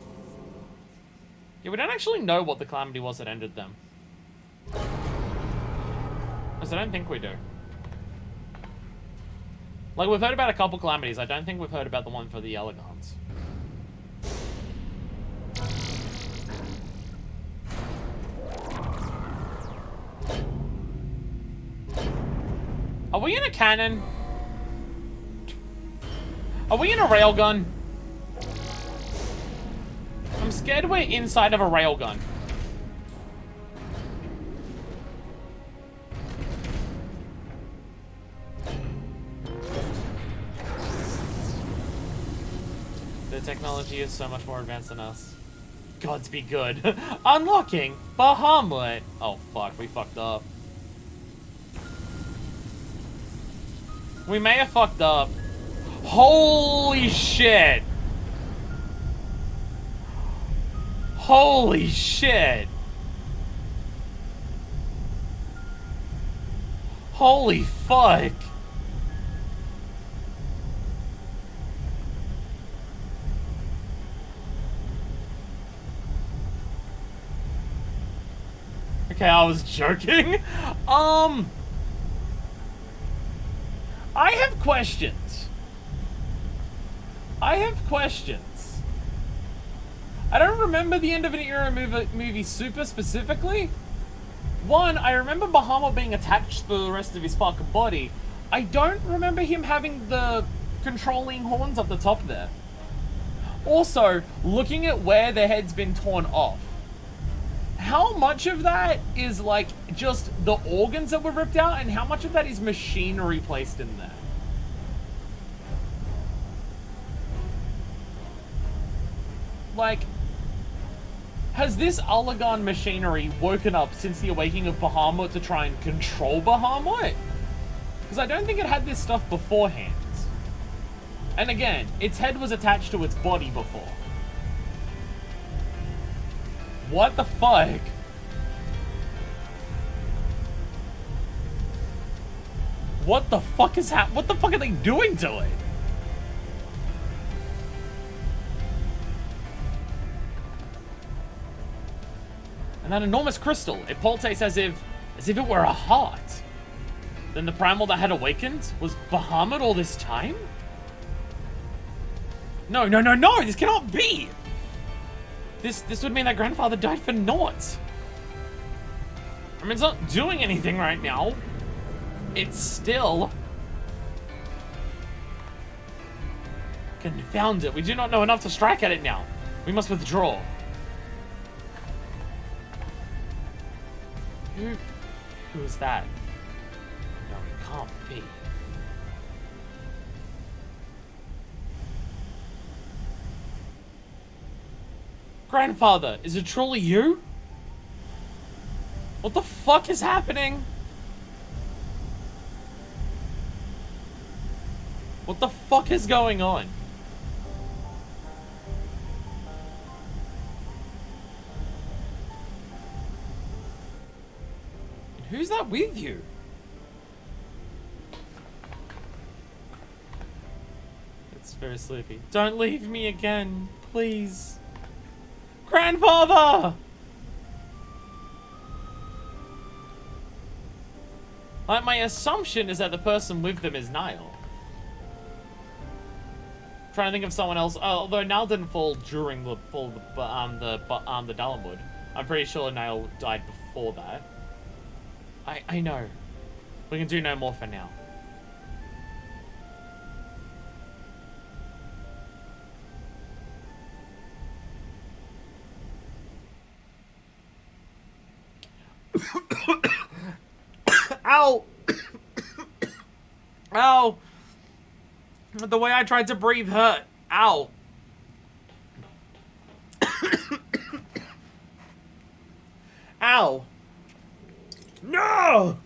Yeah, we don't actually know what the calamity was that ended them. Because I don't think we do. Like, we've heard about a couple calamities. I don't think we've heard about the one for the Allagons. Are we in a cannon? Are we in a railgun? I'm scared we're inside of a railgun. The technology is so much more advanced than us. Gods be good. Unlocking Bahamut. Oh fuck, we fucked up. We may have fucked up. Holy shit. Holy shit. Holy fuck. Okay, I was joking. I have questions. I don't remember the end of an era movie super specifically. One, I remember Bahamut being attached for the rest of his fucking body. I don't remember him having the controlling horns up the top there. Also, looking at where their head's been torn off, how much of that is like just the organs that were ripped out and how much of that is machinery placed in there? Like, has this Allagan machinery woken up since the awakening of Bahamut to try and control Bahamut? Because I don't think it had this stuff beforehand. And again, its head was attached to its body before. What the fuck? What the fuck is what the fuck are they doing to it? And that enormous crystal, it pulsates as if it were a heart. Then the primal that had awakened was Bahamut all this time? No, this cannot be! This would mean that grandfather died for naught. I mean, it's not doing anything right now. It's still... Confound it, we do not know enough to strike at it now. We must withdraw. Who is that? No, it can't be. Grandfather, is it truly you? What the fuck is happening? What the fuck is going on? And who's that with you? It's very sleepy. Don't leave me again, please. Grandfather! Like, my assumption is that the person with them is Niall. Trying to think of someone else. Although Niall didn't fall during the Dalamwood. I'm pretty sure Niall died before that. I know. We can do no more for now. Ow! Ow! The way I tried to breathe hurt. Ow! Ow! No!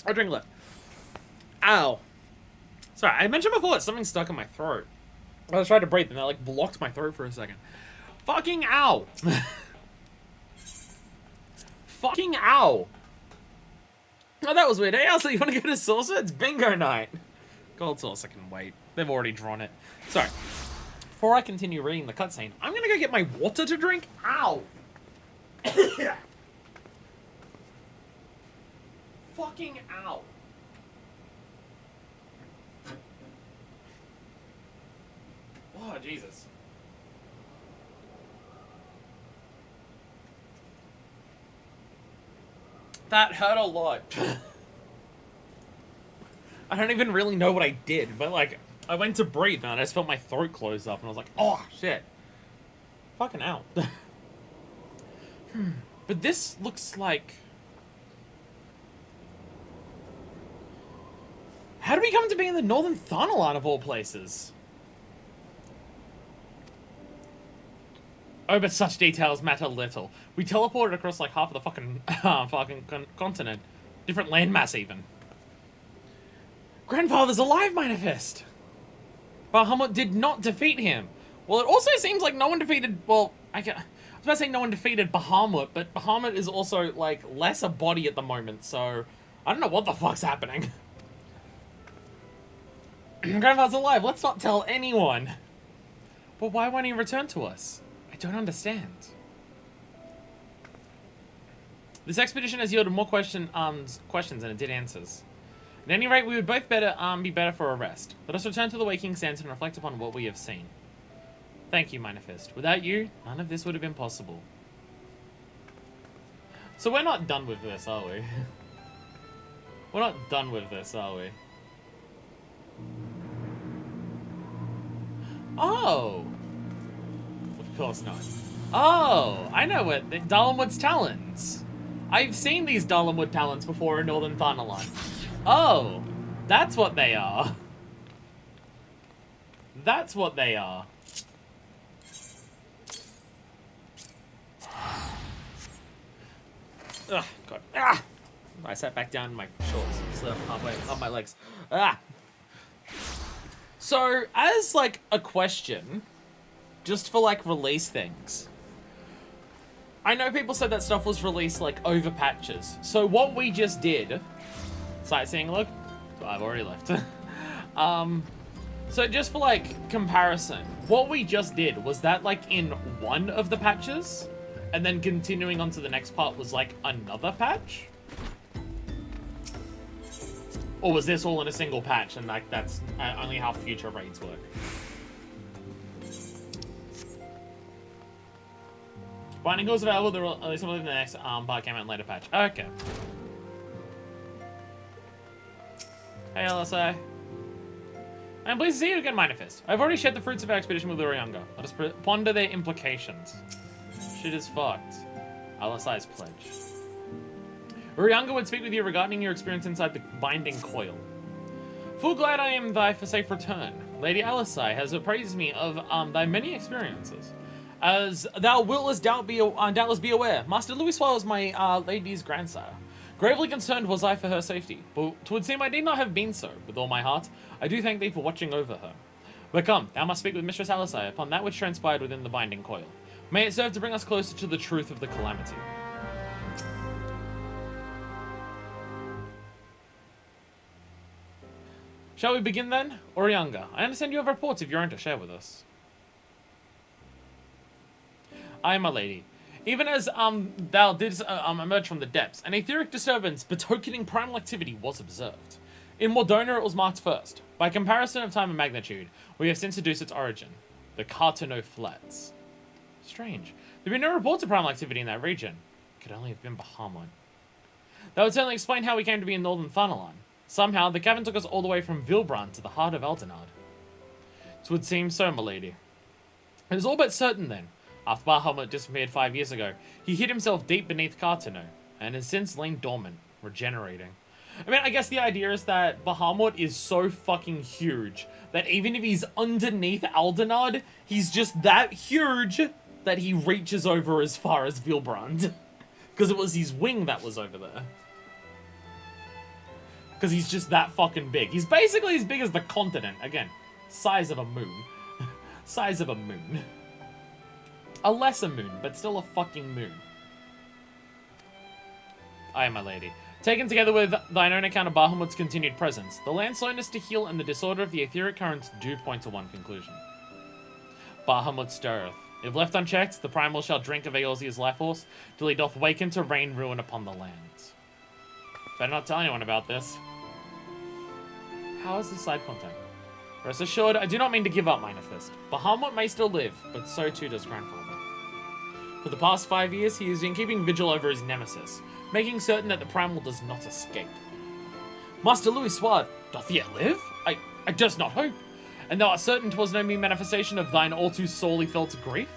I drink left. Ow! Sorry, I mentioned before that something stuck in my throat. I was trying to breathe and that like blocked my throat for a second. Fucking ow! Fucking ow! Oh, that was weird. Hey, Elsa, you want to go to Saucer? It's bingo night. Gold Sauce, I can wait. They've already drawn it. Sorry. Before I continue reading the cutscene, I'm gonna go get my water to drink. Ow! Fucking ow! Oh, Jesus. That hurt a lot. I don't even really know what I did, but like, I went to breathe and I just felt my throat close up and I was like, oh, shit. Fucking out. But this looks like... How do we come to be in the Northern Tunnel out of all places? Oh, but such details matter little. We teleported across like half of the fucking continent. Different landmass even. Grandfather's alive, Manifest! Bahamut did not defeat him. Well, it also seems like no one defeated... Well, I was about to say no one defeated Bahamut, but Bahamut is also, like, less a body at the moment, so... I don't know what the fuck's happening. Grandfather's alive, let's not tell anyone. But why won't he return to us? I don't understand. This expedition has yielded more questions than it did answers. At any rate, we would both be better for a rest. Let us return to the Waking Sands and reflect upon what we have seen. Thank you, Manifest. Without you, none of this would have been possible. So we're not done with this, are we? We're not done with this, are we? Oh! Of course not. Oh! I know what. Dalamwood's talons. I've seen these Dalamwood talons before in Northern Thanalan. Oh! That's what they are. That's what they are. Ugh, God. Ah! I sat back down in my shorts, slid halfway up my legs. Ah! So, as, like, a question, just for, like, release things, I know people said that stuff was released, like, over patches. So what we just did... Sightseeing look? I've already left. So just for, like, comparison, what we just did, was that, like, in one of the patches? And then continuing on to the next part was, like, another patch? Or was this all in a single patch, and, like, that's only how future raids work? Binding goes available, at least in the next part came out in later patch. Okay. Hey, LSA. I'm pleased to see you again, Manifest. I've already shared the fruits of our expedition with Urianga. Let us ponder their implications. Shit is fucked. LSI's pledge. Urianga would speak with you regarding your experience inside the binding coil. Full glad I am thy for safe return. Lady Alisai has appraised me of thy many experiences. As thou wilt doubtless be aware, Master Louis was my lady's grandsire. Gravely concerned was I for her safety, but 'twould seem I need not have been so. With all my heart, I do thank thee for watching over her. But come, thou must speak with Mistress Alisai upon that which transpired within the binding coil. May it serve to bring us closer to the truth of the calamity. Shall we begin then? Orianga, I understand you have reports of your own to share with us. Aye, my lady. Even as thou didst emerge from the depths, an etheric disturbance betokening primal activity was observed. In Mordona it was marked first. By comparison of time and magnitude, we have since deduced its origin. The Cartano Flats. Strange. There have been no reports of primal activity in that region. It could only have been Bahamut. That would certainly explain how we came to be in northern Thanalan. Somehow, the cavern took us all the way from Vilbrand to the heart of Eldenard. It would seem so, my lady. It is all but certain then. After Bahamut disappeared 5 years ago, he hid himself deep beneath Cartano, and has since lain dormant, regenerating. I mean, I guess the idea is that Bahamut is so fucking huge that even if he's underneath Eldenard, he's just that huge that he reaches over as far as Vilbrand. Because it was his wing that was over there. Because he's just that fucking big. He's basically as big as the continent. Again, size of a moon. Size of a moon. A lesser moon, but still a fucking moon. Aye, my lady. Taken together with thine own account of Bahamut's continued presence, the land's slowness to heal and the disorder of the etheric currents do point to one conclusion. Bahamut stirreth. If left unchecked, the primal shall drink of Eorzea's life force, till he doth waken to rain ruin upon the lands. Better not tell anyone about this. How is this side content? Rest assured, I do not mean to give up, Minefist. Bahamut may still live, but so too does Grandfather. For the past 5 years, he has been keeping vigil over his nemesis, making certain that the primal does not escape. Master Louis Sward, doth he yet live? I durst not hope. And thou art certain 'twas no mere manifestation of thine all too sorely felt grief?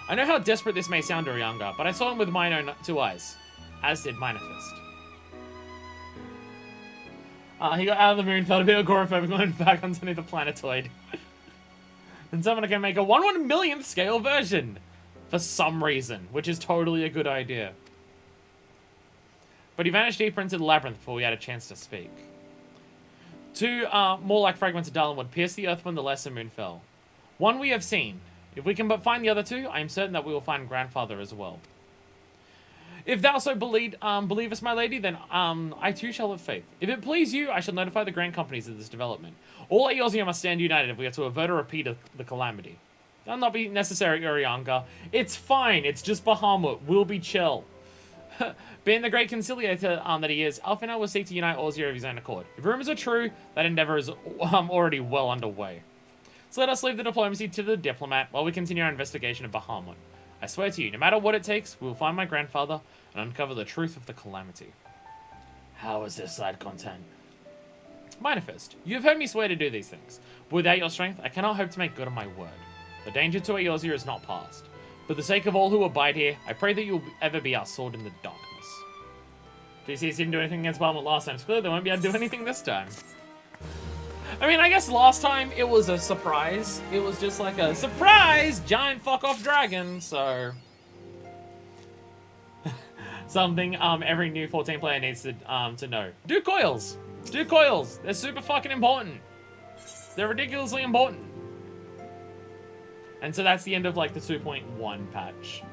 I know how desperate this may sound, Orianga, but I saw him with mine own 2 eyes, as did Minefist. He got out of the moon, felt a bit agoraphobic, and went back underneath the planetoid. And someone can make a 1/1,000,000th scale version. For some reason, which is totally a good idea. But he vanished deeper into the labyrinth before we had a chance to speak. 2 more like fragments of Darlinwood pierced the earth when the lesser moon fell. One we have seen. If we can but find the other 2, I am certain that we will find Grandfather as well. If thou so believest, my lady, then I too shall have faith. If it please you, I shall notify the grand companies of this development. All Eorzea must stand united if we are to avert a repeat of the calamity. That'll not be necessary, Orianga. It's fine, it's just Bahamut. We'll be chill. Being the great conciliator that he is, Alfina will seek to unite Eorzea of his own accord. If rumors are true, that endeavor is already well underway. So let us leave the diplomacy to the diplomat while we continue our investigation of Bahamut. I swear to you, no matter what it takes, we will find my grandfather and uncover the truth of the calamity. How is this side content? Minefist, you have heard me swear to do these things, but without your strength, I cannot hope to make good on my word. The danger to Eorzea is not past. For the sake of all who abide here, I pray that you will ever be our sword in the darkness. GCs didn't do anything against Bahamut last time, so clearly they won't be able to do anything this time. I mean, I guess last time it was a surprise. It was just like a surprise giant fuck-off dragon, so... Something every new 14 player needs to know. Do coils! Do coils! They're super fucking important. They're ridiculously important. And so that's the end of like the 2.1 patch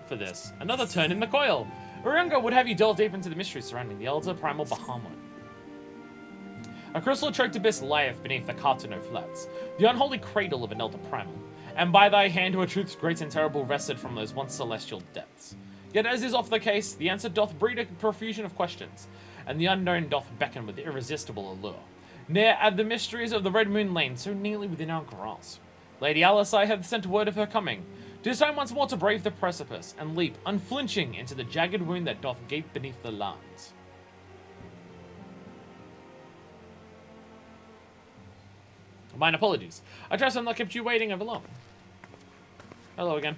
for this. Another turn in the coil. Orianga would have you delve deep into the mystery surrounding the elder primal Bahamut. A crystal choked abyss lieth beneath the Cartano Flats, the unholy cradle of an elder primal, and by thy hand were truths great and terrible wrested from those once celestial depths. Yet as is oft the case, the answer doth breed a profusion of questions, and the unknown doth beckon with irresistible allure. Ne'er have the mysteries of the Red Moon lain so nearly within our grasp. Lady Alisai hath sent word of her coming. 'Tis time once more to brave the precipice, and leap, unflinching, into the jagged wound that doth gape beneath the lands. Mine apologies. I trust I've not kept you waiting over long. Hello again.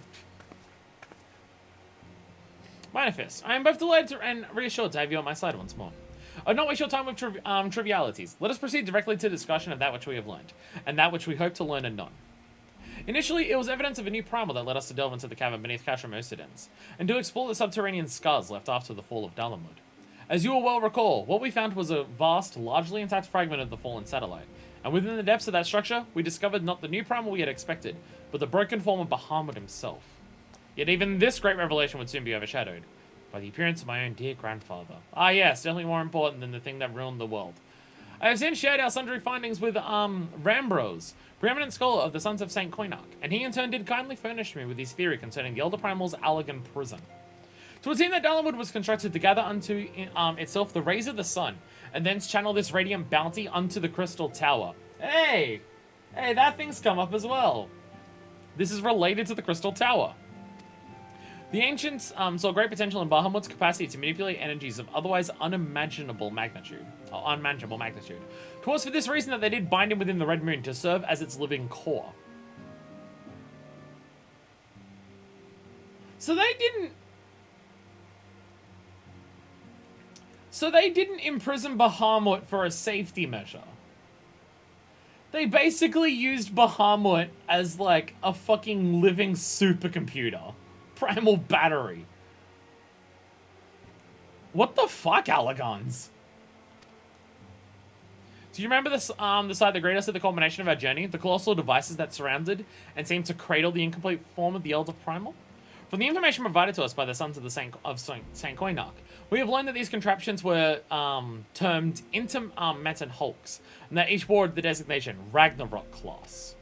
Minefist, I am both delighted and reassured to have you on my side once more. I'll not waste your time with trivialities. Let us proceed directly to discussion of that which we have learned, and that which we hope to learn anon. Initially, it was evidence of a new primal that led us to delve into the cavern beneath Castromosidens, and to explore the subterranean scars left after the fall of Dalamud. As you will well recall, what we found was a vast, largely intact fragment of the fallen satellite, and within the depths of that structure, we discovered not the new primal we had expected, but the broken form of Bahamut himself. Yet even this great revelation would soon be overshadowed by the appearance of my own dear grandfather. Ah yes, definitely more important than the thing that ruined the world. I have since shared our sundry findings with Rambros, preeminent scholar of the Sons of St. Koinarch, and he in turn did kindly furnish me with his theory concerning the Elder Primal's Awoken prison. It would seem that Dalamud was constructed to gather unto itself the rays of the sun, and thence channel this radiant bounty unto the Crystal Tower. Hey! Hey, that thing's come up as well. This is related to the Crystal Tower. The ancients saw great potential in Bahamut's capacity to manipulate energies of otherwise unmanageable magnitude. It was for this reason that they did bind him within the Red Moon to serve as its living core. So they didn't imprison Bahamut for a safety measure. They basically used Bahamut as like a fucking living supercomputer. Primal battery. What the fuck, Alagons? Do you remember this, the site that greeted us at the culmination of our journey? The colossal devices that surrounded and seemed to cradle the incomplete form of the Elder Primal? From the information provided to us by the Sons of the Saint Koinarch, we have learned that these contraptions were termed intermittent hulks, and that each bore the designation Ragnarok class.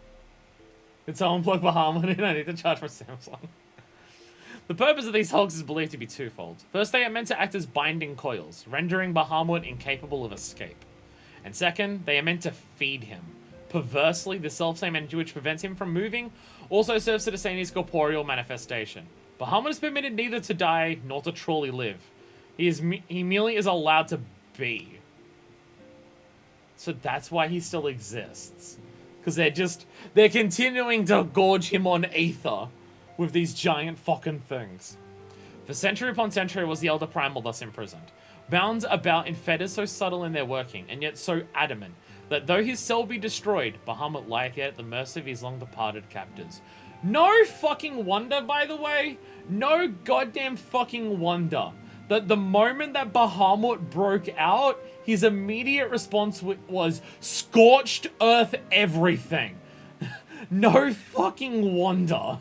Did someone plug Bahamut in? I need to charge for Samsung. The purpose of these hulks is believed to be twofold. First, they are meant to act as binding coils, rendering Bahamut incapable of escape. And second, they are meant to feed him. Perversely, the self-same energy which prevents him from moving also serves to sustain his corporeal manifestation. Bahamut is permitted neither to die nor to truly live. He merely is allowed to be. So that's why he still exists. Because they're continuing to gorge him on ether with these giant fucking things. For century upon century was the Elder Primal thus imprisoned, bound about in fetters so subtle in their working, and yet so adamant, that though his cell be destroyed, Bahamut lieth yet at the mercy of his long-departed captors. No fucking wonder, by the way, no goddamn fucking wonder, that the moment that Bahamut broke out, his immediate response was, scorched earth everything. No fucking wonder.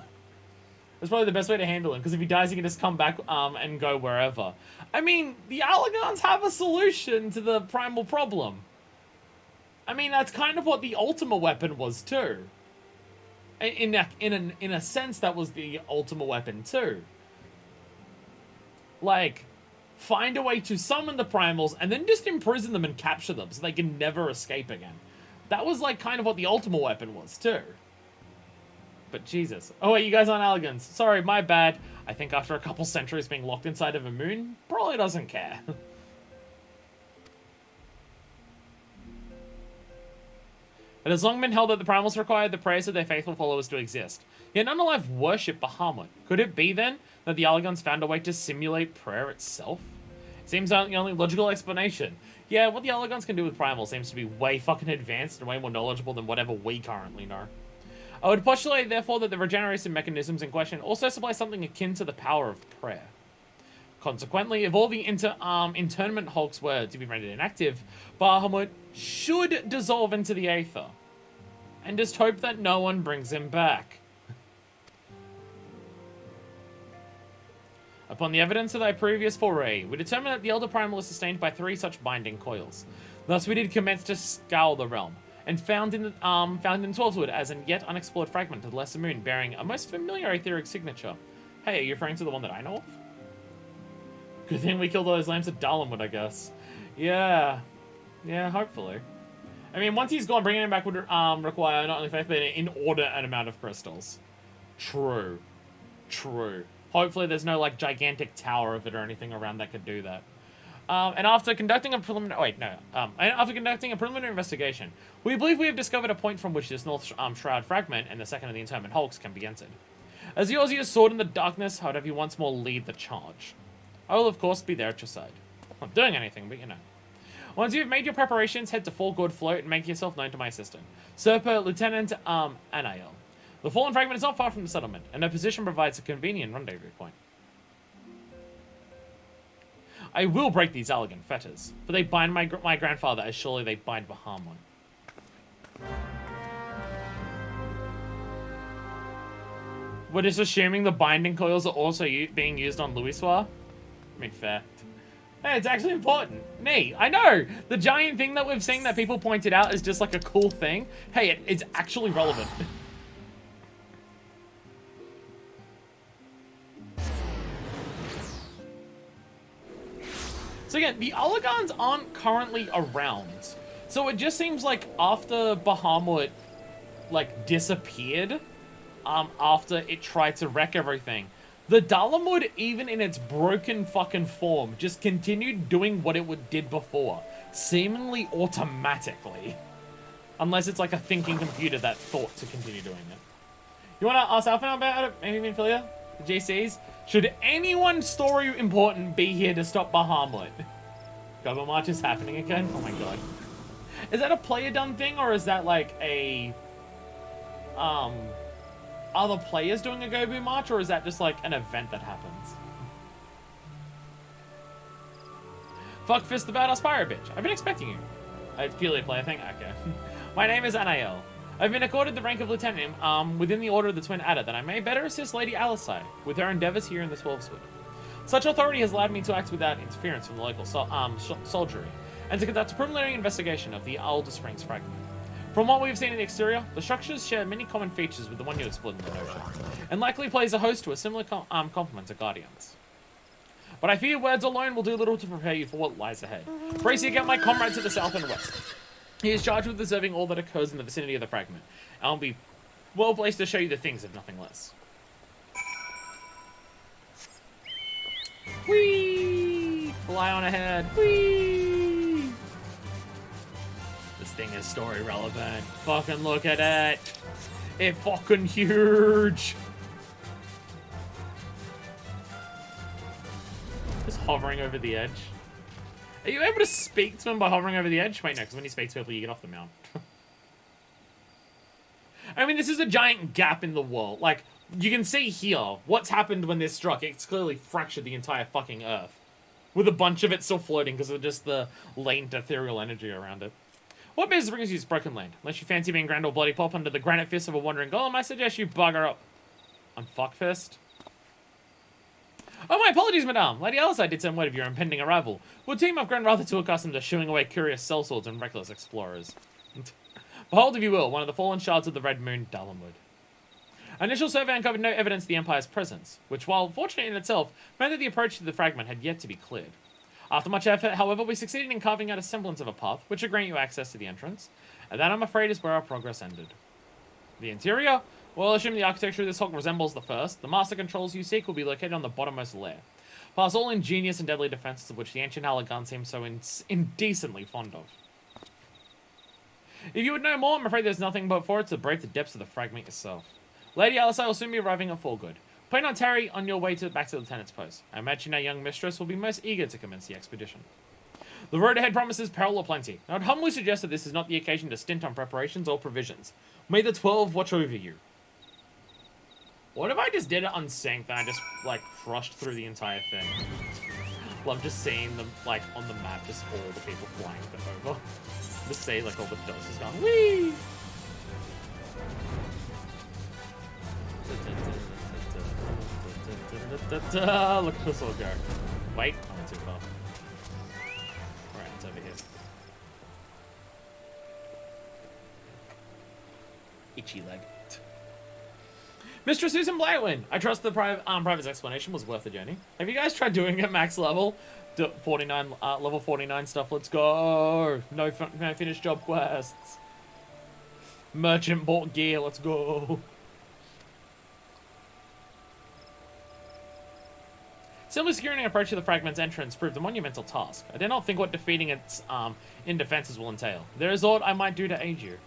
That's probably the best way to handle him, because if he dies, he can just come back and go wherever. I mean, the Alagons have a solution to the primal problem. I mean, that's kind of what the Ultima weapon was too. In a sense, that was the Ultima weapon too. Like, find a way to summon the primals and then just imprison them and capture them so they can never escape again. That was like kind of what the Ultima weapon was too. But Jesus. Oh wait, you guys aren't Alagons. Sorry, my bad. I think after a couple centuries being locked inside of a moon, probably doesn't care. It has long been held that the primals required the prayers of their faithful followers to exist. Yet none alive worship Bahamut. Could it be then that the Alagons found a way to simulate prayer itself? It seems the only logical explanation. Yeah, what the Alagons can do with primals seems to be way fucking advanced and way more knowledgeable than whatever we currently know. I would postulate, therefore, that the regeneration mechanisms in question also supply something akin to the power of prayer. Consequently, if all the internment hulks were to be rendered inactive, Bahamut should dissolve into the aether. And just hope that no one brings him back. Upon the evidence of thy previous foray, we determined that the Elder Primal is sustained by 3 such binding coils. Thus we did commence to scour the realm, and found in Twelvewood as an yet unexplored fragment of the Lesser Moon bearing a most familiar etheric signature. Hey, are you referring to the one that I know of? Good thing we killed all those lamps at Dalamud, I guess. Yeah, hopefully. I mean, once he's gone, bringing him back would require not only faith, but an inordinate amount of crystals. True. Hopefully there's no, like, gigantic tower of it or anything around that could do that. And after conducting a preliminary... after conducting a preliminary investigation, we believe we have discovered a point from which this North Shroud fragment and the second of the internment hulks can be entered. As yours is sword in the darkness, I would have you once more lead the charge. I will, of course, be there at your side. Not doing anything, but you know. Once you've made your preparations, head to Full Good Float and make yourself known to my assistant, Serpa Lieutenant Anael. The fallen fragment is not far from the settlement, and her position provides a convenient rendezvous point. I will break these elegant fetters, for they bind my grandfather as surely they bind Bahamut. We're just assuming the binding coils are also being used on Louisoir? I mean, fair. Hey, it's actually important. Neat. I know! The giant thing that we've seen that people pointed out is just like a cool thing. Hey, it's actually relevant. So again, the Oligons aren't currently around. So it just seems like after Bahamut, like, disappeared, after it tried to wreck everything, the Dalamud, even in its broken fucking form, just continued doing what it did before, seemingly automatically. Unless it's like a thinking computer that thought to continue doing it. You wanna ask Alpha about it? Maybe Philia? The GCs? Should anyone's story important be here to stop Bahamut? Gobo March is happening again? Oh my god. Is that a player done thing, or is that like a other players doing a Gobu March, or is that just like an event that happens? Fuck Fist the Badass Pirate Bitch. I've been expecting you. It's purely a player thing? Okay. My name is Anael. I've been accorded the rank of Lieutenant within the Order of the Twin Adder that I may better assist Lady Alisai with her endeavors here in the Swelveswood. Such authority has allowed me to act without interference from the local soldiery, and to conduct a preliminary investigation of the Alder Springs fragment. From what we've seen in the exterior, the structures share many common features with the one you explored in the ocean, and likely plays a host to a similar complement to Guardians. But I fear words alone will do little to prepare you for what lies ahead. Brace you, get my comrade to the south and west. He is charged with observing all that occurs in the vicinity of the fragment, and will be well placed to show you the things, if nothing less. Whee! Fly on ahead. Whee! This thing is story relevant. Fucking look at it. It's fucking huge. Just hovering over the edge. Are you able to speak to him by hovering over the edge? Wait, no, because when you speak to people, you get off the mount. I mean, this is a giant gap in the world. Like, you can see here what's happened when this struck. It's clearly fractured the entire fucking Earth. With a bunch of it still floating because of just the latent ethereal energy around it. What business brings you to this broken land? Unless you fancy being grand or bloody pop under the granite fist of a wandering golem, I suggest you bugger up. On Fuckfist? Oh, my apologies, madame. Lady Alisai did send word of your impending arrival. Would team I've grown rather too accustomed to shooing away curious sellswords and reckless explorers. Behold, if you will, one of the fallen shards of the Red Moon, Dalamud. Initial survey uncovered no evidence of the Empire's presence, which, while fortunate in itself, meant that the approach to the fragment had yet to be cleared. After much effort, however, we succeeded in carving out a semblance of a path, which would grant you access to the entrance, and that, I'm afraid, is where our progress ended. The interior? Well, assuming the architecture of this hulk resembles the first, the master controls you seek will be located on the bottommost layer, past all ingenious and deadly defenses of which the ancient Halagan seems so indecently fond of. If you would know more, I'm afraid there's nothing but for it to brave the depths of the fragment yourself. Lady Alisai will soon be arriving at Full Good. Plan on tarry on your way back to the Lieutenant's post. I imagine our young mistress will be most eager to commence the expedition. The road ahead promises peril aplenty. I would humbly suggest that this is not the occasion to stint on preparations or provisions. May the 12 watch over you. What if I just did it unsynced and I just, like, crushed through the entire thing? Love just seeing them, like, on the map, just all the people flying over. Just see, like, all the dogs just going, whee! Look at us all go. Wait, I went too far. Alright, it's over here. Itchy leg. Mr. Susan Blightwind! I trust the private's explanation was worth the journey. Have you guys tried doing it at max level? Level 49 stuff, let's go! No finished job quests. Merchant bought gear, let's go! Simply securing an approach to the fragment's entrance proved a monumental task. I did not think what defeating its in defenses will entail. There is aught I might do to aid you.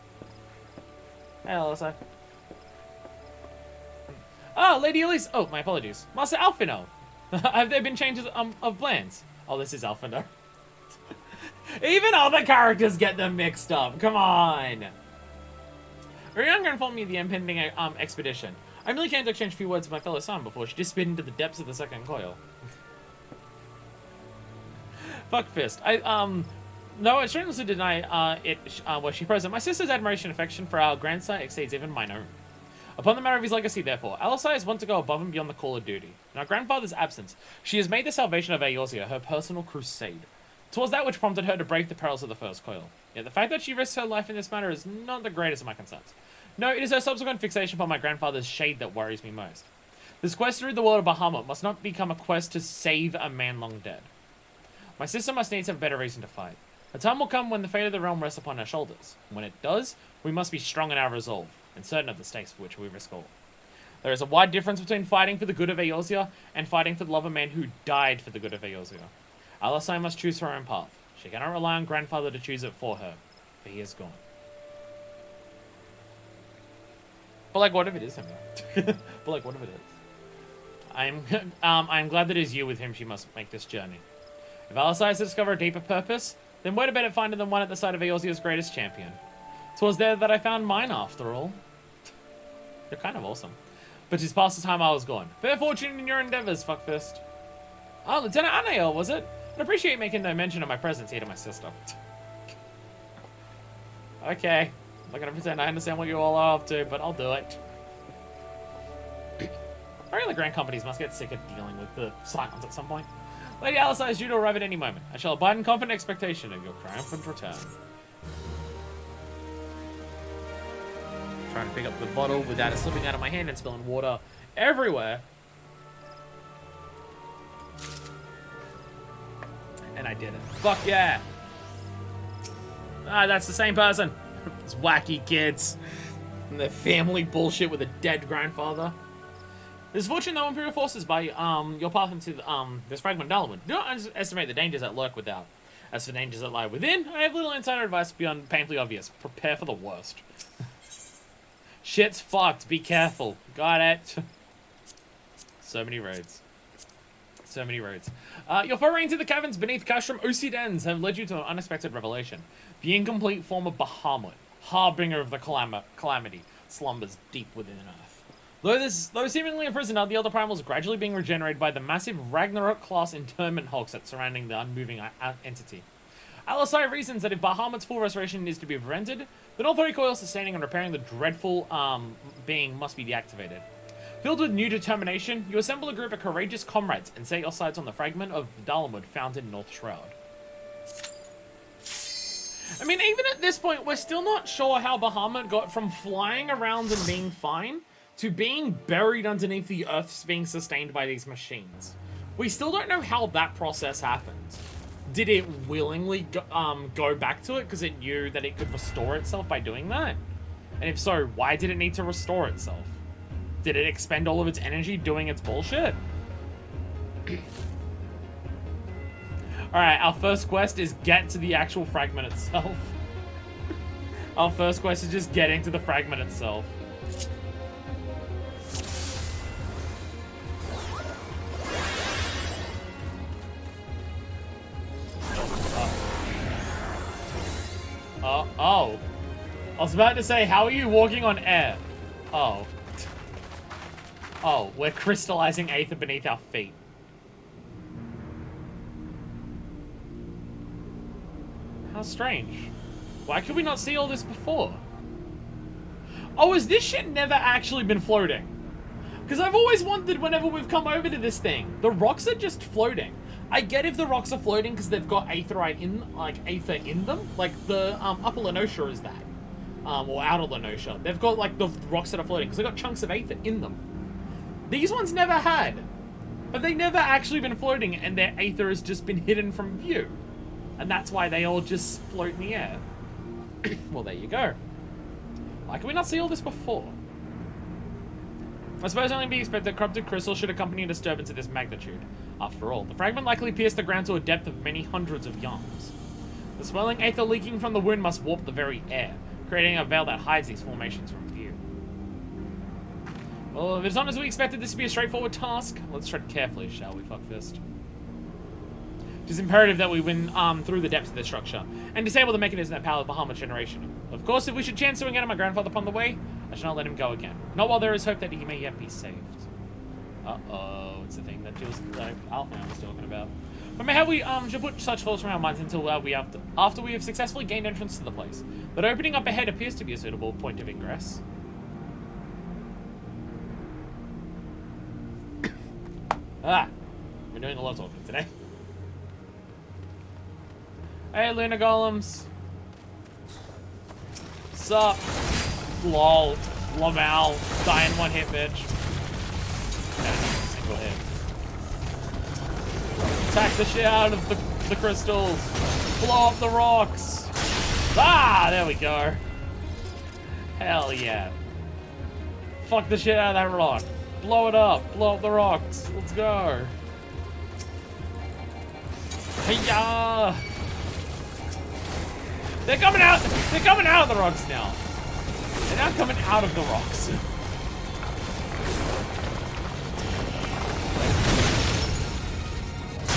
Hey, Alyssa. Ah, Lady Elise. Oh, my apologies. Master Alfino. Have there been changes of plans? Oh, this is Alfino. Even other characters get them mixed up. Come on. Ryanga informed me of the impending expedition. I merely came to exchange a few words with my fellow son before she disappeared into the depths of the second coil. Fuck Fist. No, I strenuously deny was she present. My sister's admiration and affection for our grandson exceeds even mine own. Upon the matter of his legacy, therefore, Alisai has wanted to go above and beyond the call of duty. In our grandfather's absence, she has made the salvation of Eorzea her personal crusade. Twas that which prompted her to brave the perils of the first coil. Yet the fact that she risks her life in this manner is not the greatest of my concerns. No, it is her subsequent fixation upon my grandfather's shade that worries me most. This quest through the world of Bahamut must not become a quest to save a man long dead. My sister must needs have a better reason to fight. A time will come when the fate of the realm rests upon her shoulders. When it does, we must be strong in our resolve, and certain of the stakes for which we risk all. There is a wide difference between fighting for the good of Eorzea and fighting for the love of a man who died for the good of Eorzea. Alisai must choose her own path. She cannot rely on grandfather to choose it for her, for he is gone. But like, what if it is him? But like, what if it is? I'm glad that it is you with whom she must make this journey. If Alisai has to discover a deeper purpose, then where to better find it than one at the side of Eorzea's greatest champion? 'Twas there that I found mine, after all. You're kind of awesome. But 'tis past the time I was gone. Fair fortune in your endeavors, fuckfist. Oh, Lieutenant Anael, was it? I'd appreciate making no mention of my presence here to my sister. Okay. I'm not gonna pretend I understand what you all are up to, but I'll do it. I reckon the grand companies must get sick of dealing with the silence at some point. Lady Alisai is due to arrive at any moment. I shall abide in confident expectation of your triumphant return. Trying to pick up the bottle without it slipping out of my hand and spilling water everywhere. And I did it. Fuck yeah. Ah, that's the same person. Those wacky kids. And their family bullshit with a dead grandfather. It is fortunate that Imperial forces by your path into this fragment Dalamud. Do not underestimate the dangers that lurk without. As for dangers that lie within, I have little insider advice beyond painfully obvious. Prepare for the worst. Shit's fucked. Be careful. Got it. So many roads. So many roads. Your foray into the caverns beneath Castrum Osidens have led you to an unexpected revelation. The incomplete form of Bahamut, harbinger of the calamity, slumbers deep within Earth. Though seemingly a prisoner, the Elder Primal is gradually being regenerated by the massive Ragnarok-class internment hulks that's surrounding the unmoving entity. Alisai reasons that if Bahamut's full restoration is to be prevented, then all 3 coils sustaining and repairing the dreadful being must be deactivated. Filled with new determination, you assemble a group of courageous comrades and set your sights on the fragment of Dalamud found in North Shroud. I mean, even at this point, we're still not sure how Bahamut got from flying around and being fine to being buried underneath the earth being sustained by these machines. We still don't know how that process happened. Did it willingly go back to it because it knew that it could restore itself by doing that? And if so, why did it need to restore itself? Did it expend all of its energy doing its bullshit? Alright, our first quest is get to the actual fragment itself. Our first quest is just getting to the fragment itself. Oh. I was about to say, how are you walking on air? Oh. Oh, we're crystallizing aether beneath our feet. How strange. Why could we not see all this before? Oh, has this shit never actually been floating? Because I've always wondered whenever we've come over to this thing, the rocks are just floating. I get if the rocks are floating because they've got aether in them. Like the Upper Lenosha is that. Or Outer Lenosha. They've got like the rocks that are floating because they've got chunks of aether in them. These ones never had. Have they never actually been floating and their aether has just been hidden from view? And that's why they all just float in the air. Well, there you go. Why can we not see all this before? I suppose only be expected that corrupted crystal should accompany a disturbance of this magnitude. After all, the fragment likely pierced the ground to a depth of many hundreds of yards. The swelling aether leaking from the wound must warp the very air, creating a veil that hides these formations from view. Well, if it's not as we expected this to be a straightforward task, let's tread carefully, shall we, fuckfist? It is imperative that we win through the depths of the structure and disable the mechanism that powers Bahamut generation. Of course, if we should chance to encounter my grandfather upon the way, I shall not let him go again. Not while there is hope that he may yet be saved. Uh-oh, it's the thing that Alpha was talking about. But maybe we should put such thoughts from our minds until after we have successfully gained entrance to the place. But opening up ahead appears to be a suitable point of ingress. We're doing a lot of talking today. Hey, Luna Golems. Sup? Lol. Lamal. Die in one hit, bitch. Single hit. Attack the shit out of the crystals. Blow up the rocks. Ah, there we go. Hell yeah. Fuck the shit out of that rock. Blow it up. Blow up the rocks. Let's go. Hey-ya! They're coming out! They're coming out of the rocks now. They're now coming out of the rocks.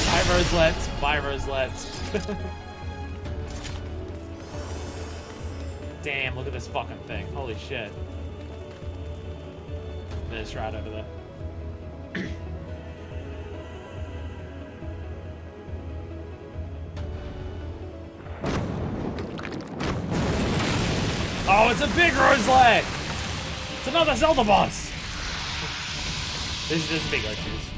Bye, Roselets. Bye, Roselets. Damn, look at this fucking thing. Holy shit. There's right over there. Oh, it's a big Roselet! It's another Zelda boss! This is big Arceus.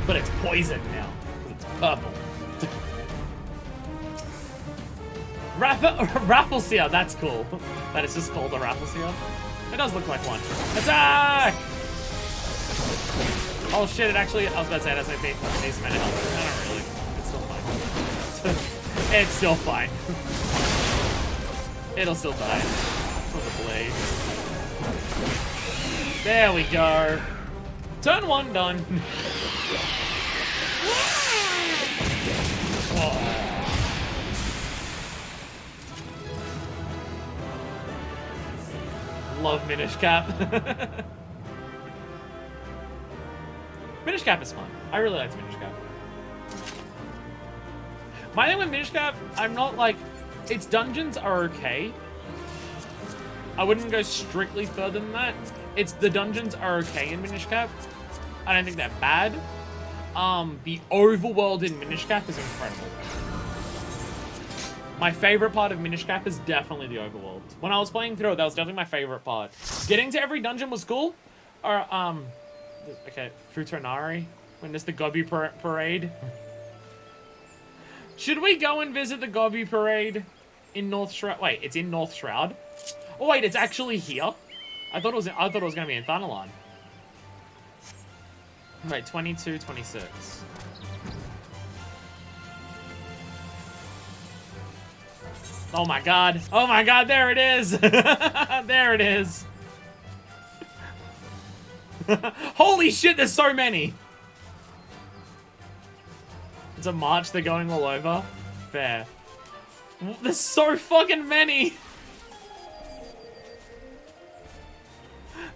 But it's poison now. It's purple. Raffleseer, that's cool. That is just called a Raffleseer. It does look like one. Attack! Oh shit, it actually, I was about to say it has like base amount of health. Not really. It's still fine. It's still fine. It'll still die. With a blade. There we go. Turn 1 done. Oh. Love Minish Cap. Minish Cap is fun. I really like Minish Cap. My thing with Minish Cap, I'm not like, its dungeons are okay. I wouldn't go strictly further than that. The dungeons are okay in Minish Cap. I don't think they're bad. The overworld in Minish Cap is incredible. My favorite part of Minish Cap is definitely the overworld. When I was playing through it, that was definitely my favorite part. Getting to every dungeon was cool. Or, okay, Futonari. When there's the Gobi Parade. Should we go and visit the Gobi Parade in North Shroud? Wait, it's in North Shroud? Oh wait, it's actually here? I thought it was gonna be in Thanalan. Right, 22, 26. Oh my god. Oh my god, there it is! There it is! Holy shit, there's so many! It's a march, they're going all over. Fair. There's so fucking many!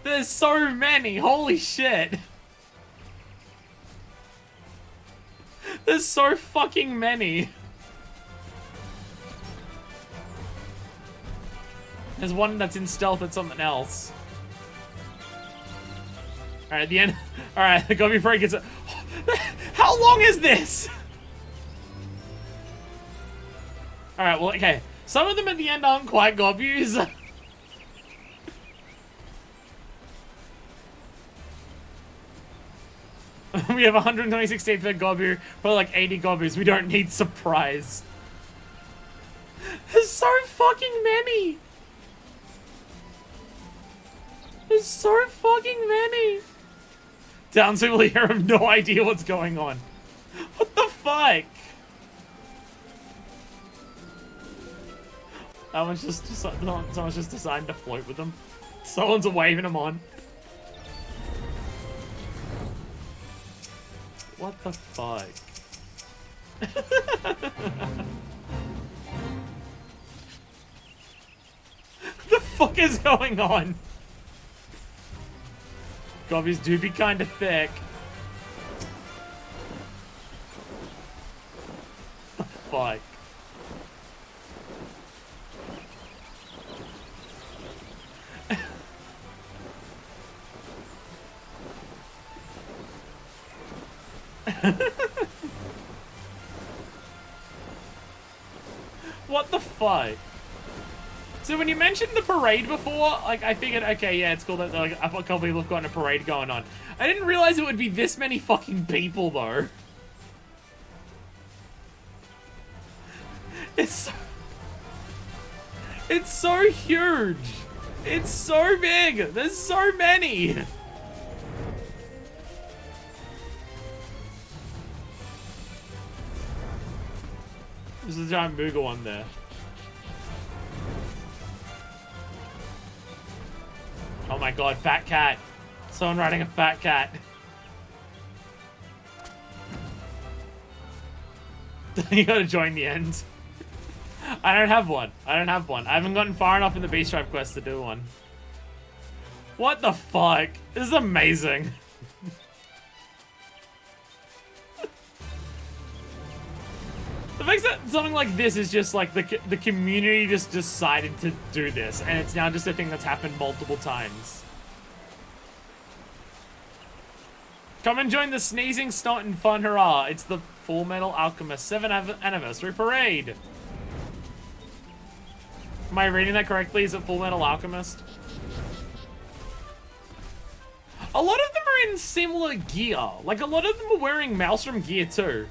There's so many! Holy shit! There's so fucking many! There's one that's in stealth at something else. Alright, at the end. Alright, the Gobi Parade gets a. How long is this? Alright, well, okay. Some of them at the end aren't quite Gobus. We have 126 days per Gobu, probably like 80 Gobus. We don't need surprise. There's so fucking many. There's so fucking many. Townspeople here have no idea what's going on. What the fuck? Someone's just decided to float with them. Someone's waving them on. What the fuck? What the fuck is going on? Gobbies do be kind of thick. fuck? What the fuck? So when you mentioned the parade before, like, I figured, okay, yeah, it's cool that, like, a couple people have gotten a parade going on. I didn't realize it would be this many fucking people, though. It's so huge. It's so big. There's so many. There's a giant Moogle one there. Oh my god, fat cat. Someone riding a fat cat. You gotta join the end. I don't have one. I don't have one. I haven't gotten far enough in the Beast Tribe quest to do one. What the fuck? This is amazing. The fact that something like this is just like the community just decided to do this, and it's now just a thing that's happened multiple times. Come and join the sneezing, snotting fun hurrah. It's the Full Metal Alchemist 7th Anniversary Parade. Am I reading that correctly? Is it Full Metal Alchemist? A lot of them are in similar gear. Like, a lot of them are wearing Maelstrom gear too.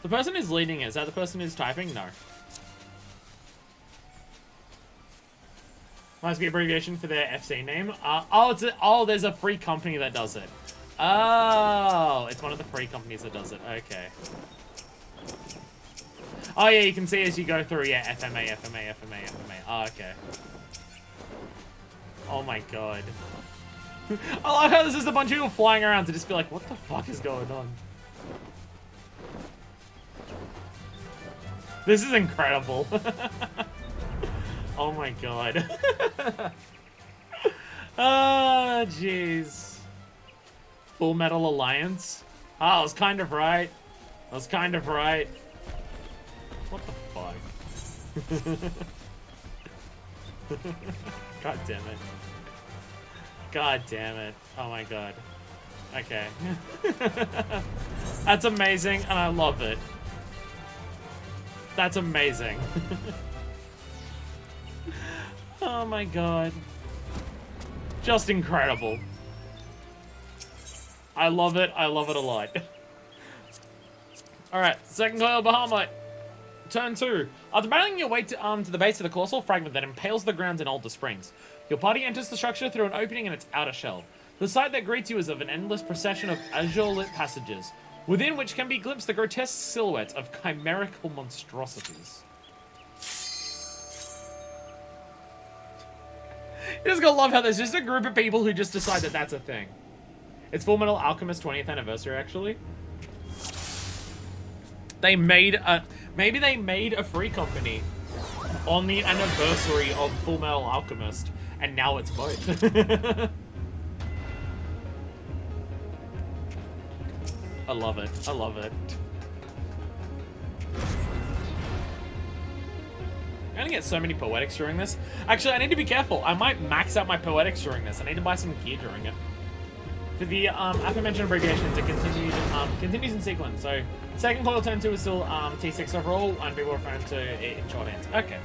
The person who's leading it, is that the person who's typing? No. Must be abbreviation for their FC name. Oh, there's a free company that does it. Oh, it's one of the free companies that does it. Okay. Oh yeah, you can see as you go through. Yeah, FMA, FMA, FMA, FMA. Oh, okay. Oh my god. I like how there's just a bunch of people flying around to just be like, what the fuck is going on? This is incredible. Oh my god. Oh, jeez. Full Metal Alliance? Oh, I was kind of right. I was kind of right. What the fuck? God damn it. God damn it. Oh my god. Okay. That's amazing, and I love it. That's amazing. Oh my god. Just incredible. I love it. I love it a lot. Alright, second coil Bahamut. Turn 2. After battling your way to the base of the colossal fragment that impales the ground in Alder Springs, your party enters the structure through an opening in its outer shell. The sight that greets you is of an endless procession of azure-lit passages, within which can be glimpsed the grotesque silhouettes of chimerical monstrosities. You just gotta love how there's just a group of people who just decide that that's a thing. It's Full Metal Alchemist 20th anniversary, actually. They made a... Maybe they made a free company on the anniversary of Full Metal Alchemist, and now it's both. I love it. I love it. I'm gonna get so many poetics during this. Actually, I need to be careful. I might max out my poetics during this. I need to buy some gear during it. For the aforementioned abbreviations, it continues in sequence. So, second coil turn 2 is still T6 overall, and people referring to it in shorthand. Okay.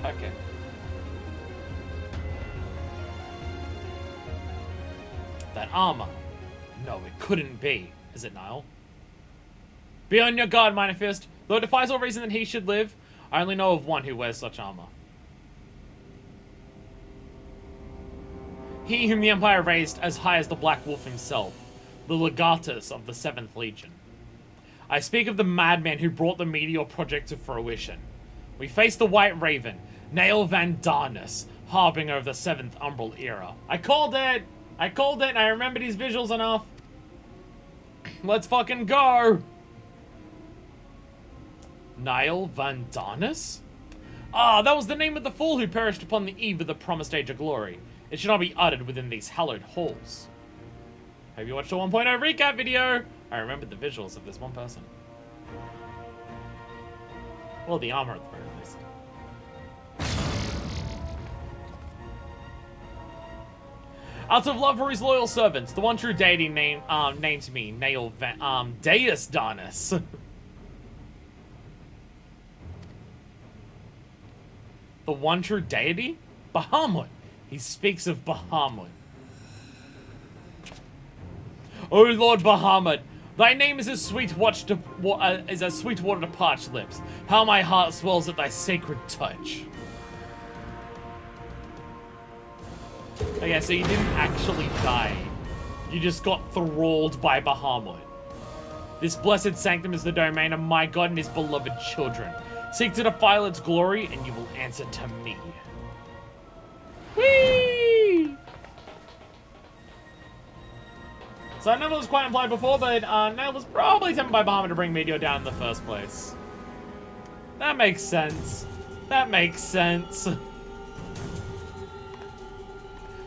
Okay. That armor. No, it couldn't be. Is it Nile? Be on your guard, Minor Fist. Though it defies all reason that he should live, I only know of one who wears such armor. He whom the Empire raised as high as the Black Wolf himself, the Legatus of the 7th Legion. I speak of the madman who brought the Meteor Project to fruition. We face the White Raven, Nail Van Darnus, harbinger of the 7th Umbral era. I called it! I called it, and I remember these visuals enough. Let's fucking go! Niall Van Darnus? Ah, that was the name of the fool who perished upon the eve of the promised age of glory. It should not be uttered within these hallowed halls. Have you watched a 1.0 recap video? I remember the visuals of this one person. Well, the armor at the very least. Out of love for his loyal servants, the one true deity named me, Deus Darnus. The one true deity? Bahamut. He speaks of Bahamut. O Lord Bahamut, thy name is as sweet water to parched lips. How my heart swells at thy sacred touch. Okay, so you didn't actually die. You just got thralled by Bahamut. This blessed sanctum is the domain of my God and his beloved children. Seek to defile its glory, and you will answer to me. Whee! So I know it was quite implied before, but Nail was probably tempted by Bahamut to bring Meteor down in the first place. That makes sense. That makes sense.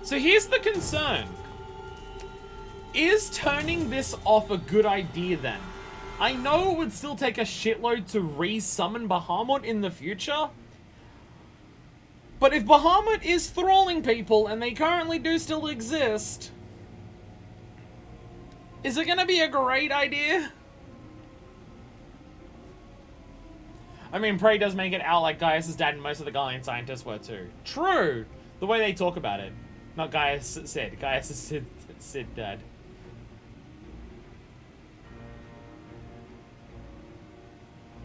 So here's the concern. Is turning this off a good idea then? I know it would still take a shitload to re-summon Bahamut in the future. But if Bahamut is thralling people, and they currently do still exist, is it gonna be a great idea? I mean, Prey does make it out like Gaius' dad and most of the Gallian scientists were too. True! The way they talk about it. Not Gaius Sid. Gaius is Sid dad.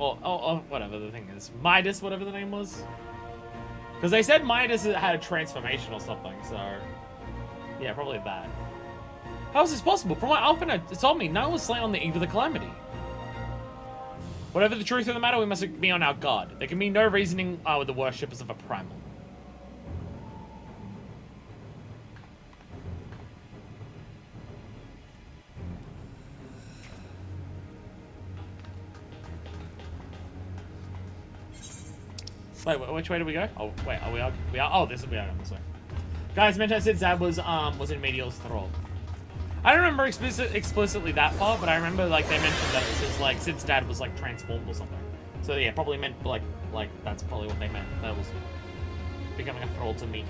Oh, whatever the thing is. Midas, whatever the name was. Because they said Midas had a transformation or something, so... yeah, probably that. How is this possible? From what Alpha told me, Noah was slain on the eve of the calamity. Whatever the truth of the matter, we must be on our guard. There can be no reasoning with the worshippers of a primal. Wait, which way do we go? Oh, wait, we are, oh, we are on this way. Guys, mentioned Sid's dad was in Meteor's thrall. I don't remember explicitly that part, but I remember, like, they mentioned that it was, like, Sid's dad was, like, transformed or something. So, yeah, probably meant, like, that's probably what they meant. That was becoming a thrall to Meteor.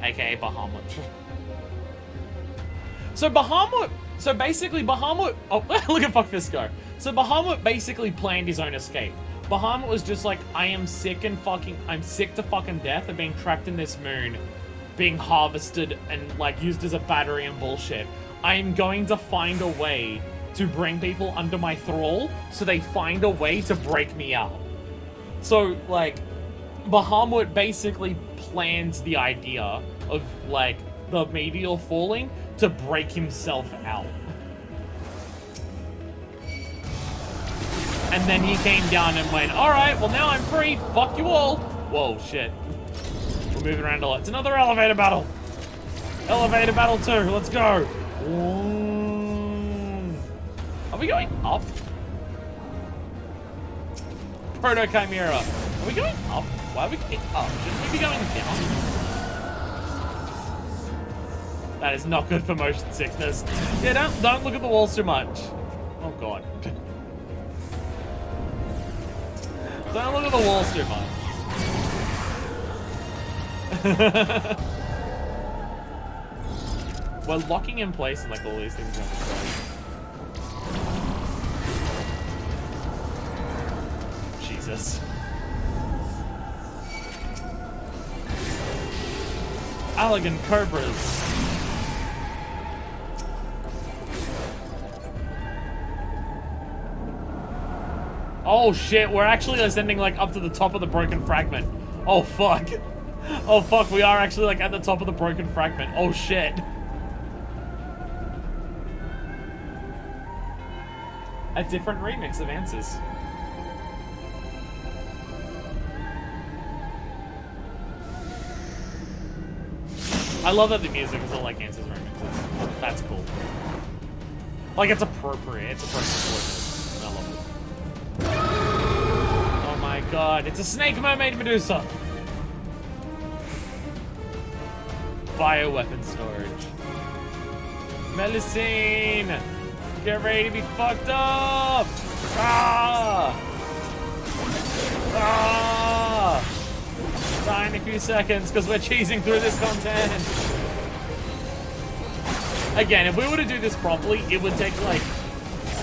AKA Bahamut. So basically Bahamut, oh, look at Fuckfist go. So Bahamut basically planned his own escape. Bahamut was just like, I'm sick to fucking death of being trapped in this moon, being harvested and like used as a battery and bullshit. I'm going to find a way to bring people under my thrall so they find a way to break me out. So like, Bahamut basically plans the idea of like the meteor falling to break himself out. And then he came down and went, alright, well now I'm free, fuck you all. Whoa, shit. We're moving around a lot. It's another elevator battle. Elevator battle 2, let's go. Are we going up? Proto-Chimera. Are we going up? Why are we going up? Shouldn't we be going down? That is not good for motion sickness. Yeah, don't look at the walls too much. Oh god. Don't look at the walls too much. We're locking in place and like all these things on the side. Jesus. Elegant cobras. Oh shit, we're actually ascending like up to the top of the broken fragment. Oh fuck. Oh fuck, we are actually like at the top of the broken fragment. Oh shit. A different remix of Answers. I love that the music is all like Answers remixes. That's cool. Like it's appropriate. It's appropriate for it. I love it. Oh my god, it's a snake mermaid Medusa! Bioweapon storage. Melusine! Get ready to be fucked up! Ah! Ah! Die in a few seconds because we're cheesing through this content. Again, if we were to do this properly, it would take like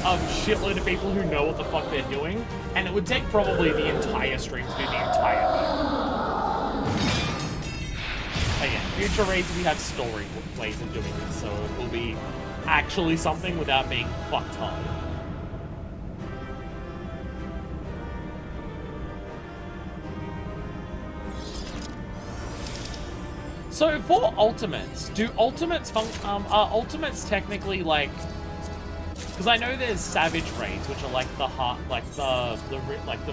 a shitload of people who know what the fuck they're doing, and it would take probably the entire stream to do the entire thing. Again, future raids we have story ways of doing this, so it will be actually something without being fucked hard. So for ultimates, do ultimates are ultimates technically like? Because I know there's savage raids, which are like the hard, like the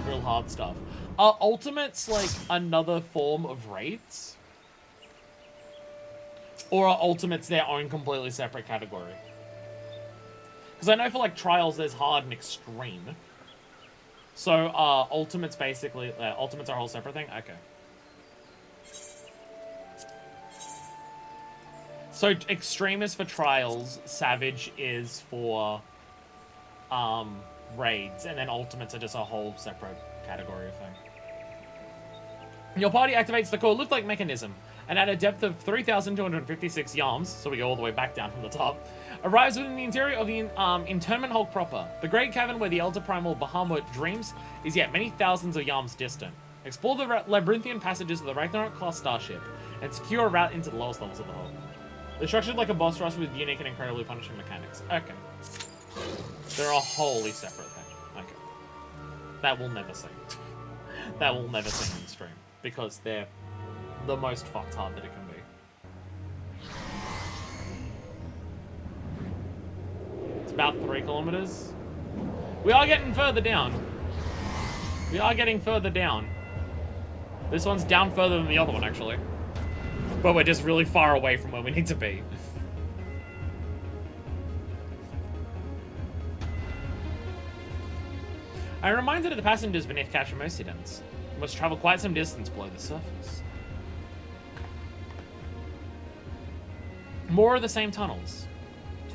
real hard stuff. Are ultimates like another form of raids, or are ultimates their own completely separate category? Because I know for like trials, there's hard and extreme. So ultimates basically ultimates are a whole separate thing. Okay. So extreme is for trials, savage is for raids, and then ultimates are just a whole separate category of thing. Your party activates the core lift-like mechanism, and at a depth of 3,256 yams, so we go all the way back down from the top, arrives within the interior of the internment hulk proper. The great cavern where the Elder Primal Bahamut dreams is yet many thousands of yams distant. Explore the labyrinthian passages of the Ragnarok-class starship, and secure a route into the lowest levels of the hull. They're structured like a boss rush with unique and incredibly punishing mechanics. Okay. They're a wholly separate thing. Okay. That will never sing. That will never sing in stream. Because they're the most fucked hard that it can be. It's about 3 kilometers. We are getting further down. We are getting further down. This one's down further than the other one, actually. But we're just really far away from where we need to be. I'm reminded of the passengers beneath Kashamosidan's. We must travel quite some distance below the surface. More of the same tunnels.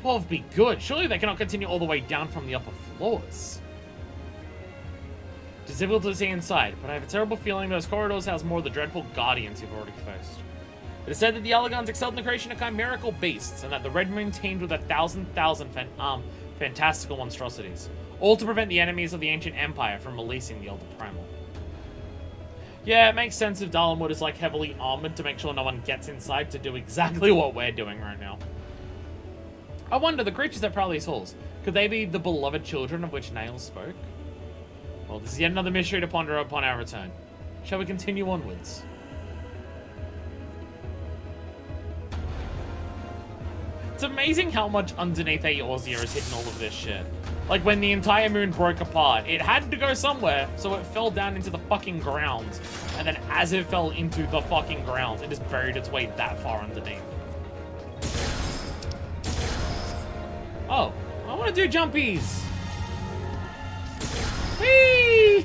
12 be good. Surely they cannot continue all the way down from the upper floors. It's difficult to see inside, but I have a terrible feeling those corridors house more of the dreadful guardians you've already faced. It is said that the Elegons excelled in the creation of chimerical beasts, and that the Red Moon teemed with 1,000 fantastical monstrosities, all to prevent the enemies of the ancient empire from releasing the Elder Primal. Yeah, it makes sense if Dalamud is like heavily armored to make sure no one gets inside to do exactly what we're doing right now. I wonder, the creatures that prowl these halls, could they be the beloved children of which Nails spoke? Well, this is yet another mystery to ponder upon our return. Shall we continue onwards? It's amazing how much underneath Eorzea is hidden all of this shit. Like, when the entire moon broke apart, it had to go somewhere, so it fell down into the fucking ground. And then as it fell into the fucking ground, it just buried its way that far underneath. Oh, I want to do jumpies! Whee!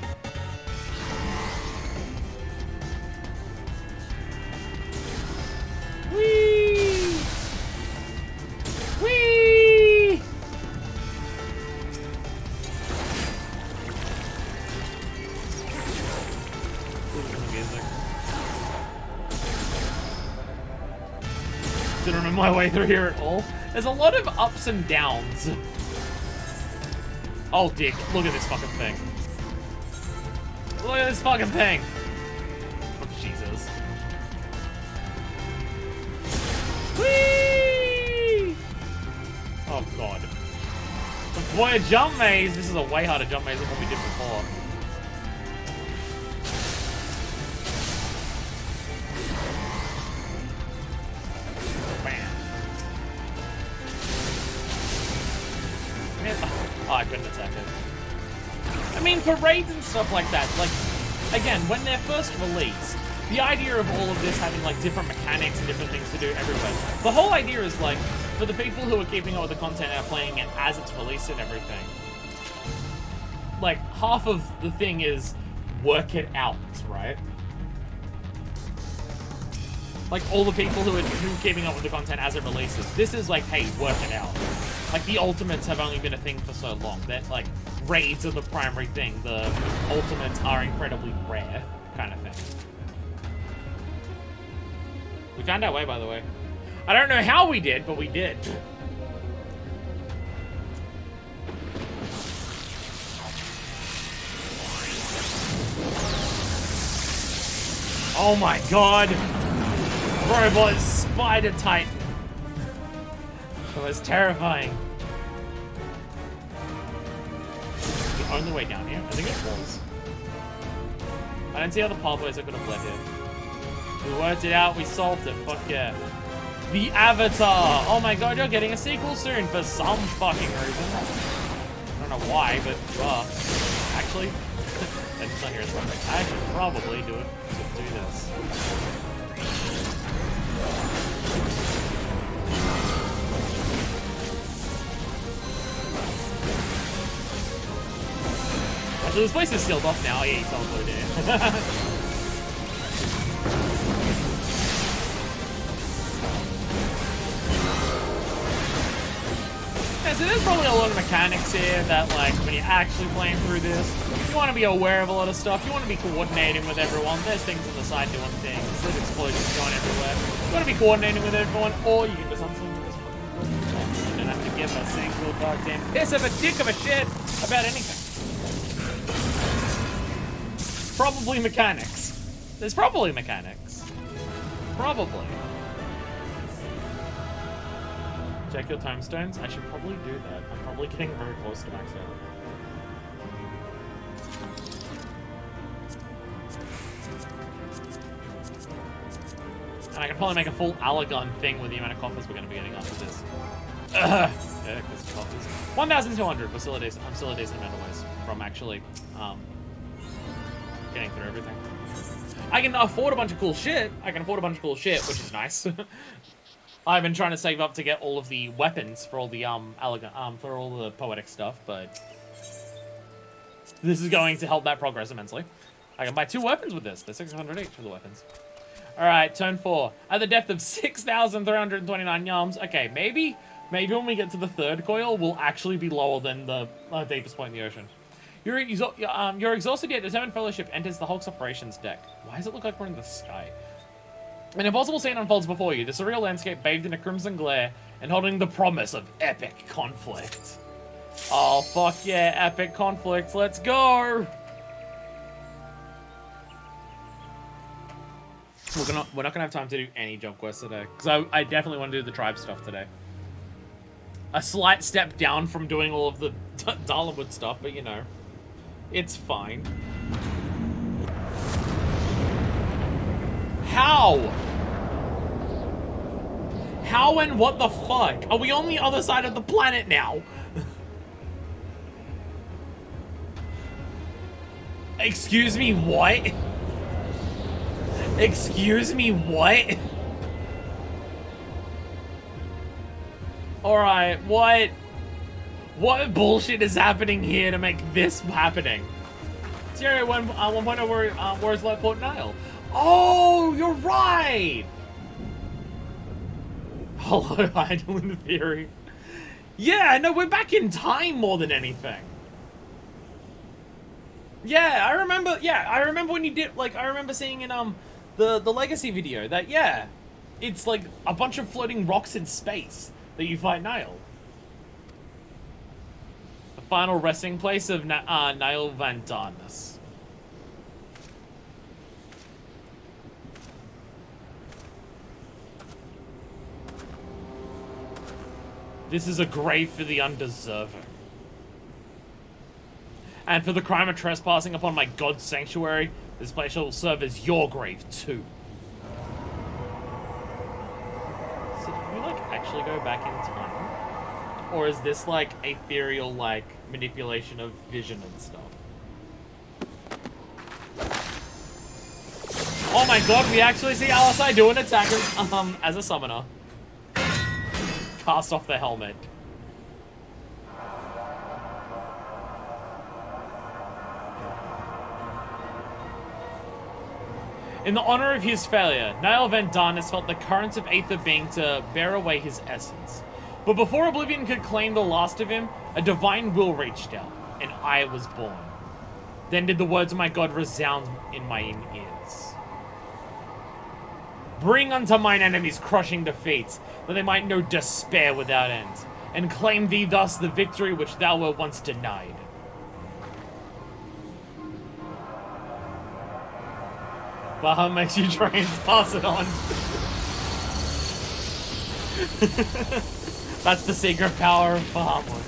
Whee! Whee! Didn't remember my way through here at all. There's a lot of ups and downs. Oh, dick. Look at this fucking thing. Look at this fucking thing. Oh, Jesus. Whee! Oh, God. Boy, a jump maze. This is a way harder jump maze than what we did before. Oh, I couldn't attack it. I mean, for raids and stuff like that, like, again, when they're first released, the idea of all of this having, like, different mechanics and different things to do everywhere, the whole idea is, like, for the people who are keeping up with the content and are playing it as it's released and everything, like, half of the thing is, work it out, right? Like, all the people who are keeping up with the content as it releases. This is like, hey, work it out. Like, the ultimates have only been a thing for so long. That, like, raids are the primary thing. The ultimates are incredibly rare, kind of thing. We found our way, by the way. I don't know how we did, but we did. Oh my god! Robot Spider Titan. That was terrifying. The only way down here? I think it was. I don't see other pathways I could have led here. We worked it out, we solved it, fuck yeah. The Avatar! Oh my god, you're getting a sequel soon for some fucking reason. I don't know why, but actually, it's not here as well. I should probably do this. Actually, this place is sealed off now. Yeah, you teleported in. Yeah, so there's probably a lot of mechanics here that, like, when you're actually playing through this, you want to be aware of a lot of stuff. You want to be coordinating with everyone. There's things on the side doing things. There's explosions going everywhere. You want to be coordinating with everyone, or you can just unsync this one. You don't have to give a single goddamn piss of a dick of a shit about anything. Probably mechanics. There's probably mechanics. Probably. Check your time stones. I should probably do that. I'm probably getting very close to max out. And I can probably make a full Alagon thing with the amount of coffers we're going to be getting after this. Yeah, because coffers. 1,200. I'm still a decent amount of ways from actually getting through everything. I can afford a bunch of cool shit. Which is nice. I've been trying to save up to get all of the weapons for all the for all the poetic stuff, but this is going to help that progress immensely. I can buy 2 weapons with this. They're 600 each for the weapons. All right, turn 4. At the depth of 6,329 yums. Okay, maybe when we get to the 3rd coil, we'll actually be lower than the deepest point in the ocean. You're exhausted yet determined fellowship enters the Hulk's operations deck. Why does it look like we're in the sky? An impossible scene unfolds before you, the surreal landscape bathed in a crimson glare and holding the promise of epic conflict. Oh, fuck yeah, epic conflict, let's go! We're not gonna have time to do any job quests today, because I definitely want to do the tribe stuff today. A slight step down from doing all of the Darlawood stuff, but you know, it's fine. How? How and what the fuck? Are we on the other side of the planet now? Excuse me, what? Excuse me, what? Alright, what? What bullshit is happening here to make this happening? Zero 1.0 where's like Port Nile? Oh, you're right! Hello, Idle in theory. Yeah, no, we're back in time more than anything. Yeah, I remember when you did, like, I remember seeing in, the Legacy video that, yeah, it's like a bunch of floating rocks in space that you fight Nile. The final resting place of Nile Van Darnus. This is a grave for the undeserving. And for the crime of trespassing upon my god's sanctuary, this place shall serve as your grave too. So did we like actually go back in time? Or is this like ethereal like manipulation of vision and stuff? Oh my god, we actually see LSI do an attack as a summoner. Cast off the helmet. In the honor of his failure, Niall Vandanis felt the currents of Aether being to bear away his essence. But before Oblivion could claim the last of him, a divine will reached out, and I was born. Then did the words of my God resound in my ears. Bring unto mine enemies crushing defeats, that they might know despair without end, and claim thee thus the victory which thou wert once denied. Baha makes you trains, pass it on. That's the secret power of Bahamut.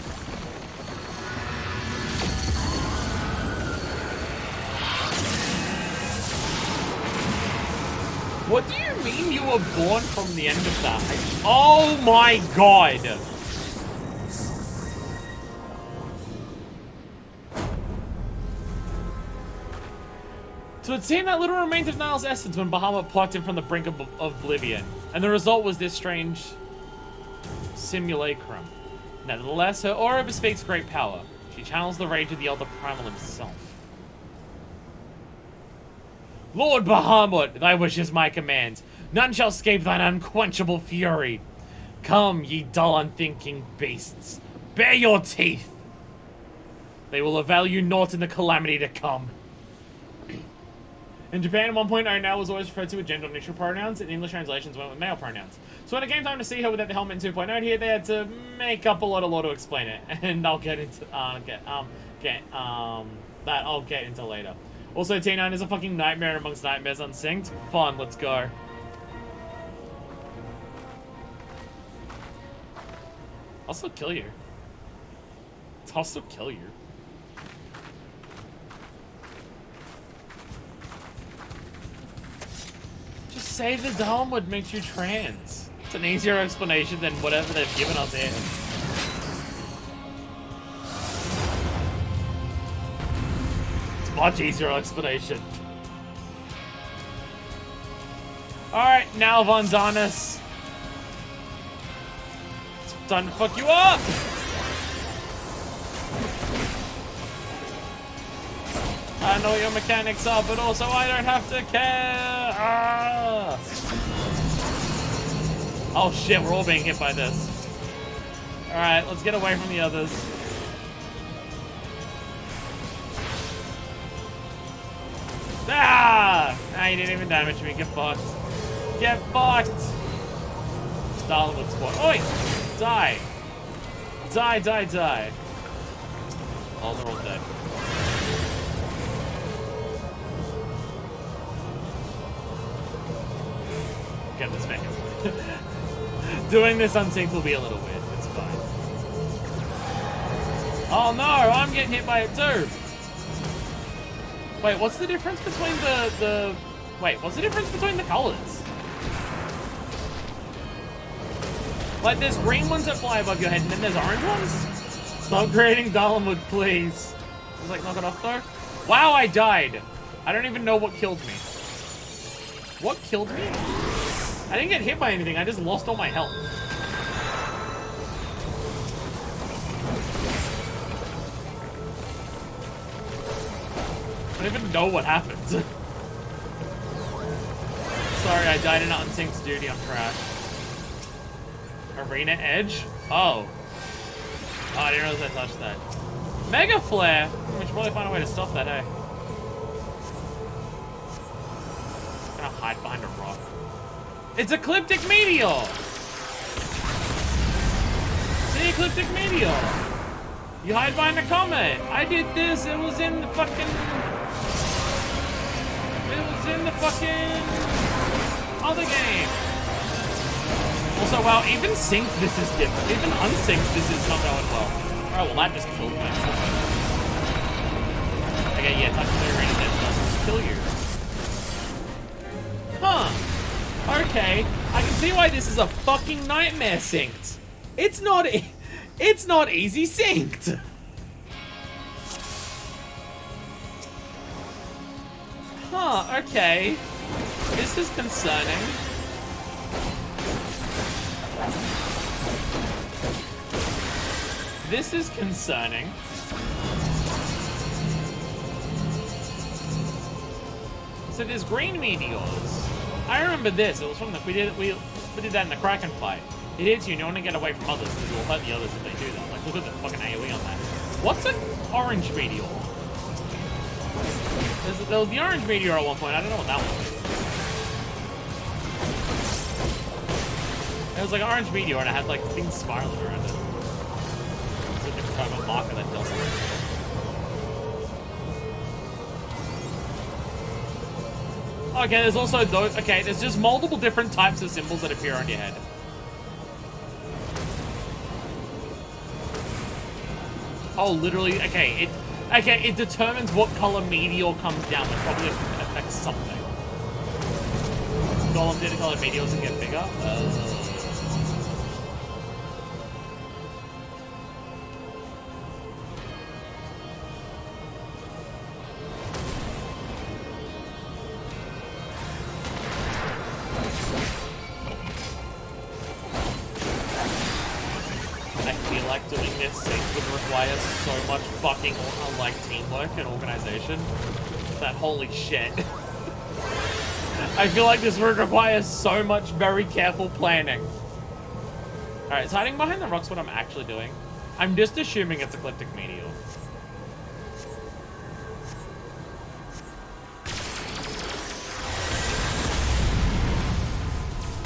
What do you mean you were born from the end of that? Oh my god! So it seemed that little remained of Niall's essence when Bahamut plucked him from the brink of oblivion, and the result was this strange simulacrum. Nevertheless, her aura bespeaks great power. She channels the rage of the Elder Primal himself. Lord Bahamut, thy wish is my command. None shall escape thine unquenchable fury. Come, ye dull, unthinking beasts. Bare your teeth. They will avail you naught in the calamity to come. In Japan, 1.0 now was always referred to with gender-neutral pronouns, and English translations went with male pronouns. So when it came time to see her without the helmet in 2.0 here, they had to make up a lot of law to explain it, and I'll get into that I'll get into later. Also, T9 is a fucking nightmare amongst nightmares unsynced. Fun, let's go. I'll still kill you. I'll still kill you. Just say the Dalmwood makes you trans. It's an easier explanation than whatever they've given us here. It's a much easier explanation. Alright, now Vandanis. It's time to fuck you up! I know what your mechanics are, but also I don't have to care! Ah! Oh shit, we're all being hit by this. Alright, let's get away from the others. Ah! Ah, you didn't even damage me. Get fucked. Get fucked! Starwood squad. Oi! Die! Die, die, die. Oh, they're all dead. Get this back. Doing this unsynced will be a little weird. It's fine. Oh no, I'm getting hit by it too. Wait, what's the difference between Wait, what's the difference between the colors? Like, there's green ones that fly above your head, and then there's orange ones? Stop creating Dalamud, please. I was like, knock it off though. Wow, I died. I don't even know what killed me. What killed me? I didn't get hit by anything, I just lost all my health. I don't even know what happened. Sorry, I died in an unsynced duty on trash. Arena Edge? Oh. Oh, I didn't realize I touched that. Mega Flare! We should probably find a way to stop that, eh? I'm gonna hide behind a rock. It's Ecliptic Meteor! See, Ecliptic Meteor! You hide behind a comet! I did this, it was in the fucking... other game! Also, wow, even synced this is different. Even unsynced this is not going well. Alright, well that just killed me. Okay, yeah, touching the arena then doesn't kill you. Huh. Okay, I can see why this is a fucking nightmare synced. It's not easy synced. Huh, okay. This is concerning. This is concerning. So there's green meteors. I remember this. It was from the we did that in the Kraken fight. It hits you and you want to get away from others because you'll hurt the others if they do that. Like, look at the fucking AoE on that. What's an orange meteor? There was the orange meteor at one point. I don't know what that was. It was like an orange meteor and it had like things spiraling around it. It's a different type of marker that does something. Okay, there's also those. Okay, there's just multiple different types of symbols that appear on your head. Oh, literally. Okay, it determines what color meteor comes down, which probably affects something. Golem did color meteors and get bigger. Doing this would require so much fucking like teamwork and organization that holy shit. I feel like this would require so much very careful planning. Alright, is hiding behind the rocks what I'm actually doing? I'm just assuming it's ecliptic meteor.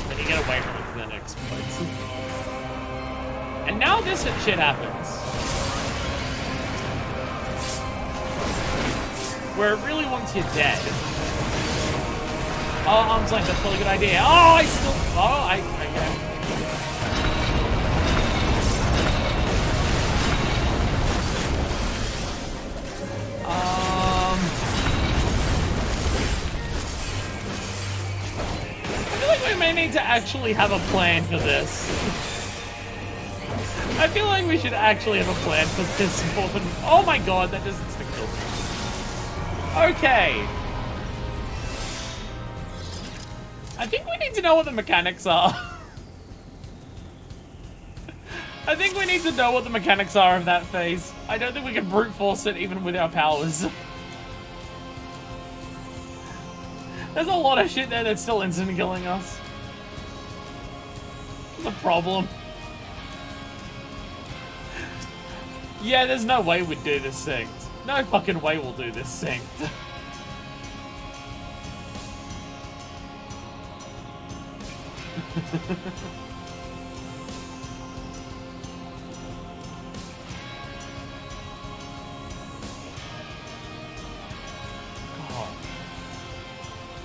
Then you get away from it and then it explodes. And now this shit happens. Where it really wants you dead. Oh, arm's length, that's probably a good idea. Oh, I still... Oh, I yeah. I feel like we may need to actually have a plan for this. I feel like we should actually have a plan for this more than... Oh my god, that doesn't stick to me. Okay. I think we need to know what the mechanics are. I think we need to know what the mechanics are of that phase. I don't think we can brute force it even with our powers. There's a lot of shit there that's still instant killing us. It's a problem. Yeah, there's no way we'd do this synced. No fucking way we'll do this synced. God.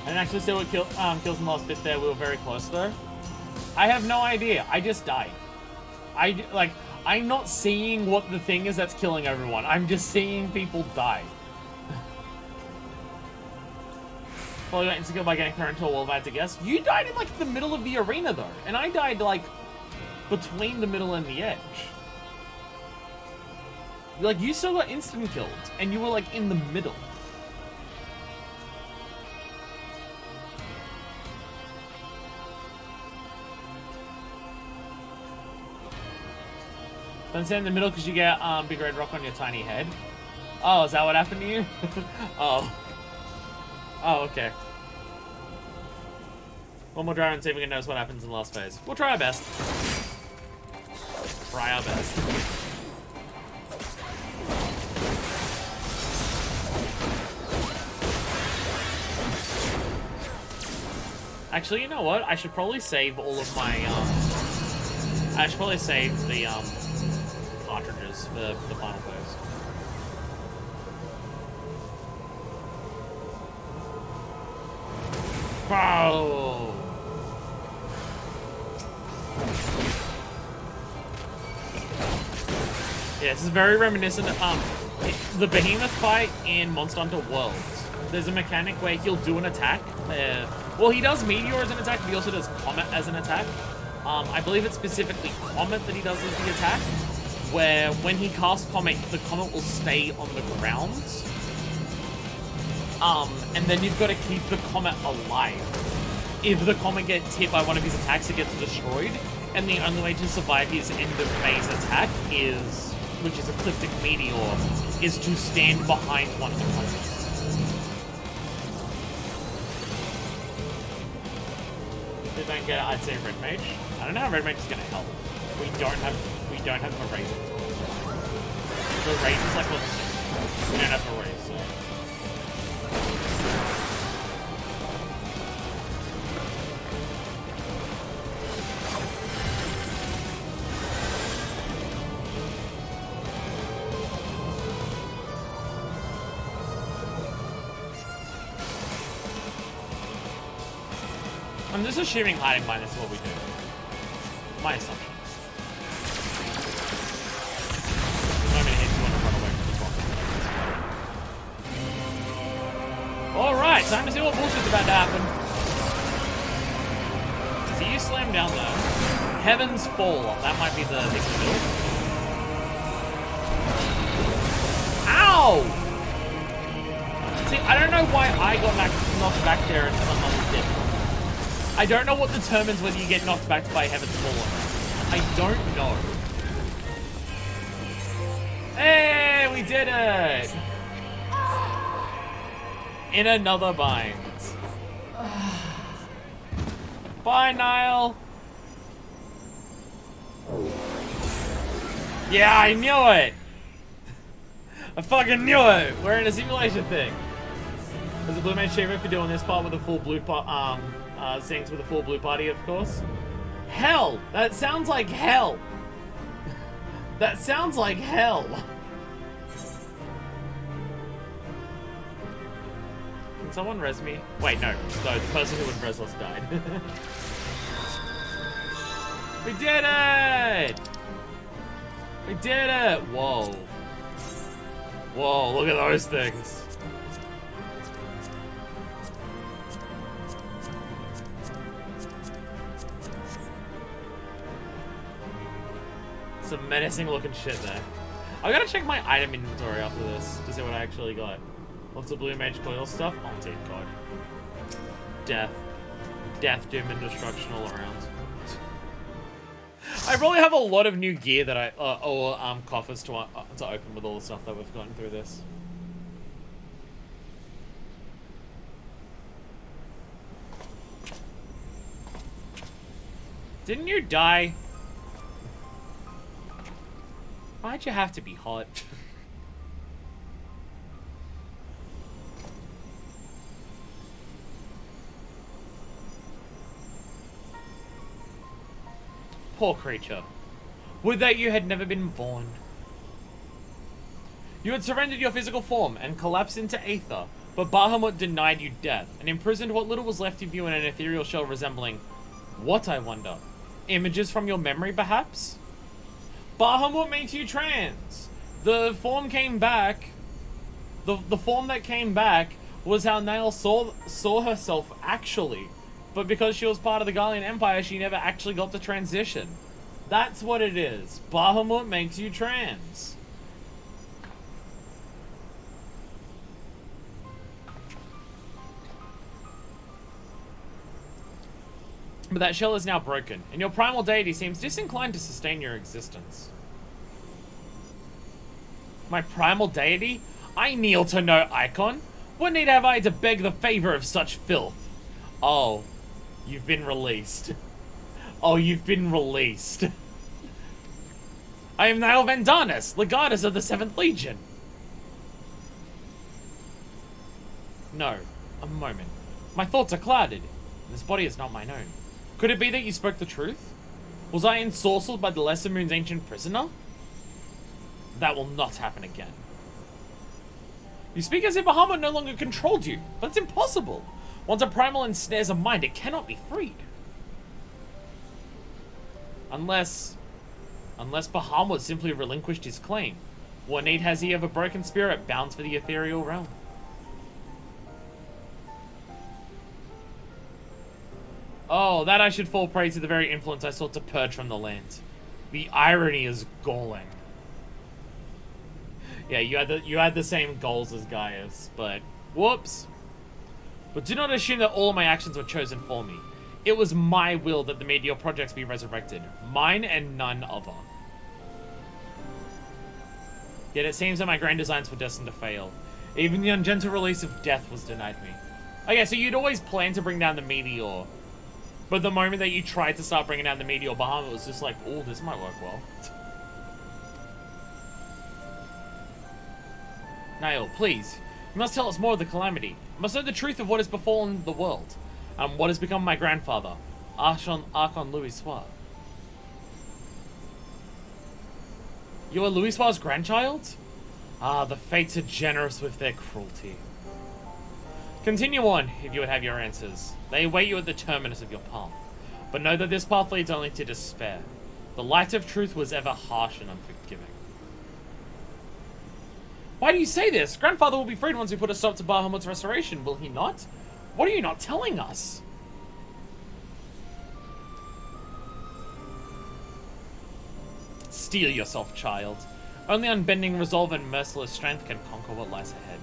I didn't actually see what kills in the last bit there. We were very close though. I have no idea. I just died. I'm not seeing what the thing is that's killing everyone. I'm just seeing people die. Probably got insecure by getting thrown into a wall if I had to guess. You died in like the middle of the arena though. And I died like between the middle and the edge. Like you still got instant killed and you were like in the middle. Don't stand in the middle because you get big red rock on your tiny head. Oh, is that what happened to you? Oh. Oh, okay. One more try and see if we can notice what happens in the last phase. We'll try our best. Try our best. Actually, you know what? I should probably save all of my, I should probably save the, cartridges for the final phase. Oh! Yeah, this is very reminiscent of the Behemoth fight in Monster Hunter World. There's a mechanic where he'll do an attack. Well, he does Meteor as an attack, but he also does Comet as an attack. I believe it's specifically Comet that he does as the attack, where when he casts Comet, the Comet will stay on the ground. And then you've got to keep the Comet alive. If the Comet gets hit by one of his attacks, it gets destroyed. And the only way to survive his end of phase attack is, which is Ecliptic Meteor, is to stand behind one of the Comets. don't get it, I'd say Red Mage. I don't know how Red Mage is gonna help. We don't have a raise. The raise is like level 6. We don't have a raise, so. I'm just assuming hiding mine is what we do. My assumption. I'm gonna hit you want to run away from the top. Alright, time to see what bullshit's about to happen. So you slam down there. Heaven's Fall. That might be the thing to do. Ow! See, I don't know why I got knocked back there and someone else did. I don't know what determines whether you get knocked back by Heaven's Fall or not. I don't know. Hey, we did it! In another bind. Bye, Niall. Yeah, I knew it! I fucking knew it! We're in a simulation thing. There's a Blue Mage Shaver for doing this part with a full blue sings with a full blue party, of course. Hell! That sounds like hell! That sounds like hell! Can someone res me? Wait, no. No, the person who would res us died. We did it! We did it! Whoa. Whoa, look at those things. Some menacing looking shit there. I gotta check my item inventory after this to see what I actually got. Lots of Blue Mage Coil stuff. Oh dear god. Death. Death, doom, and destruction all around. I probably have a lot of new gear that I coffers to open with all the stuff that we've gotten through this. Didn't you die? Why'd you have to be hot? Poor creature. Would that you had never been born. You had surrendered your physical form and collapsed into aether, but Bahamut denied you death and imprisoned what little was left of you in an ethereal shell resembling... what, I wonder? Images from your memory, perhaps? Bahamut makes you trans. The form came back. The form that came back was how Nail saw herself actually. But because she was part of the Garlean Empire, she never actually got the transition. That's what it is. Bahamut makes you trans. But that shell is now broken, and your primal deity seems disinclined to sustain your existence. My primal deity? I kneel to no icon. What need have I to beg the favor of such filth? Oh, you've been released. Oh, you've been released. I am Niall Vandanis, Legatus of the 7th Legion. No, a moment. My thoughts are clouded. This body is not mine own. Could it be that you spoke the truth? Was I ensorcelled by the Lesser Moon's ancient prisoner? That will not happen again. You speak as if Bahamut no longer controlled you, but it's impossible. Once a primal ensnares a mind, it cannot be freed. Unless Bahamut simply relinquished his claim. What need has he of a broken spirit bound for the ethereal realm? Oh, that I should fall prey to the very influence I sought to purge from the land. The irony is galling. Yeah, you had the same goals as Gaius, but whoops. But do not assume that all of my actions were chosen for me. It was my will that the Meteor projects be resurrected. Mine and none other. Yet it seems that my grand designs were destined to fail. Even the ungentle release of death was denied me. Okay, so you'd always planned to bring down the Meteor. But the moment that you tried to start bringing down the meteor, Bahamut was just like, oh, this might work well. Nail, please. You must tell us more of the calamity. You must know the truth of what has befallen the world. And what has become my grandfather, Archon Louis Soir. You are Louis Soir's grandchild? Ah, the fates are generous with their cruelty. Continue on, if you would have your answers. They await you at the terminus of your path. But know that this path leads only to despair. The light of truth was ever harsh and unforgiving. Why do you say this? Grandfather will be freed once we put a stop to Bahamut's restoration, will he not? What are you not telling us? Steel yourself, child. Only unbending resolve and merciless strength can conquer what lies ahead.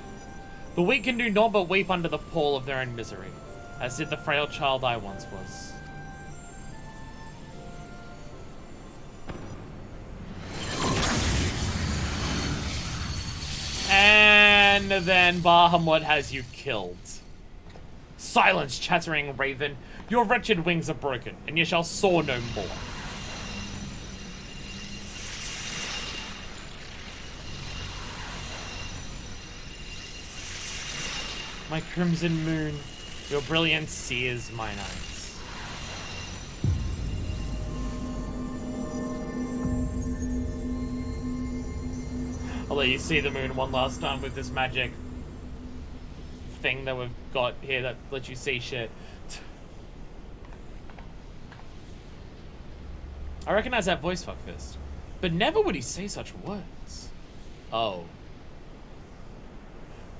The weak can do naught but weep under the pall of their own misery, as did the frail child I once was. And then Bahamut has you killed. Silence, chattering raven. Your wretched wings are broken, and you shall soar no more. My crimson moon, your brilliance sears mine eyes. I'll let you see the moon one last time with this magic thing that we've got here that lets you see shit. I recognize that voice, Fuckfist, but never would he say such words. Oh.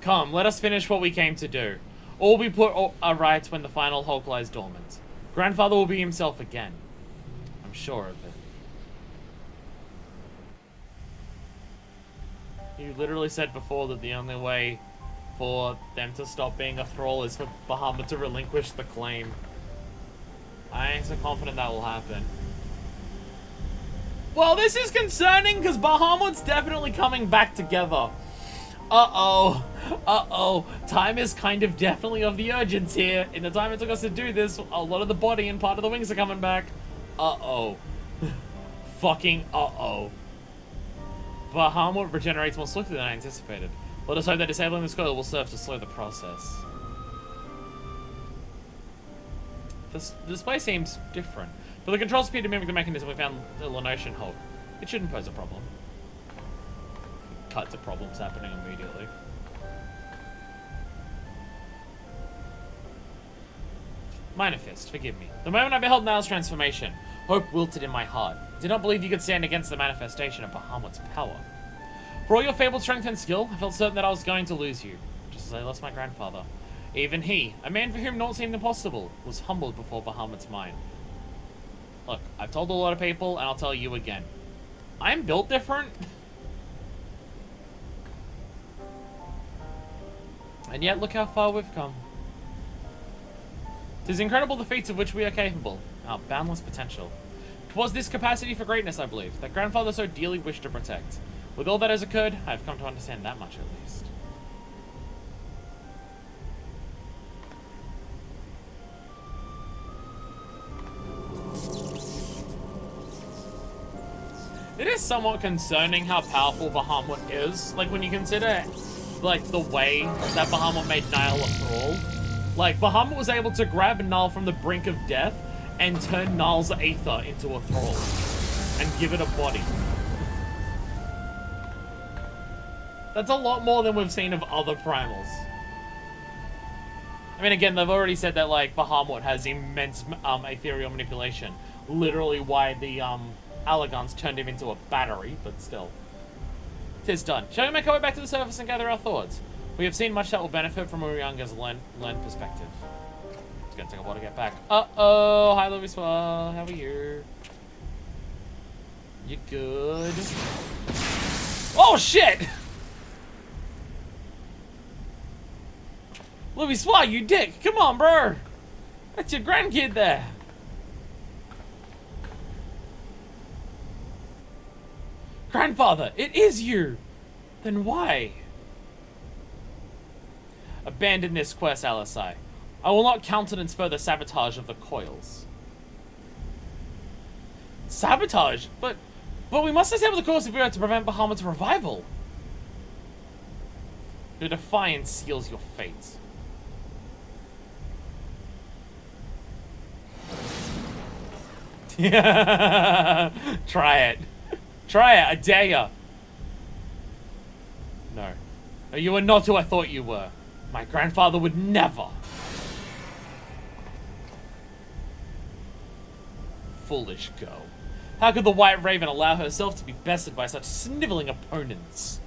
Come, let us finish what we came to do. All will be put aright when the final hope lies dormant. Grandfather will be himself again. I'm sure of it. You literally said before that the only way for them to stop being a thrall is for Bahamut to relinquish the claim. I ain't so confident that will happen. Well, this is concerning because Bahamut's definitely coming back together. Uh-oh. Uh-oh. Time is kind of definitely of the urgence here. In the time it took us to do this, a lot of the body and part of the wings are coming back. Uh-oh. Fucking uh-oh. Bahamut regenerates more swiftly than I anticipated. Let us hope that disabling this coil will serve to slow the process. The display seems different, but the controls appear to mimic the mechanism we found in the Lenosian Hulk. It shouldn't pose a problem. Cut to problems happening immediately. Minor Fist, forgive me. The moment I beheld Niall's transformation, hope wilted in my heart. I did not believe you could stand against the manifestation of Bahamut's power. For all your fabled strength and skill, I felt certain that I was going to lose you, just as I lost my grandfather. Even he, a man for whom naught seemed impossible, was humbled before Bahamut's mind. Look, I've told a lot of people, and I'll tell you again. I'm built different. And yet, look how far we've come. 'Tis incredible the feats of which we are capable, our boundless potential. 'Twas this capacity for greatness, I believe, that Grandfather so dearly wished to protect. With all that has occurred, I have come to understand that much at least. It is somewhat concerning how powerful Bahamut is. Like, when you consider, like, the way that Bahamut made Niall a thrall. Like, Bahamut was able to grab Niall from the brink of death and turn Niall's aether into a thrall. And give it a body. That's a lot more than we've seen of other primals. I mean, again, they've already said that, like, Bahamut has immense ethereal manipulation. Literally why the, Allagans turned him into a battery, but still. 'Tis done. Shall we make our way back to the surface and gather our thoughts? We have seen much that will benefit from Urianga's learned perspective. It's gonna take a while to get back. Uh-oh! Hi, Louis Soir. How are you? You good? Oh, shit! Louis Soir, you dick! Come on, bro! That's your grandkid there! Grandfather, it is you! Then why? Abandon this quest, Alisai. I will not countenance further sabotage of the coils. Sabotage? But we must disable the course if we are to prevent Bahamut's revival. Your defiance seals your fate. Try it. Try it, I dare ya. No. No, you are not who I thought you were. My grandfather would never. Foolish girl. How could the White Raven allow herself to be bested by such sniveling opponents?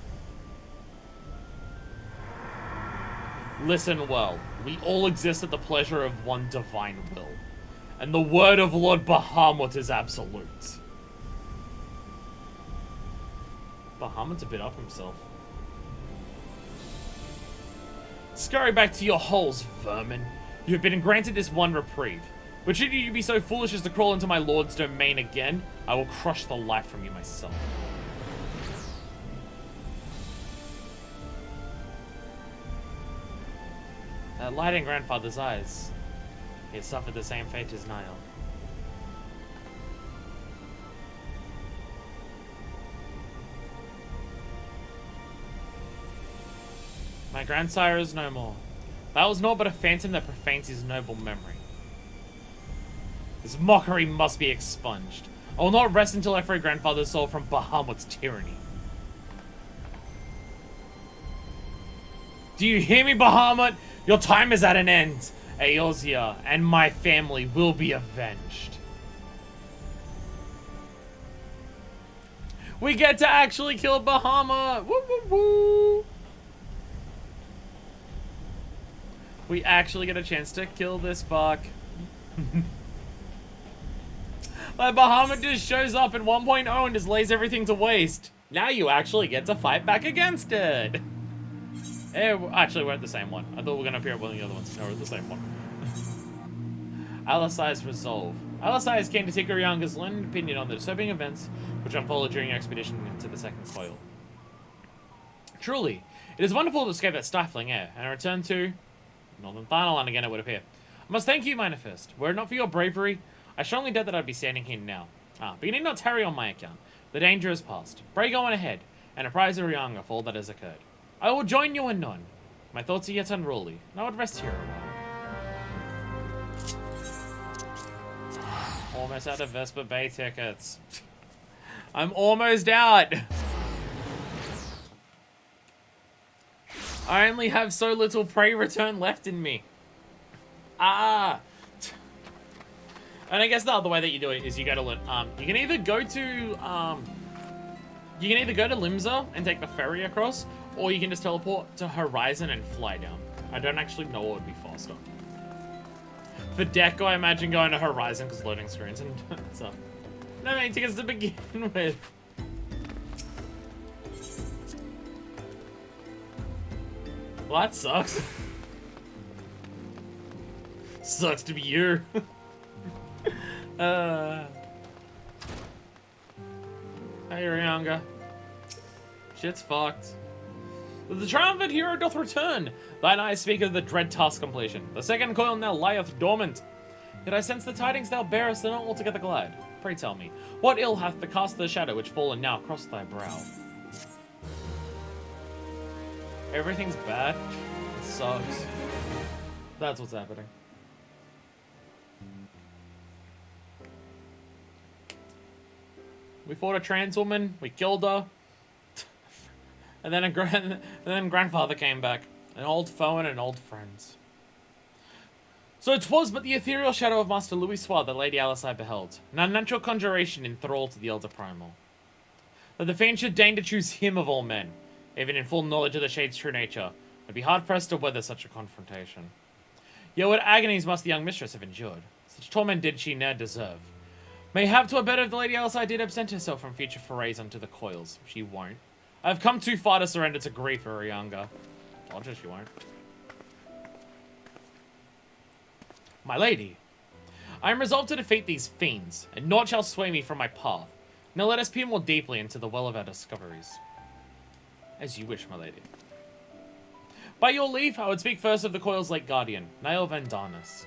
Listen well. We all exist at the pleasure of one divine will. And the word of Lord Bahamut is absolute. Bahamut's a bit up himself. Scurry back to your holes, vermin. You have been granted this one reprieve. But should you be so foolish as to crawl into my lord's domain again, I will crush the life from you myself. That light in grandfather's eyes. He had suffered the same fate as Niall. My grandsire is no more. That was naught but a phantom that profanes his noble memory. This mockery must be expunged. I will not rest until I free grandfather's soul from Bahamut's tyranny. Do you hear me, Bahamut? Your time is at an end. Eorzea and my family will be avenged. We get to actually kill Bahamut! Woo woo woo! We actually get a chance to kill this fuck. Like, Bahamut just shows up in 1.0 and just lays everything to waste. Now you actually get to fight back against it. Actually, we're at the same one. I thought we were going to appear at one of the other ones. No, we're at the same one. Alisai's resolve. Alisai is keen to take Urianga's learned opinion on the disturbing events which unfolded during your expedition into the second coil. Truly, it is wonderful to escape that stifling air and return to Northern Thanalan again, it would appear. I must thank you, Minor Fist. Were it not for your bravery, I strongly doubt that I'd be standing here now. But you need not tarry on my account. The danger is past. Pray go on ahead, and apprise Urianga for all that has occurred. I will join you anon. My thoughts are yet unruly, and I would rest here a while. Almost out of Vesper Bay tickets. I'm almost out. I only have so little prey return left in me. And I guess the other way that you do it is you go to you can either go to Limsa and take the ferry across, or you can just teleport to Horizon and fly down. I don't actually know what would be faster. For Deco, I imagine going to Horizon because loading screens and stuff. No many tickets to begin with. Well, that sucks. Sucks to be you. Hey, Urianga. Shit's fucked. The triumphant hero doth return. Thine eyes speak of the dread task completion. The second coil now lieth dormant. Yet I sense the tidings thou bearest are not altogether glad. Pray tell me, what ill hath the cast of the shadow which fallen now across thy brow? Everything's bad. It sucks. That's what's happening. We fought a trans woman. We killed her. And then grandfather came back. An old foe and an old friend. So 'twas but the ethereal shadow of Master Louis Soir that Lady Alisai beheld. An unnatural conjuration in thrall to the Elder Primal. That the fiend should deign to choose him of all men, even in full knowledge of the Shade's true nature, would be hard-pressed to weather such a confrontation. Yet what agonies must the young mistress have endured? Such torment did she ne'er deserve. Mayhap 'twere better if the Lady Alisai did absent herself from future forays unto the coils. She won't. I have come too far to surrender to grief, Urianga. Told you she won't. My lady, I am resolved to defeat these fiends, and naught shall sway me from my path. Now let us peer more deeply into the well of our discoveries. As you wish, my lady. By your leave, I would speak first of the coil's late guardian, Niall Vandanis.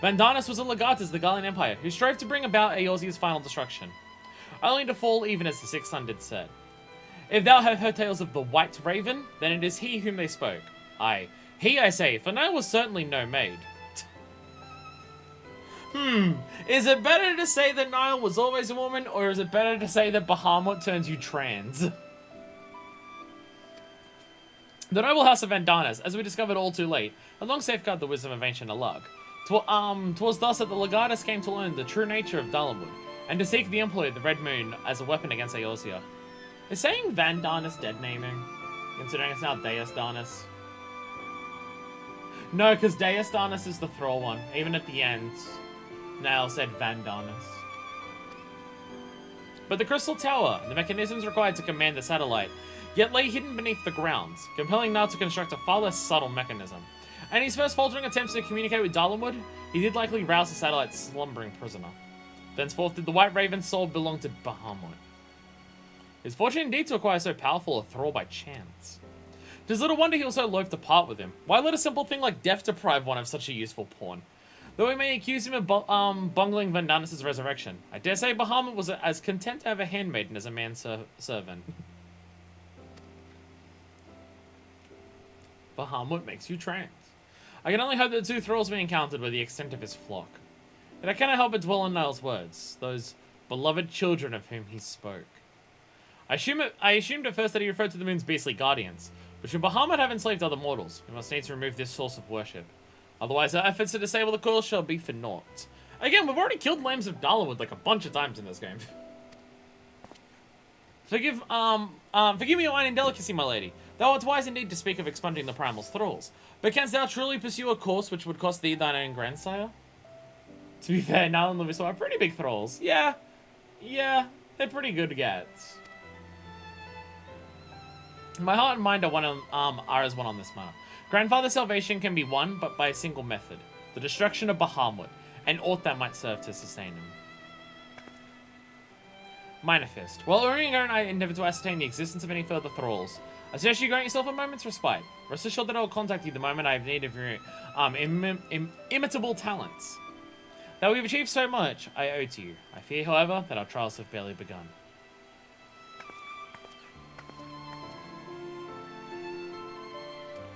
Vandanus was a legatus of the Gallian Empire, who strove to bring about Eorzea's final destruction, only to fall even as the Sixth Sun did said. If thou have heard tales of the White Raven, then it is he whom they spoke. Aye, he I say, for Niall was certainly no maid. Is it better to say that Niall was always a woman, or is it better to say that Bahamut turns you trans? The noble house of Vandanus, as we discovered all too late, had long safeguarded the wisdom of ancient Alag. 'Twas thus that the legatus came to learn the true nature of Dalamud, and to seek the employ of the Red Moon as a weapon against Eorzea. Is saying Vandanus dead naming? Considering it's now Deus Darnus? No, because Deus Darnus is the Thrall one. Even at the end, Niall said Vandanus. But the Crystal Tower, the mechanisms required to command the satellite, yet lay hidden beneath the ground, compelling Niall to construct a far less subtle mechanism. And his first faltering attempts to communicate with Dalamud, he did likely rouse the satellite's slumbering prisoner. Thenceforth did the White Raven's soul belong to Bahamut. It is fortunate indeed to acquire so powerful a thrall by chance. 'Tis little wonder he was so loath to part with him. Why let a simple thing like death deprive one of such a useful pawn? Though we may accuse him of bungling Vandanus' resurrection, I dare say Bahamut was as content to have a handmaiden as a manservant. Bahamut makes you trans. I can only hope that the two thralls we encountered were the extent of his flock. Yet I cannot help but dwell on Niall's words, those beloved children of whom he spoke. I assumed at first that he referred to the moon's beastly guardians, but should Bahamut have enslaved other mortals, we must need to remove this source of worship. Otherwise, our efforts to disable the coil shall be for naught. Again, we've already killed lambs of Dalamud like a bunch of times in this game. Forgive me your wine indelicacy, my lady. Thou art wise indeed to speak of expunging the primal's thralls. But canst thou truly pursue a course which would cost thee thine own grandsire? To be fair, Niall and Lewis are pretty big thralls. Yeah, they're pretty good gats. My heart and mind are as one on this matter. Grandfather's salvation can be won but by a single method, the destruction of Bahamut, and aught that might serve to sustain him. Manifest. While Uringer and I endeavor to ascertain the existence of any further thralls, I suggest you grant yourself a moment's respite. Rest assured that I will contact you the moment I have need of your imitable talents. Though we've achieved so much, I owe to you. I fear, however, that our trials have barely begun.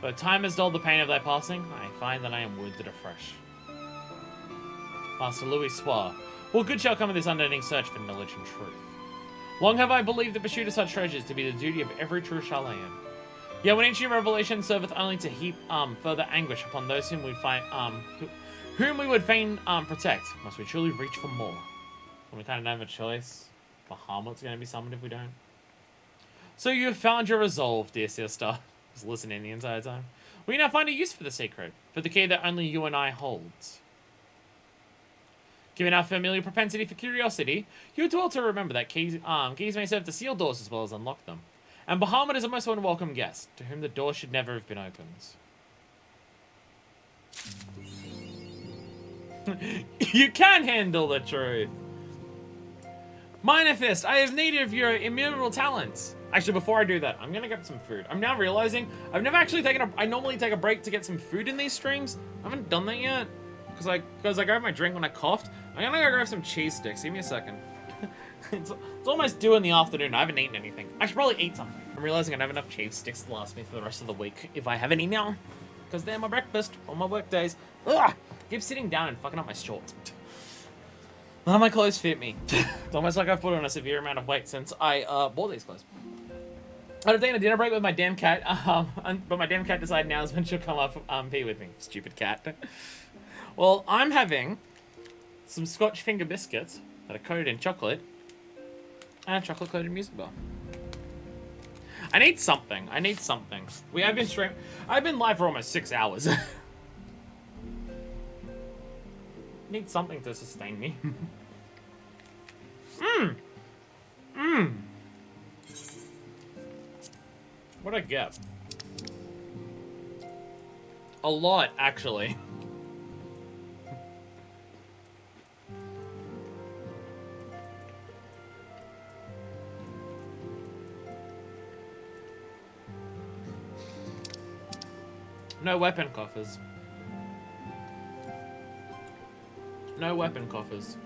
Though time has dulled the pain of thy passing, I find that I am wounded afresh. Master Louis swore, what good shall come of this unending search for knowledge and truth? Long have I believed the pursuit of such treasures to be the duty of every true Chalayan. Yet when ancient revelation serveth only to heap further anguish upon those whom we find whom we would fain protect, must we truly reach for more? When we kind of don't have a choice, Bahamut's going to be summoned if we don't. So you have found your resolve, dear sister. Just listening the entire time. We now find a use for the secret, for the key that only you and I hold. Given our familiar propensity for curiosity, you do well to remember that keys may serve to seal doors as well as unlock them. And Bahamut is a most unwelcome guest, to whom the door should never have been opened. You can handle the truth. Manifest, I have need of your immutable talents. Actually, before I do that, I'm gonna get some food. I'm now realizing I've never actually I normally take a break to get some food in these streams. I haven't done that yet. Because I grabbed my drink when I coughed. I'm gonna go grab some cheese sticks. Give me a second. it's almost due in the afternoon. I haven't eaten anything. I should probably eat something. I'm realizing I don't have enough cheese sticks to last me for the rest of the week if I have any now. Because they're my breakfast on my work days. Ugh! Keep sitting down and fucking up my shorts. None of my clothes fit me. It's almost like I've put on a severe amount of weight since I bought these clothes. I've taken a dinner break with my damn cat, but my damn cat decided now is when she'll come up pee with me. Stupid cat. Well, I'm having some Scotch finger biscuits that are coated in chocolate and a chocolate coated music bar. I need something. We have been streaming. I've been live for almost 6 hours. Need something to sustain me. What'd I get? A lot, actually. No weapon coffers. No weapon coffers.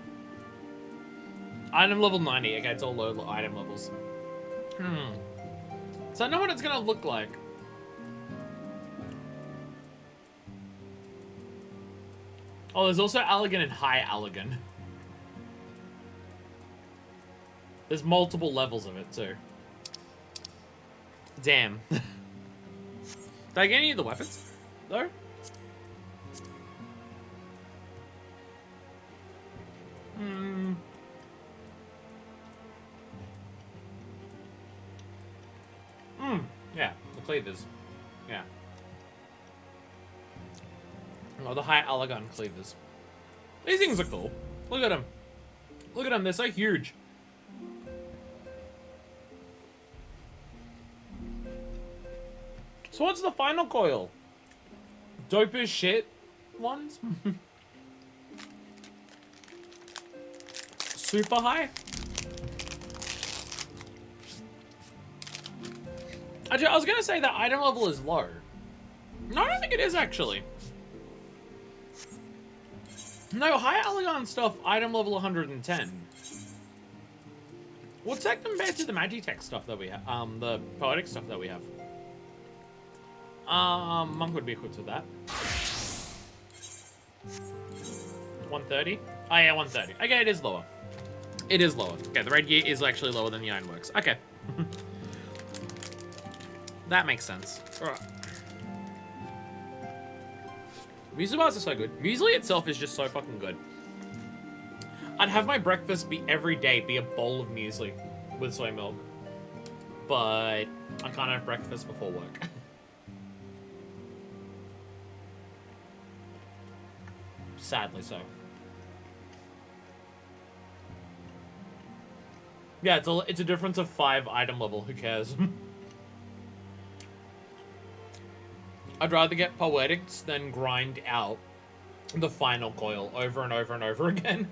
Item level 90. Okay, it's all low item levels. So I know what it's gonna look like. Oh, there's also Allegan and High Allegan. There's multiple levels of it, too. Damn. Did I get any of the weapons, though? Yeah, the cleavers. Yeah. Oh, the High Allegan cleavers. These things are cool. Look at them. Look at them, they're so huge. So what's the final coil? Dope as shit ones? Super high? Actually, I was gonna say that item level is low. No, I don't think it is actually. No, High Allegan stuff, item level 110. What's that compared to the Magitech stuff that we have? The Poetic stuff that we have? Monk would be equipped with that. 130? Oh yeah, 130. Okay, it is lower. It is lower. Okay, the red gear is actually lower than the Ironworks. Okay. That makes sense. Alright. Muesli bars are so good. Muesli itself is just so fucking good. I'd have my breakfast be every day be a bowl of muesli with soy milk. But I can't have breakfast before work. Sadly so. Yeah, it's a difference of 5 item level. Who cares? I'd rather get Poetics than grind out the final coil over and over and over again.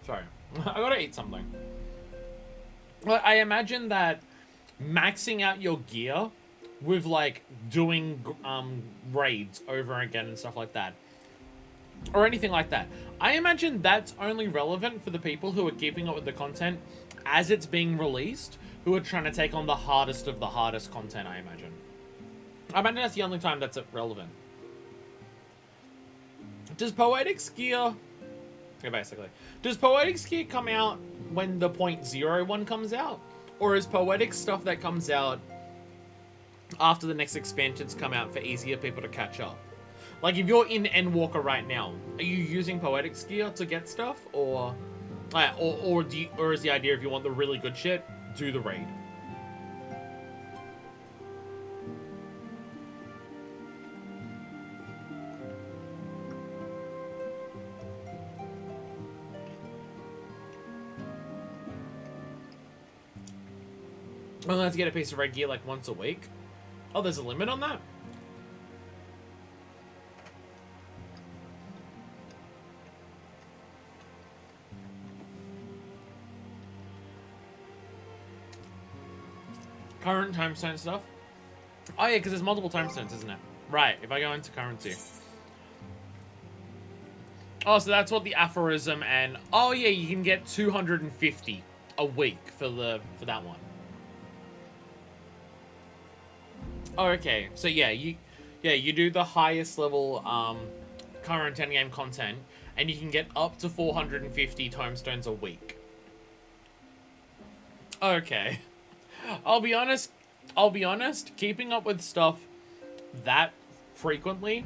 Sorry. I gotta eat something. Well, I imagine that maxing out your gear with, like, doing raids over again and stuff like that, or anything like that, I imagine that's only relevant for the people who are keeping up with the content as it's being released, who are trying to take on the hardest of the hardest content, I imagine. I imagine that's the only time that's relevant. Does Poetics gear... Yeah, basically. Does Poetics gear come out when the .01 comes out? Or is Poetics stuff that comes out after the next expansions come out for easier people to catch up? Like, if you're in Endwalker right now, are you using Poetics gear to get stuff? Or is the idea if you want the really good shit, do the raid? I'm gonna have to get a piece of red gear like once a week. Oh, there's a limit on that? Current timestone stuff? Oh yeah, because there's multiple timestones, isn't it? Right, if I go into currency. Oh, so that's what the aphorism and... Oh yeah, you can get 250 a week for that one. Oh, okay. So yeah, you do the highest level current endgame content, and you can get up to 450 tomestones a week. Okay. I'll be honest, keeping up with stuff that frequently,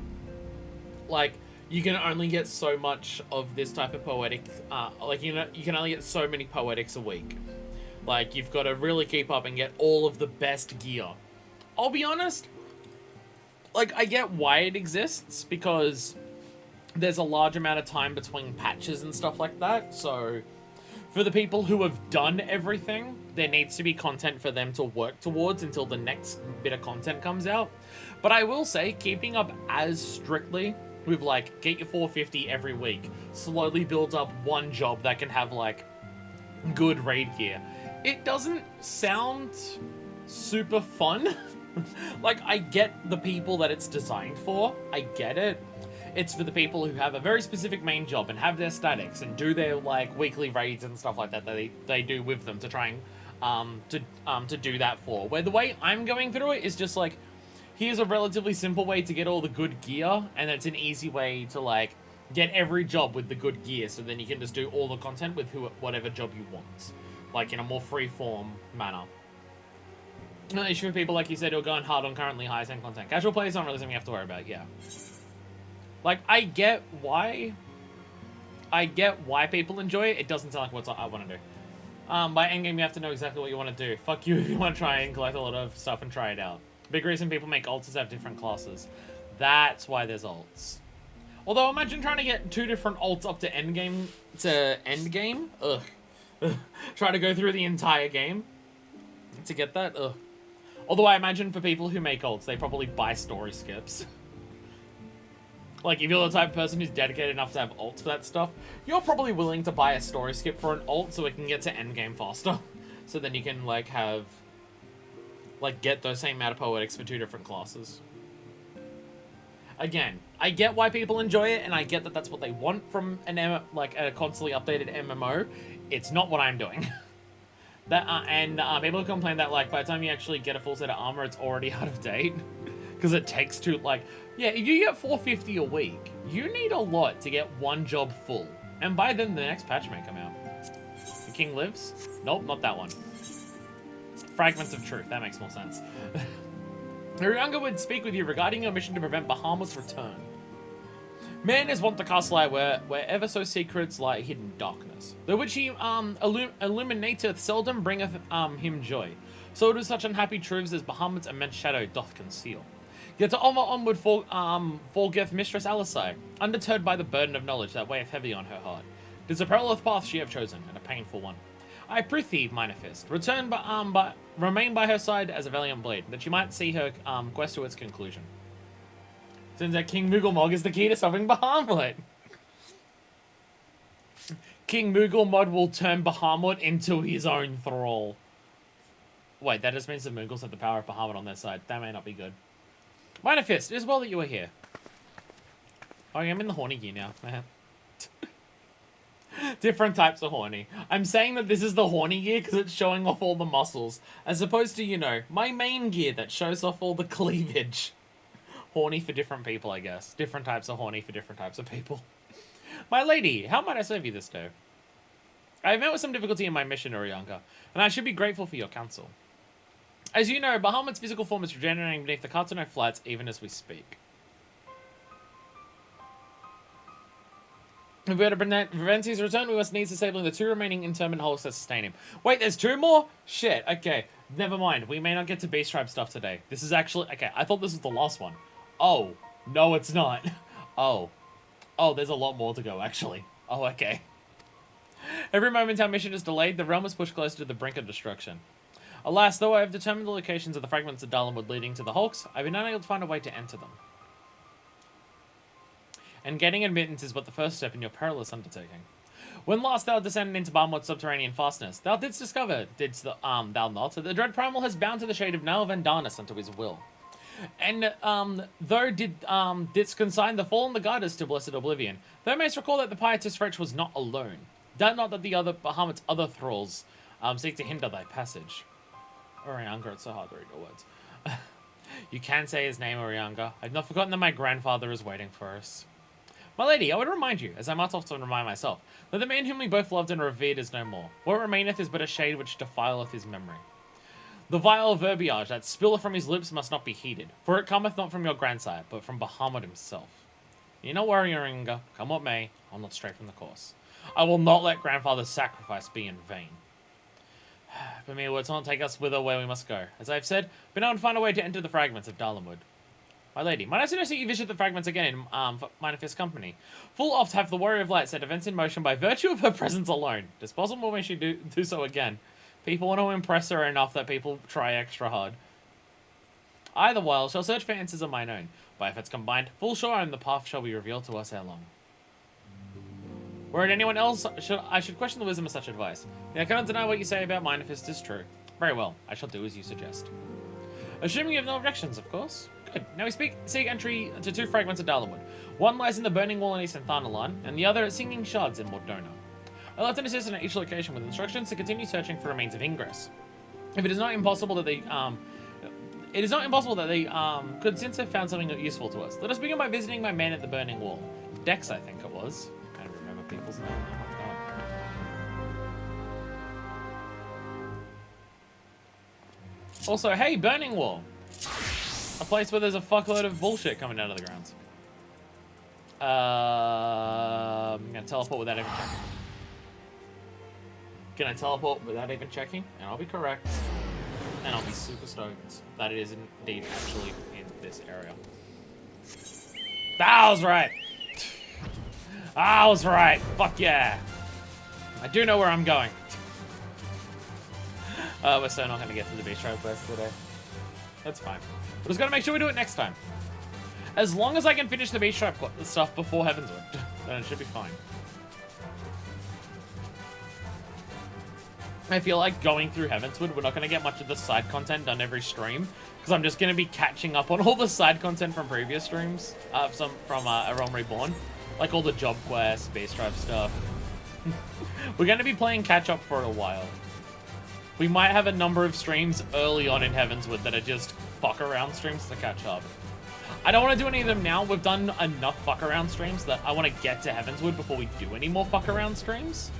like, you can only get so much of this type of poetic, like, you know, you can only get so many poetics a week. Like, you've got to really keep up and get all of the best gear. I'll be honest, like, I get why it exists, because there's a large amount of time between patches and stuff like that, so for the people who have done everything, there needs to be content for them to work towards until the next bit of content comes out. But I will say, keeping up as strictly with, like, get your 450 every week, slowly builds up one job that can have, like, good raid gear. It doesn't sound super fun. Like, I get the people that it's designed for. I get it. It's for the people who have a very specific main job and have their statics and do their, like, weekly raids and stuff like that they do with them to try and to do that for. Where the way I'm going through it is just like, here's a relatively simple way to get all the good gear, and it's an easy way to, like, get every job with the good gear, so then you can just do all the content with whatever job you want, like, in a more free-form manner. No issue with people, like you said, who are going hard on currently high-end content. Casual players aren't really something you have to worry about, yeah. Like, I get why people enjoy it. It doesn't sound like what I want to do. By endgame, you have to know exactly what you want to do. Fuck you if you want to try and collect a lot of stuff and try it out. Big reason people make ults is have different classes. That's why there's ults. Although, imagine trying to get 2 different ults up to endgame. Ugh. Try to go through the entire game to get that. Ugh. Although I imagine for people who make ults, they probably buy story skips. Like, if you're the type of person who's dedicated enough to have ults for that stuff, you're probably willing to buy a story skip for an ult so it can get to endgame faster. So then you can, like, have... like, get those same amount of poetics for 2 different classes. Again, I get why people enjoy it, and I get that that's what they want from a constantly updated MMO. It's not what I'm doing. People complain that, like, by the time you actually get a full set of armor, it's already out of date. Because it takes too, like... Yeah, if you get 450 a week, you need a lot to get one job full. And by then, the next patch may come out. The King lives? Nope, not that one. Fragments of Truth, that makes more sense. Urianga would speak with you regarding your mission to prevent Bahamut's return. Man is wont to cast light wherever so secrets lie hidden darkness, the which he illuminateth seldom bringeth him joy. So do such unhappy truths as Bahamut's immense shadow doth conceal. Yet to onward forgeth Mistress Alisai, undeterred by the burden of knowledge that weigheth heavy on her heart. 'Tis a perilous path she have chosen, and a painful one. I prithee, Minor Fist, remain by her side as a valiant blade, that she might see her quest to its conclusion. Turns out King Moogle is the key to stopping Bahamut. King Moogle will turn Bahamut into his own thrall. Wait, that just means the Moogles have the power of Bahamut on their side. That may not be good. Minor Fist, it is well that you are here. Oh, I'm in the horny gear now. Different types of horny. I'm saying that this is the horny gear because it's showing off all the muscles, as opposed to, you know, my main gear that shows off all the cleavage. Horny for different people, I guess. Different types of horny for different types of people. My lady, how might I serve you this day? I have met with some difficulty in my mission, Urianga, and I should be grateful for your counsel. As you know, Bahamut's physical form is regenerating beneath the Katsuno Flats even as we speak. If we are to prevent his return, we must need disabling the 2 remaining interment hulks that sustain him. Wait, there's 2 more? Shit, okay. Never mind. We may not get to Beast Tribe stuff today. This is actually... Okay, I thought this was the last one. Oh. No, it's not. Oh. Oh, there's a lot more to go, actually. Oh, okay. Every moment our mission is delayed, the realm is pushed closer to the brink of destruction. Alas, though I have determined the locations of the fragments of Dalamud leading to the hulks, I've been unable to find a way to enter them. And getting admittance is but the first step in your perilous undertaking. When last thou descended into Bahamut's subterranean fastness, thou didst discover, thou not, that the dread primal has bound to the shade of Nal Vandanis unto his will. And, didst consign the fallen the Gardas to blessed oblivion, thou mayst recall that the pietist wretch was not alone. Doubt not that the other Bahamut's other thralls, seek to hinder thy passage. Urianga, it's so hard to read your words. You can say his name, Urianga. I've not forgotten that my grandfather is waiting for us. My lady, I would remind you, as I must often remind myself, that the man whom we both loved and revered is no more. What remaineth is but a shade which defileth his memory. The vile verbiage that spilleth from his lips must not be heeded, for it cometh not from your grandsire, but from Bahamut himself. You not worry, Urianga. Come what may, I'll not stray from the course. I will not let grandfather's sacrifice be in vain. But mere words will not take us whither where we must go. As I have said, been able to find a way to enter the fragments of Dalamud. My lady, might I suggest that you visit the fragments again in Minor Fist company? Full oft have the Warrior of Light set events in motion by virtue of her presence alone. It is possible when she do so again. People want to impress her enough that people try extra hard. Either while shall search for answers of mine own. By efforts combined, full shore and the path shall be revealed to us ere long. Were it anyone else, I should question the wisdom of such advice. Yet I cannot deny what you say about Minefist is true. Very well, I shall do as you suggest. Assuming you have no objections, of course. Good. Now we seek entry to 2 fragments of Dalamud. One lies in the Burning Wall in Eastern Thanalan, and the other at Singing Shards in Mordona. I'll have an assistant at each location with instructions to continue searching for remains of ingress. If it is not impossible that they could since have found something useful to us. Let us begin by visiting my man at the Burning Wall. Dex, I think it was. I can't remember people's names. Oh my god. Also, hey, Burning Wall. A place where there's a fuckload of bullshit coming out of the grounds. I'm gonna teleport without even checking. Can I teleport without even checking? And I'll be correct. And I'll be super stoked that it is indeed actually in this area. I was right! I was right! Fuck yeah! I do know where I'm going. We're so not gonna get to the beach tribe quest today. That's fine. We're just gonna make sure we do it next time. As long as I can finish the beach tribe stuff before Heavenswood, then it should be fine. I feel like going through Heavenswood, we're not going to get much of the side content done every stream, because I'm just going to be catching up on all the side content from previous streams, from A Realm Reborn, like all the job quests, base tribe stuff. We're going to be playing catch up for a while. We might have a number of streams early on in Heavenswood that are just fuck around streams to catch up. I don't want to do any of them now. We've done enough fuck around streams that I want to get to Heavenswood before we do any more fuck around streams.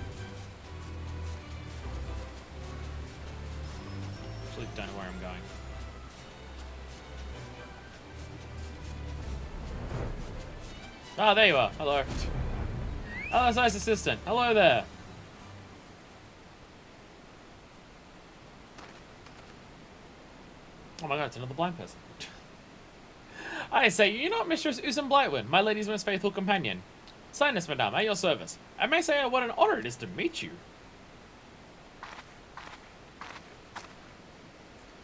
Don't know where I'm going. Ah, there you are. Hello. Oh, that's nice assistant. Hello there. Oh my god, it's another blind person. I say, you're not Mistress Usum Blightwind, my lady's most faithful companion. Sinus, madame, at your service. I may say what an honor it is to meet you.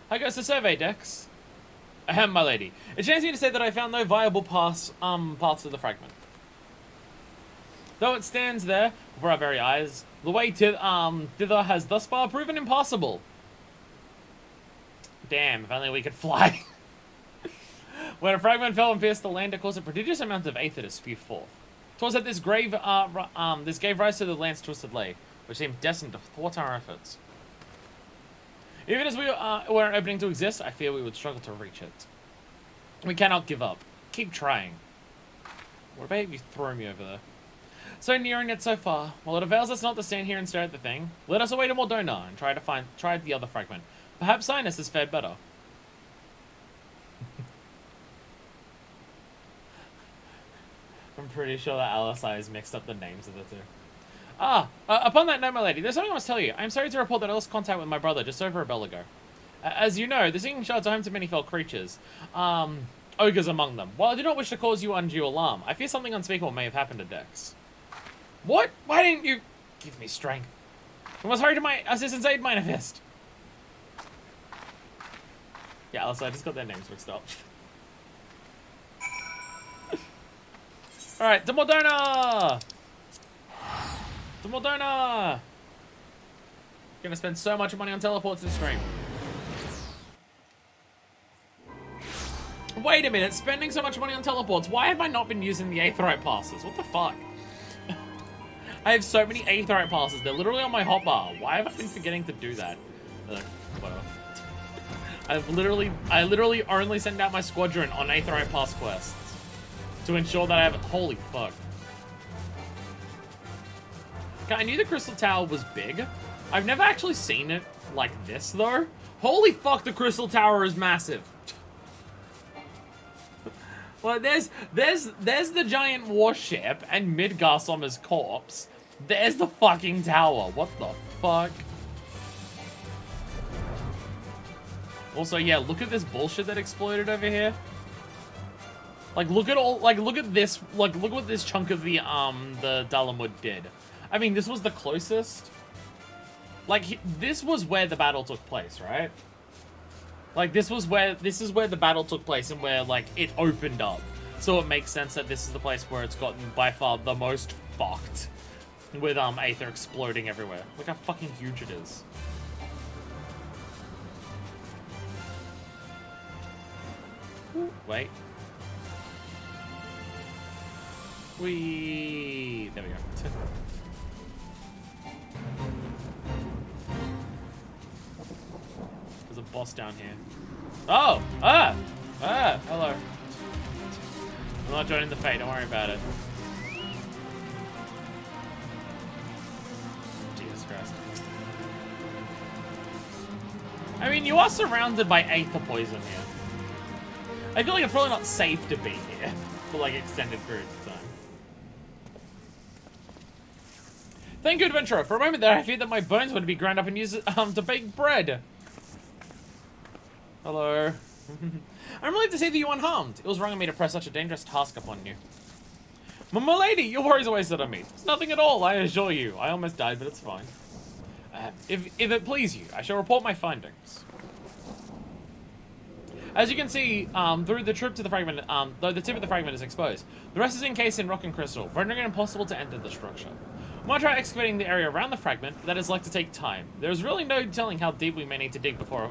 How goes the survey, Dex? Ahem, my lady. It chanced me to say that I found no viable paths to the fragment. Though it stands there before our very eyes, the way thither has thus far proven impossible. Damn, if only we could fly. When a fragment fell and pierced the land, it caused a prodigious amount of aether to spew forth. 'Twas at this gave rise to the land's twisted lay, which seemed destined to thwart our efforts. Even as we were an opening to exist, I fear we would struggle to reach it. We cannot give up. Keep trying. What about if you throw me over there? So near and yet so far. While it avails us not to stand here and stare at the thing, let us away to Mordona and try the other fragment. Perhaps Sinus has fared better. I'm pretty sure that LSI has mixed up the names of the two. Upon that note, my lady, there's something I must tell you. I am sorry to report that I lost contact with my brother just over a bell ago. As you know, the Singing Shards are home to many fell creatures. Ogres among them. While I do not wish to cause you undue alarm, I fear something unspeakable may have happened to Dex. What? Why didn't you give me strength? I must hurry to my assistant's aid, Minefist. Yeah, also I just got their names mixed up. Alright, to Mordona! To Mordona! Gonna spend so much money on teleports this stream. Wait a minute, spending so much money on teleports, why have I not been using the Aetheryte passes? What the fuck? I have so many Aetheryte passes, they're literally on my hotbar. Why have I been forgetting to do that? Whatever. I literally only send out my squadron on Aetheryte pass quests to ensure that I have, holy fuck. Okay, I knew the Crystal Tower was big. I've never actually seen it like this though. Holy fuck, the Crystal Tower is massive. Well, there's the giant warship and Midgarsommer's corpse. There's the fucking tower. What the fuck? Also, yeah, look at this bullshit that exploded over here. Like, look at this, look what this chunk of the Dalamud did. I mean, this was the closest. Like, this was where the battle took place, right? Like, this is where the battle took place and where, like, it opened up. So it makes sense that this is the place where it's gotten by far the most fucked. With, Aether exploding everywhere. Look how fucking huge it is. Wait. There we go. There's a boss down here. Oh! Hello. I'm not joining the fate, don't worry about it. Jesus Christ. I mean, you are surrounded by Aether poison here. I feel like it's probably not safe to be here for, like, extended periods of time. Thank you, adventurer. For a moment there, I feared that my bones would be ground up and used to bake bread. Hello. I'm relieved to see that you unharmed. It was wrong of me to press such a dangerous task upon you. My lady, your worries are wasted on me. It's nothing at all, I assure you. I almost died, but it's fine. If it please you, I shall report my findings. As you can see, through the trip to the fragment, though the tip of the fragment is exposed, the rest is encased in rock and crystal, rendering it impossible to enter the structure. We might try excavating the area around the fragment, but that is like to take time. There is really no telling how deep we may need to dig before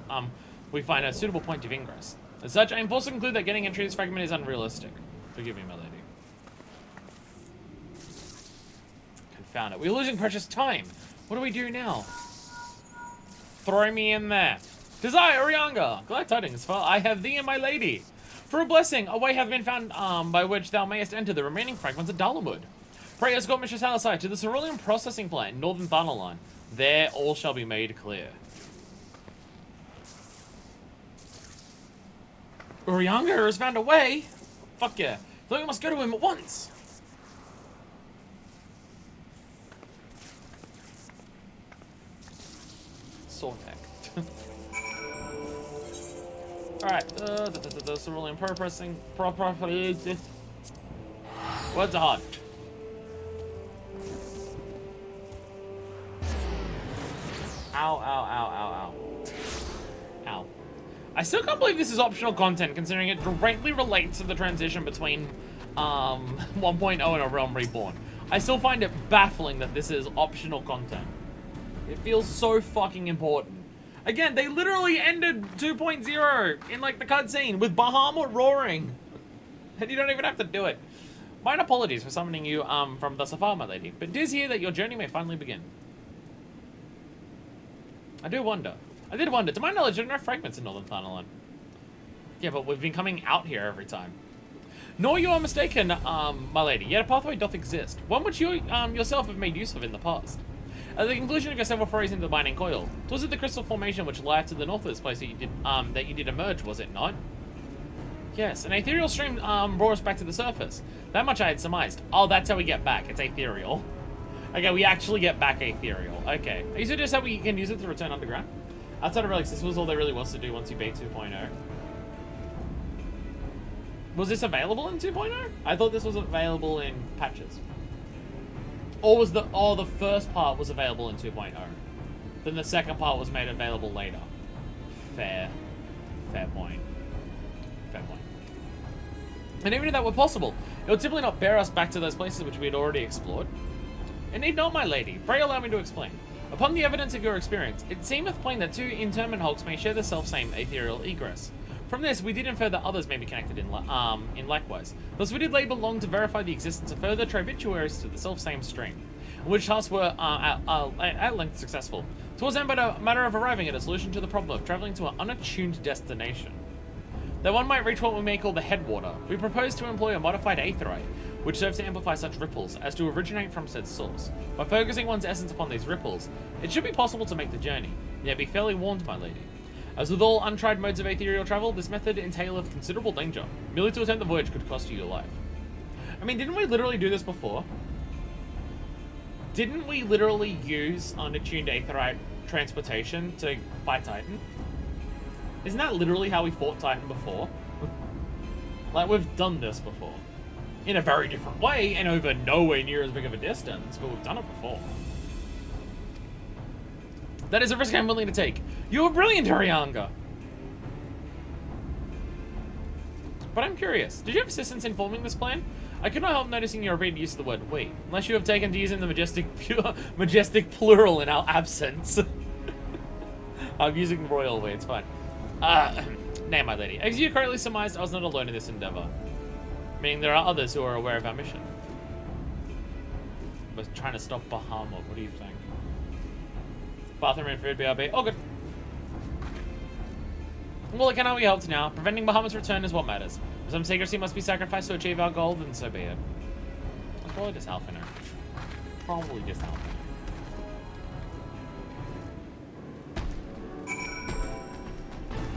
we find a suitable point of ingress. As such, I am forced to conclude that getting entry to this fragment is unrealistic. Forgive me, my lady. Confound it. We're losing precious time. What do we do now? Throw me in there. 'Tis I, Orianga. Glad tidings, for I have thee and my lady. For a blessing, a way hath been found by which thou mayest enter the remaining fragments of Dalamud. Pray escort Mistress Halasai to the cerulean processing plant in northern Thanalan. There all shall be made clear. Orianga has found a way. Fuck yeah. Though we must go to him at once. Sword deck. Alright, the cerulean processing. Words are hard. Ow, ow, ow, ow, ow. Ow. I still can't believe this is optional content, considering it directly relates to the transition between 1.0 and A Realm Reborn. I still find it baffling that this is optional content. It feels so fucking important. Again, they literally ended 2.0 in, like, the cutscene with Bahamut roaring. And you don't even have to do it. Mine apologies for summoning you from thus afar, my lady, but it is here that your journey may finally begin. I did wonder, to my knowledge, there are no fragments in Northern Thanalan. Yeah, but we've been coming out here every time. Nor you are mistaken, my lady, yet a pathway doth exist, one which you yourself have made use of in the past. At the conclusion of your several forays into the binding coil, was it the crystal formation which lied to the north of this place that you did emerge, was it not? Yes, an ethereal stream brought us back to the surface. That much I had surmised. Oh, that's how we get back. It's ethereal. Okay, we actually get back ethereal. Okay. Are you suggesting that we can use it to return underground? Outside of relics, this was all there really was to do once you beat 2.0. Was this available in 2.0? I thought this was available in patches. Or was the first part was available in 2.0. Then the second part was made available later. Fair point. Fair point. And even if that were possible, it would simply not bear us back to those places which we had already explored. It need not, my lady. Pray allow me to explain. Upon the evidence of your experience, it seemeth plain that two interment hulks may share the self-same ethereal egress. From this, we did infer that others may be connected in likewise. Thus, we did labor long to verify the existence of further tributaries to the self-same stream, which tasks were at length successful. Towards then, but a matter of arriving at a solution to the problem of traveling to an unattuned destination. That one might reach what we may call the headwater, we propose to employ a modified aetherite, which serves to amplify such ripples as to originate from said source. By focusing one's essence upon these ripples, it should be possible to make the journey, yet be fairly warned, my lady. As with all untried modes of ethereal travel, this method entaileth considerable danger. Merely to attempt the voyage could cost you your life. I mean, didn't we literally do this before? Didn't we literally use unattuned aetherite transportation to fight Titan? Isn't that literally how we fought Titan before? Like, we've done this before. In a very different way, and over nowhere near as big of a distance, but we've done it before. That is a risk I'm willing to take. You are brilliant, Orianga! but I'm curious. Did you have assistance in forming this plan? I could not help noticing your repeated use of the word we, unless you have taken to using the majestic plural in our absence. I'm using royal we, it's fine. Nay, my lady. As you correctly surmised, I was not alone in this endeavor. Meaning there are others who are aware of our mission. We're trying to stop Bahamut. What do you think? Bathroom and food, BRB. Oh, good. Well, it cannot be helped now. Preventing Bahamut's return is what matters. If some secrecy must be sacrificed to achieve our goal, then so be it. It's probably just Alphinaud. Probably just Alphinaud.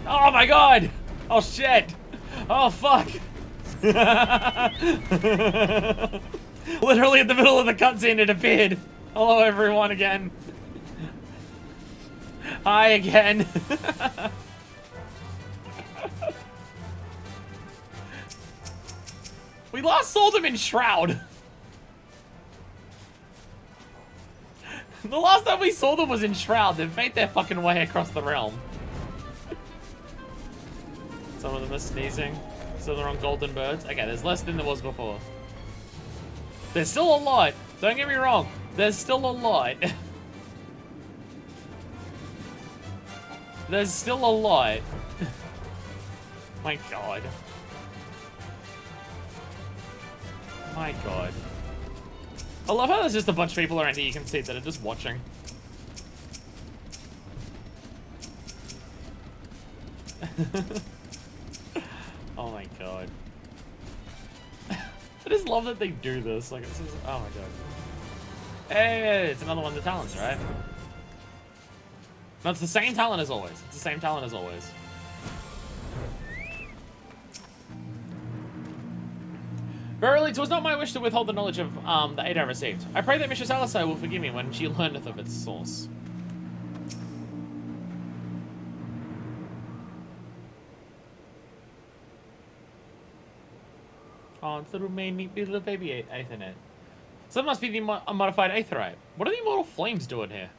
Oh my god! Oh shit! Oh fuck! Literally in the middle of the cutscene it appeared. Hello everyone again. Hi again. We last saw them in Shroud. The last time we saw them was in Shroud. They've made their fucking way across the realm. Some of them are sneezing. Some are on golden birds. Okay, there's less than there was before. There's still a lot. Don't get me wrong. There's still a lot. There's still a lot. My god. My god. I love how there's just a bunch of people around here you can see that are just watching. Oh my god. I just love that they do this. Like, it's just, oh my god. Hey, it's another one of the talents, right? No, it's the same talent as always. It's the same talent as always. Verily, 'twas not my wish to withhold the knowledge of the aid I received. I pray that Mistress Alisai will forgive me when she learneth of its source. Oh, it's little little baby Aethernet. So that must be the modified Aetherite. What are the immortal flames doing here?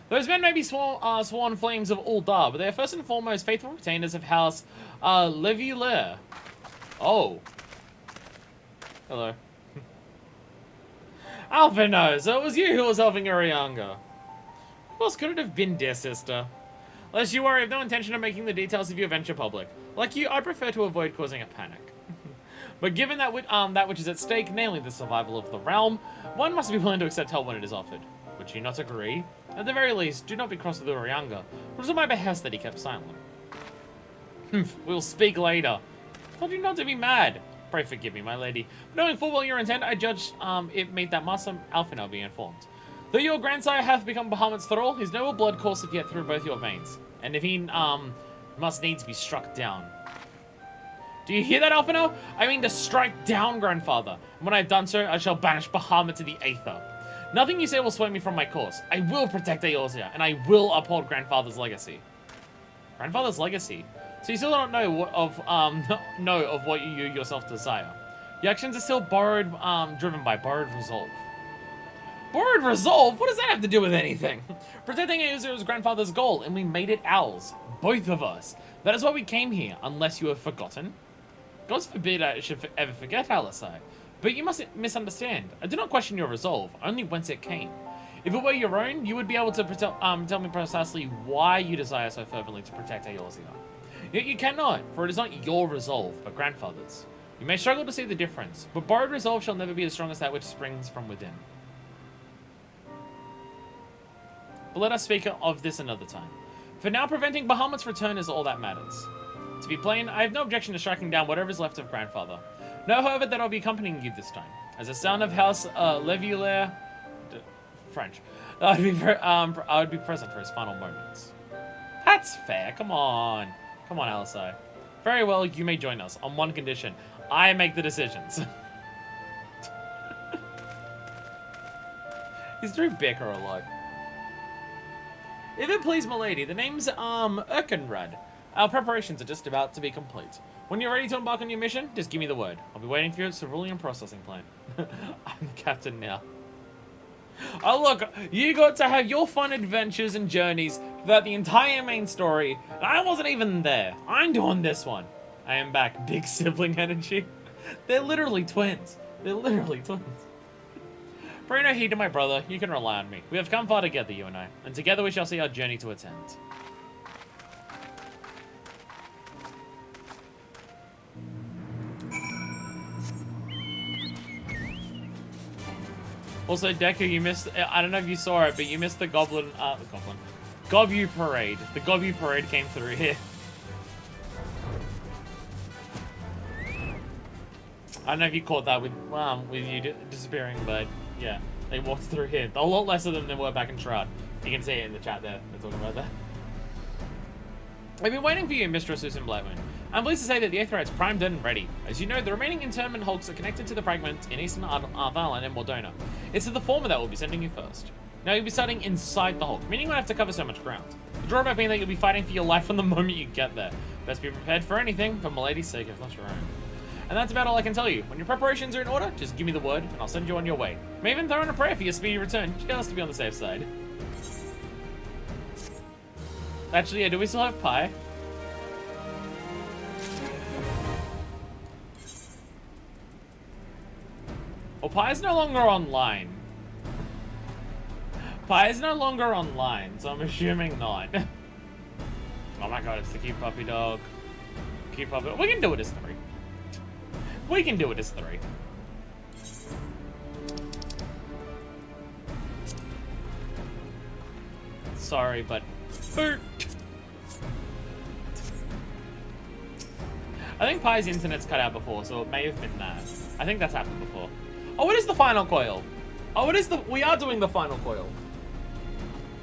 Those men may be sworn flames of Uldar, but they are first and foremost faithful retainers of House Levillaire. Oh. Hello. Alphinaud, so it was you who was helping Urianga. Who else could it have been, dear sister? Lest you worry, I have no intention of making the details of your venture public. Like you, I prefer to avoid causing a panic. But given that which is at stake, namely the survival of the realm, one must be willing to accept help when it is offered. Would you not agree? At the very least, do not be cross with Urianga. It was at my behest that he kept silent. We'll speak later. Told you not to be mad. Pray forgive me, my lady. Knowing full well your intent, I judged it made that Master Alphinaud be informed. Though your grandsire hath become Bahamut's thrall, his noble blood courseth yet through both your veins. And if he must needs be struck down. Do you hear that, Alphinaud? I mean to strike down, grandfather. And when I have done so, I shall banish Bahamut to the Aether. Nothing you say will sway me from my course. I will protect Eorzea, and I will uphold grandfather's legacy. Grandfather's legacy? So you still don't know of what you yourself desire. Your actions are still driven by borrowed resolve. Borrowed resolve? What does that have to do with anything? Protecting Eorzea's grandfather's goal, and we made it ours. Both of us. That is why we came here, unless you have forgotten. God forbid I should ever forget, Alisai. But you mustn't misunderstand. I do not question your resolve, only whence it came. If it were your own, you would be able to tell me precisely why you desire so fervently to protect Eorzea. Yet you cannot, for it is not your resolve, but grandfather's. You may struggle to see the difference, but borrowed resolve shall never be as strong as that which springs from within. But let us speak of this another time. For now, preventing Bahamut's return is all that matters. To be plain, I have no objection to striking down whatever is left of grandfather. Know, however, that I'll be accompanying you this time. As a son of House Levillaire, French, I would be present for his final moments. That's fair. Come on. Come on, Alisai. Very well, you may join us, on one condition. I make the decisions. He's through bicker a lot. If it please my lady, the name's Erkenrad. Our preparations are just about to be complete. When you're ready to embark on your mission, just give me the word. I'll be waiting for you at Cerulean Processing Plant. I'm the captain now. Oh look, you got to have your fun adventures and journeys throughout the entire main story, and I wasn't even there. I'm doing this one. I am back. Big sibling energy. They're literally twins. They're literally twins. Bring no heed to my brother. You can rely on me. We have come far together, you and I. And together we shall see our journey to its end. Also, Deku, you missed... I don't know if you saw it, but you missed the Goblin... Gobu Parade. The Gobu Parade came through here. I don't know if you caught that with you disappearing, but yeah, they walked through here. A lot less of them than were back in Shroud. You can see it in the chat there. They're talking about that. I've been waiting for you, Mistress Susan Blackmoon. I'm pleased to say that the Aetherite is primed and ready. As you know, the remaining internment hulks are connected to the fragment in Eastern Arthalan and Mordona. It's to the former that we'll be sending you first. Now you'll be starting inside the hulk, meaning you won't have to cover so much ground. The drawback being that you'll be fighting for your life from the moment you get there. Best be prepared for anything, for Milady's sake, if not your own. And that's about all I can tell you. When your preparations are in order, just give me the word, and I'll send you on your way. I may even throw in a prayer for your speedy return, just to be on the safe side. Actually, yeah, do we still have Pi? Well, Pi is no longer online. Pi is no longer online, so I'm assuming not. Oh my god, it's the cute puppy dog. Cute puppy. We can do it as 3. We can do it as 3. Sorry, but... Boot. I think Pi's internet's cut out before, so it may have been that. I think that's happened before. Oh, it is the final coil. Oh, it is the... We are doing the final coil.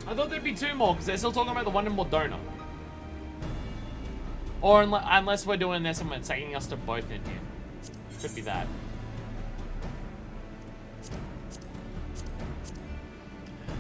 I thought there'd be 2 more, because they're still talking about the one in Mordona. Or unless we're doing this and we're taking us to both in here. Could be that.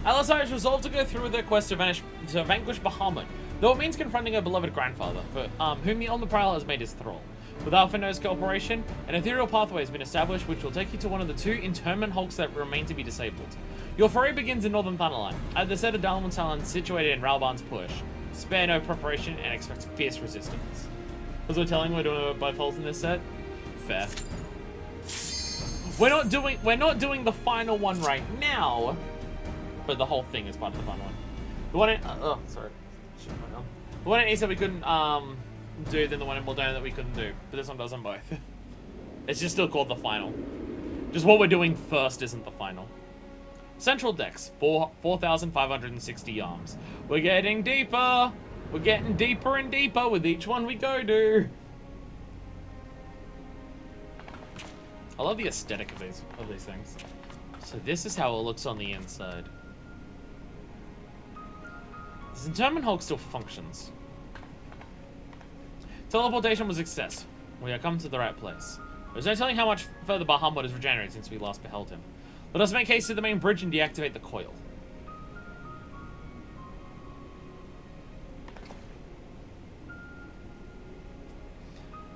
Alisai is resolved to go through with their quest to vanquish Bahamut, though it means confronting her beloved grandfather, for whom the Omniprial has made his thrall. With Alphino's cooperation, an ethereal pathway has been established which will take you to one of the 2 internment hulks that remain to be disabled. Your foray begins in northern Thanaline, at the set of Dalmontalan situated in Ralban's Push. Spare no preparation and expect fierce resistance. Because we're telling we're doing both hulks in this set? Fair. We're not doing the final one right now, but the whole thing is part of the final one. The one in the one in East we couldn't do, then the one in Mordona that we couldn't do, but this one does them both. It's just still called the final. Just what we're doing first isn't the final. Central decks, 4,560 arms. We're getting deeper. We're getting deeper and deeper with each one we go to. I love the aesthetic of these things. So this is how it looks on the inside. This internment hulk still functions. Teleportation was a success. We have come to the right place. There's no telling how much further Bahamut has regenerated since we last beheld him. Let us make haste to the main bridge and deactivate the coil.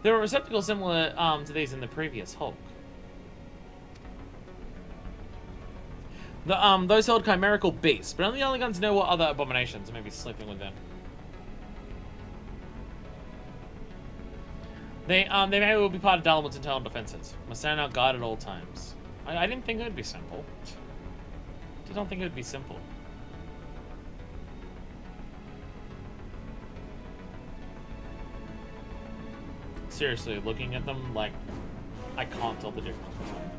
There were receptacles similar to these in the previous Hulk. Those held chimerical beasts, but only the only guns know what other abominations may be sleeping with them. They may well be part of Dalamut's internal defenses. Must stand out guard at all times. I didn't think it would be simple. I don't think it would be simple. Seriously, looking at them, like, I can't tell the difference between them.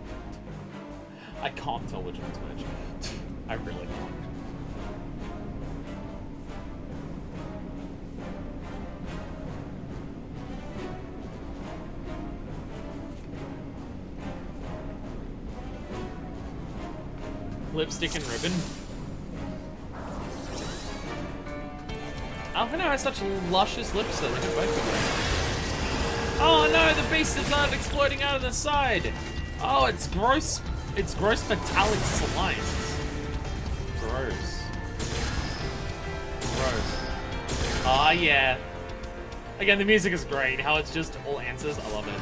I can't tell which one's which. I really can't. Lipstick and ribbon. Alphino has such luscious lips though, look at both of them. Oh no, the beast is not exploding out of the side! Oh, it's gross. It's gross metallic slimes. Gross. Gross. Ah, yeah. Again, the music is great. How it's just all answers. I love it.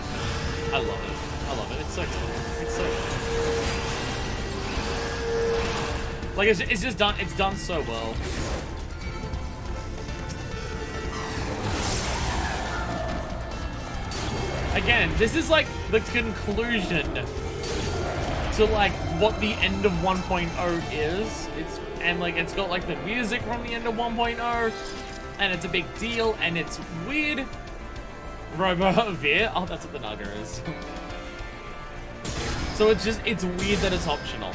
I love it. I love it. It's so good. It's so good. Like, it's just done. It's done so well. Again, this is like the conclusion to like what the end of 1.0 is. It's got like the music from the end of 1.0, and it's a big deal, and it's weird. Robo-Veer? Oh, that's what the Nugger is. So it's weird that it's optional.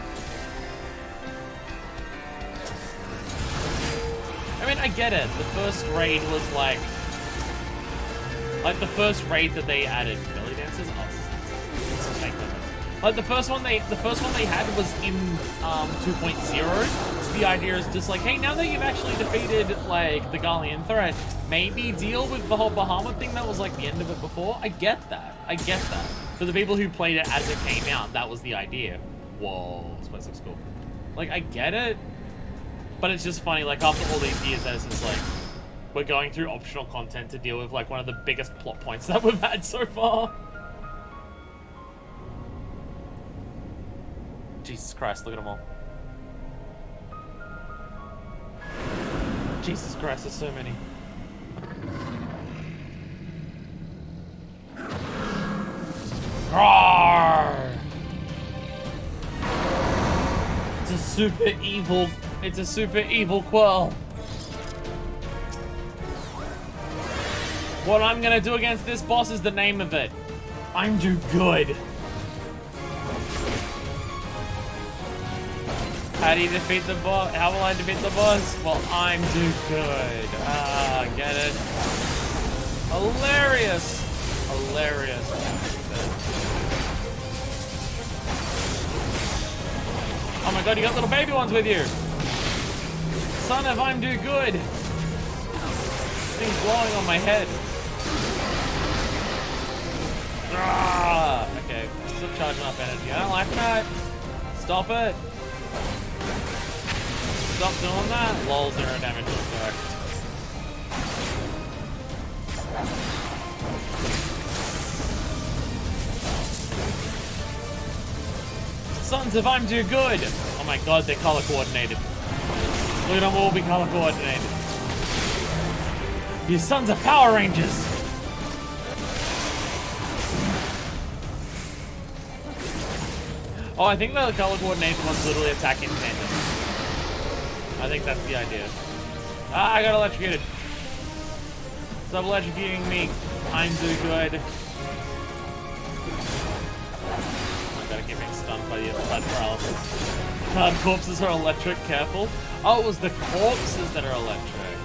I mean, I get it. The first raid was like the first raid that they added belly dancers. Oh, this is fake limits. Like the first one they had was in 2.0. So the idea is just like, hey, now that you've actually defeated like the Gallian threat, maybe deal with the whole Bahamut thing that was like the end of it before. I get that. For the people who played it as it came out, that was the idea. Whoa, this place looks cool. Like, I get it, but it's just funny, like, after all these years, that it's just like, we're going through optional content to deal with, like, one of the biggest plot points that we've had so far. Jesus Christ, look at them all. Jesus Christ, there's so many. Roar! It's a super evil quirl. What I'm gonna do against this boss is the name of it. I'm do good. How do you defeat the boss? How will I defeat the boss? Well, I'm do good. Ah, get it? Hilarious. Oh my god, you got little baby ones with you! Son of I'm do good! This thing's blowing on my head. Ah, okay, still charging up energy. I don't like that. Stop it. Stop doing that. Lol, 0 damage was correct. Sons of I'm do good! Oh my god, they're color coordinated. Look at them all be color coordinated. You sons of Power Rangers! Oh, I think the color coordinated ones literally attack in tandem. I think that's the idea. Ah, I got electrocuted. Stop electrocuting me. I'm do good. Gotta keep being stunned by the blood paralysis. God, corpses are electric, careful. Oh, it was the corpses that are electric.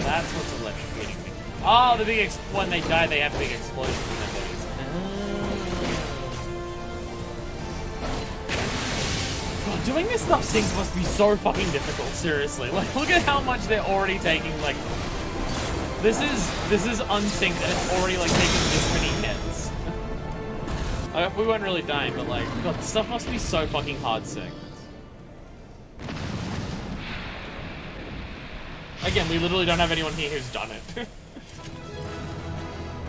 That's what's electrocuting me. Oh, the big when they die, they have big explosions in their bodies. God, doing this stuff sync must be so fucking difficult, seriously. Like, look at how much they're already taking, like... This is unsynced and it's already like taking this many hits. We weren't really dying, but like, God, this stuff must be so fucking hard synced. Again, we literally don't have anyone here who's done it.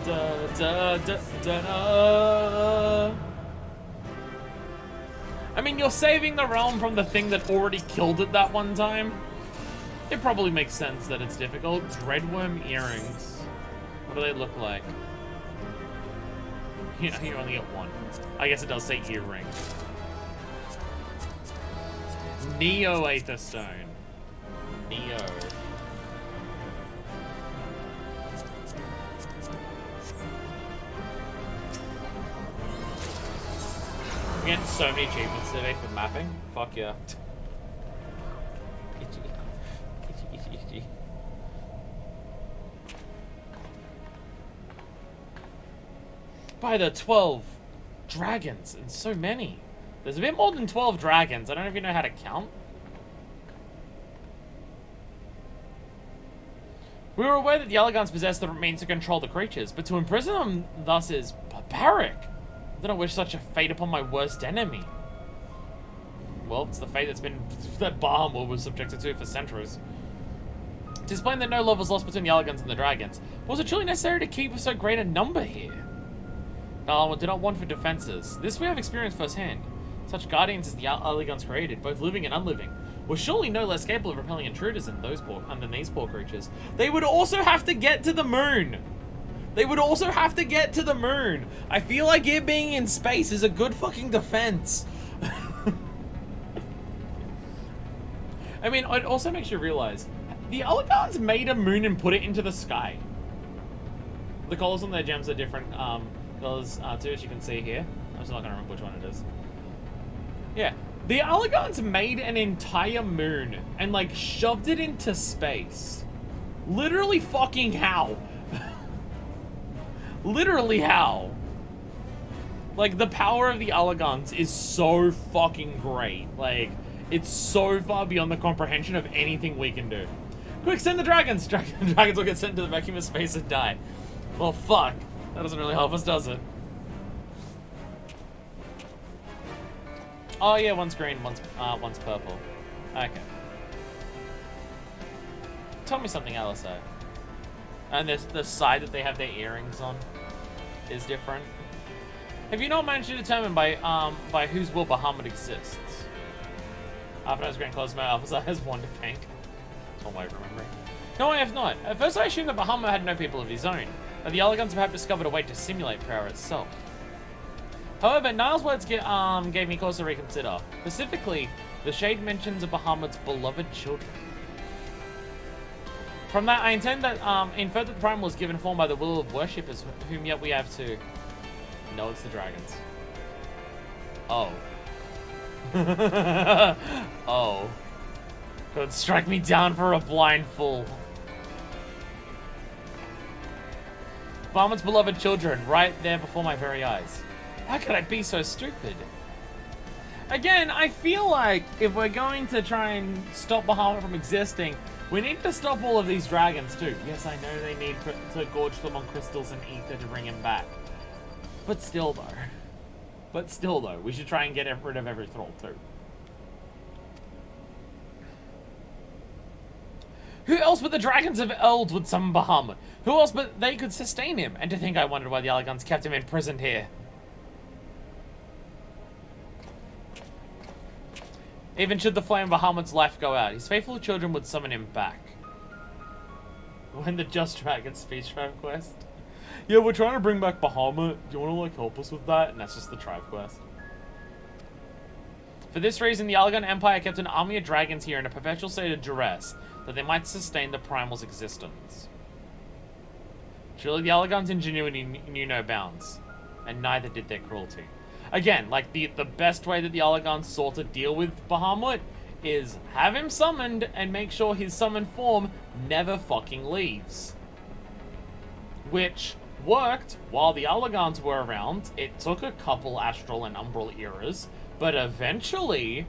Da, da, da, da, da. I mean, you're saving the realm from the thing that already killed it that one time. It probably makes sense that it's difficult. Dreadworm earrings. What do they look like? You know, you only get one. I guess it does say earrings. Neo Aether Stone. Neo. I'm getting so many achievements today for mapping. Fuck yeah. By the 12 dragons, and so many. There's a bit more than 12 dragons. I don't even know how to count. We were aware that the Elegans possess the means to control the creatures, but to imprison them thus is barbaric. I don't wish such a fate upon my worst enemy. Well, it's the fate that Bahamut was subjected to for centuries. It is plain that no love was lost between the Elegans and the dragons. But was it truly necessary to keep so great a number here? Bahamut did not want for defenses. This we have experienced firsthand. Such guardians as the Elegans created, both living and unliving, were surely no less capable of repelling intruders than these poor creatures. They would also have to get to the moon. They would also have to get to the moon. I feel like it being in space is a good fucking defense. I mean, it also makes you realize the Alagons made a moon and put it into the sky. The colors on their gems are different colors too, as you can see here. I'm just not gonna remember which one it is. Yeah, the Alagons made an entire moon and like shoved it into space. Literally fucking how? Literally how? Like, the power of the Alagons is so fucking great. Like, it's so far beyond the comprehension of anything we can do. Quick, send the dragons! Dragons will get sent to the vacuum of space and die. Well, fuck. That doesn't really help us, does it? Oh yeah, one's green, one's purple. Okay. Tell me something else, though. And the side that they have their earrings on is different. Have you not managed to determine by whose will Bahamut exists? Alpha Grand Cosmo, Alpha has Wonder Pink. That's one way of remembering. No, I have not. At first I assumed that Bahamut had no people of his own, but the Alagons have discovered a way to simulate power itself. However, Niall's words gave me cause to reconsider. Specifically, the shade mentions of Bahamut's beloved children. From that, I intend that infer that the Prime was given form by the will of worshippers, whom yet we have to... No, it's the dragons. Oh. Oh. God, strike me down for a blind fool. Bahamut's beloved children, right there before my very eyes. How could I be so stupid? Again, I feel like if we're going to try and stop Bahamut from existing, we need to stop all of these dragons too. Yes, I know they need to gorge them on crystals and ether to bring him back. But still though, we should try and get rid of every thrall too. Who else but the dragons of Eld would summon Bahamut? Who else but they could sustain him? And to think I wondered why the Alagons kept him imprisoned here. Even should the flame of Bahamut's life go out, his faithful children would summon him back. When the Just Dragon speech tribe quest. Yeah, we're trying to bring back Bahamut. Do you want to, like, help us with that? And that's just the tribe quest. For this reason, the Alagon Empire kept an army of dragons here in a perpetual state of duress, that they might sustain the Primal's existence. Surely the Alagon's ingenuity knew no bounds, and neither did their cruelty. Again, like, the best way that the Alagons sought to deal with Bahamut is have him summoned and make sure his summoned form never fucking leaves. Which worked while the Alagons were around. It took a couple Astral and Umbral eras, but eventually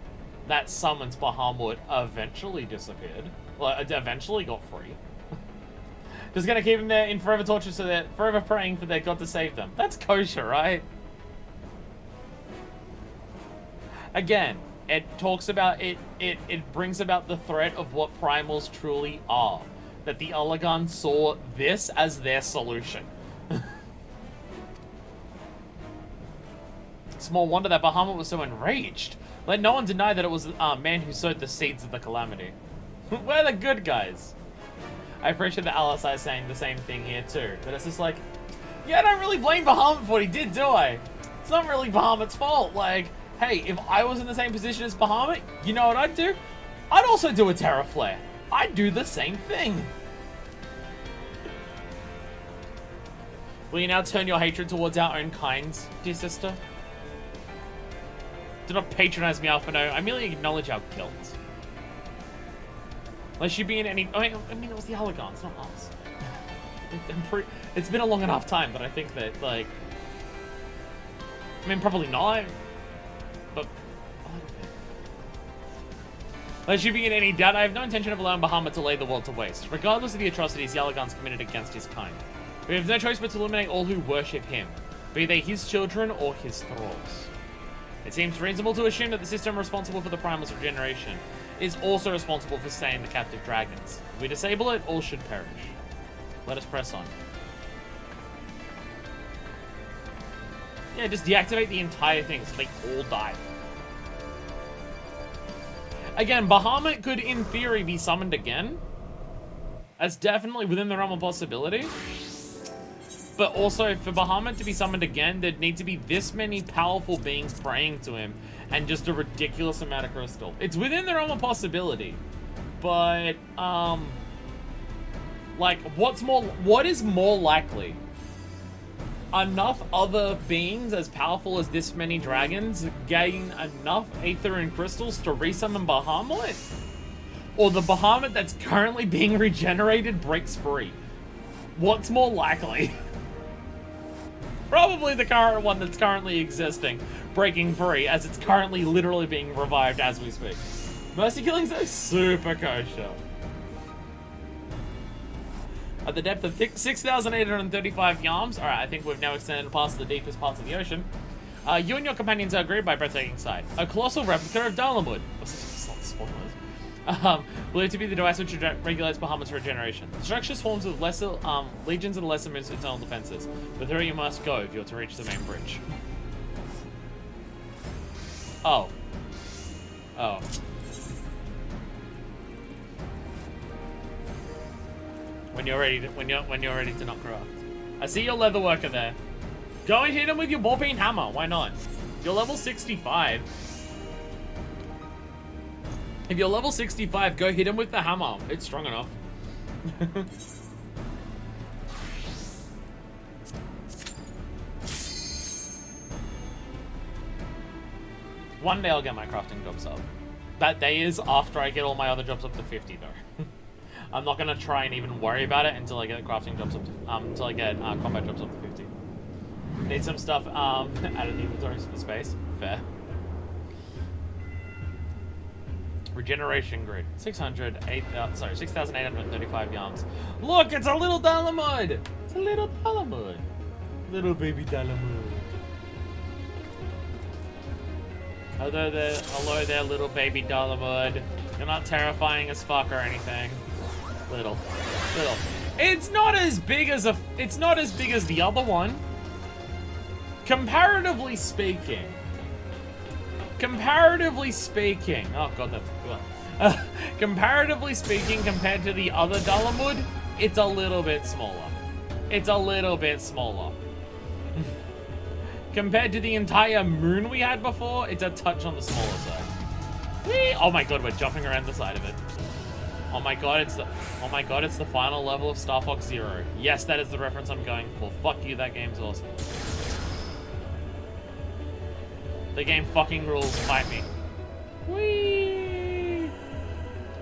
that summons Bahamut eventually disappeared. Well, it eventually got free. Just gonna keep him there in forever torture so they're forever praying for their god to save them. That's kosher, right? Again, it talks about it brings about the threat of what primals truly are. That the Alagons saw this as their solution. Small wonder that Bahamut was so enraged. Let no one deny that it was man who sowed the seeds of the calamity. We're the good guys. I appreciate that LSI is saying the same thing here too. But it's just like, yeah, I don't really blame Bahamut for what he did, do I? It's not really Bahamut's fault. Like, hey, if I was in the same position as Bahamut, you know what I'd do? I'd also do a Terra Flare. I'd do the same thing. Will you now turn your hatred towards our own kind, dear sister? Do not patronize me, Alphano. I merely acknowledge our guilt. Unless you be in any... I mean, it was the Alagons, not us. It's been a long enough time, but I think that, like... I mean, probably not. But... Unless you be in any doubt, I have no intention of allowing Bahamut to lay the world to waste, regardless of the atrocities the Alagons committed against his kind. We have no choice but to eliminate all who worship him, be they his children or his thralls. It seems reasonable to assume that the system responsible for the Primal's regeneration is also responsible for sustaining the captive dragons. If we disable it, all should perish. Let us press on. Yeah, just deactivate the entire thing so they all die. Again, Bahamut could, in theory, be summoned again. That's definitely within the realm of possibility. But also, for Bahamut to be summoned again, there'd need to be this many powerful beings praying to him and just a ridiculous amount of crystal. It's within the realm of possibility. But, like, what is more likely? Enough other beings as powerful as this many dragons gain enough aether and crystals to resummon Bahamut? Or the Bahamut that's currently being regenerated breaks free? What's more likely? Probably the current one that's currently existing, breaking free, as it's currently literally being revived as we speak. Mercy killings are super kosher. At the depth of 6,835 yards, alright, I think we've now extended past the deepest parts of the ocean. You and your companions are greeted by a breathtaking sight. A colossal replica of Dalamud. Spoilers. Believed to be the device which regulates Bahamut's regeneration. The structure forms with lesser, legions of the lesser moon's internal defenses. But through you must go if you're to reach the main bridge. Oh. Oh. When you're ready to not craft. I see your leather worker there. Go and hit him with your ball peen hammer. Why not? You're level 65. If you're level 65, go hit him with the hammer. It's strong enough. One day I'll get my crafting jobs up. That day is after I get all my other jobs up to 50 though. I'm not gonna try and even worry about it until I get crafting jobs up to, until I get combat jobs up to 50. Need some stuff out of the inventories for space. Fair. Regeneration grid. 6,835 yards. Look, it's a little Dalamud! It's a little Dalamud. Little baby Dalamud. Hello there, little baby Dalamud. You're not terrifying as fuck or anything. Little. It's not as big as the other one. Comparatively speaking. Oh god, that's good. Comparatively speaking, compared to the other Dalamud, it's a little bit smaller. Compared to the entire moon we had before, it's a touch on the smaller side. Whee! Oh my god, we're jumping around the side of it. Oh my god, it's the final level of Star Fox Zero. Yes, that is the reference I'm going for. Fuck you, that game's awesome. The game fucking rules, fight me. Whee!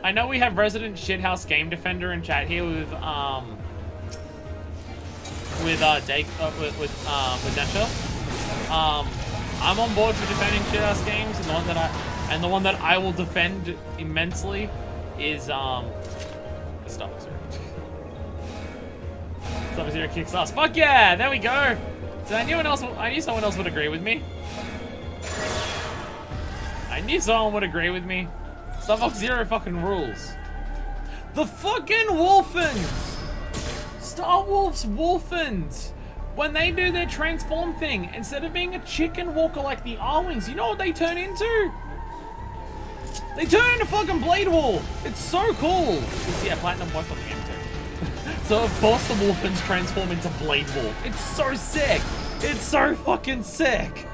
I know we have resident shithouse game defender in chat here with Nesha. I'm on board for defending shithouse games, and the one that I will defend immensely is Star Fox Zero. Star Fox Zero kicks ass. Fuck yeah! There we go. So I knew someone else would agree with me. Star Fox Zero fucking rules. The fucking Wolfens! Star Wolf's Wolfens! When they do their transform thing, instead of being a chicken walker like the R-Wings, you know what they turn into? They turn into fucking Blade Wolf! It's so cool! You see, Platinum worked on the game too. So of course the Wolfens transform into Blade Wolf. It's so sick! It's so fucking sick!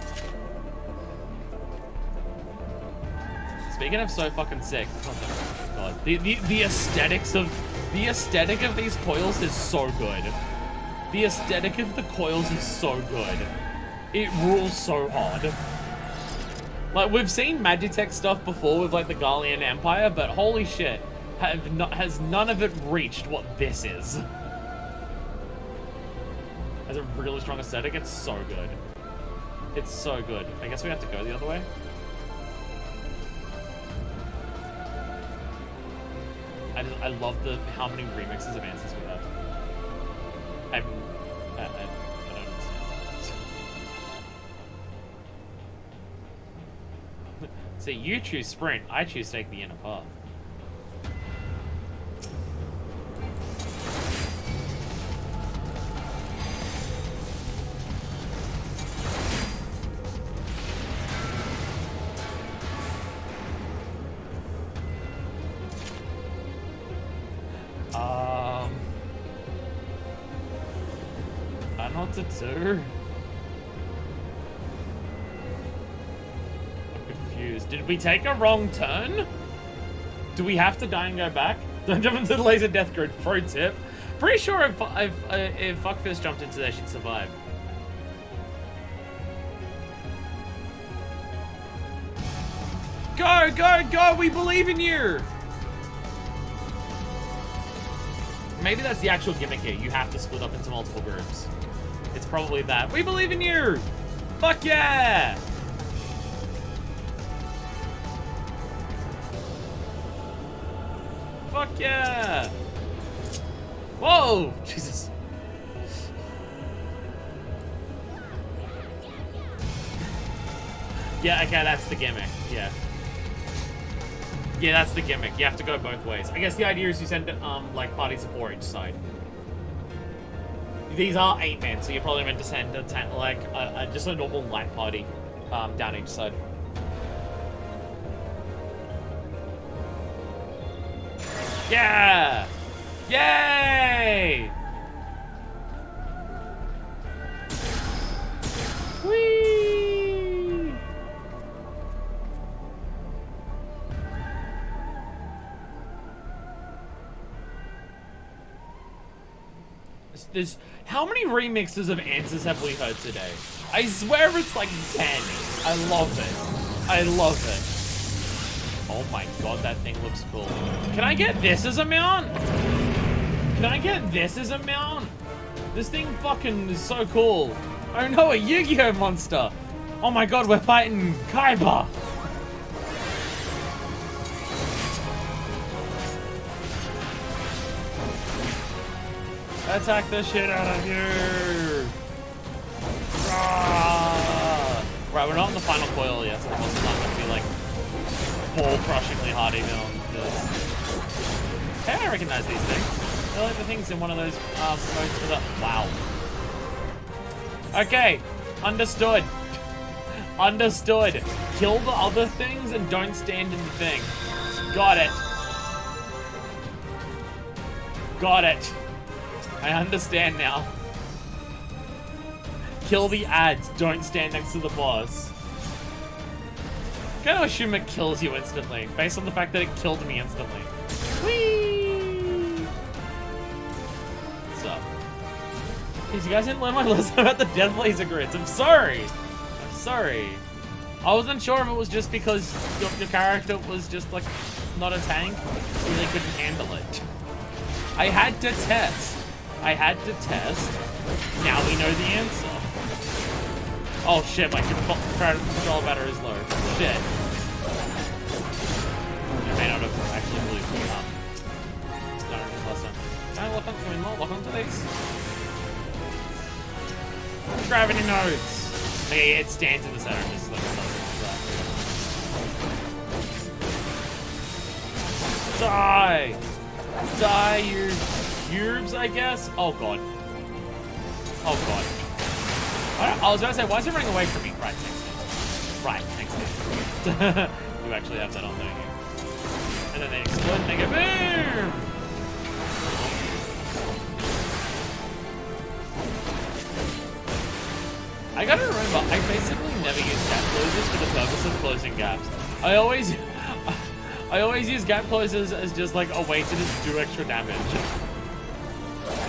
Speaking of so fucking sick, oh god, the aesthetic of these coils is so good. The aesthetic of the coils is so good. It rules so hard. Like, we've seen Magitech stuff before with like the Garlean Empire, but holy shit, has none of it reached what this is. Has a really strong aesthetic. It's so good. It's so good. I guess we have to go the other way. I love how many remixes of Answers we have. I don't understand. So you choose sprint, I choose take the inner path. I don't know what to do. I'm confused. Did we take a wrong turn? Do we have to die and go back? Don't jump into the laser death grid. Pro tip. Pretty sure if FFXIV jumped into there, she'd survive. Go, go, go! We believe in you! Maybe that's the actual gimmick here. You have to split up into multiple groups. It's probably that. We believe in you! Fuck yeah! Fuck yeah! Whoa! Jesus. Yeah, okay, that's the gimmick. Yeah. Yeah, that's the gimmick. You have to go both ways. I guess the idea is you send, like, parties of 4 each side. These are 8-man, so you're probably meant to send, just a normal light party, down each side. Yeah! Yay! Whee! There's how many remixes of Answers have we heard today? I swear it's like 10. I love it. I love it. Oh my god, that thing looks cool. Can I get this as a mount? Can I get this as a mount? This thing fucking is so cool. Oh no, a Yu-Gi-Oh monster. Oh my god, we're fighting Kaiba. Attack the shit out of here! Ah! Right, we're not in the final coil yet, so the boss is not going to be like ball-crushingly hard even on this. Hey, I recognize these things. They're like the things in one of those modes for the... Wow. Okay, understood. Understood. Kill the other things and don't stand in the thing. Got it. Got it. I understand now. Kill the ads, don't stand next to the boss. I'm gonna assume it kills you instantly, based on the fact that it killed me instantly. Whee! What's up? Jeez, you guys didn't learn my lesson about the death laser grids. I'm sorry. I'm sorry. I wasn't sure if it was just because your character was just like not a tank, so they couldn't handle it. I had to test. I had to test. Now we know the answer. Oh shit, my control battery is low. Shit. I may not have actually believed me up. No, last time. Can I lock onto these? Gravity nodes! Okay, it stands in the center, just like that. Die! Die, you cubes, I guess? Oh god. Oh god. I was gonna say, why is it running away from me? Right, thanks. Right, thanks. You actually have that on, don't you? And then they explode and they go boom! I gotta remember, I basically never use gap closers for the purpose of closing gaps. I always use gap closers as just like a way to just do extra damage.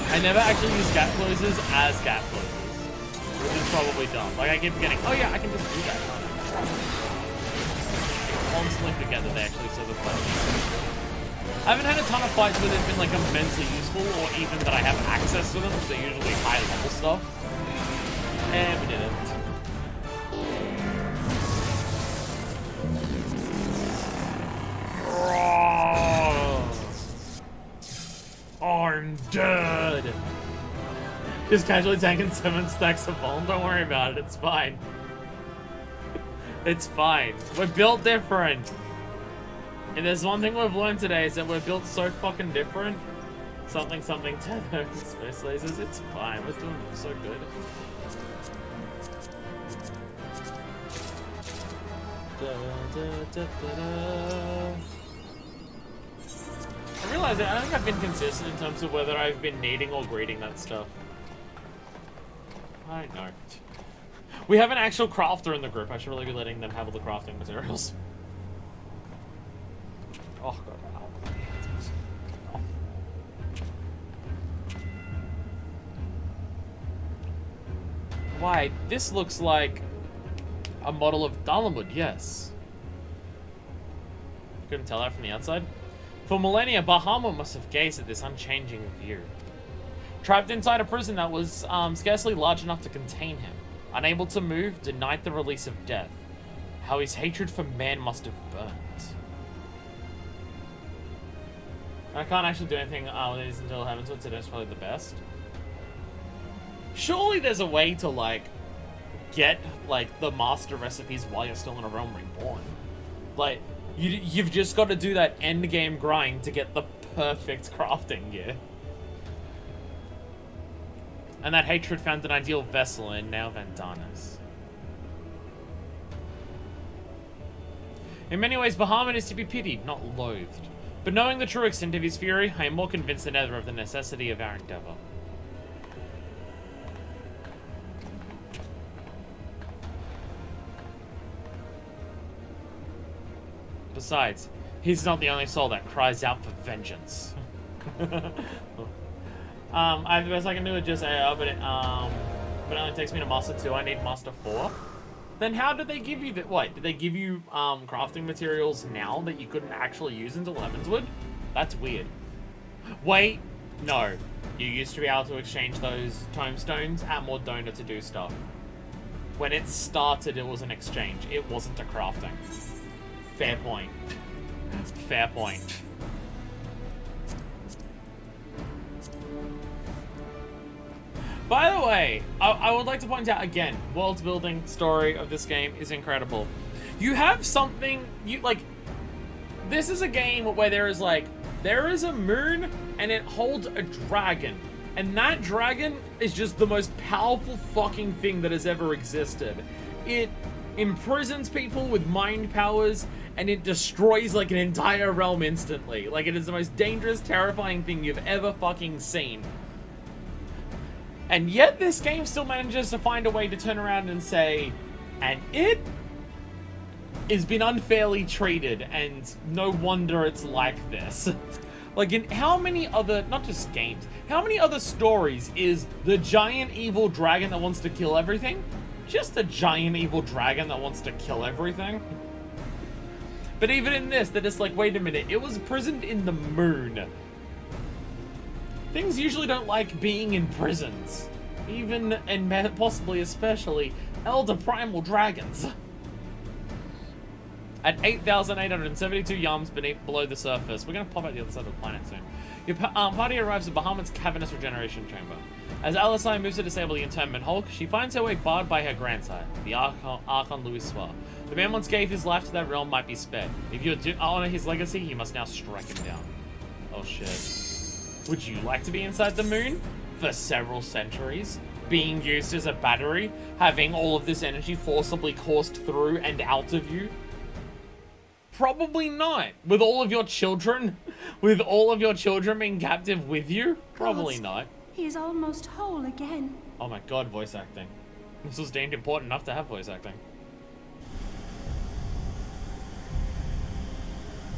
I never actually use gap closers as gap closers, which is probably dumb. Like I keep forgetting, oh yeah, I can just do that. I constantly forget that they actually serve a purpose. I haven't had a ton of fights where they've been like immensely useful, or even that I have access to them, because they're usually high level stuff. And we didn't. I'm dead. Just casually tanking 7 stacks of bone. Don't worry about it. It's fine. It's fine. We're built different. And there's one thing we've learned today is that we're built so fucking different. Something tether space lasers. It's fine. We're doing so good. I realize that I don't think I've been consistent in terms of whether I've been needing or greeting that stuff. I don't know. We have an actual crafter in the group. I should really be letting them have all the crafting materials. Oh, God. Ow. Why, this looks like a model of Dalamud, yes. Couldn't tell that from the outside. For millennia, Bahamut must have gazed at this unchanging view. Trapped inside a prison that was scarcely large enough to contain him. Unable to move, denied the release of death. How his hatred for man must have burned. I can't actually do anything with these until it happens, so today's probably the best. Surely there's a way to, like, get, like, the master recipes while you're still in a realm reborn. Like, you've just got to do that end game grind to get the perfect crafting gear. And that hatred found an ideal vessel in Neo Vandanas. In many ways, Bahamut is to be pitied, not loathed. But knowing the true extent of his fury, I am more convinced than ever of the necessity of our endeavor. Besides, he's not the only soul that cries out for vengeance. I have the best I can do with just AR, but it only takes me to Master 2. I need Master 4. Then how did they give you that? What, did they give you crafting materials now that you couldn't actually use until Heavenswood? That's weird. Wait, no. You used to be able to exchange those tomestones at Mordona to do stuff. When it started, it was an exchange. It wasn't a crafting. Fair point. Fair point. By the way, I would like to point out again, world building story of this game is incredible. You have something, this is a game where there is a moon and it holds a dragon. And that dragon is just the most powerful fucking thing that has ever existed. It imprisons people with mind powers and it destroys like an entire realm instantly. Like, it is the most dangerous, terrifying thing you've ever fucking seen. And yet this game still manages to find a way to turn around and say, and it has been unfairly treated, and no wonder it's like this. Like, in how many other, not just games, how many other stories is the giant evil dragon that wants to kill everything just a giant evil dragon that wants to kill everything? But even in this, they're just like, wait a minute, it was imprisoned in the moon. Things usually don't like being in prisons. Even, and possibly especially, Elder Primal Dragons. At 8,872 yams below the surface. We're going to pop out the other side of the planet soon. Your party arrives at Bahamut's cavernous regeneration chamber. As Alisai moves to disable the internment Hulk, she finds her way barred by her grandsire, the Archon Louis Soir. The man once gave his life to that realm might be spared. If you honor his legacy, you must now strike him down. Oh shit. Would you like to be inside the moon for several centuries, being used as a battery, having all of this energy forcibly coursed through and out of you? Probably not. With all of your children? With all of your children being captive with you? Probably not. He is almost whole again. Oh my god, voice acting. This was deemed important enough to have voice acting.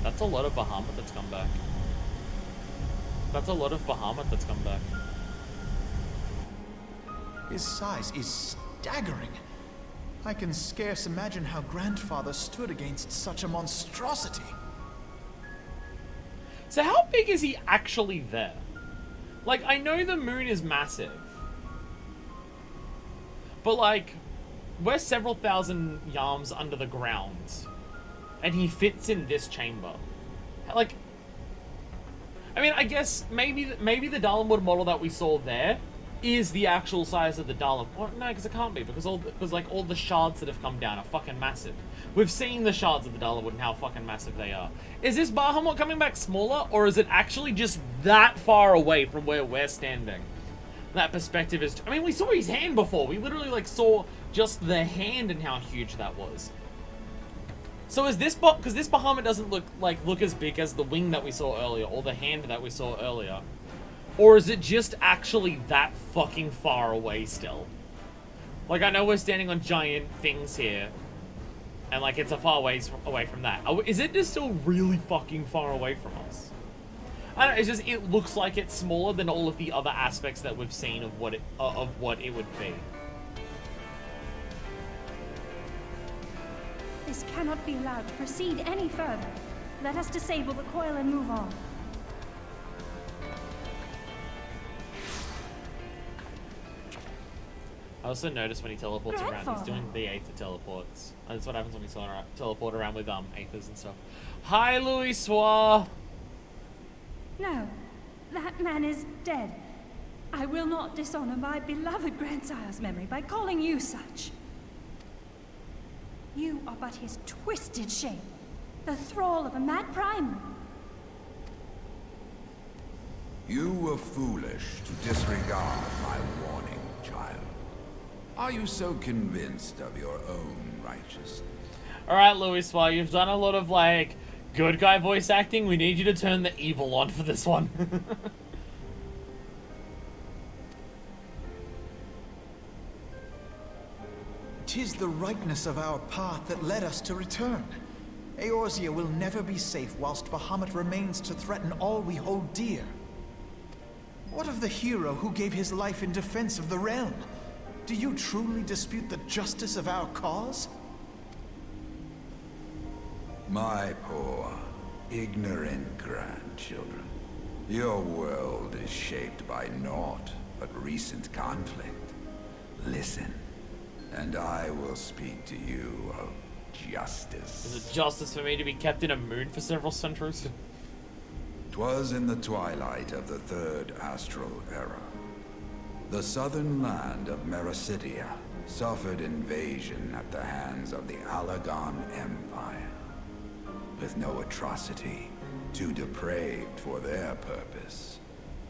That's a lot of Bahamut that's come back. That's a lot of Bahamut that's come back. His size is staggering. I can scarce imagine how Grandfather stood against such a monstrosity. So how big is he actually there? Like, I know the moon is massive. But like, we're several thousand yams under the ground. And he fits in this chamber. Like, I mean, I guess maybe the Dalamud model that we saw there is the actual size of the Dalamud. Well, no, because it can't be, because all the shards that have come down are fucking massive. We've seen the shards of the Dalamud and how fucking massive they are. Is this Bahamut coming back smaller, or is it actually just that far away from where we're standing? That perspective is... I mean, we saw his hand before. We literally, like, saw just the hand and how huge that was. So is this... Because this Bahamut doesn't look as big as the wing that we saw earlier, or the hand that we saw earlier. Or is it just actually that fucking far away still? Like, I know we're standing on giant things here, and like it's a far ways away from that. Is it just still really fucking far away from us? I don't know, it's just, it looks like it's smaller than all of the other aspects that we've seen of what it would be. This cannot be allowed to proceed any further. Let us disable the coil and move on. I also noticed when he teleports around, he's Grandfather. doing the Aether teleports. That's what happens when we teleport around with Aethers and stuff. Hi, Louis Soir! No, that man is dead. I will not dishonor my beloved grandsire's memory by calling you such. You are but his twisted shape, the thrall of a mad primal. You were foolish to disregard my warning, child. Are you so convinced of your own righteousness? Alright, Louis Soir, you've done a lot of, like, good guy voice acting. We need you to turn the evil on for this one. "'Tis the rightness of our path that led us to return. Eorzea will never be safe whilst Bahamut remains to threaten all we hold dear. What of the hero who gave his life in defense of the realm? Do you truly dispute the justice of our cause?" My poor, ignorant grandchildren. Your world is shaped by naught but recent conflict. Listen, and I will speak to you of justice. Is it justice for me to be kept in a mood for several centuries? 'Twas in the twilight of the third astral era. The southern land of Mericidia suffered invasion at the hands of the Alagon Empire. With no atrocity too depraved for their purpose,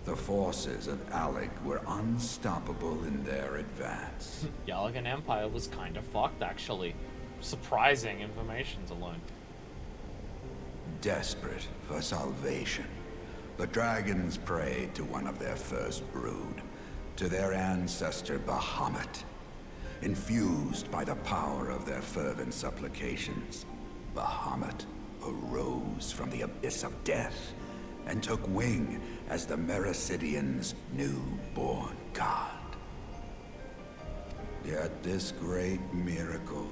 the forces of Alec were unstoppable in their advance. The Awoken Empire was kind of fucked, actually. Surprising information to learn. Desperate for salvation, the dragons prayed to one of their first brood, to their ancestor Bahamut. Infused by the power of their fervent supplications, Bahamut arose from the abyss of death and took wing as the Mericidians' newborn god. Yet this great miracle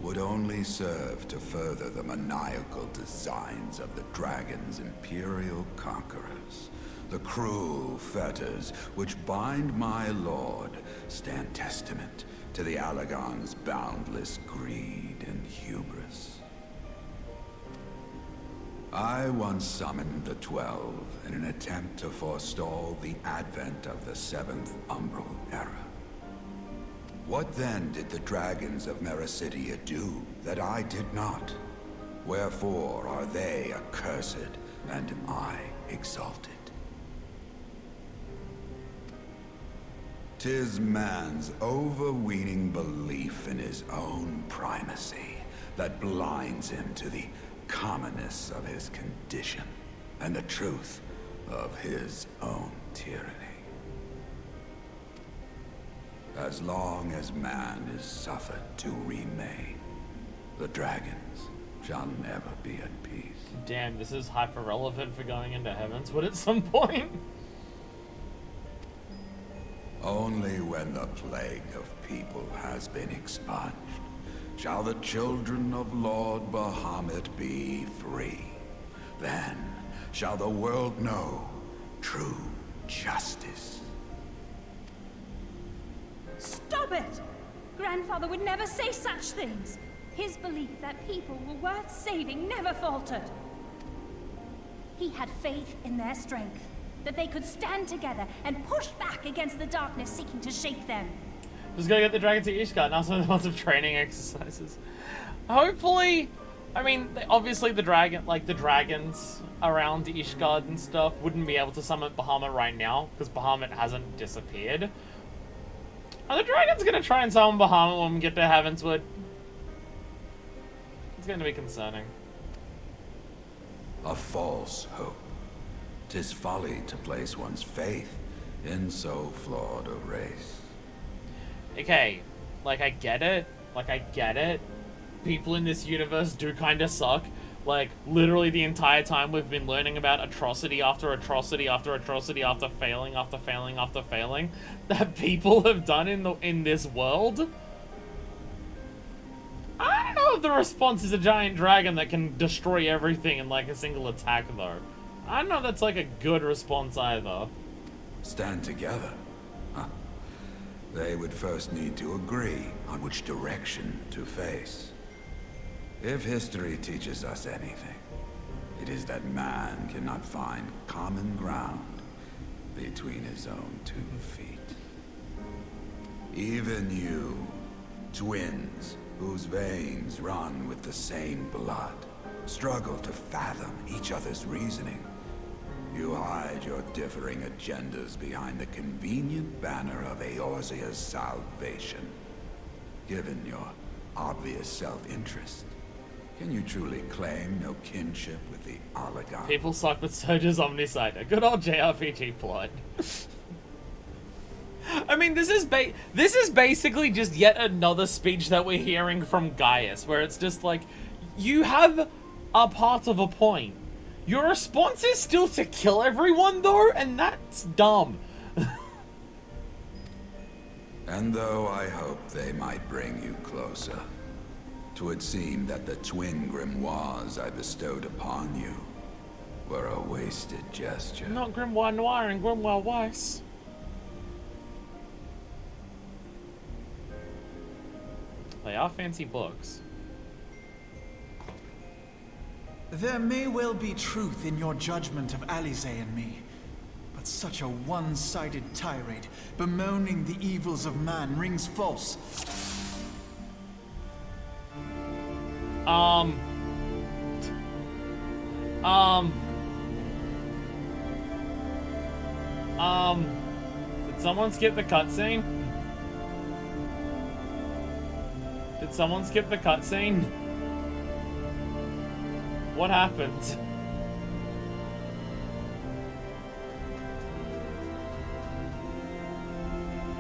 would only serve to further the maniacal designs of the dragon's imperial conquerors. The cruel fetters which bind my lord stand testament to the Alagon's boundless greed and hubris. I once summoned the 12 in an attempt to forestall the advent of the 7th Umbral Era. What then did the dragons of Mericidia do that I did not? Wherefore are they accursed and I exalted? 'Tis man's overweening belief in his own primacy that blinds him to the commonness of his condition and the truth of his own tyranny. As long as man is suffered to remain, the dragons shall never be at peace. Damn, this is hyper relevant for going into Heavenswood at some point. Only when the plague of people has been expunged shall the children of Lord Bahamut be free. Then shall the world know true justice. Stop it! Grandfather would never say such things. His belief that people were worth saving never faltered. He had faith in their strength, that they could stand together and push back against the darkness seeking to shake them. Just gotta get the dragon to Ishgard. Now some lots of training exercises. Hopefully, I mean, obviously the dragons around Ishgard and stuff wouldn't be able to summon Bahamut right now because Bahamut hasn't disappeared. Are the dragons gonna try and summon Bahamut when we get to Heavenswood? It's gonna be concerning. A false hope. 'Tis folly to place one's faith in so flawed a race. Okay, Like, I get it. Like, I get it. People in this universe do kind of suck. Like, literally the entire time we've been learning about atrocity after atrocity after atrocity after failing after failing after failing that people have done in this world. I don't know if the response is a giant dragon that can destroy everything in, like, a single attack, though. I don't know if that's, like, a good response either. Stand together? Huh. They would first need to agree on which direction to face. If history teaches us anything, it is that man cannot find common ground between his own 2 feet. Even you, twins, whose veins run with the same blood, struggle to fathom each other's reasoning. You hide your differing agendas behind the convenient banner of Eorzea's salvation. Given your obvious self-interest, can you truly claim no kinship with the oligarch? People suck, but so does Omnissiah. A good old JRPG plot. I mean, this is basically just yet another speech that we're hearing from Gaius, where it's just like, you have a part of a point. Your response is still to kill everyone, though, and that's dumb. And though I hope they might bring you closer, 'twould seem that the twin grimoires I bestowed upon you were a wasted gesture. Not Grimoire Noir and Grimoire Weiss. They are fancy books. There may well be truth in your judgment of Alize and me, but such a one-sided tirade bemoaning the evils of man rings false. Did someone skip the cutscene? Did someone skip the cutscene? What happened?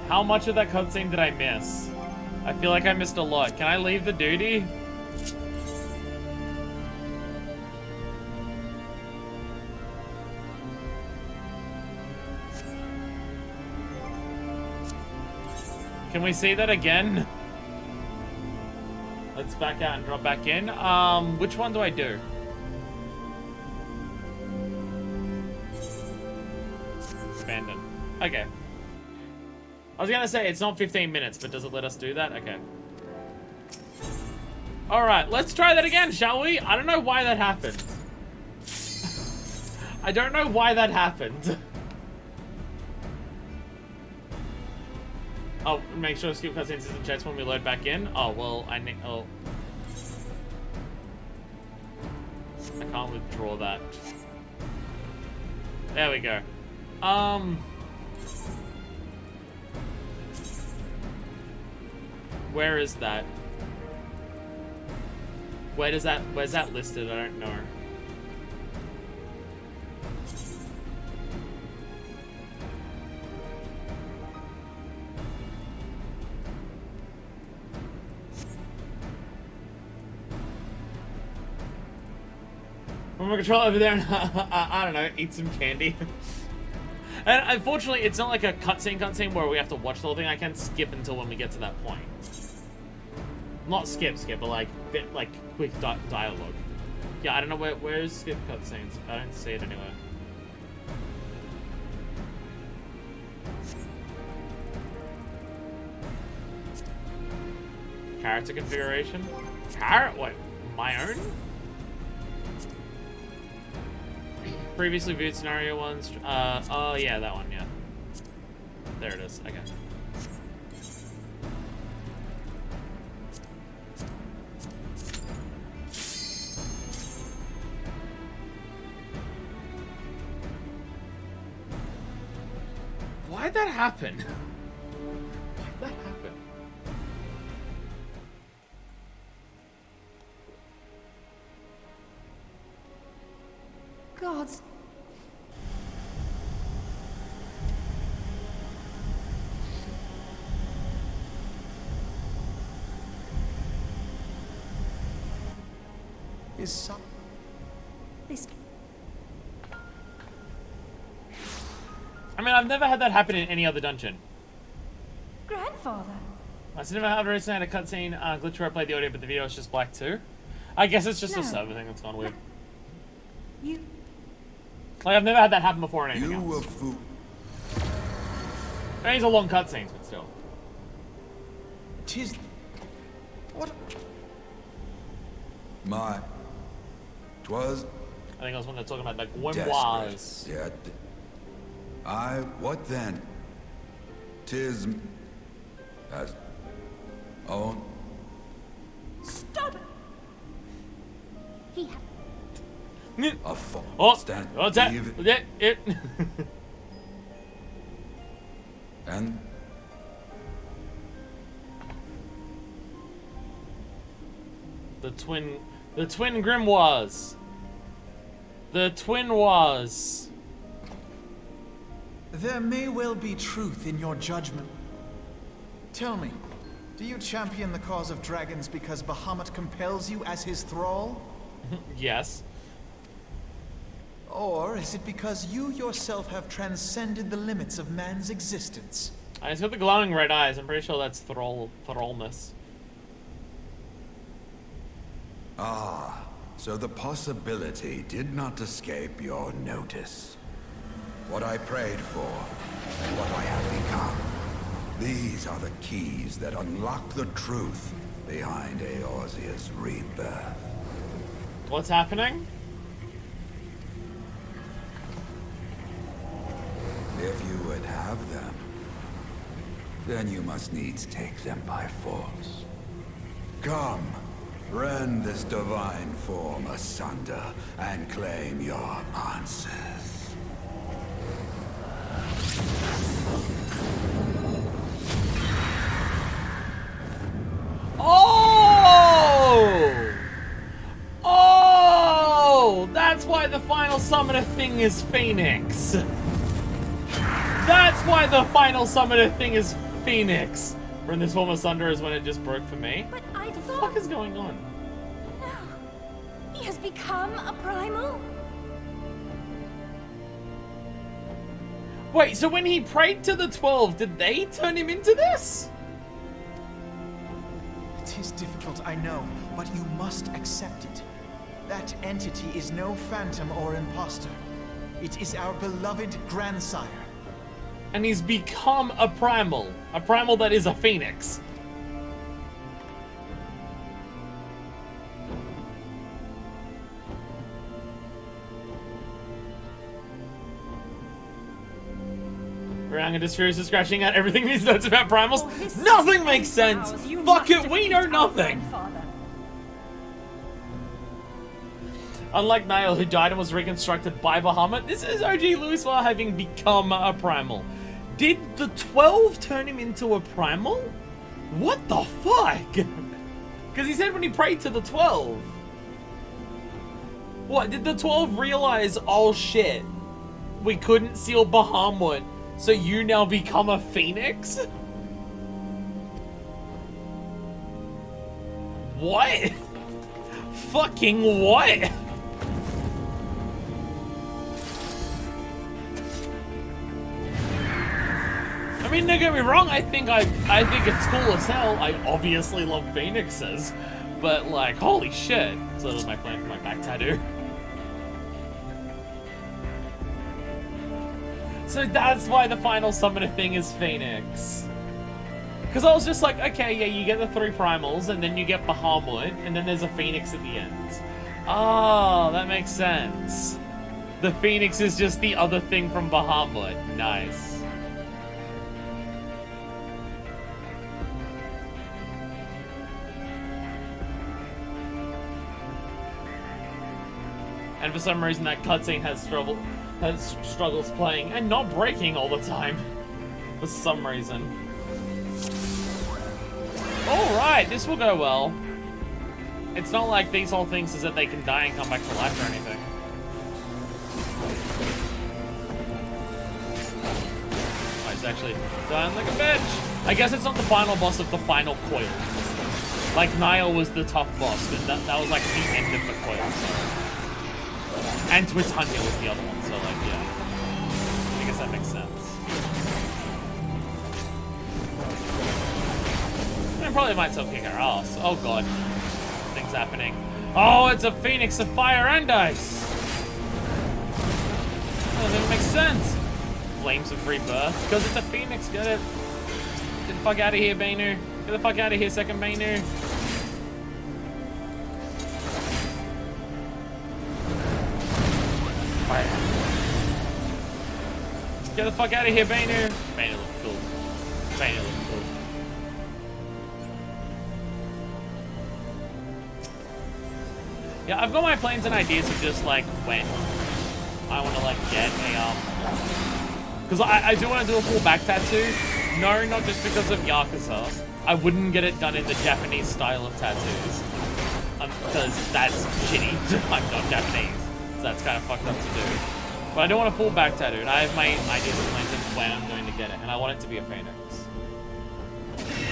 How much of that cutscene did I miss? I feel like I missed a lot. Can I leave the duty? Can we see that again? Let's back out and drop back in. Which one do I do? Abandon. Okay. I was gonna say it's not 15 minutes, but does it let us do that? Okay. Alright, let's try that again, shall we? I don't know why that happened. I don't know why that happened. Oh, make sure to skip cutscenes and chats when we load back in. Oh, well, I need... Oh. I can't withdraw that. There we go. Where is that? Where's that listed? I don't know. Put my controller over there and I don't know, eat some candy. And unfortunately, it's not like a cutscene where we have to watch the whole thing. I can skip until when we get to that point. Not skip, but like quick dialogue. Yeah, I don't know where's skip cutscenes. I don't see it anywhere. Character configuration. What? My own? Previously viewed scenario ones. Oh yeah, that one. Yeah. There it is. Okay. Why'd that happen? Why'd that happen? Gods. his son. This... I mean, I've never had that happen in any other dungeon. Grandfather. I've never had a cutscene glitch where I played the audio, but the video is just black too. I guess it's just a No. server thing that's gone weird. You... Like, I've never had that happen before in anything You were else. fool. These are long cutscenes, but still. 'Tis... What? My... 'Twas I think I was when they're talking about like when desperate, was. yet what then? 'Tis... as... own... Stop it! He had... a fall. Oh, Stand... oh, that, leave it. and... The twin grimoires. The twin was. There may well be truth in your judgment. Tell me, do you champion the cause of dragons because Bahamut compels you as his thrall? Yes. Or is it because you yourself have transcended the limits of man's existence? He's got the glowing red eyes. I'm pretty sure that's thrallness. Ah, so the possibility did not escape your notice. What I prayed for, and what I have become. These are the keys that unlock the truth behind Eorzea's rebirth. What's happening? If you would have them, then you must needs take them by force. Come, rend this divine form asunder and claim your answers. Oh! Oh! That's why the final summoner thing is Phoenix. That's why the final summoner thing is Phoenix. Rend this form asunder is when it just broke for me. But I What the thought... fuck is going on? No. He has become a primal? Wait, so when he prayed to the 12, did they turn him into this? It is difficult, I know, but you must accept it. That entity is no phantom or imposter. It is our beloved grandsire. And he's become a primal that is a phoenix. Ranga is furiously scratching out everything in these notes about primals. For his Nothing sake makes and sense. ours, you Fuck must it, we defeat know our nothing. grandfather. Unlike Niall, who died and was reconstructed by Bahamut, this is OG Louiswa having become a primal. Did the 12 turn him into a primal? What the fuck? Because he said when he prayed to the 12. What, did the 12 realize, oh shit, we couldn't seal Bahamut, so you now become a phoenix? What? Fucking what? I mean, don't get me wrong, I think it's cool as hell. I obviously love phoenixes, but like, holy shit. So that was my plan for my back tattoo. So that's why the final summoner thing is Phoenix. Because I was just like, okay, yeah, you get the 3 primals, and then you get Bahamut, and then there's a Phoenix at the end. Oh, that makes sense. The Phoenix is just the other thing from Bahamut. Nice. And for some reason that cutscene has struggles playing and not breaking all the time. For some reason. Alright, this will go well. It's not like these whole things is that they can die and come back to life or anything. Oh, he's actually dying like a bitch. I guess it's not the final boss of the final coil. Like, Niall was the tough boss, but that was like the end of the coil, so. And Twitannia was the other one, so like, yeah. I guess that makes sense. I probably might still kick her ass. Oh god. Things happening. Oh, it's a phoenix of fire and ice! That doesn't even make sense. Flames of rebirth. Because it's a phoenix, get it? Get the fuck out of here, Bainer. Get the fuck out of here, second Bainer. Fire. Get the fuck out of here, Bainer. Bainer look cool. Bainer look cool. Yeah, I've got my plans and ideas of just like when I want to like get a because I do want to do a full back tattoo. No, not just because of Yakuza. I wouldn't get it done in the Japanese style of tattoos because that's shitty. I'm not Japanese, so that's kind of fucked up to do. But I do want a full back tattoo, and I have my ideas and plans of when I'm going to get it, and I want it to be a phoenix.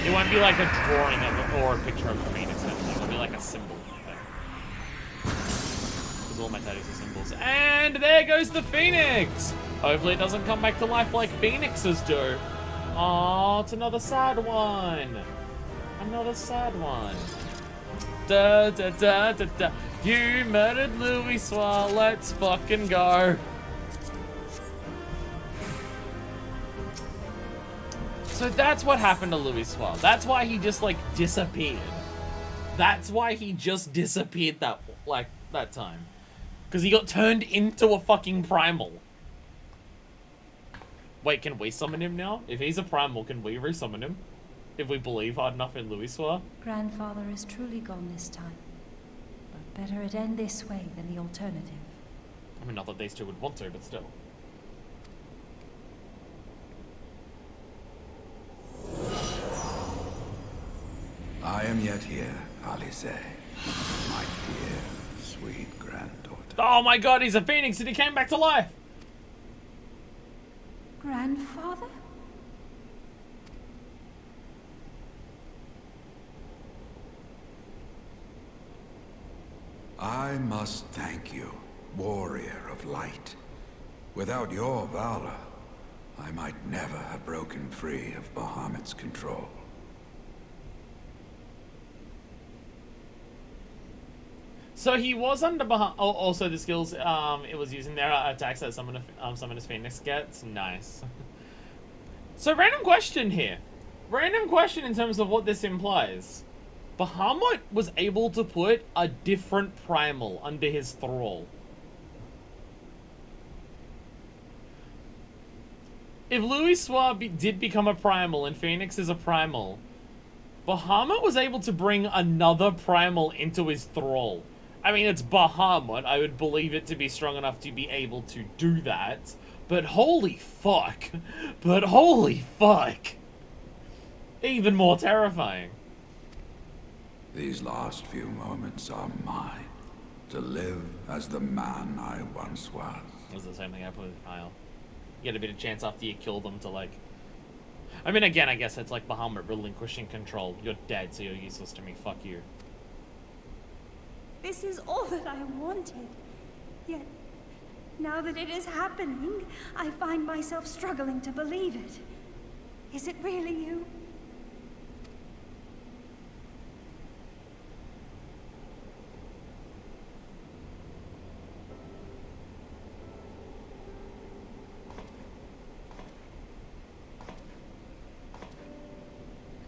It won't be like a drawing of it or a picture of a phoenix. It'll be like a symbol. All my tattoos are symbols. And there goes the phoenix! Hopefully it doesn't come back to life like phoenixes do. Oh, it's another sad one. Another sad one. Da da da da da. You murdered Louis Soir, let's fucking go. So that's what happened to Louis Soir. That's why he just like disappeared. That's why he just disappeared that time. Because he got turned into a fucking primal. Wait, can we summon him now? If he's a primal, can we resummon him? If we believe hard enough in Louis Soir? Grandfather is truly gone this time. But better it end this way than the alternative. I mean, not that these two would want to, but still. I am yet here, Alice, my dear, sweet granddaughter. Oh my god, he's a phoenix and he came back to life! Grandfather? I must thank you, warrior of light. Without your valor, I might never have broken free of Bahamut's control. So he was under Bahamut. Oh, also the skills it was using their attacks that Summoner's Phoenix gets. Nice. So random question here. Random question in terms of what this implies. Bahamut was able to put a different primal under his thrall. If Louis Soir did become a primal and Phoenix is a primal, Bahamut was able to bring another primal into his thrall. I mean, it's Bahamut. I would believe it to be strong enough to be able to do that. But holy fuck. But holy fuck. Even more terrifying. These last few moments are mine, to live as the man I once was. It was the same thing I put with Kyle. You get a bit of chance after you kill them to like... I mean, again, I guess it's like Bahamut relinquishing control. You're dead, so you're useless to me. Fuck you. This is all that I wanted. Yet, now that it is happening, I find myself struggling to believe it. Is it really you?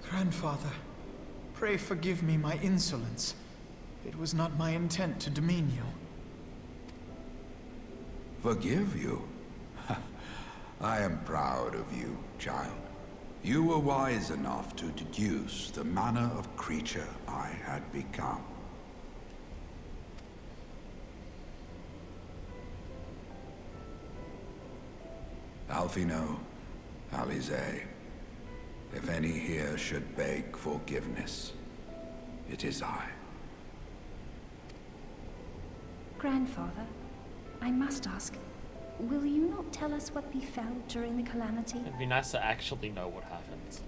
Grandfather, pray forgive me my insolence. It was not my intent to demean you. Forgive you? I am proud of you, child. You were wise enough to deduce the manner of creature I had become. Alfino, Alize, if any here should beg forgiveness, it is I. Grandfather, I must ask, will you not tell us what befell during the calamity? It'd be nice to actually know what happened.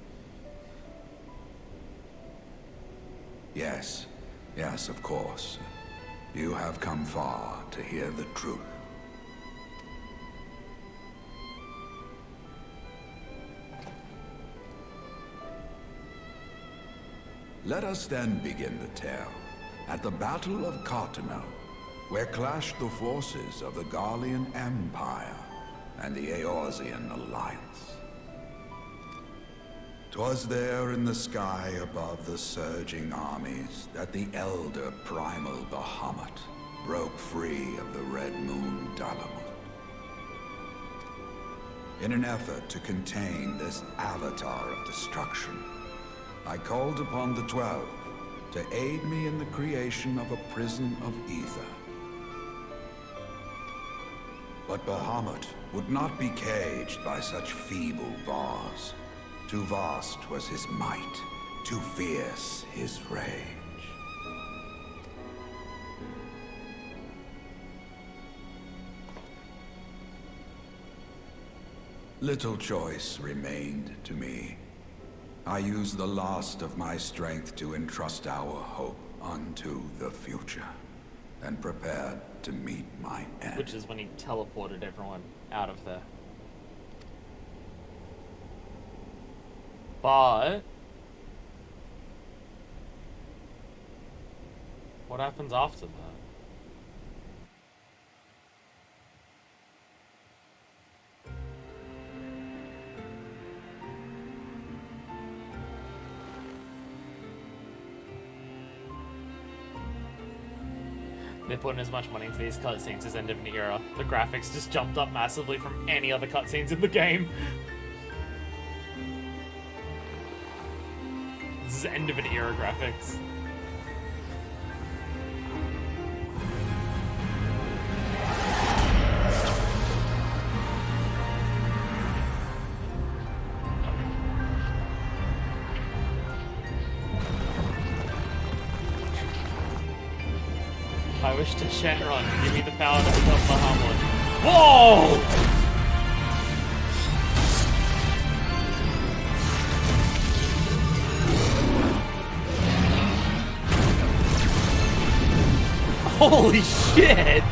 Yes, yes, of course. You have come far to hear the truth. Let us then begin the tale at the Battle of Cartano, where clashed the forces of the Garlean Empire and the Eorzean Alliance. 'Twas there in the sky above the surging armies that the elder primal Bahamut broke free of the Red Moon Dalamut. In an effort to contain this avatar of destruction, I called upon the 12 to aid me in the creation of a prison of ether. But Bahamut would not be caged by such feeble bars. Too vast was his might, too fierce his rage. Little choice remained to me. I used the last of my strength to entrust our hope unto the future, and prepared to meet my end. Which is when he teleported everyone out of there. But what happens after that? They're putting as much money into these cutscenes as End of an Era. The graphics just jumped up massively from any other cutscenes in the game. This is End of an Era graphics. I wish to Shenron, give me the power to become Bahamut. Whoa! Holy shit!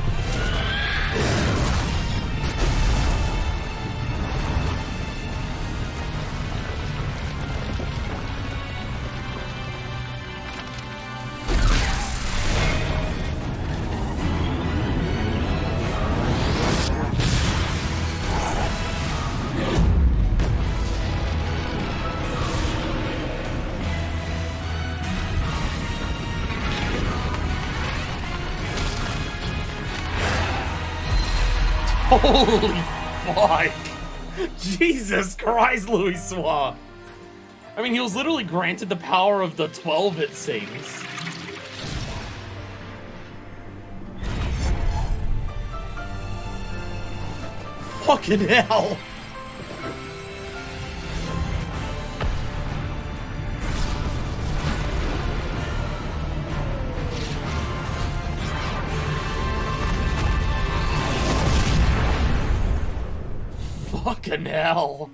Holy fuck! Jesus Christ, Louis Soir! I mean, he was literally granted the power of the 12, it seems. Fucking hell! Fucking hell.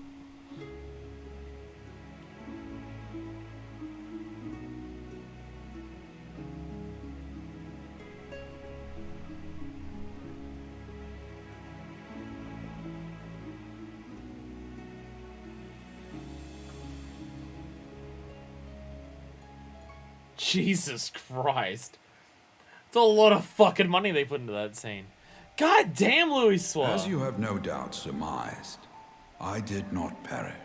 Jesus Christ. It's a lot of fucking money they put into that scene. God damn, Louis Soir. As you have no doubt surmised, I did not perish.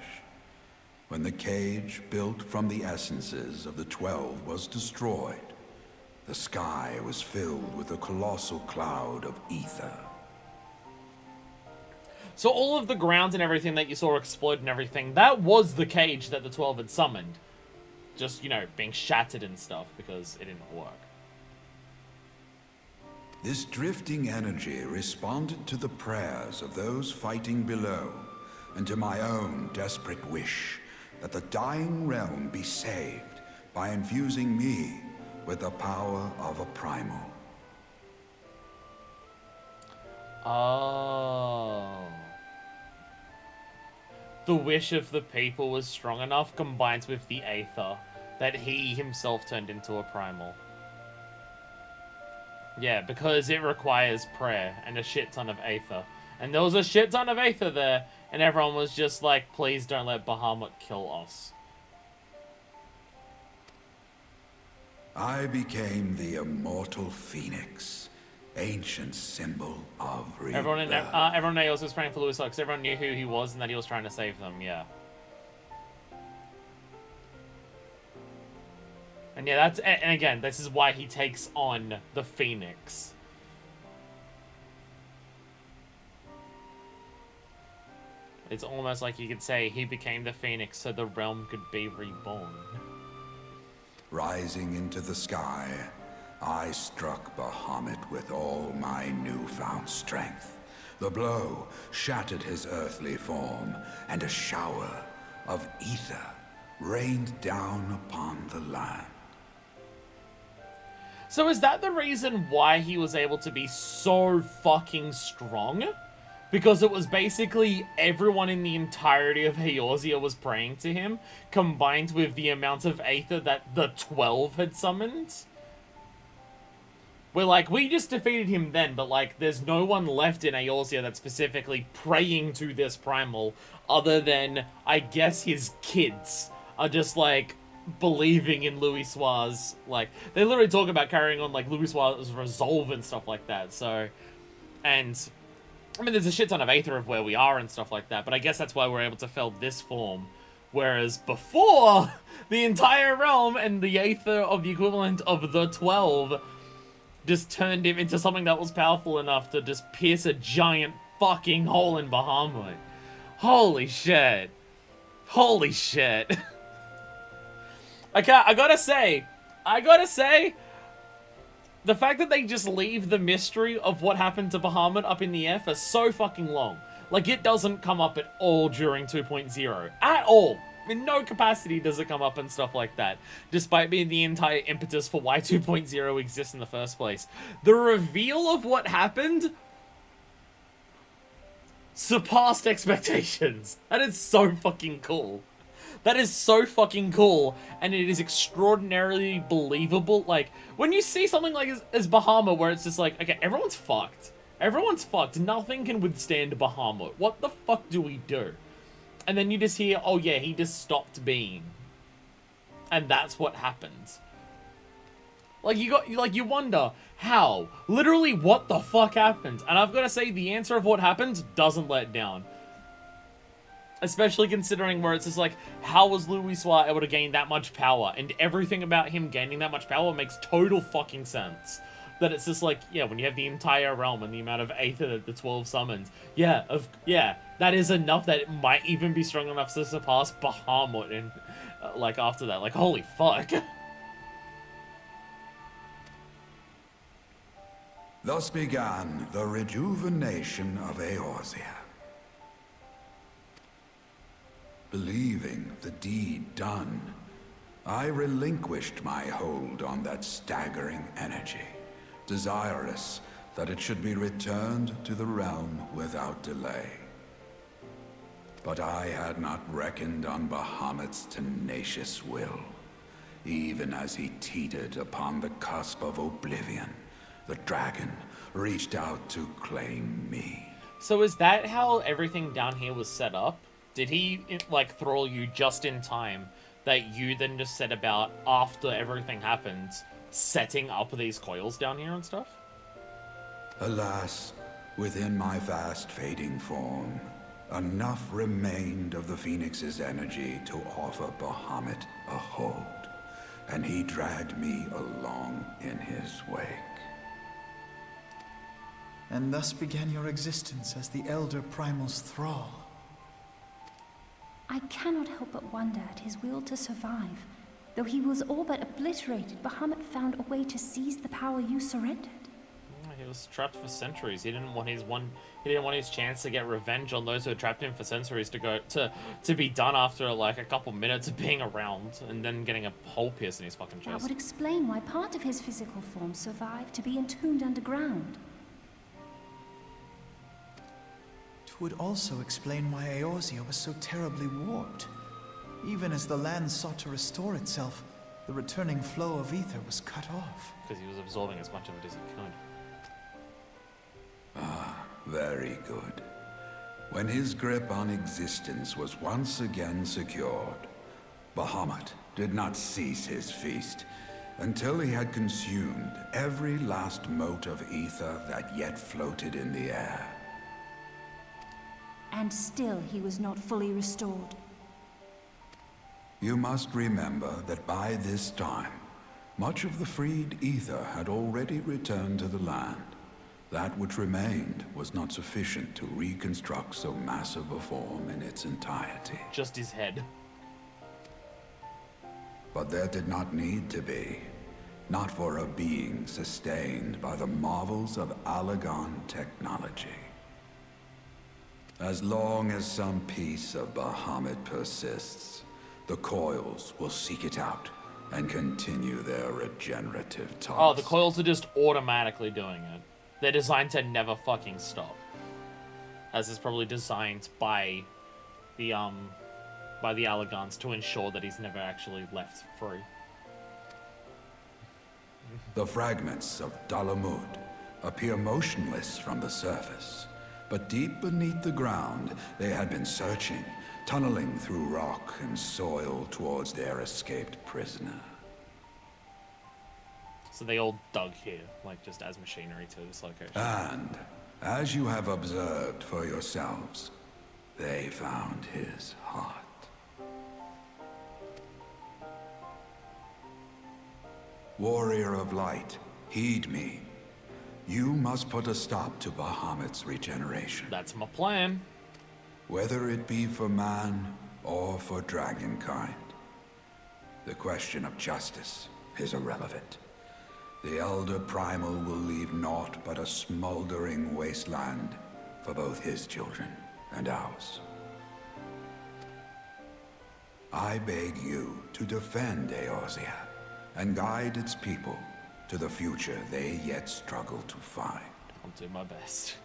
When the cage built from the essences of the 12 was destroyed, the sky was filled with a colossal cloud of ether. So all of the grounds and everything that you saw explode and everything, that was the cage that the 12 had summoned. Just, you know, being shattered and stuff because it didn't work. This drifting energy responded to the prayers of those fighting below, and to my own desperate wish that the dying realm be saved by infusing me with the power of a primal. Oh. The wish of the people was strong enough combined with the Aether that he himself turned into a primal. Yeah, because it requires prayer and a shit ton of aether. And there was a shit ton of aether there, and everyone was just like, please don't let Bahamut kill us. I became the immortal phoenix, ancient symbol of rebirth. Everyone in Eos was praying for Louis because everyone knew who he was and that he was trying to save them, yeah. And yeah, and again, this is why he takes on the Phoenix. It's almost like you could say he became the Phoenix so the realm could be reborn. Rising into the sky, I struck Bahamut with all my newfound strength. The blow shattered his earthly form, and a shower of ether rained down upon the land. So is that the reason why he was able to be so fucking strong? Because it was basically everyone in the entirety of Eorzea was praying to him, combined with the amount of aether that the 12 had summoned? We're like, we just defeated him then, but like, there's no one left in Eorzea that's specifically praying to this primal, other than, I guess, his kids are just like, believing in Louisoir's, like, they literally talk about carrying on, like, Louisoir's resolve and stuff like that, so, and, I mean, there's a shit ton of aether of where we are and stuff like that, but I guess that's why we're able to fill this form, whereas before, the entire realm and the aether of the equivalent of the 12 just turned him into something that was powerful enough to just pierce a giant fucking hole in Bahamut. Holy shit. Holy shit. I gotta say, the fact that they just leave the mystery of what happened to Bahamut up in the air for so fucking long. Like, it doesn't come up at all during 2.0. At all. In no capacity does it come up and stuff like that. Despite being the entire impetus for why 2.0 exists in the first place. The reveal of what happened surpassed expectations. That is so fucking cool. That is so fucking cool, and it is extraordinarily believable. Like, when you see something like as Bahamut, where it's just like, okay, everyone's fucked. Everyone's fucked. Nothing can withstand Bahamut. What the fuck do we do? And then you just hear, oh yeah, he just stopped being. And that's what happens. Like, you wonder, how? Literally, what the fuck happened? And I've got to say, the answer of what happened doesn't let down. Especially considering where it's just like, how was Louisoir able to gain that much power? And everything about him gaining that much power makes total fucking sense. That it's just like, yeah, when you have the entire realm and the amount of aether that the 12 summons, yeah, that is enough that it might even be strong enough to surpass Bahamut and, like, after that. Like, holy fuck. Thus began the rejuvenation of Eorzea. Believing the deed done, I relinquished my hold on that staggering energy, desirous that it should be returned to the realm without delay. But I had not reckoned on Bahamut's tenacious will. Even as he teetered upon the cusp of oblivion, the dragon reached out to claim me. So is that how everything down here was set up? Did he, like, thrall you just in time that you then just set about, after everything happened, setting up these coils down here and stuff? Alas, within my fast fading form, enough remained of the Phoenix's energy to offer Bahamut a hold, and he dragged me along in his wake. And thus began your existence as the Elder Primal's thrall. I cannot help but wonder at his will to survive. Though he was all but obliterated, Bahamut found a way to seize the power you surrendered. He was trapped for centuries. He didn't want his chance to get revenge on those who had trapped him for centuries to be done after like a couple minutes of being around and then getting a hole pierced in his fucking chest. That would explain why part of his physical form survived to be entombed underground. It would also explain why Eorzea was so terribly warped. Even as the land sought to restore itself, The returning flow of ether was cut off. Because he was absorbing as much of it as he could. Very good. When his grip on existence was once again secured, Bahamut did not cease his feast until he had consumed every last mote of ether that yet floated in the air. And still he was not fully restored. You must remember that by this time, much of the freed ether had already returned to the land. That which remained was not sufficient to reconstruct so massive a form in its entirety. Just his head. But there did not need to be. Not for a being sustained by the marvels of Allagan technology. As long as some piece of Bahamut persists, the coils will seek it out and continue their regenerative task. Oh, the coils are just automatically doing it. They're designed to never fucking stop. As is probably designed by the Allagans to ensure that he's never actually left free. The fragments of Dalamud appear motionless from the surface, but deep beneath the ground, they had been searching, tunneling through rock and soil towards their escaped prisoner. So they all dug here, like just as machinery to this location. And, as you have observed for yourselves, they found his heart. Warrior of Light, heed me. You must put a stop to Bahamut's regeneration. That's my plan. Whether it be for man or for dragonkind. The question of justice is irrelevant. The Elder Primal will leave naught but a smoldering wasteland for both his children and ours. I beg you to defend Eorzea and guide its people to the future they yet struggle to find. I'll do my best.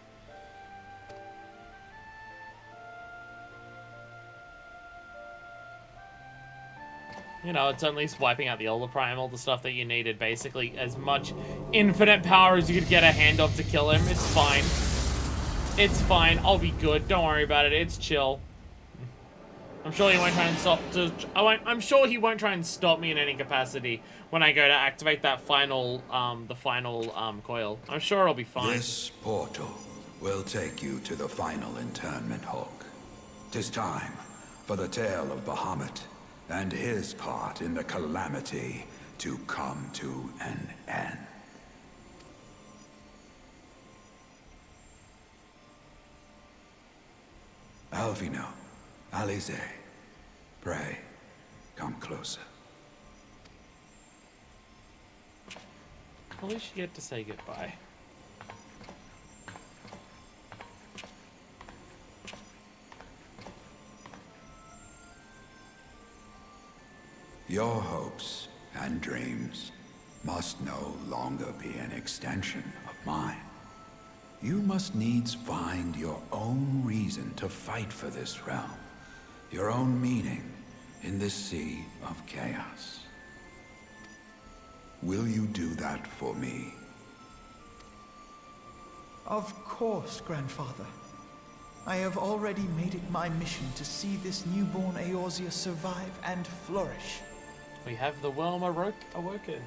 You know, it's at least wiping out the Elder Primal, the stuff that you needed. Basically, as much infinite power as you could get a hand of to kill him. It's fine. It's fine. I'll be good. Don't worry about it. It's chill. I'm sure he won't try and stop. I'm sure he won't try and stop me in any capacity when I go to activate that final, coil. I'm sure it'll be fine. This portal will take you to the final internment hulk. 'Tis time for the tale of Bahamut and his part in the calamity to come to an end. Alvino, Alize, pray, come closer. At least you get to say goodbye. Your hopes and dreams must no longer be an extension of mine. You must needs find your own reason to fight for this realm, your own meaning in this sea of chaos. Will you do that for me? Of course, Grandfather. I have already made it my mission to see this newborn Eorzea survive and flourish. We have the worm awoken.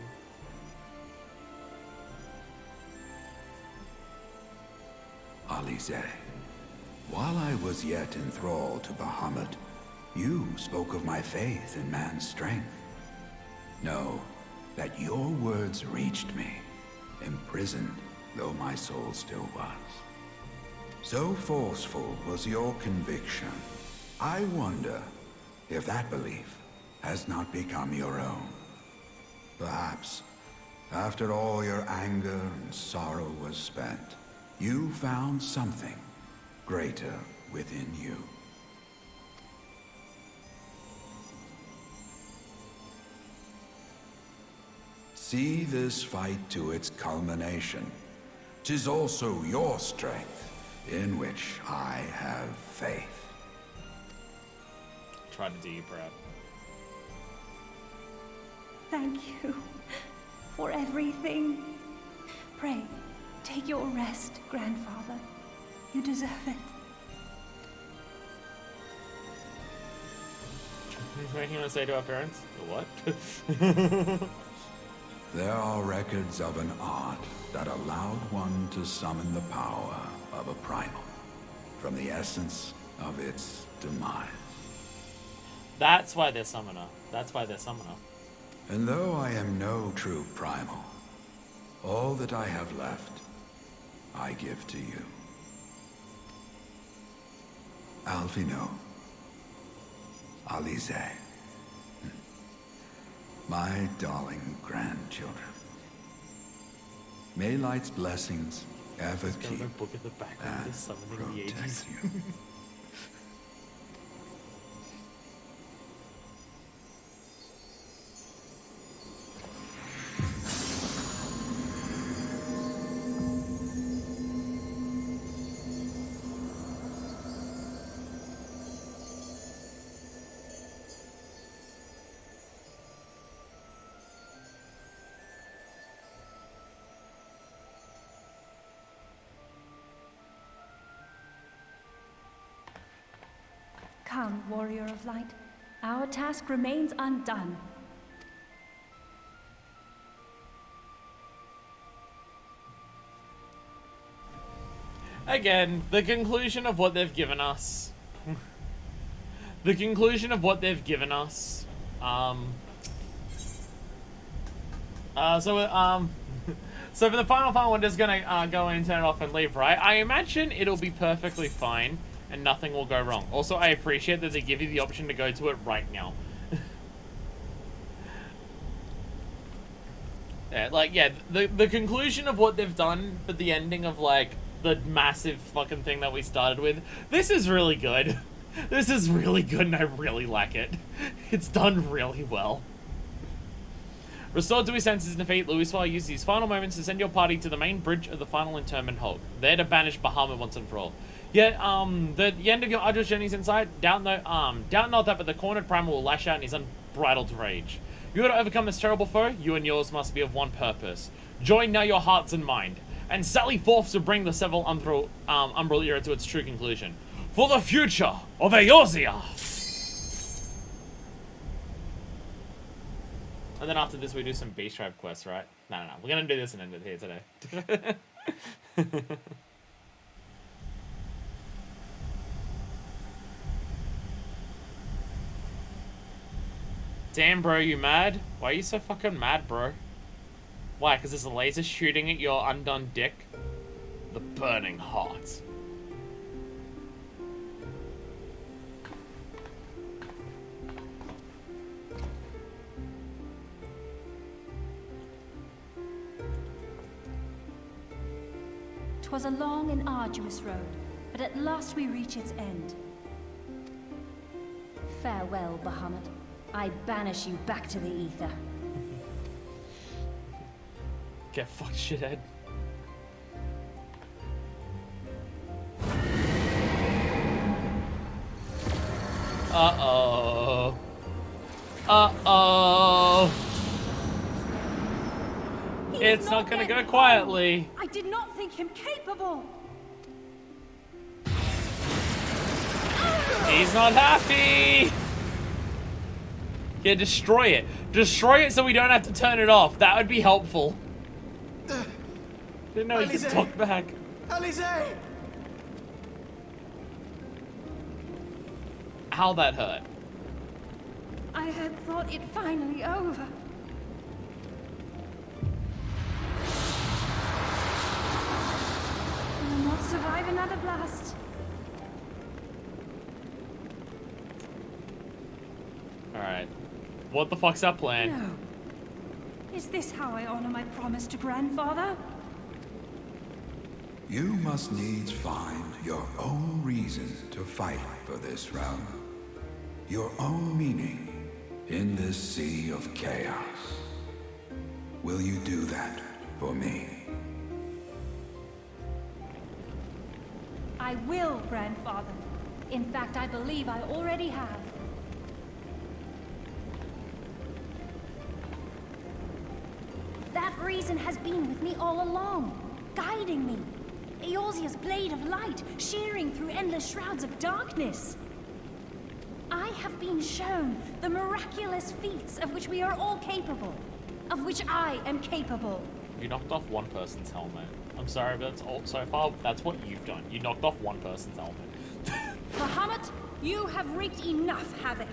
Alize, while I was yet enthralled to Bahamut, you spoke of my faith in man's strength. Know that your words reached me, imprisoned though my soul still was. So forceful was your conviction, I wonder if that belief has not become your own. Perhaps, after all your anger and sorrow was spent, you found something greater within you. See this fight to its culmination. 'Tis also your strength, in which I have faith. Try to do you proud. thank you for everything. Pray, take your rest, grandfather. You deserve it. Anything you want to say to our parents? What? There are records of an art that allowed one to summon the power of a primal from the essence of its demise. That's why they're summoner. That's why they're summoner. And though I am no true primal, all that I have left, I give to you. Alfino. Alize. My darling grandchildren. May Light's blessings ever keep Got a book at the background and is summoning the protect ages. you. Come, warrior of light. Our task remains undone. Again, the conclusion of what they've given us. The conclusion of what they've given us. So for the final, we're just gonna go in, turn it off, and leave, right? I imagine it'll be perfectly fine, and nothing will go wrong. Also, I appreciate that they give you the option to go to it right now. Yeah, like, yeah, the conclusion of what they've done for the ending of, like, the massive fucking thing that we started with, this is really good. This is really good, and I really like it. It's done really well. Restored to his senses in defeat, Louiswa used these final moments to send your party to the main bridge of the final interment hulk, there to banish Bahamut once and for all. Yet, the end of your arduous journeys inside, doubt not that, but the cornered primal will lash out in his unbridled rage. You order to overcome this terrible foe, you and yours must be of one purpose. Join now your hearts and mind, and sally forth to bring the several Umbral era to its true conclusion. For the future of Eorzea! And then after this, we do some Beast Tribe quests, right? No. We're gonna do this and end it here today. Damn, bro, you mad? Why are you so fucking mad, bro? Why? Because there's a laser shooting at your undone dick? The burning heart. "'Twas a long and arduous road, but at last we reach its end. Farewell, Bahamut. I banish you back to the ether." Get fucked, shithead. Uh-oh. Uh-oh. It's not gonna go quietly. I did not think him capable. He's not happy. Yeah, destroy it. Destroy it so we don't have to turn it off. That would be helpful. Didn't know he could talk back. Alize! How that hurt. I had thought it finally over. I will not survive another blast. Alright. What the fuck's our plan? No. Is this how I honor my promise to grandfather? You must needs find your own reason to fight for this realm. Your own meaning in this sea of chaos. Will you do that for me? I will, grandfather. In fact, I believe I already have. reason has been with me all along, guiding me. Eorzea's blade of light, shearing through endless shrouds of darkness. I have been shown the miraculous feats of which we are all capable, of which I am capable. You knocked off one person's helmet. I'm sorry, but that's all so far. That's what you've done. You knocked off one person's helmet. Bahamut, you have wreaked enough havoc.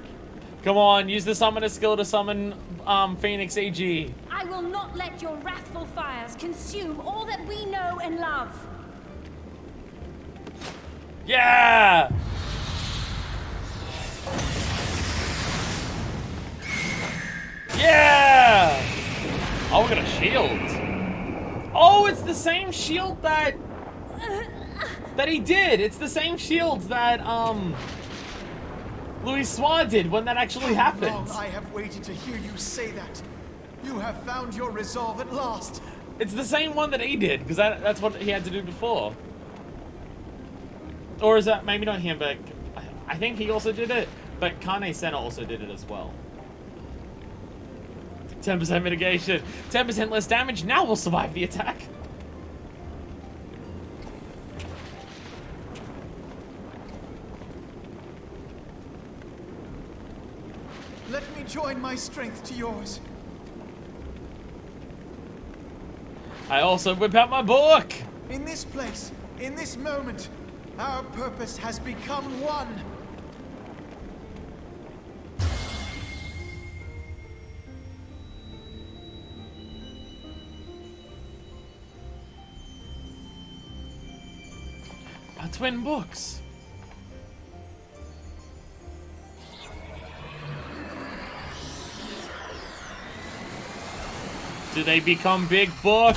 Come on, use the summoner skill to summon FFXIV. I will not let your wrathful fires consume all that we know and love. Yeah! Yeah! Oh, we got a shield. Oh, it's the same shield that he did. It's the same shield that Louis Soir did when that actually happened. How long I have waited to hear you say that. You have found your resolve at last. It's the same one that he did, because that's what he had to do before. Or is that maybe not him, but I think he also did it. But Kane Senna also did it as well. 10% mitigation, 10% less damage. Now we'll survive the attack. Let me join my strength to yours. I also whip out my book. In this place, in this moment, our purpose has become one. Our twin books. Do they become big book?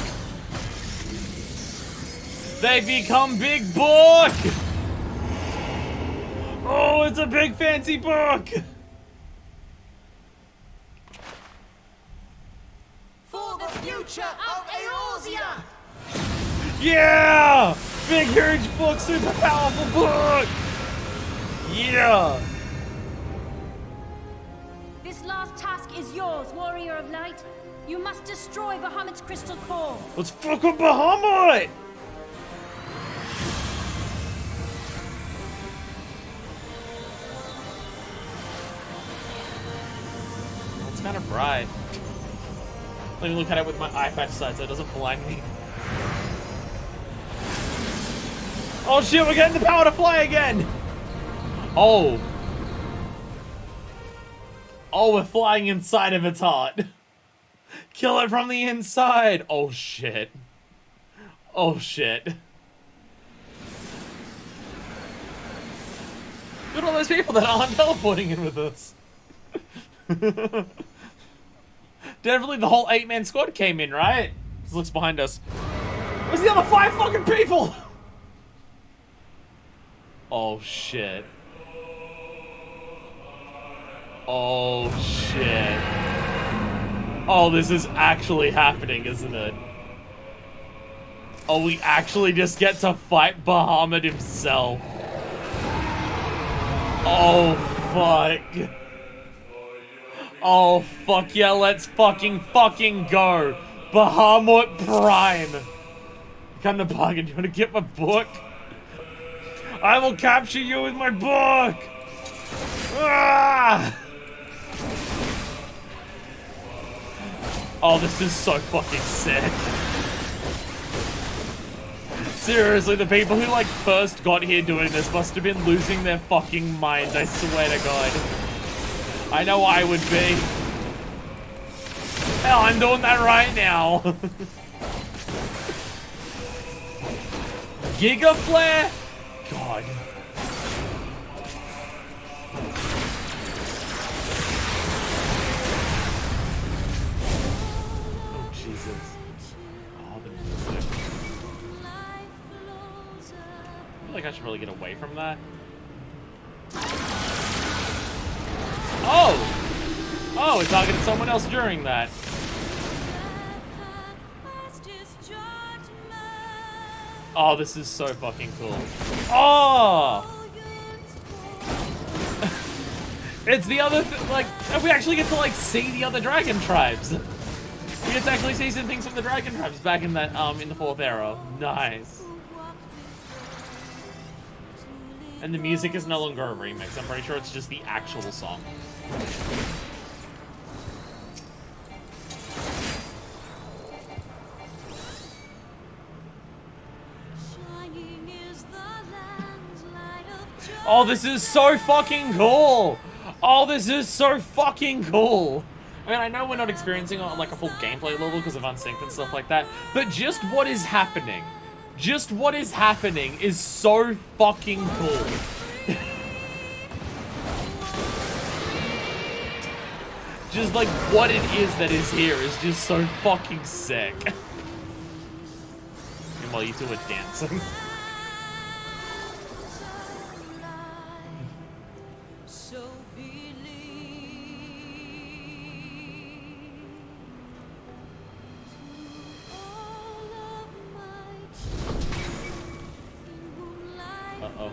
They become big book! Oh, it's a big fancy book! For the future of Eorzea! Yeah! Big, huge book, super powerful book! Yeah! This last task is yours, Warrior of Light. You must destroy Bahamut's crystal core. Let's fuck up Bahamut! It's kind of bright. Let me look at it with my eye patch side so it doesn't blind me. Oh shit, we're getting the power to fly again! Oh. Oh, we're flying inside of its heart. Kill it from the inside! Oh shit. Oh shit. Look at all those people that aren't teleporting in with us. Definitely the whole 8-man squad came in, right? Just looks behind us. Where's the other 5 fucking people? Oh shit. Oh shit. Oh, this is actually happening, isn't it? Oh, we actually just get to fight Bahamut himself. Oh, fuck. Oh, fuck yeah, let's fucking go. Bahamut Prime. Come to bargain, do you want to get my book? I will capture you with my book. Ah! Oh, this is so fucking sick. Seriously, the people who, like, first got here doing this must have been losing their fucking mind, I swear to God. I know I would be. Hell, I'm doing that right now. Giga Flare? God. Oh, Jesus. Oh, the music. I feel like I should really get away from that. Oh! Oh, it targeted someone else during that. Oh, this is so fucking cool. Oh! It's the other, like, we actually get to, like, see the other dragon tribes. We get to actually see some things from the Dragon Tribes back in that in the 4th era. Nice. And the music is no longer a remix. I'm pretty sure it's just the actual song. Oh, this is so fucking cool! Oh, this is so fucking cool! I mean, I know we're not experiencing like a full gameplay level because of unsynced and stuff like that, but just what is happening, is so fucking cool. Just like what it is that is here is just so fucking sick. And while you two are dancing. Uh-oh.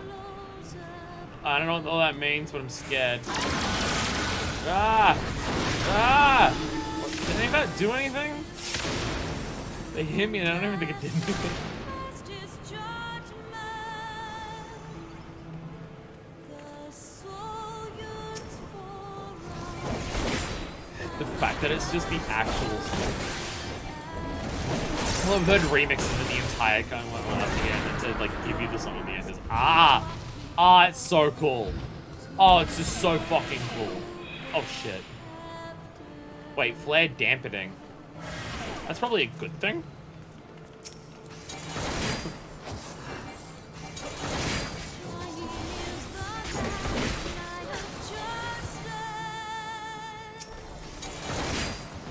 I don't know what all that means, but I'm scared. Ah! Ah! What, did any of that do anything? They hit me and I don't even think it did anything. The fact that it's just the actual stuff. Well, I've heard remixes of the entire going on at the end and to like give you the song at the end is it's so cool. Oh, it's just so fucking cool. Oh shit. Wait, flare dampening. That's probably a good thing.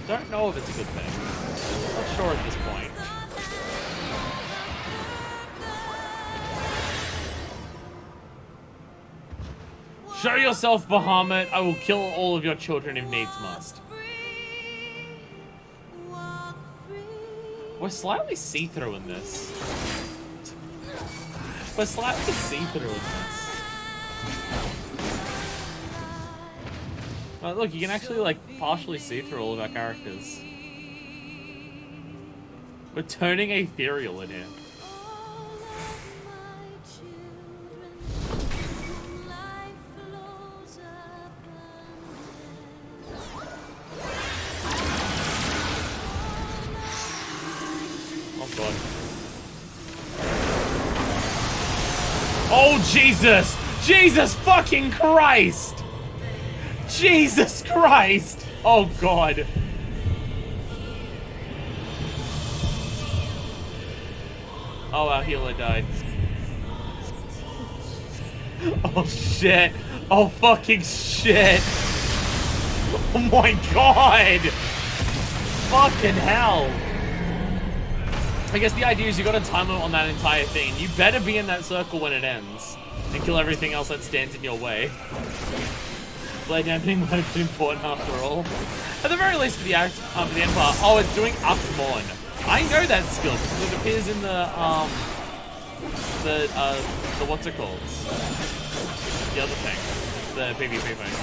Don't know if it's a good thing. Not sure at this point. Show yourself, Bahamut. I will kill all of your children if needs must. We're slightly see-through in this. We're slightly see-through in this. Look, you can actually, like, partially see through all of our characters. We're turning ethereal in here. Oh, God. Oh, Jesus! Jesus fucking Christ! Jesus Christ! Oh God. Oh, our healer died. Oh shit. Oh fucking shit. Oh my God. Fucking hell. I guess the idea is you got a time limit on that entire thing. You better be in that circle when it ends. And kill everything else that stands in your way. Blade dampening might have been important after all. At the very least for the end part. Oh, it's doing Upmorn. I know that skill because it appears in the what's it called? The other thing. The PvP thing.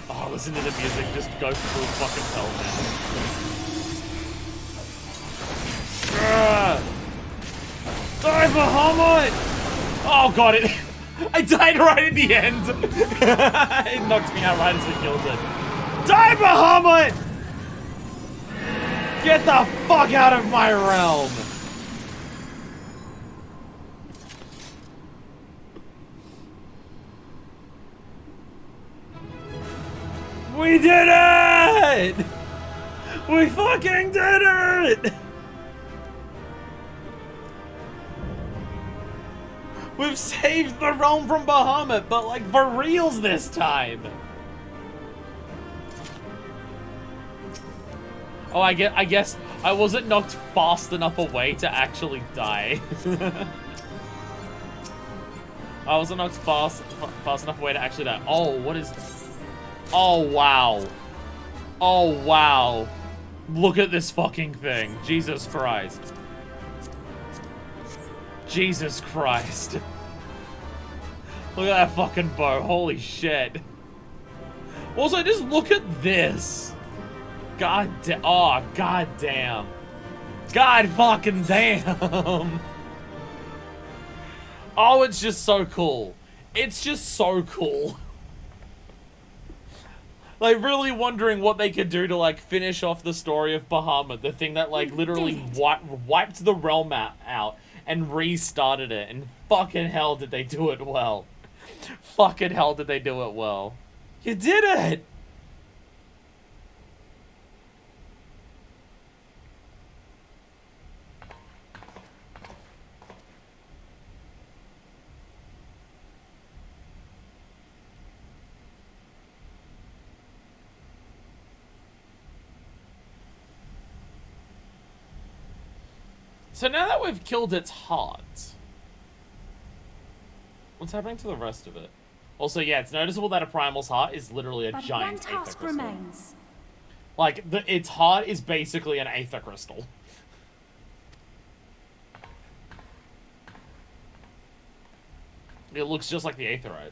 Oh, listen to the music, just go full fucking hell, man. Die, Bahamut! Oh God, I died right at the end. It knocked me out right as we killed it. Die, Bahamut! Get the fuck out of my realm! We did it! We fucking did it! We've saved the realm from Bahamut, but like for reals this time. Oh, I guess I wasn't knocked fast enough away to actually die. I wasn't knocked fast enough away to actually die. Oh, what is this? Oh, wow. Oh, wow. Look at this fucking thing. Jesus Christ. Jesus Christ. Look at that fucking bow. Holy shit. Also, just look at this. God damn. Oh, god damn. God fucking damn. Oh, it's just so cool. It's just so cool. Like, really wondering what they could do to, like, finish off the story of Bahamut. The thing that, like, literally wiped the realm out and restarted it. And fucking hell did they do it well. Fucking hell did they do it well. You did it! So now that we've killed its heart, what's happening to the rest of it? Also, yeah, it's noticeable that a primal's heart is literally a giant aether crystal. But one task remains. Like, its heart is basically an aether crystal. It looks just like the aetherites.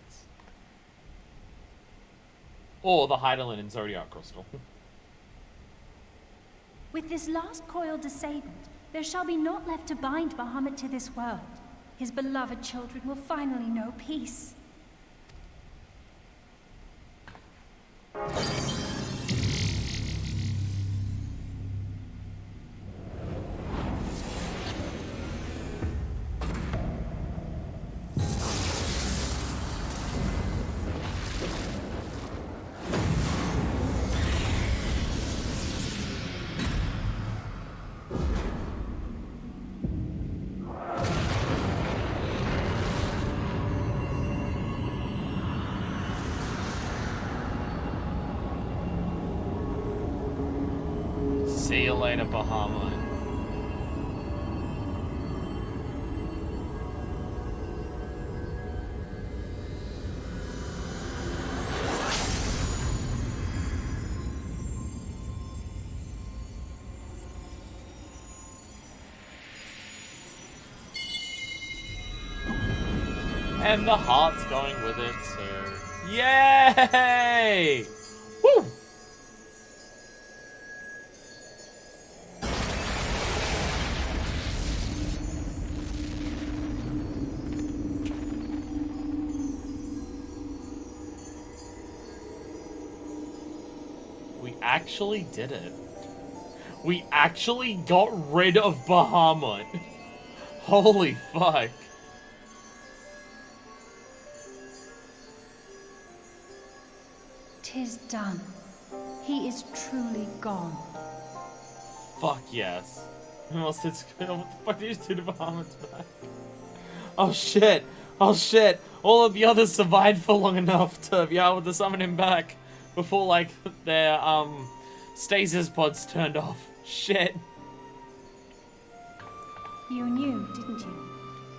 Or the Heidelin and Zodiac crystal. With this last coil disabled, there shall be naught left to bind Bahamut to this world. His beloved children will finally know peace. See you later, Bahamut. And the heart's going with it too. Yay! Woo! Actually did it. We actually got rid of Bahamut. Holy fuck. "'Tis done. He is truly gone." Fuck yes. What the fuck did you do to Bahamut's back? Oh shit. Oh shit. All of the others survived for long enough to be able to summon him back before, like, their, stasis pods turned off. Shit. You knew, didn't you?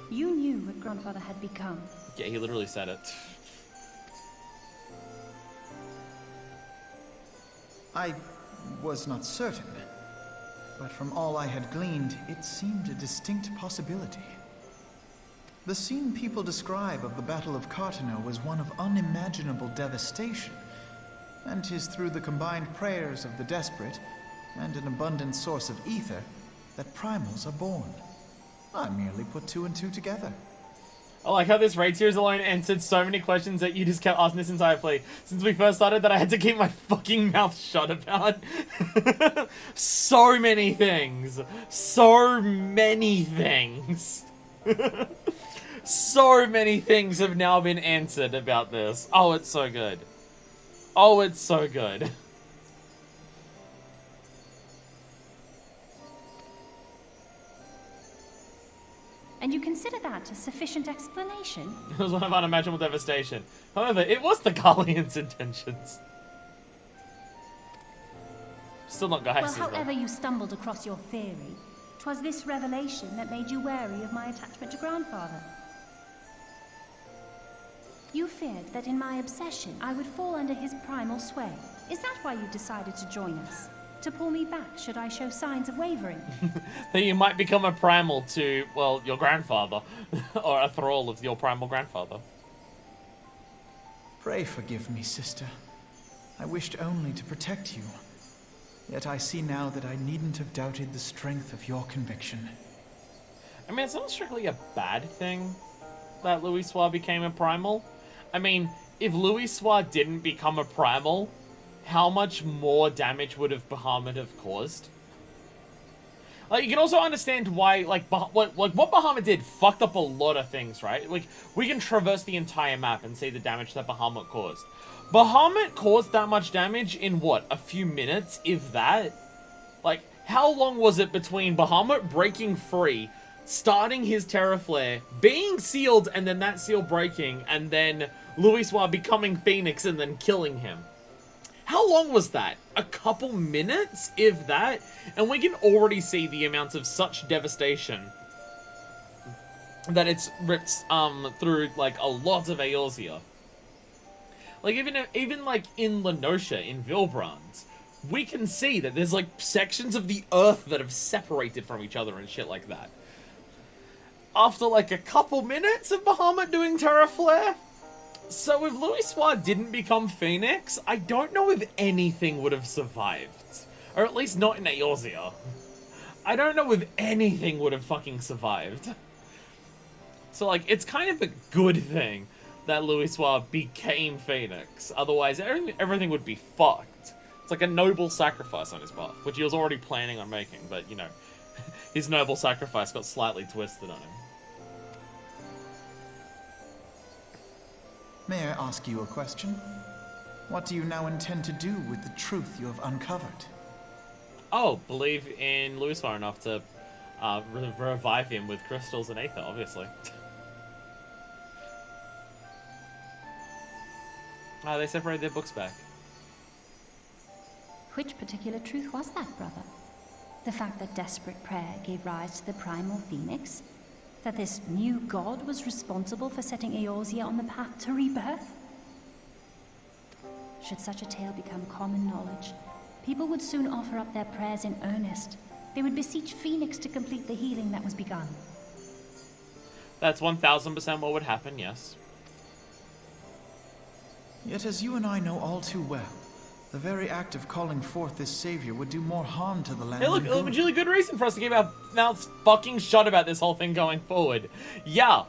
You knew what Grandfather had become. Yeah, he literally said it. I was not certain, but from all I had gleaned, it seemed a distinct possibility. The scene people describe of the Battle of Cartano was one of unimaginable devastation, and 'tis through the combined prayers of the desperate and an abundant source of ether that primals are born. I merely put two and two together. I like how this raid series alone answered so many questions that you just kept asking this entire play. Since we first started that I had to keep my fucking mouth shut about. So many things. So many things. So many things have now been answered about this. Oh, it's so good. Oh, it's so good. And you consider that a sufficient explanation? It was one of unimaginable devastation. However, it was the Garlean's intentions. Still not Gaius'. Well, however you stumbled across your theory, 'twas this revelation that made you wary of my attachment to Grandfather. You feared that in my obsession, I would fall under his primal sway. Is that why you decided to join us? To pull me back should I show signs of wavering? That you might become a primal to, well, your grandfather. Or a thrall of your primal grandfather. Pray forgive me, sister. I wished only to protect you. Yet I see now that I needn't have doubted the strength of your conviction. I mean, it's not strictly a bad thing that Louisoix became a primal. I mean, if Louisoix didn't become a primal, how much more damage would have Bahamut have caused? Like, you can also understand why, like, what Bahamut did fucked up a lot of things, right? Like, we can traverse the entire map and see the damage that Bahamut caused. Bahamut caused that much damage in, what, a few minutes, if that? Like, how long was it between Bahamut breaking free, starting his Terra Flare, being sealed, and then that seal breaking, and then Louisoix becoming Phoenix and then killing him? How long was that? A couple minutes, if that? And we can already see the amounts of such devastation that it's ripped through, like, a lot of Eorzea. Like, even like, in Lenosha, in Vilbrand, we can see that there's, like, sections of the earth that have separated from each other and shit like that. After, like, a couple minutes of Bahamut doing Terra Flare? So if Louisoix didn't become Phoenix, I don't know if anything would have survived. Or at least not in Eorzea. I don't know if anything would have fucking survived. So, like, it's kind of a good thing that Louisoix became Phoenix. Otherwise, everything would be fucked. It's like a noble sacrifice on his part, which he was already planning on making, but, you know, his noble sacrifice got slightly twisted on him. May I ask you a question? What do you now intend to do with the truth you have uncovered? Oh, believe in Louisoix enough to revive him with crystals and aether, obviously. They separated their books back. Which particular truth was that, brother? The fact that desperate prayer gave rise to the primal phoenix? That this new god was responsible for setting Eorzea on the path to rebirth? Should such a tale become common knowledge, people would soon offer up their prayers in earnest. They would beseech Phoenix to complete the healing that was begun. That's 1000% what would happen, yes. Yet as you and I know all too well, the very act of calling forth this savior would do more harm to the land Hey, look, than a good. really good reason for us to keep our mouths fucking shut about this whole thing going forward. Yeah,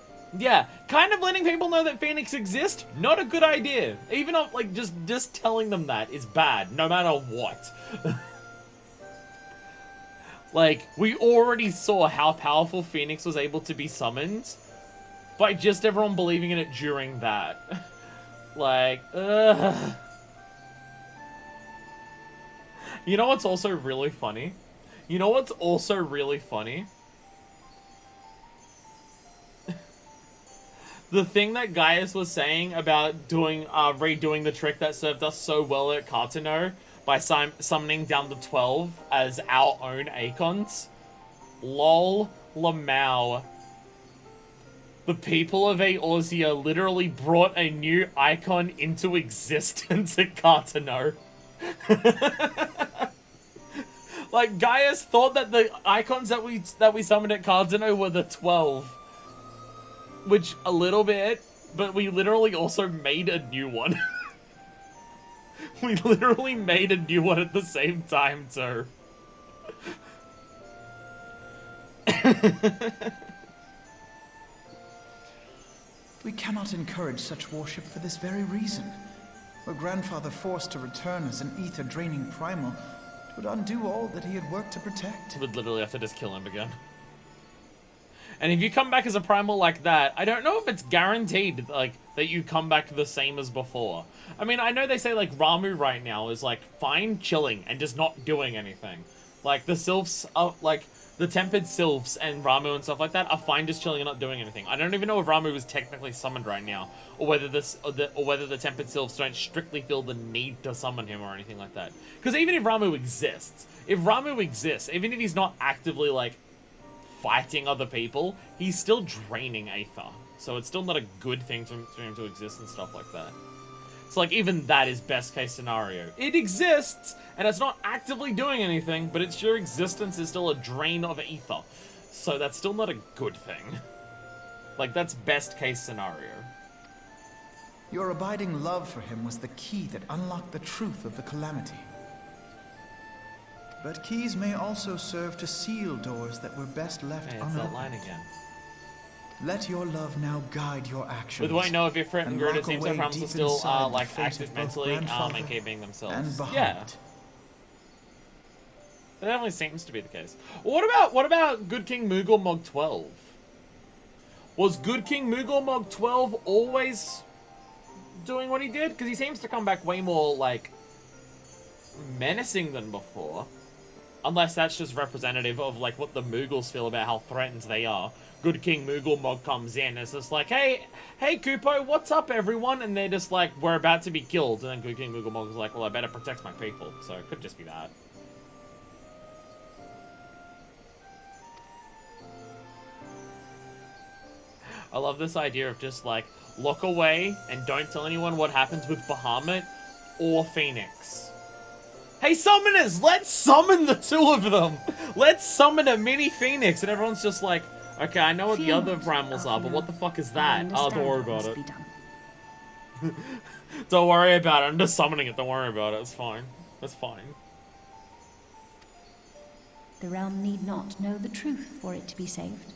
kind of letting people know that Phoenix exists, not a good idea. Even if, like, just telling them that is bad, no matter what. Like, we already saw how powerful Phoenix was able to be summoned by just everyone believing in it during that. Like, ugh. You know what's also really funny? The thing that Gaius was saying about doing, redoing the trick that served us so well at Cartano by summoning down to 12 as our own Acons. Lol, Lamau. The people of Eorzea literally brought a new icon into existence at Cartano. Like, Gaius thought that the icons that we summoned at Cardano were the 12. Which, a little bit, but we literally also made a new one. We literally made a new one at the same time, too. We cannot encourage such worship for this very reason. Were Grandfather forced to return as an ether-draining primal, it would undo all that he had worked to protect. Would literally have to just kill him again. And if you come back as a primal like that, I don't know if it's guaranteed, like, that you come back the same as before. I mean, I know they say, like, Ramu right now is, like, fine chilling and just not doing anything. Like, the Sylphs are, like, the Tempered Sylphs and Ramu and stuff like that are fine just chilling and not doing anything. I don't even know if Ramu is technically summoned right now, or whether the Tempered Sylphs don't strictly feel the need to summon him or anything like that. Because even if Ramu exists, even if he's not actively, like, fighting other people, he's still draining Aether. So it's still not a good thing for him to exist and stuff like that. So, like, even that is best case scenario. It exists, and it's not actively doing anything, but its sheer existence is still a drain of Aether. So that's still not a good thing. Like, that's best case scenario. Your abiding love for him was the key that unlocked the truth of the calamity. But keys may also serve to seal doors that were best left Hey, it's that unopened. line again. Let your love now guide your actions. With what I know of your friend and Grid, it lock seems away their promises deep still inside the like fate active of both mentally grandfather and keeping themselves. and Bahamut. Yeah. That definitely seems to be the case. What about Good King Moogle Mog 12? Was Good King Moogle Mog 12 always doing what he did? Because he seems to come back way more, like, menacing than before. Unless that's just representative of, like, what the Moogles feel about how threatened they are. Good King Moogle Mog comes in, it's just like, hey Kupo, what's up, everyone? And they're just like, we're about to be killed. And then Good King Moogle Mog is like, well, I better protect my people. So it could just be that. I love this idea of just, like, lock away and don't tell anyone what happens with Bahamut or Phoenix. Hey, summoners! Let's summon the two of them! Let's summon a mini Phoenix! And everyone's just like, okay, I know what the other primals are, but what the fuck is that? Oh, don't worry about it. Don't worry about it. I'm just summoning it. Don't worry about it. It's fine. It's fine. The realm need not know the truth for it to be saved.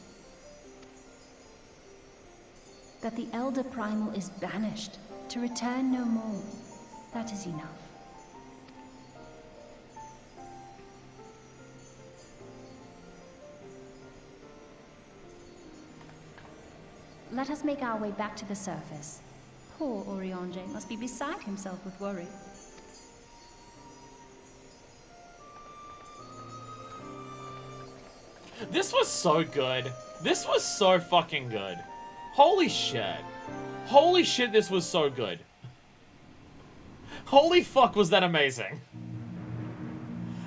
That the Elder Primal is banished, to return no more. That is enough. Let us make our way back to the surface. Poor Orionje must be beside himself with worry. This was so good. This was so fucking good. Holy shit. Holy shit, this was so good. Holy fuck, was that amazing.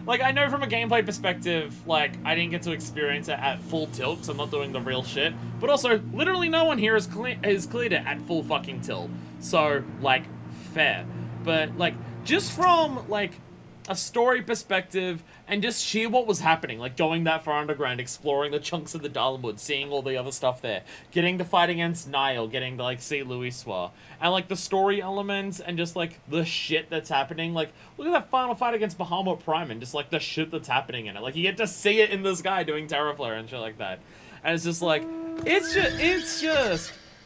Like, I know from a gameplay perspective, like, I didn't get to experience it at full tilt, because I'm not doing the real shit. But also, literally no one here has cleared it at full fucking tilt. So, like, fair. But, like, just from, like, a story perspective, and just sheer what was happening, like going that far underground, exploring the chunks of the Dalamud, seeing all the other stuff there, getting to fight against Nile, getting to like see Louiswa, and like the story elements and just like the shit that's happening. Like, look at that final fight against Bahamut Prime and just like the shit that's happening in it. Like, you get to see it in this guy doing Terraflare and shit like that, and it's just like,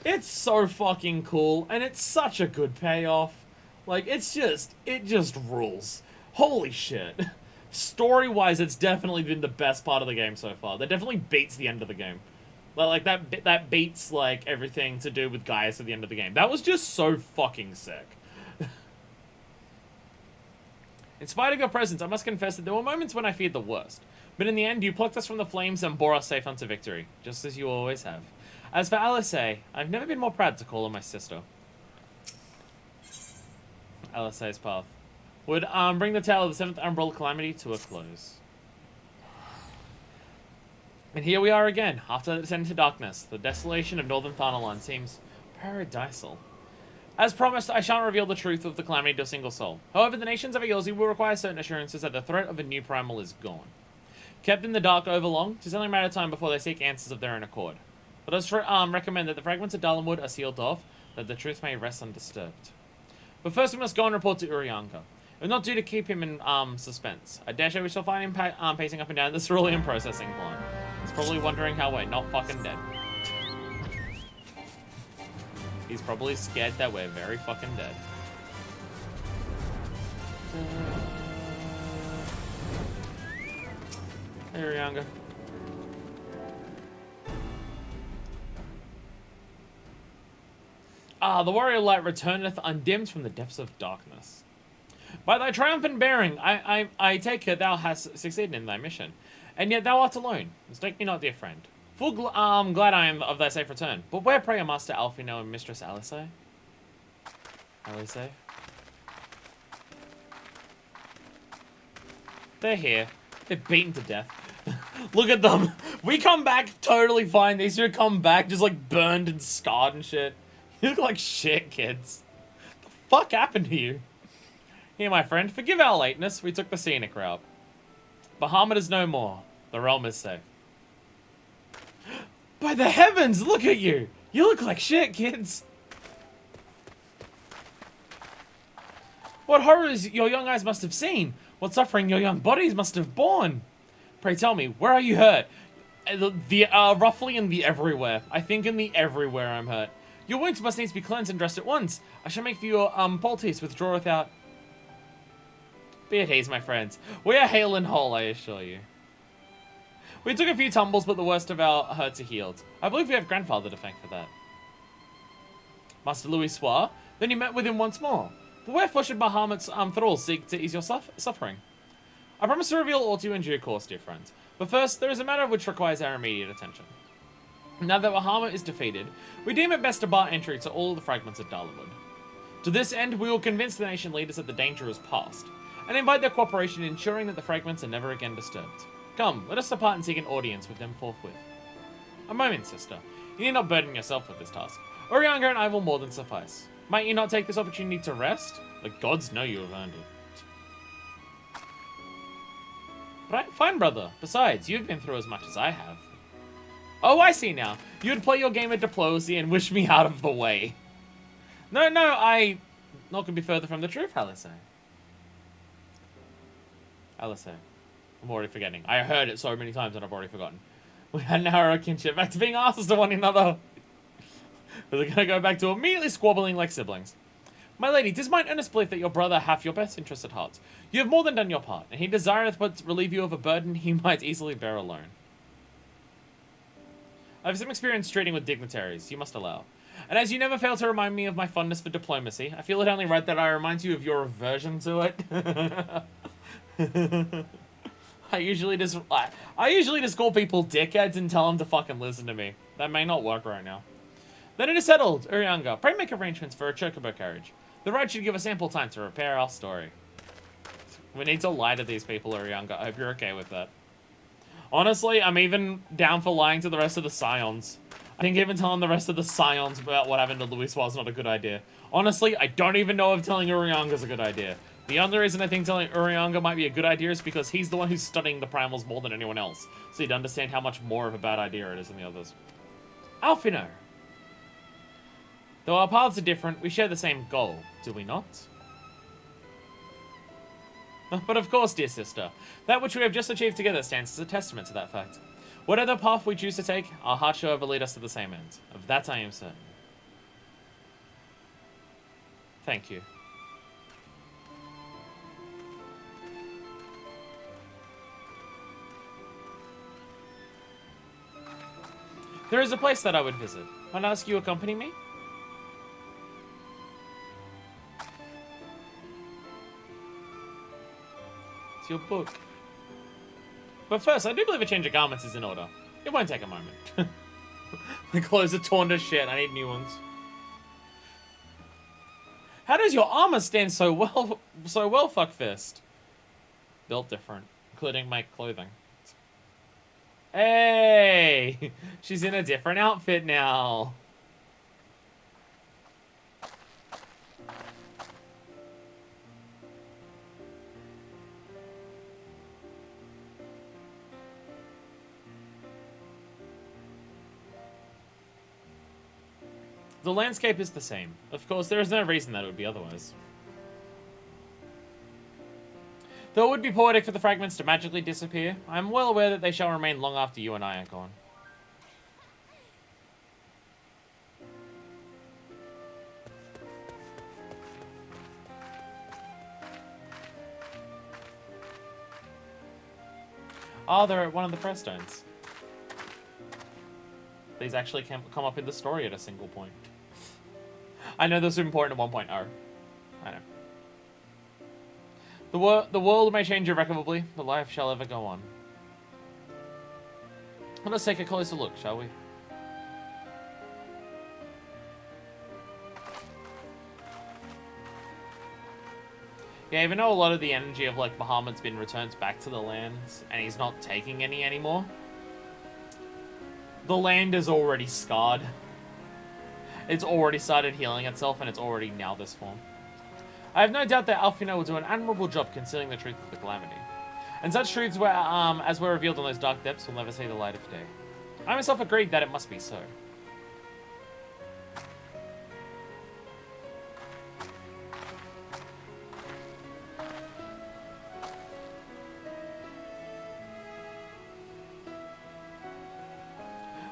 it's so fucking cool, and it's such a good payoff. Like, it just rules. Holy shit. Story-wise, it's definitely been the best part of the game so far. That definitely beats the end of the game. Like that beats, like, everything to do with Gaius at the end of the game. That was just so fucking sick. In spite of your presence, I must confess that there were moments when I feared the worst. But in the end, you plucked us from the flames and bore us safe onto victory, just as you always have. As for Alice, I've never been more proud to call her my sister. Alice's path would bring the tale of the 7th Umbrella Calamity to a close. And here we are again, after the descent into darkness. The desolation of northern Thanalan seems paradisal. As promised, I shan't reveal the truth of the Calamity to a single soul. However, the nations of Eorzea will require certain assurances that the threat of a new primal is gone. Kept in the dark over long, it is only a matter of time before they seek answers of their own accord. Let us recommend that the fragments of Dalamud are sealed off, that the truth may rest undisturbed. But first we must go and report to Urianka. It will not do to keep him in suspense. I dare say we shall find him pacing up and down the cerulean processing plant. He's probably wondering how we're not fucking dead. He's probably scared that we're very fucking dead. Hey, Urianga. Ah, the warrior light returneth undimmed from the depths of darkness. By thy triumphant bearing, I take it thou hast succeeded in thy mission. And yet thou art alone. Mistake me not, dear friend. Full glad I am of thy safe return. But where, pray, are Master Alfino and Mistress Alice? Alice? They're here. They're beaten to death. Look at them. We come back totally fine. These two come back just like burned and scarred and shit. You look like shit, kids. What the fuck happened to you? Here, my friend, forgive our lateness. We took the scenic route. Bahamut is no more. The realm is safe. By the heavens, look at you! You look like shit, kids. What horrors your young eyes must have seen. What suffering your young bodies must have borne! Pray tell me, where are you hurt? Roughly in the everywhere. I think in the everywhere I'm hurt. Your wounds must needs be cleansed and dressed at once. I shall make for your, poultice withdraw without... Be at ease, my friends. We are hale and whole, I assure you. We took a few tumbles, but the worst of our hurts are healed. I believe we have grandfather to thank for that. Master Louis swore. Then you met with him once more. But wherefore should Bahamut's thralls seek to ease your suffering? I promise to reveal all to you in due course, dear friends. But first, there is a matter which requires our immediate attention. Now that Bahamut is defeated, we deem it best to bar entry to all the fragments of Dalawood. To this end, we will convince the nation leaders that the danger is past, and invite their cooperation in ensuring that the fragments are never again disturbed. Come, let us depart and seek an audience with them forthwith. A moment, sister. You need not burden yourself with this task. Urianga and I will more than suffice. Might you not take this opportunity to rest? The gods know you have earned it. Right, fine, brother. Besides, you've been through as much as I have. Oh, I see now. You would play your game of diplomacy and wish me out of the way. No, I... Not gonna be further from the truth, Halise. Halise. I'm already forgetting. I heard it so many times and I've already forgotten. We had an narrow kinship back to being asses to one another. We're gonna go back to immediately squabbling like siblings. My lady, 'tis mine earnest belief that your brother hath your best interest at heart. You have more than done your part, and he desireth but to relieve you of a burden he might easily bear alone. I have some experience trading with dignitaries, you must allow. And as you never fail to remind me of my fondness for diplomacy, I feel it only right that I remind you of your aversion to it. I usually just call people dickheads and tell them to fucking listen to me. That may not work right now. Then it is settled, Urianga. Pray make arrangements for a chocobo carriage. The ride should give us ample time to repair our story. We need to lie to these people, Urianga. I hope you're okay with that. Honestly, I'm even down for lying to the rest of the Scions. I think even telling the rest of the Scions about what happened to Louis was not a good idea. Honestly, I don't even know if telling Urianga is a good idea. The only reason I think telling Urianga might be a good idea is because he's the one who's studying the primals more than anyone else. So he'd understand how much more of a bad idea it is than the others. Alfino. Though our paths are different, we share the same goal, do we not? But of course, dear sister, that which we have just achieved together stands as a testament to that fact. Whatever path we choose to take, our heart shall ever lead us to the same end. Of that I am certain. Thank you. There is a place that I would visit. Might I ask you accompany me? It's your book. But first, I do believe a change of garments is in order. It won't take a moment. My clothes are torn to shit. I need new ones. How does your armor stand so well, fuckfist? Built different, including my clothing. Hey! She's in a different outfit now. The landscape is the same. Of course, there is no reason that it would be otherwise. Though it would be poetic for the fragments to magically disappear, I am well aware that they shall remain long after you and I are gone. Oh, they're at one of the press stones. These actually can come up in the story at a single point. I know this is important at 1.0. I know. The world may change irrecoverably, but life shall ever go on. Let us take a closer look, shall we? Yeah, even though a lot of the energy of, like, Bahamut's been returned back to the lands, and he's not taking any anymore, the land is already scarred. It's already started healing itself, and it's already now this form. I have no doubt that Alfino will do an admirable job concealing the truth of the calamity. And such truths as were revealed in those dark depths will never see the light of day. I myself agreed that it must be so.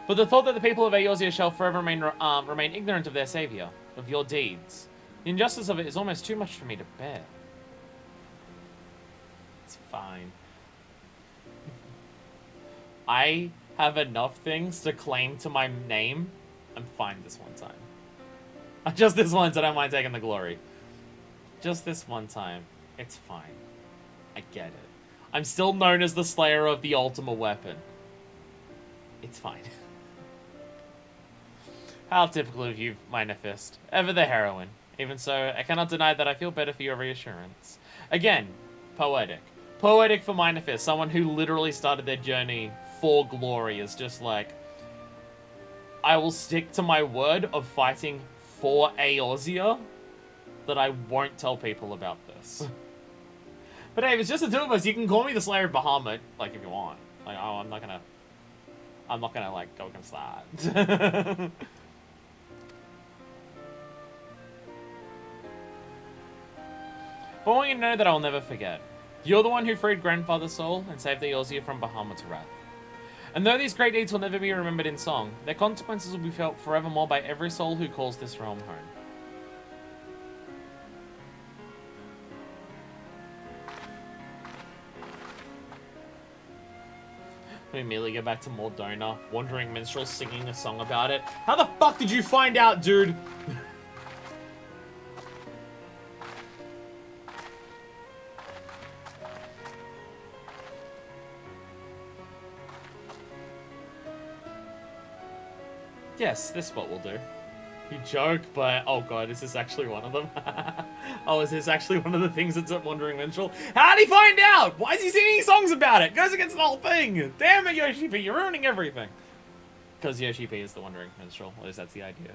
But the thought that the people of Eorzea shall forever remain ignorant of their savior, of your deeds. The injustice of it is almost too much for me to bear. It's fine. I have enough things to claim to my name. I'm fine this one time. Just this once, I don't mind taking the glory. Just this one time. It's fine. I get it. I'm still known as the Slayer of the Ultimate Weapon. It's fine. How typical of you, Minor Fist. Ever the heroine. Even so, I cannot deny that I feel better for your reassurance. Again, poetic. Poetic for Minor Fist. Someone who literally started their journey for glory is just like, I will stick to my word of fighting for Eorzea, that I won't tell people about this. But hey, if it's just the two of us, you can call me the Slayer of Bahamut, like, if you want. Like, oh, I'm not gonna, like, go against that. But I want you to know that I'll never forget. You're the one who freed Grandfather's soul and saved the Eorzea from Bahamut's wrath. And though these great deeds will never be remembered in song, their consequences will be felt forevermore by every soul who calls this realm home. We immediately go back to Mordona, Wandering Minstrel singing a song about it. How the fuck did you find out, dude? Yes, this spot will do. You joke, but oh god, is this actually one of them? Oh, is this actually one of the things that's at Wandering Minstrel? How'd he find out? Why is he singing songs about it? Goes against the whole thing! Damn it, Yoshi P, you're ruining everything! Because Yoshi P is the Wandering Minstrel, at least that's the idea.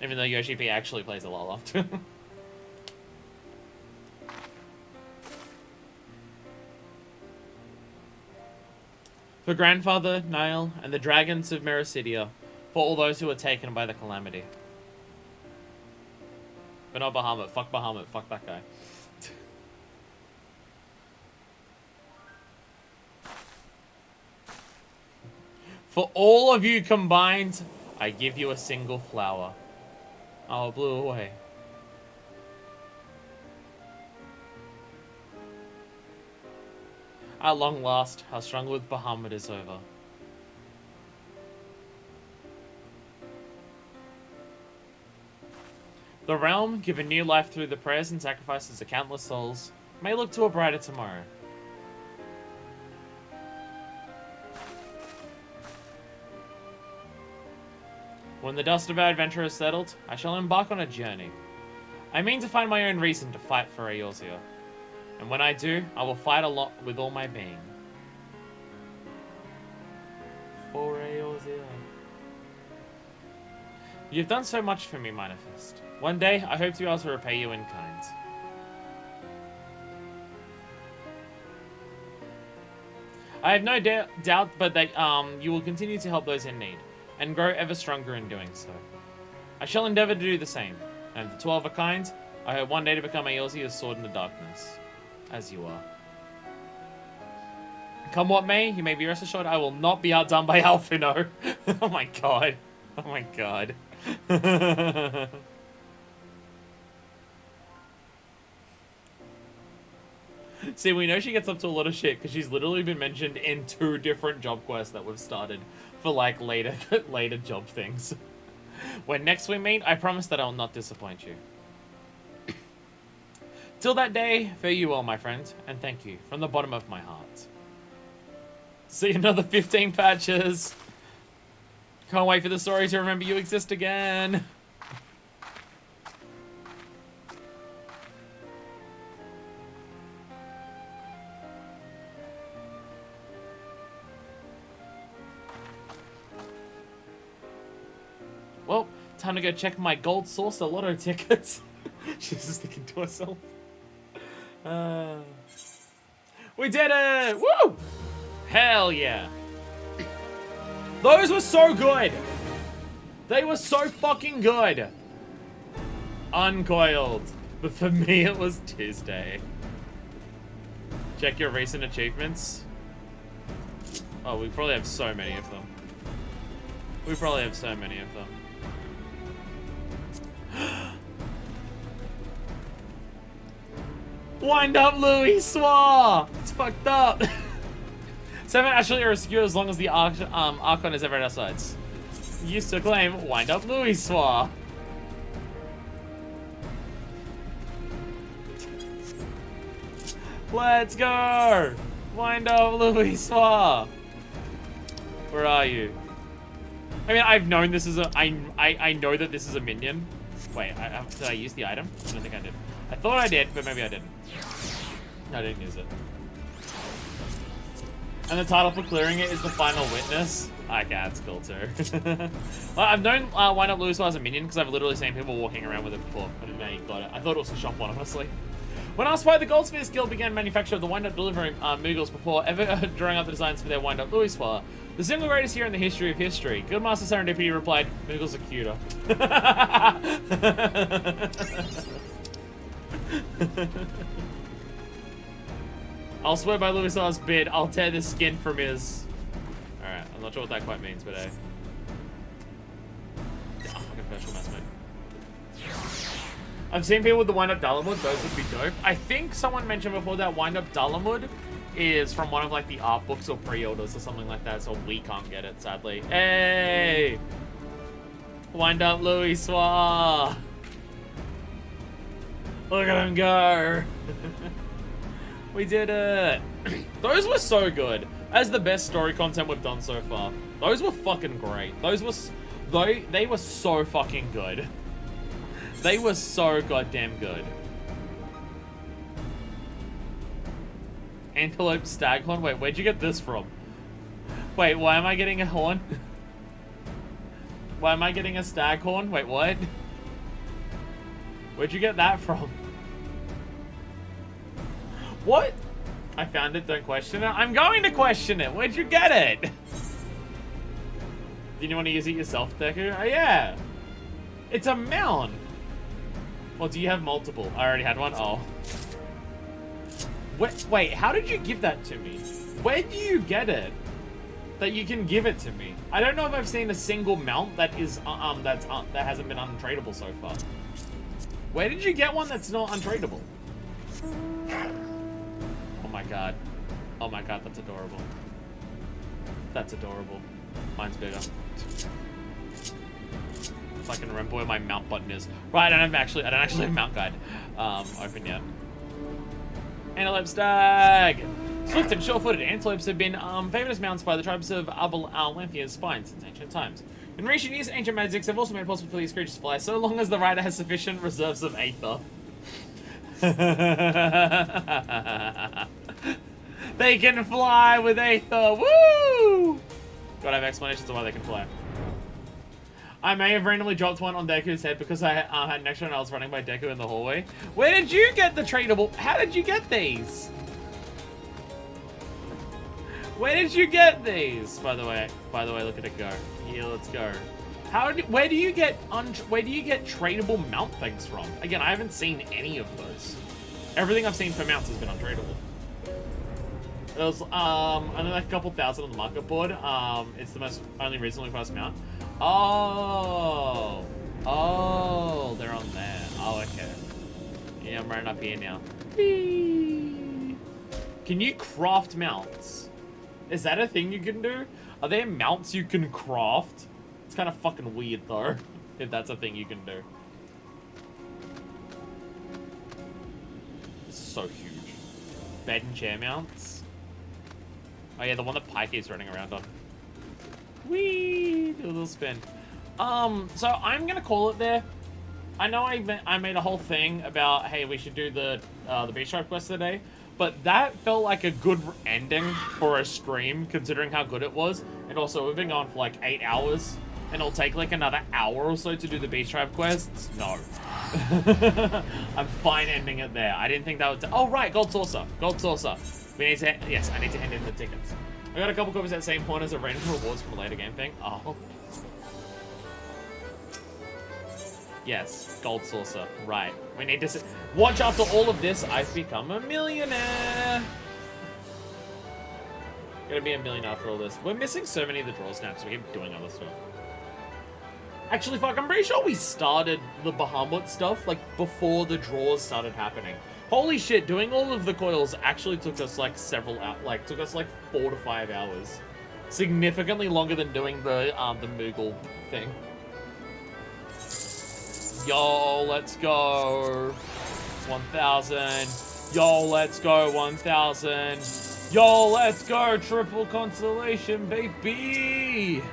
Even though Yoshi P actually plays a lot often. For Grandfather, Niall, and the dragons of Mericidia, for all those who were taken by the calamity. But not Bahamut. Fuck Bahamut. Fuck that guy. For all of you combined, I give you a single flower. Oh, it blew away. At long last, our struggle with Bahamut is over. The realm, given new life through the prayers and sacrifices of countless souls, may look to a brighter tomorrow. When the dust of our adventure is settled, I shall embark on a journey. I mean to find my own reason to fight for Eorzea. And when I do, I will fight a lot with all my being. For Eorzea. You've done so much for me, Minor Fist. One day, I hope to be able to repay you in kind. I have no doubt but that you will continue to help those in need, and grow ever stronger in doing so. I shall endeavor to do the same, and for 12 of a kind, I hope one day to become Eorzea's sword in the darkness, as you are. Come what may, you may be rest assured I will not be outdone by Alphino. Oh my god. Oh my god. See, we know she gets up to a lot of shit because she's literally been mentioned in 2 different job quests that we've started for like later job things. When next we meet, I promise that I will not disappoint you. Till that day, fare you well, my friend, and thank you from the bottom of my heart. See another 15 patches. Can't wait for the story to remember you exist again. Well, time to go check my gold saucer lotto tickets. She's just thinking to herself. We did it! Woo! Hell yeah. Those were so good. They were so fucking good. Uncoiled. But for me, it was Tuesday. Check your recent achievements. Oh, we probably have so many of them. We probably have so many of them. Wind up, Louis Swa! It's fucked up. 7 actually are secure as long as the Archon is ever at our sides. Used to claim, wind up, Louis Swa. Let's go! Wind up, Louis Swa. Where are you? I mean, I've known this is a. I know that this is a minion. Wait, did I use the item? I don't think I did. I thought I did, but maybe I didn't. No, I didn't use it. And the title for clearing it is The Final Witness. Okay, that's cool too. Well, I've known Wind Up Louis as a minion because I've literally seen people walking around with it before. I didn't know you got it. I thought it was a shop one, honestly. When asked why the Goldsmiths Guild began manufacture of the Wind Up delivering Moogles before ever drawing up the designs for their Wind Up Louis Swallow, the single greatest hero in the history of history, Guildmaster Serendipity replied, Moogles are cuter. I'll swear by Louis Swallow's bid, I'll tear the skin from his... Alright, I'm not sure what that quite means, but hey. Oh, fucking virtual mass mate. I've seen people with the Wind Up Dalamud, those would be dope. I think someone mentioned before that Wind Up Dalamud is from one of like the art books or pre-orders or something like that, so we can't get it, sadly. Hey! Wind Up Louis Swa! Look at him go! We did it! Those were so good. As the best story content we've done so far. Those were fucking great. Those were... They were so fucking good. They were so goddamn good. Antelope Staghorn? Wait, where'd you get this from? Wait, why am I getting a horn? Why am I getting a staghorn? Wait, what? Where'd you get that from? What? I found it, don't question it. I'm going to question it. Where'd you get it? Did you want to use it yourself, Deku? Oh, yeah. It's a mount. Well, do you have multiple? I already had one. Oh. Wait, how did you give that to me? Where do you get it? That you can give it to me. I don't know if I've seen a single mount that is that hasn't been untradeable so far. Where did you get one that's not untradeable? Oh my god. Oh my god, that's adorable. That's adorable. Mine's bigger. If I can remember where my mount button is. Right, I don't actually have mount guide open yet. Antelope Stag! Swift and sure-footed antelopes have been favored as mounts by the tribes of Abalanthia's spine since ancient times. In recent years, ancient magics have also made it possible for these creatures to fly, so long as the rider has sufficient reserves of aether. They can fly with aether! Woo! Gotta have explanations of why they can fly. I may have randomly dropped one on Deku's head because I had an extra and I was running by Deku in the hallway. Where did you get the tradable? How did you get these? Where did you get these? By the way, look at it go. Yeah, let's go. Where do you get tradable mount things from? Again, I haven't seen any of those. Everything I've seen for mounts has been untradeable. There was only like a couple thousand on the market board. It's the only reasonably priced mount. Oh, they're on there. Oh, okay. Yeah, I'm running up here now. Whee! Can you craft mounts? Is that a thing you can do? Are there mounts you can craft? It's kind of fucking weird though, if that's a thing you can do. It's so huge. Bed and chair mounts. Oh yeah, the one that Pike is running around on. Whee! Do a little spin. So I'm gonna call it there. I know I made a whole thing about, hey, we should do the beach tribe quest today, but that felt like a good ending for a stream, considering how good it was. And also, we've been going for like 8 hours, and it'll take like another hour or so to do the beach tribe quests. No. I'm fine ending it there. I didn't think that would... Oh, right, gold saucer. Gold saucer. We need to... Yes, I need to hand in the tickets. I got a couple copies at the same point as a random rewards from a later game thing. Oh. Yes, gold saucer. Right. We need to... Watch, after all of this, I've become a millionaire. Gonna be a million after all this. We're missing so many of the draw snaps. We keep doing other stuff. Actually, fuck, I'm pretty sure we started the Bahamut stuff, like, before the draws started happening. Holy shit, doing all of the coils actually took us, like, took us, like, 4 to 5 hours. Significantly longer than doing the Moogle thing. Yo, let's go. 1,000. Yo, let's go. 1,000. Yo, let's go. Triple consolation, baby.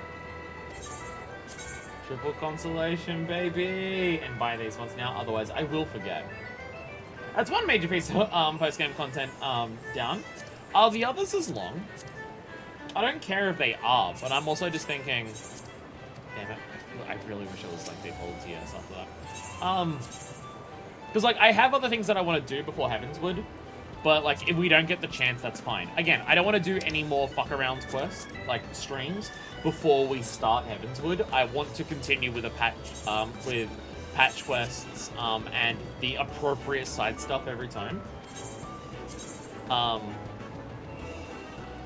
Triple consolation, baby. And buy these ones now, otherwise I will forget. That's one major piece of post-game content down. Are the others as long? I don't care if they are, but I'm also just thinking... Damn it, I really wish it was like default TS after that. Because like, I have other things that I want to do before Heavenswood, but like, if we don't get the chance, that's fine. Again, I don't want to do any more fuck-around quests, like streams, before we start Heavenswood. I want to continue with patch quests, and the appropriate side stuff every time.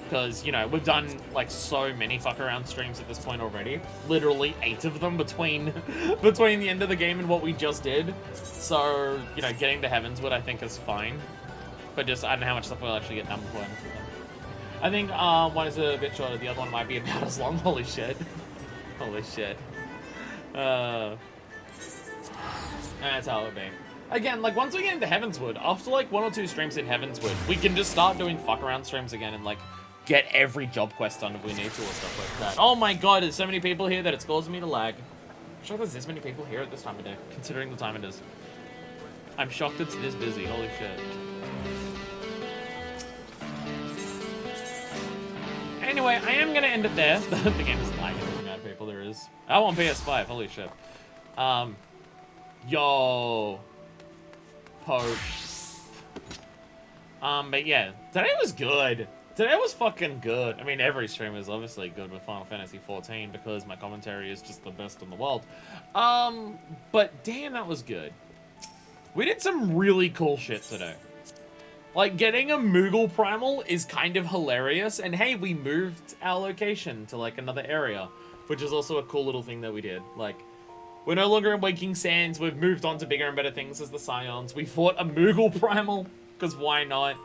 Because, you know, we've done, like, so many fuck-around streams at this point already. Literally 8 of them between the end of the game and what we just did. So, you know, getting to Heavenswood, I think, is fine. But just, I don't know how much stuff we'll actually get done before Heavenswood. I think one is a bit shorter, the other one might be about as long. Holy shit. Holy shit. That's how it would be. Again, like, once we get into Heavenswood, after, like, 1 or 2 streams in Heavenswood, we can just start doing fuck-around streams again and, like, get every job quest done if we need to or stuff like that. Oh my god, there's so many people here that it's causing me to lag. I'm sure there's this many people here at this time of day, considering the time it is. I'm shocked it's this busy, holy shit. Anyway, I am gonna end it there. The game is lagging, the amount of people there is. I want PS5, holy shit. Yo. Poach. But yeah, today was good. Today was fucking good. I mean, every stream is obviously good with Final Fantasy XIV because my commentary is just the best in the world. But damn, that was good. We did some really cool shit today. Like, getting a Moogle Primal is kind of hilarious. And hey, we moved our location to, like, another area, which is also a cool little thing that we did. Like, we're no longer in Waking Sands. We've moved on to bigger and better things as the Scions. We fought a Moogle Primal, because why not?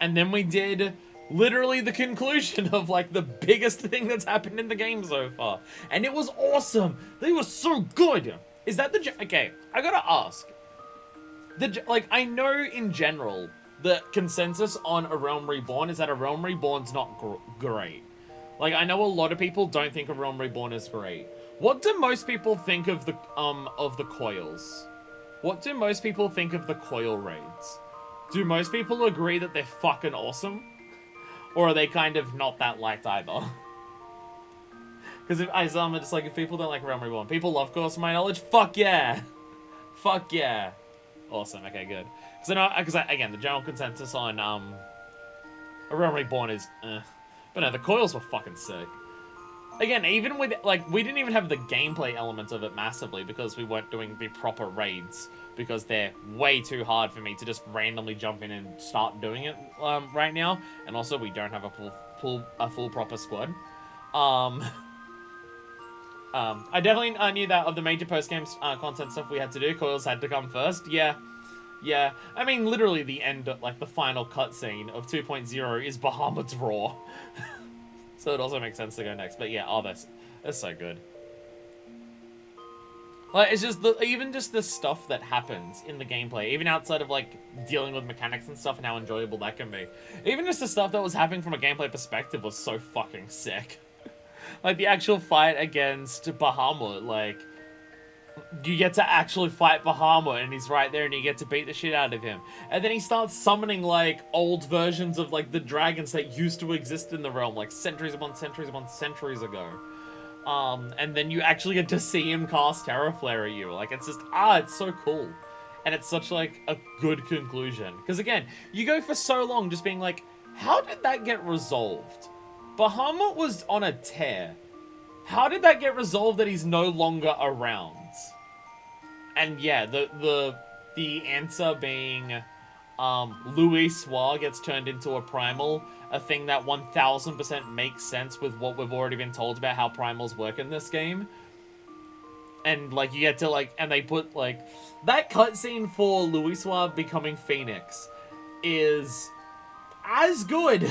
And then we did literally the conclusion of, like, the biggest thing that's happened in the game so far. And it was awesome. They were so good. Is that the... Okay, I gotta ask. Like, I know in general, the consensus on A Realm Reborn is that A Realm Reborn's not great. Like, I know a lot of people don't think A Realm Reborn is great. What do most people think of the coils? What do most people think of the coil raids? Do most people agree that they're fucking awesome? Or are they kind of not that liked either? Because it's like, if people don't like Realm Reborn, people love Course of My Knowledge? Fuck yeah! Fuck yeah! Awesome, okay, good. Because again, the general consensus on A Realm Reborn is But no, the coils were fucking sick. Again, even with, like, we didn't even have the gameplay elements of it massively because we weren't doing the proper raids, because they're way too hard for me to just randomly jump in and start doing it right now. And also, we don't have a full proper squad. I definitely knew that of the major post-game content stuff we had to do, coils had to come first. Yeah. Yeah. I mean, literally the end, like, the final cutscene of 2.0 is Bahamut's Roar. So it also makes sense to go next. But yeah, oh, that's so good. Like, it's just, even just the stuff that happens in the gameplay, even outside of, like, dealing with mechanics and stuff and how enjoyable that can be. Even just the stuff that was happening from a gameplay perspective was so fucking sick. Like, the actual fight against Bahamut, like, you get to actually fight Bahamut, and he's right there, and you get to beat the shit out of him. And then he starts summoning, like, old versions of, like, the dragons that used to exist in the realm, like, centuries upon centuries upon centuries ago. And then you actually get to see him cast Terraflare at you. Like, it's just, it's so cool. And it's such, like, a good conclusion. Because, again, you go for so long just being like, how did that get resolved? Bahamut was on a tear. How did that get resolved that he's no longer around? And yeah, the answer being Louis Soir gets turned into a primal, a thing that 1000% makes sense with what we've already been told about how primals work in this game. And, like, you get to, like, and they put, like, that cutscene for Louis Soir becoming Phoenix is as good.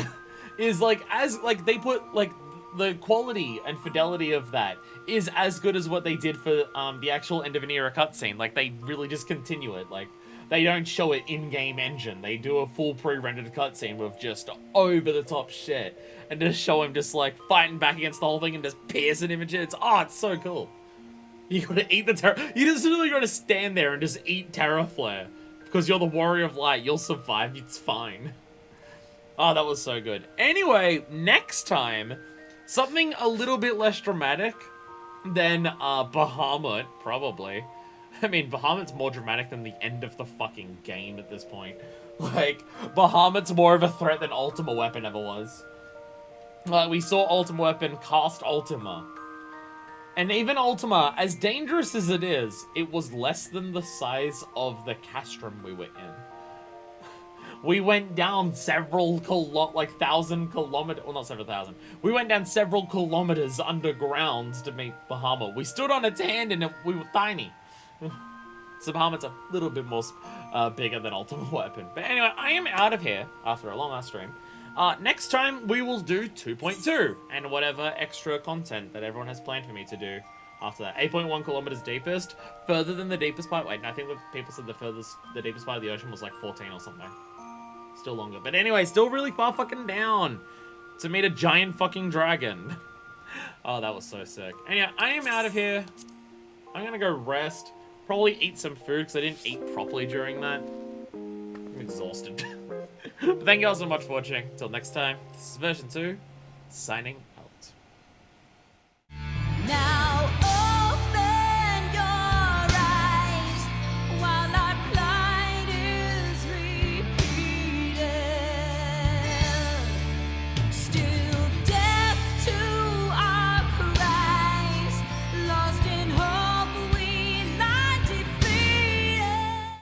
Is, like, as, like, they put, like, the quality and fidelity of that is as good as what they did for, the actual end of an era cutscene. Like, they really just continue it, like, they don't show it in-game engine. They do a full pre-rendered cutscene with just over-the-top shit. And just show him just, like, fighting back against the whole thing and just piercing him and shit. It's so cool. You gotta eat the you just literally gotta stand there and just eat Terra Flare. Because you're the Warrior of Light. You'll survive. It's fine. Oh, that was so good. Anyway, next time, something a little bit less dramatic than, Bahamut, probably. I mean, Bahamut's more dramatic than the end of the fucking game at this point. Like, Bahamut's more of a threat than Ultima Weapon ever was. Like, we saw Ultima Weapon cast Ultima. And even Ultima, as dangerous as it is, it was less than the size of the castrum we were in. We went down several 1,000 kilometers, well, not several thousand. We went down several kilometers underground to meet Bahamut. We stood on its hand and we were tiny. So Bahamut's a little bit more bigger than Ultima Weapon. But anyway, I am out of here after a long-ass stream. Next time, we will do 2.2 and whatever extra content that everyone has planned for me to do after that. 8.1 kilometers deepest, further than the deepest part. Wait, no, I think the people said the deepest part of the ocean was like 14 or something. Still longer. But anyway, still really far fucking down to meet a giant fucking dragon. Oh, that was so sick. Anyway, I am out of here. I'm gonna go rest. Probably eat some food because I didn't eat properly during that. I'm exhausted. But thank you all so much for watching. Until next time, this is version 2, signing